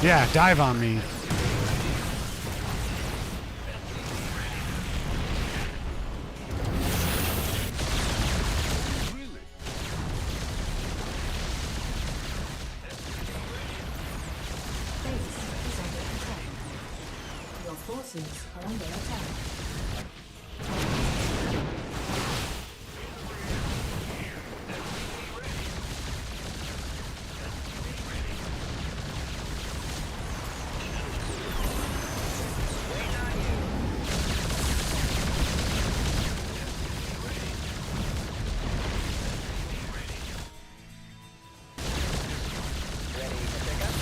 Yeah, dive on me. Really? Base is under attack. Your forces are under attack. Ready for pickup?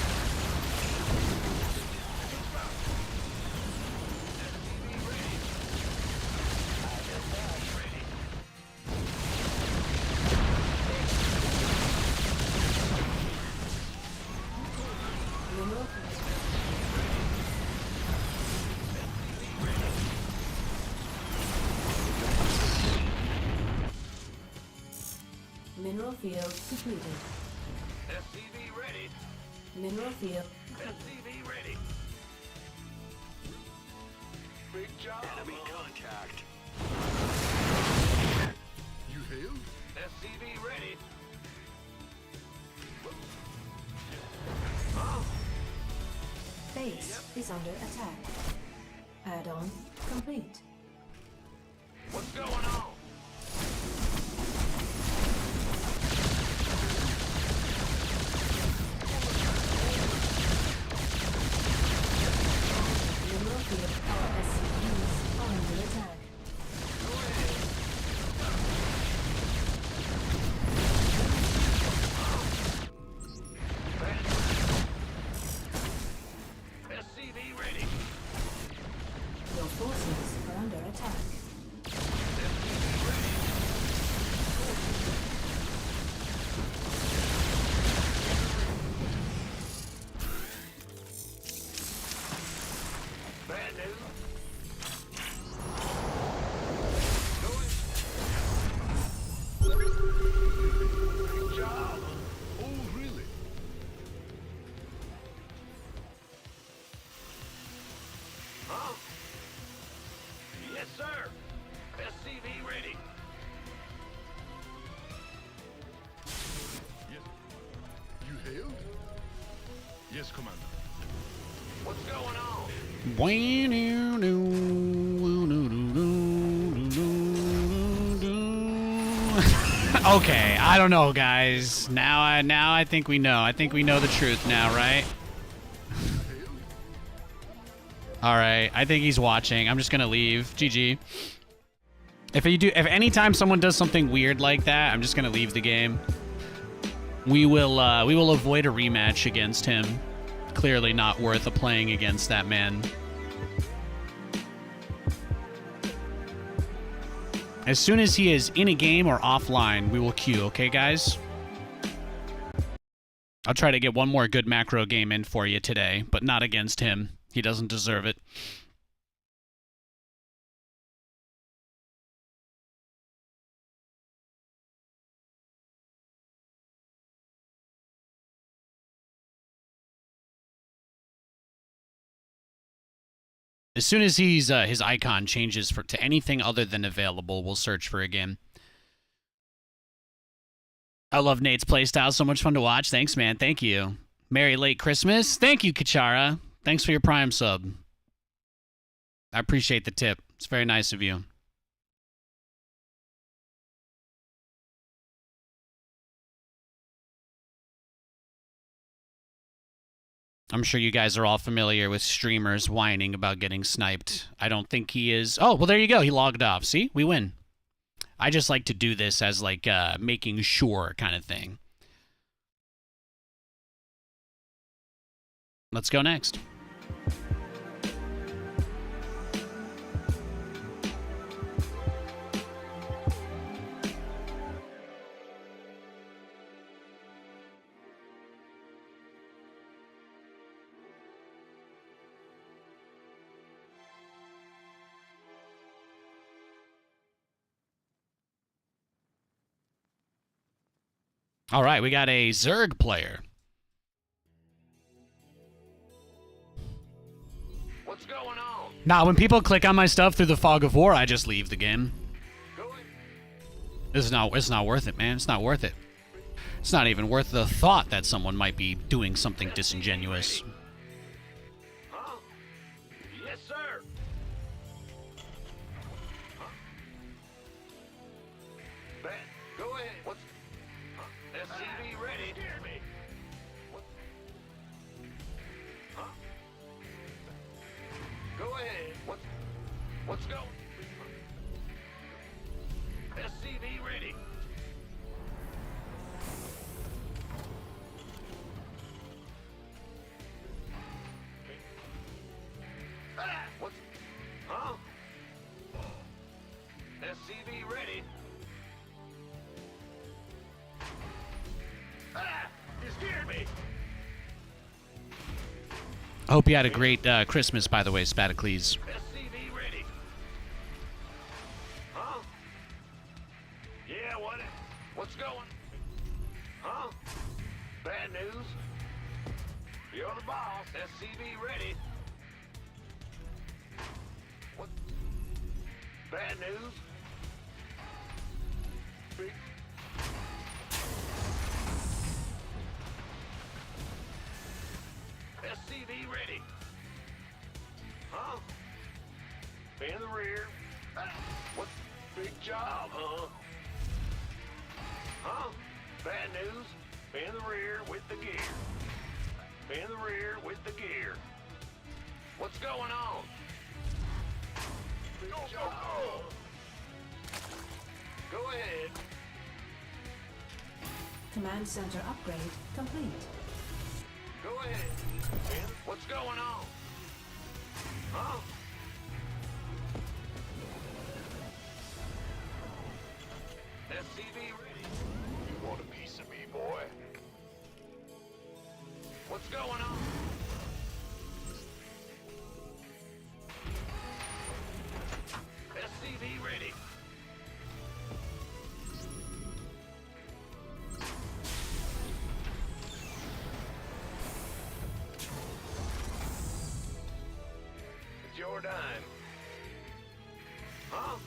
Mineral Mineral field depleted. SCV ready. Mineral field. SCV ready. Big job. Enemy contact. You hailed? SCV ready. Base is under attack. Add-on complete. What's going on? Mineral field power SCPs are under attack. SCV ready. Your forces are under attack. Bad news. Good job. Oh, really? Huh? Yes, sir. SCV ready. Yes. You hailed? Yes, Commander. What's going on? Okay, I don't know, guys. Now I think we know. I think we know the truth now, right? All right, I think he's watching. I'm just gonna leave. GG. If anytime someone does something weird like that, I'm just gonna leave the game. We will avoid a rematch against him. Clearly not worth a playing against that man. As soon as he is in a game or offline, we will queue, okay, guys? I'll try to get one more good macro game in for you today, but not against him. He doesn't deserve it. As soon as his icon changes to anything other than available, we'll search for a game. I love Nate's playstyle. So much fun to watch. Thanks, man. Thank you. Merry late Christmas. Thank you, Kachara. Thanks for your Prime sub. I appreciate the tip. It's very nice of you. I'm sure you guys are all familiar with streamers whining about getting sniped. I don't think he is. Oh, well, there you go. He logged off. See? We win. I just like to do this as like making sure kind of thing. Let's go next. All right, we got a Zerg player. What's going on? Nah, when people click on my stuff through the fog of war, I just leave the game. It's not worth it, man. It's not worth it. It's not even worth the thought that someone might be doing something disingenuous. Huh? Yes, sir. Huh? Ben, go ahead. What's... Huh? SCV ready. Hear me. What? Huh? Go ahead. What's going? SCV ready. Ah, what's... Huh? SCV ready. Ah, you scared me. I hope you had a great Christmas, by the way, Battlecruisers. SCV ready. Huh? Yeah, what's going? Huh? Bad news? You're the boss. SCV ready. What? Bad news? Big... SCV ready. Huh? In the rear. What? Big job, huh? Huh? Bad news. In the rear with the gear. In the rear with the gear. What's going on? Big job. Go ahead. Command center upgrade complete. Go ahead. What's going on? Huh? SCV ready. You want a piece of me, boy? What's going on? SCV ready. It's your dime. Huh?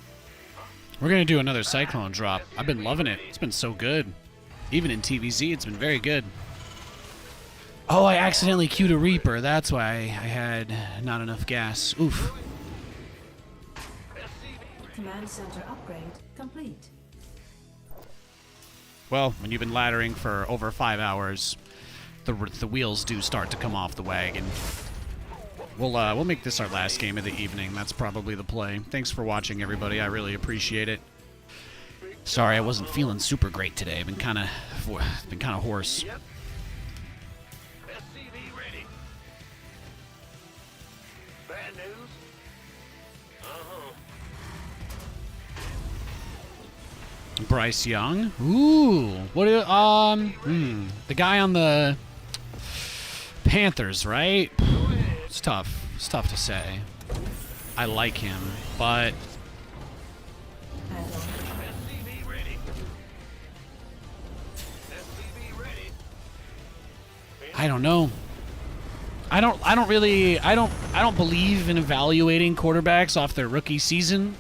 We're gonna do another Cyclone drop. I've been loving it. It's been so good. Even in TVZ, it's been very good. Oh, I accidentally queued a Reaper. That's why I had not enough gas. Oof. Command center upgrade complete. Well, when you've been laddering for over 5 hours, the wheels do start to come off the wagon. We'll make this our last game of the evening. That's probably the play. Thanks for watching, everybody. I really appreciate it. Sorry, I wasn't feeling super great today. I've been kind of hoarse. Yep. SCV ready. Bad news? Uh-huh. Bryce Young. Ooh, what? The guy on the Panthers, right? It's tough. It's tough to say. I like him, but SCV ready. SCV ready. I don't know. I don't believe in evaluating quarterbacks off their rookie season,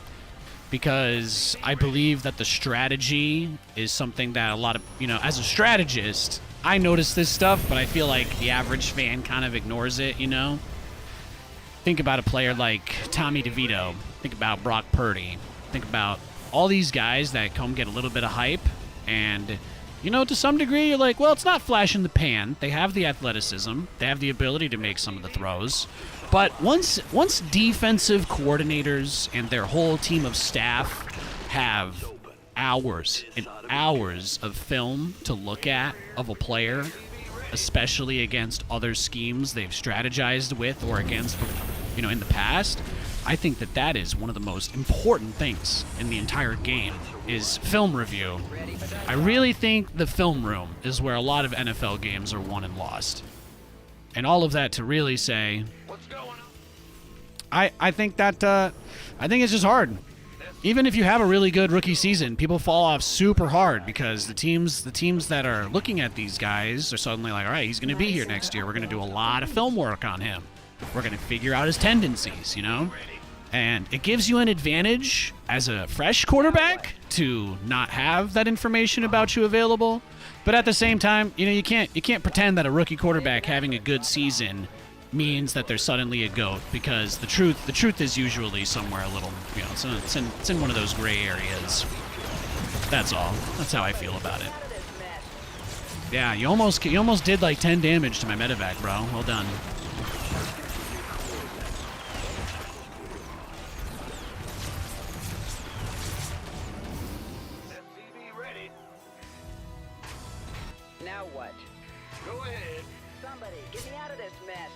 because I believe that the strategy is something that a lot of, as a strategist, I notice this stuff, but I feel like the average fan kind of ignores it, Think about a player like Tommy DeVito. Think about Brock Purdy. Think about all these guys that come get a little bit of hype, and, to some degree, you're like, well, it's not flash in the pan. They have the athleticism. They have the ability to make some of the throws. But once defensive coordinators and their whole team of staff have hours and hours of film to look at of a player, especially against other schemes they've strategized with or against, in the past, I think that is one of the most important things in the entire game, is film review. I really think the film room is where a lot of NFL games are won and lost. And all of that to really say, What's going on? I think it's just hard. Even if you have a really good rookie season, people fall off super hard because the teams that are looking at these guys are suddenly like, all right, he's going to be here next year. We're going to do a lot of film work on him. We're going to figure out his tendencies, you know? And it gives you an advantage as a fresh quarterback to not have that information about you available. But at the same time, you know, you can't pretend that a rookie quarterback having a good season means that they're suddenly a GOAT, because the truth is usually somewhere a little, you know, it's in one of those gray areas. That's all. That's how I feel about it. Yeah, you almost did like 10 damage to my medevac, bro. Well done. SCV ready. Now what? Go ahead. Somebody, get me out of this mess.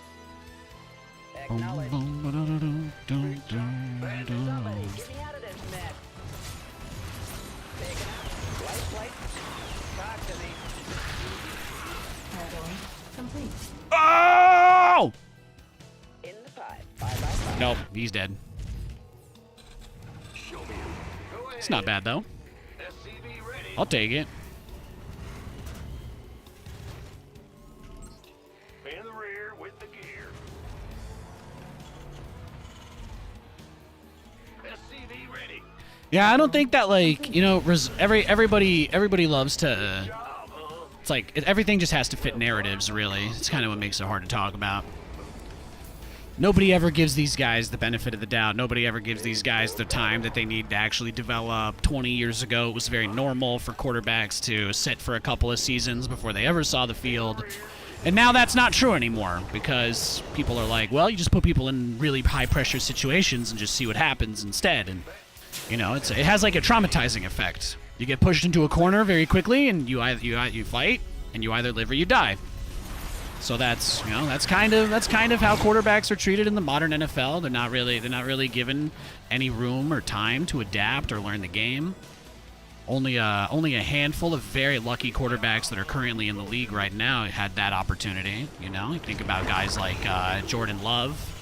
Acknowledge. Somebody, get me out of this mess. Take it out. Light flight. Talk to me. Add-on complete. Oh! In the pipe. 5x5. Nope, he's dead. Show me. Go ahead. It's not bad though. SCV ready. I'll take it. In the rear with the gear. SCV ready. Yeah, I don't think that, like, you know, everybody loves to. It's like everything just has to fit narratives. Really, it's kind of what makes it hard to talk about. Nobody ever gives these guys the benefit of the doubt. Nobody ever gives these guys the time that they need to actually develop. 20 years ago, it was very normal for quarterbacks to sit for a couple of seasons before they ever saw the field. And now that's not true anymore, because people are like, well, you just put people in really high-pressure situations and just see what happens instead. And, you know, it has like a traumatizing effect. You get pushed into a corner very quickly, and you fight, and you either live or you die. So that's, you know, that's kind of how quarterbacks are treated in the modern NFL. They're not really given any room or time to adapt or learn the game. Only a handful of very lucky quarterbacks that are currently in the league right now had that opportunity. You know, you think about guys like Jordan Love.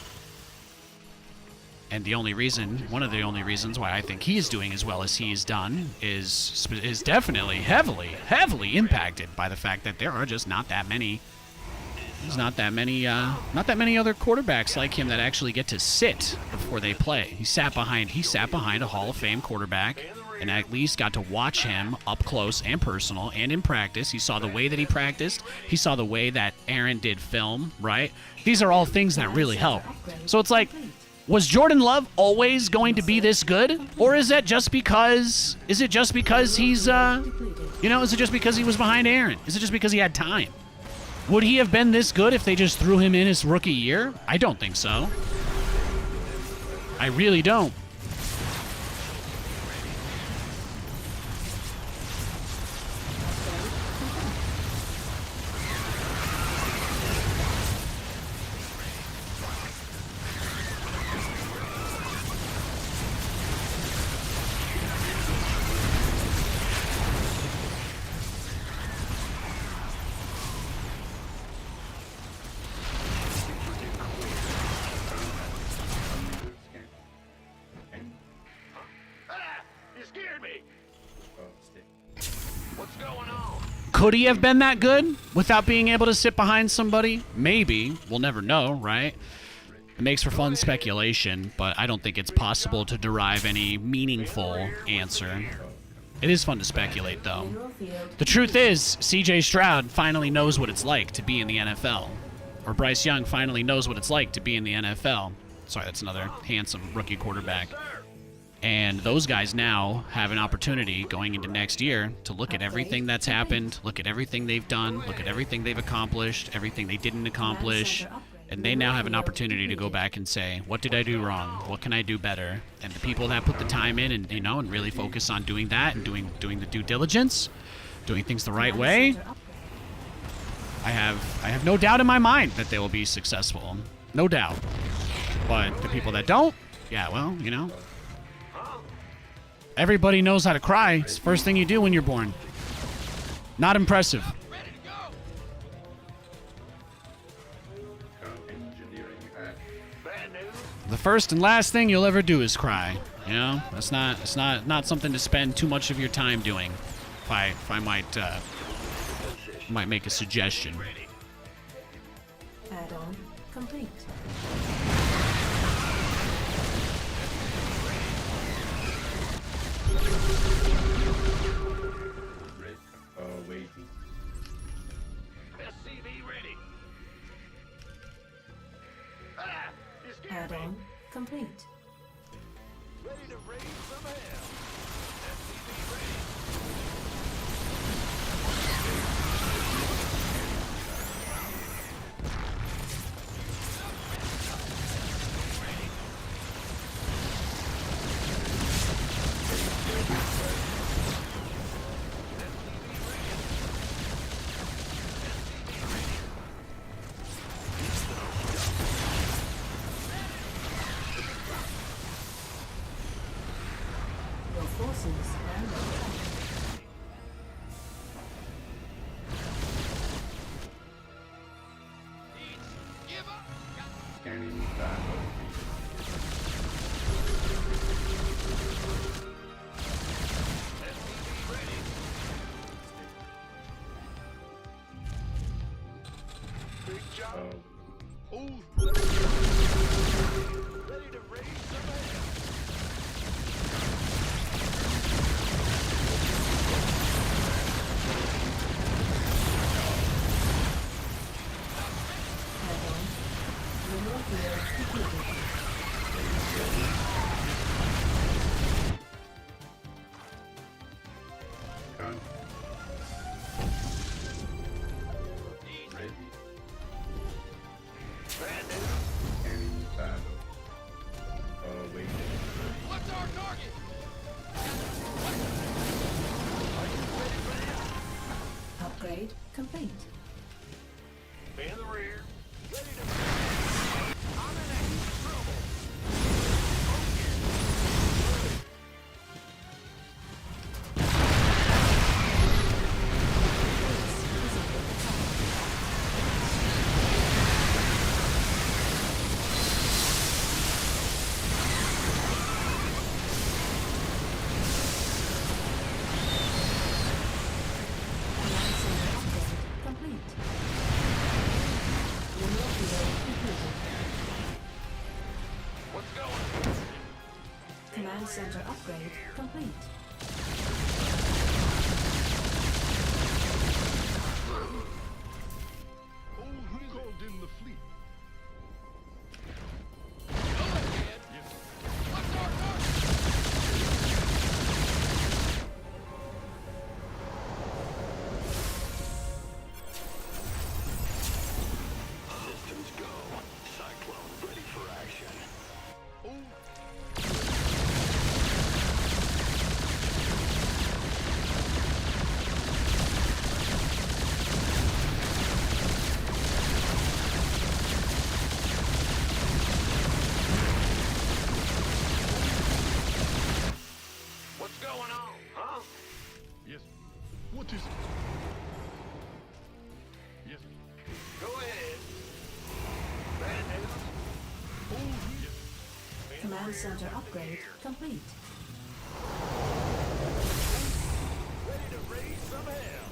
And one of the only reasons why I think he is doing as well as he's done is definitely heavily impacted by the fact that there are just not that many. There's not that many other quarterbacks like him that actually get to sit before they play. He sat behind a Hall of Fame quarterback, and at least got to watch him up close and personal and in practice. He saw the way that he practiced. He saw the way that Aaron did film, right? These are all things that really help. So it's like, was Jordan Love always going to be this good? Or is it just because he's, is it just because he was behind Aaron? Is it just because he had time? Would he have been this good if they just threw him in his rookie year? I don't think so. I really don't. Could he have been that good without being able to sit behind somebody? Maybe. We'll never know, right? It makes for fun speculation, but I don't think it's possible to derive any meaningful answer. It is fun to speculate, though. The truth is, CJ Stroud finally knows what it's like to be in the NFL. Or Bryce Young finally knows what it's like to be in the NFL. Sorry, that's another handsome rookie quarterback. And those guys now have an opportunity going into next year to look at everything that's happened, look at everything they've done, look at everything they've accomplished, everything they didn't accomplish, and they now have an opportunity to go back and say, what did I do wrong? What can I do better? And the people that put the time in and, you know, and really focus on doing that and doing the due diligence, doing things the right way, I have no doubt in my mind that they will be successful. No doubt. But the people that don't, yeah, well, you know, everybody knows how to cry. It's the first thing you do when you're born. Not impressive. The first and last thing you'll ever do is cry. You know, it's not something to spend too much of your time doing. If I might make a suggestion. Add-on complete. Red, waiting. SCV ready. Ah! You scared me. Add-on complete. Ready to raise some hell. SCV ready. Your forces are under attack. Scanning battle. Big job. Oh, Ready to raise some hell. Add-on. Mineral field completed. Gun. Ready. Scanning battle. Waiting. What's our target? Upgrade complete. In the rear. Ready to I'm in extra trouble. Command center upgrade complete. Mineral field completed. What's going? Command center upgrade complete. oh, who called in the fleet? Go ahead. Yes. What's our target? Systems go. Cyclone ready for action. Oh, What's going on, huh? yes. What is it? Yes. Go ahead. Bad news. Oh, yes. Command center upgrade complete. Ready to raise some hell.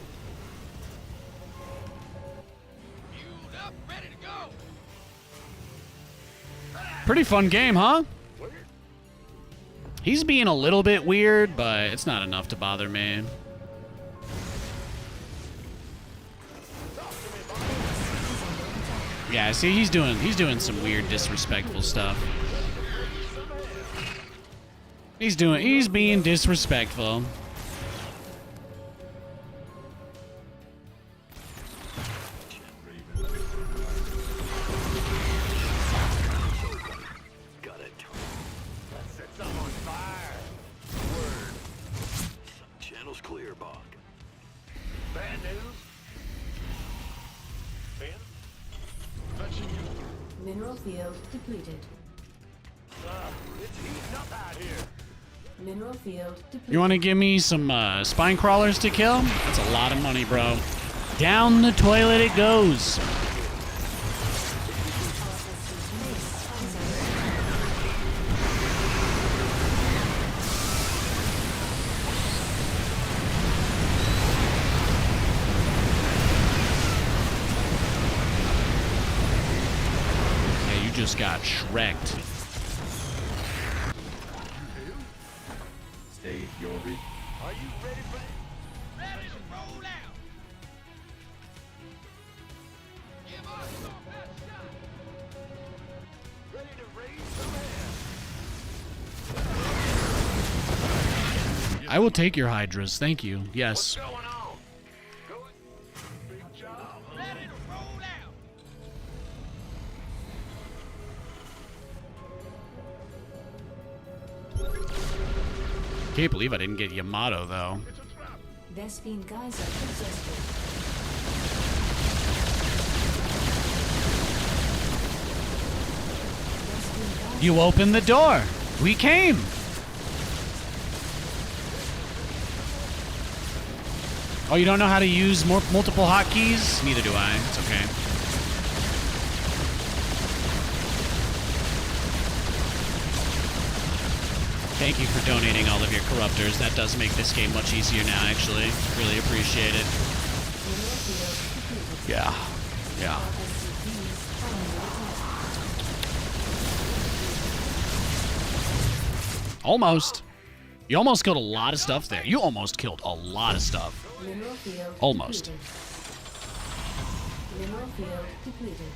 Fueled up, ready to go. Pretty fun game, huh? Where? He's being a little bit weird, but it's not enough to bother me. Yeah, see, he's doing some weird, disrespectful stuff. He's being disrespectful. Got it. Let's set some on fire. Word. Channel's clear, Bog. Bad news. Ben? Fetching you. Mineral field depleted. It's heating up out here. Mineral field depleted. You want to give me some spine crawlers to kill? That's a lot of money, bro. Down the toilet it goes. just got shreked. Stay Yori. Are you ready for this? Ready to roll out. Give us your best shot. Ready to raise the hand. I will take your hydras, thank you. Yes. What's going on? Big job. Ready to roll out. Can't believe I didn't get Yamato though. Vespine Geyser exhausted. Vespine Geyser. You opened the door. We came. Oh, you don't know how to use multiple hotkeys? Neither do I. It's okay. Thank you for donating all of your corruptors. That does make this game much easier now, actually. Really appreciate it. Yeah. Yeah. Almost. You almost killed a lot of stuff there. You almost killed a lot of stuff. Almost. Mineral field depleted.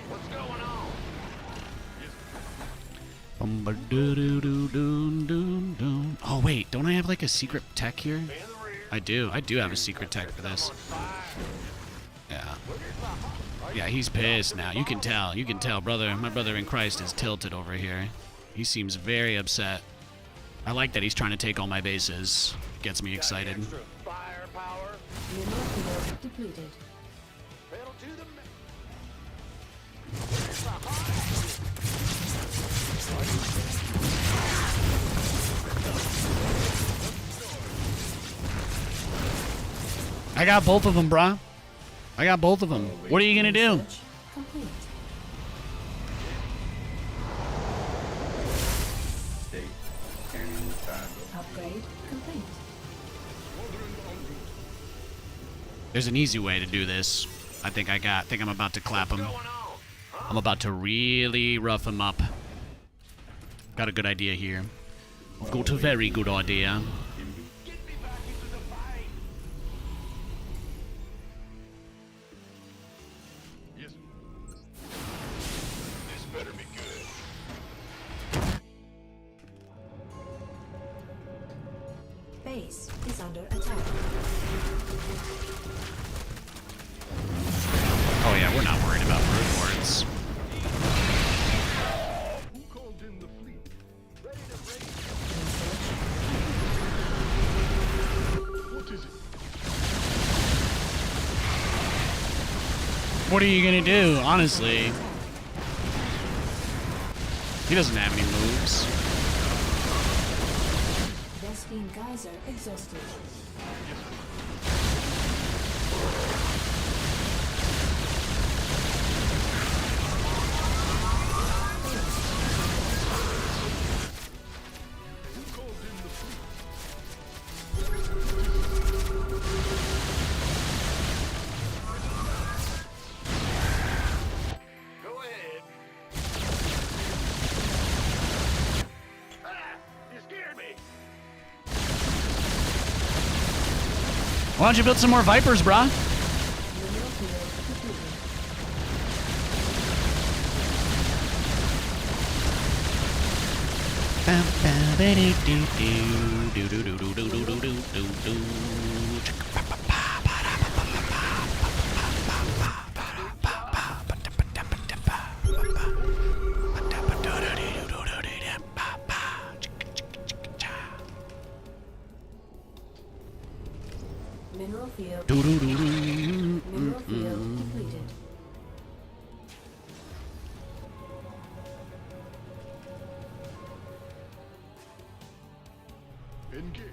What's going on? Oh wait, don't I have like a secret tech here? I do. I do have a secret tech for this. Yeah. Yeah, he's pissed now. You can tell. You can tell, brother. My brother in Christ is tilted over here. He seems very upset. I like that he's trying to take all my bases. Gets me excited. Extra firepower. Mineral field depleted. Pedal to the I got both of them, brah. I got both of them. What are you gonna do? Research complete. Stay scanning the silo. Upgrade complete. There's an easy way to do this. I think I'm about to clap him. I'm about to really rough him up. Got a good idea here. Got a very good idea. Get me back into the fight. Yes. This better be good. Base is under attack. Oh yeah, we're not worried about brood wards. Who called in the fleet? Ready to raise. What is it? What are you gonna do, honestly? He doesn't have any moves. Vespine Geyser exhausted. Who called in the fleet? Go ahead. Ah, you scared me. Why don't you build some more Vipers, brah? Mineral field depleted. Mineral field. Mineral field depleted. Engage.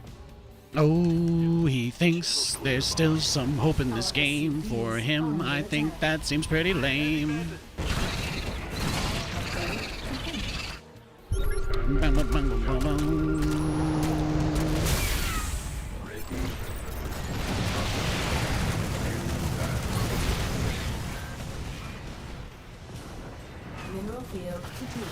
Oh, he thinks there's still some hope in this game. For him, I think that seems pretty lame. field depleted.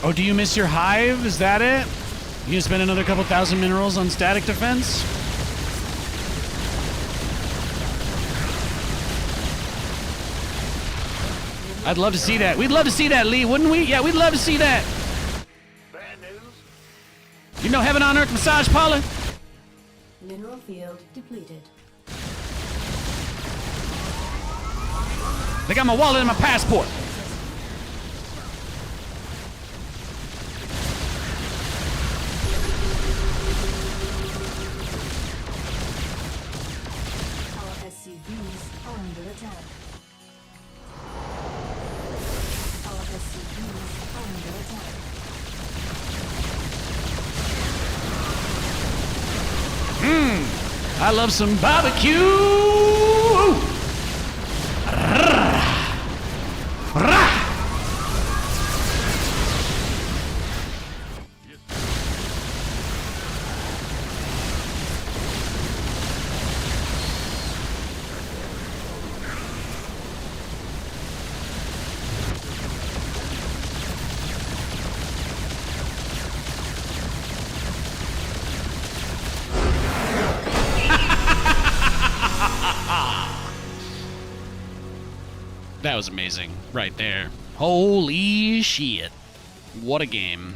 Oh, do you miss your hive? Is that it? You gonna spend another couple thousand minerals on static defense? I'd love to see that. We'd love to see that, Lee, wouldn't we? Yeah, we'd love to see that. Bad news? You know heaven on earth massage parlor? Mineral field depleted. They got my wallet and my passport. Our SCVs are under attack. Our SCVs are under attack. I love some barbecue. That was amazing, right there. Holy shit. What a game.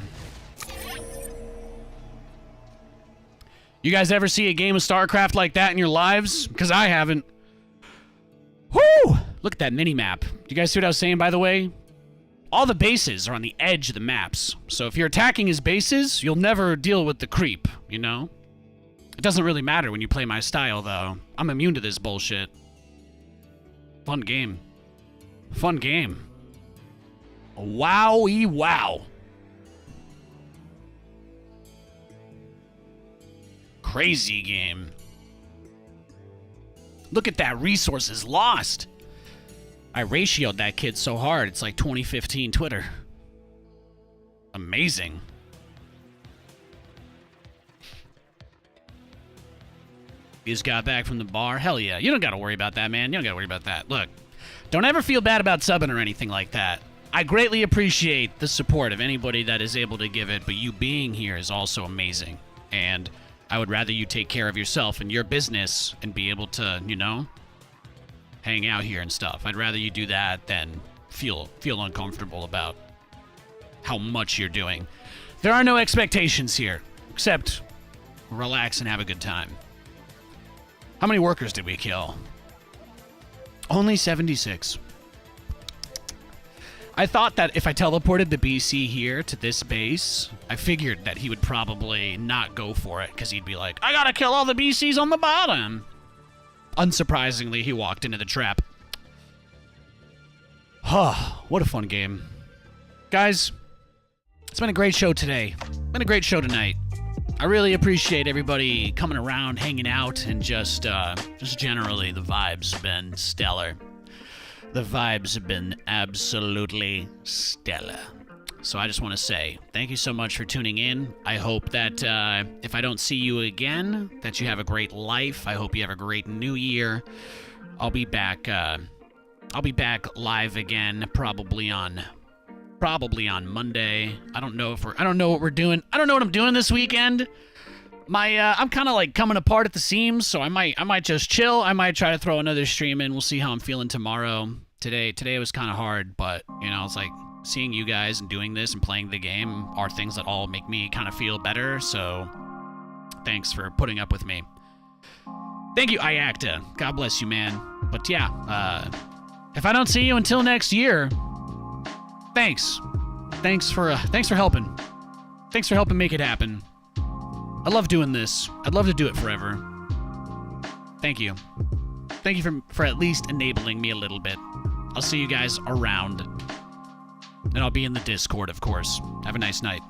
You guys ever see a game of StarCraft like that in your lives? Because I haven't. Whoo! Look at that mini-map. Do you guys see what I was saying, by the way? All the bases are on the edge of the maps. So if you're attacking his bases, you'll never deal with the creep, you know? It doesn't really matter when you play my style, though. I'm immune to this bullshit. Fun game. Fun game. Wowie wow. Crazy game. Look at that, resources lost. I ratioed that kid so hard, it's like 2015 Twitter. Amazing. You just got back from the bar? Hell yeah. You don't gotta worry about that, man. You don't gotta worry about that. Look. Don't ever feel bad about subbing or anything like that. I greatly appreciate the support of anybody that is able to give it, but you being here is also amazing. And I would rather you take care of yourself and your business and be able to, you know, hang out here and stuff. I'd rather you do that than feel uncomfortable about how much you're doing. There are no expectations here, except relax and have a good time. How many workers did we kill? Only 76. I thought that if I teleported the BC here to this base, I figured that he would probably not go for it, because he'd be like, I gotta kill all the BCs on the bottom. Unsurprisingly, he walked into the trap. Huh, what a fun game. Guys, it's been a great show today. Been a great show tonight. I really appreciate everybody coming around, hanging out, and just generally, the vibes have been stellar. The vibes have been absolutely stellar. So I just want to say, thank you so much for tuning in. I hope that if I don't see you again, that you have a great life. I hope you have a great new year. I'll be back live again, probably on Monday. I don't know what we're doing. I don't know what I'm doing this weekend. I'm kind of like coming apart at the seams, so I might just chill. I might try to throw another stream in. We'll see how I'm feeling tomorrow. Today was kind of hard, but you know, it's like seeing you guys and doing this and playing the game are things that all make me kind of feel better. So thanks for putting up with me. Thank you, Iacta. God bless you, man. But yeah, if I don't see you until next year, thanks for helping. Thanks for helping make it happen. I love doing this. I'd love to do it forever. Thank you. Thank you for at least enabling me a little bit. I'll see you guys around. And I'll be in the Discord, of course. Have a nice night.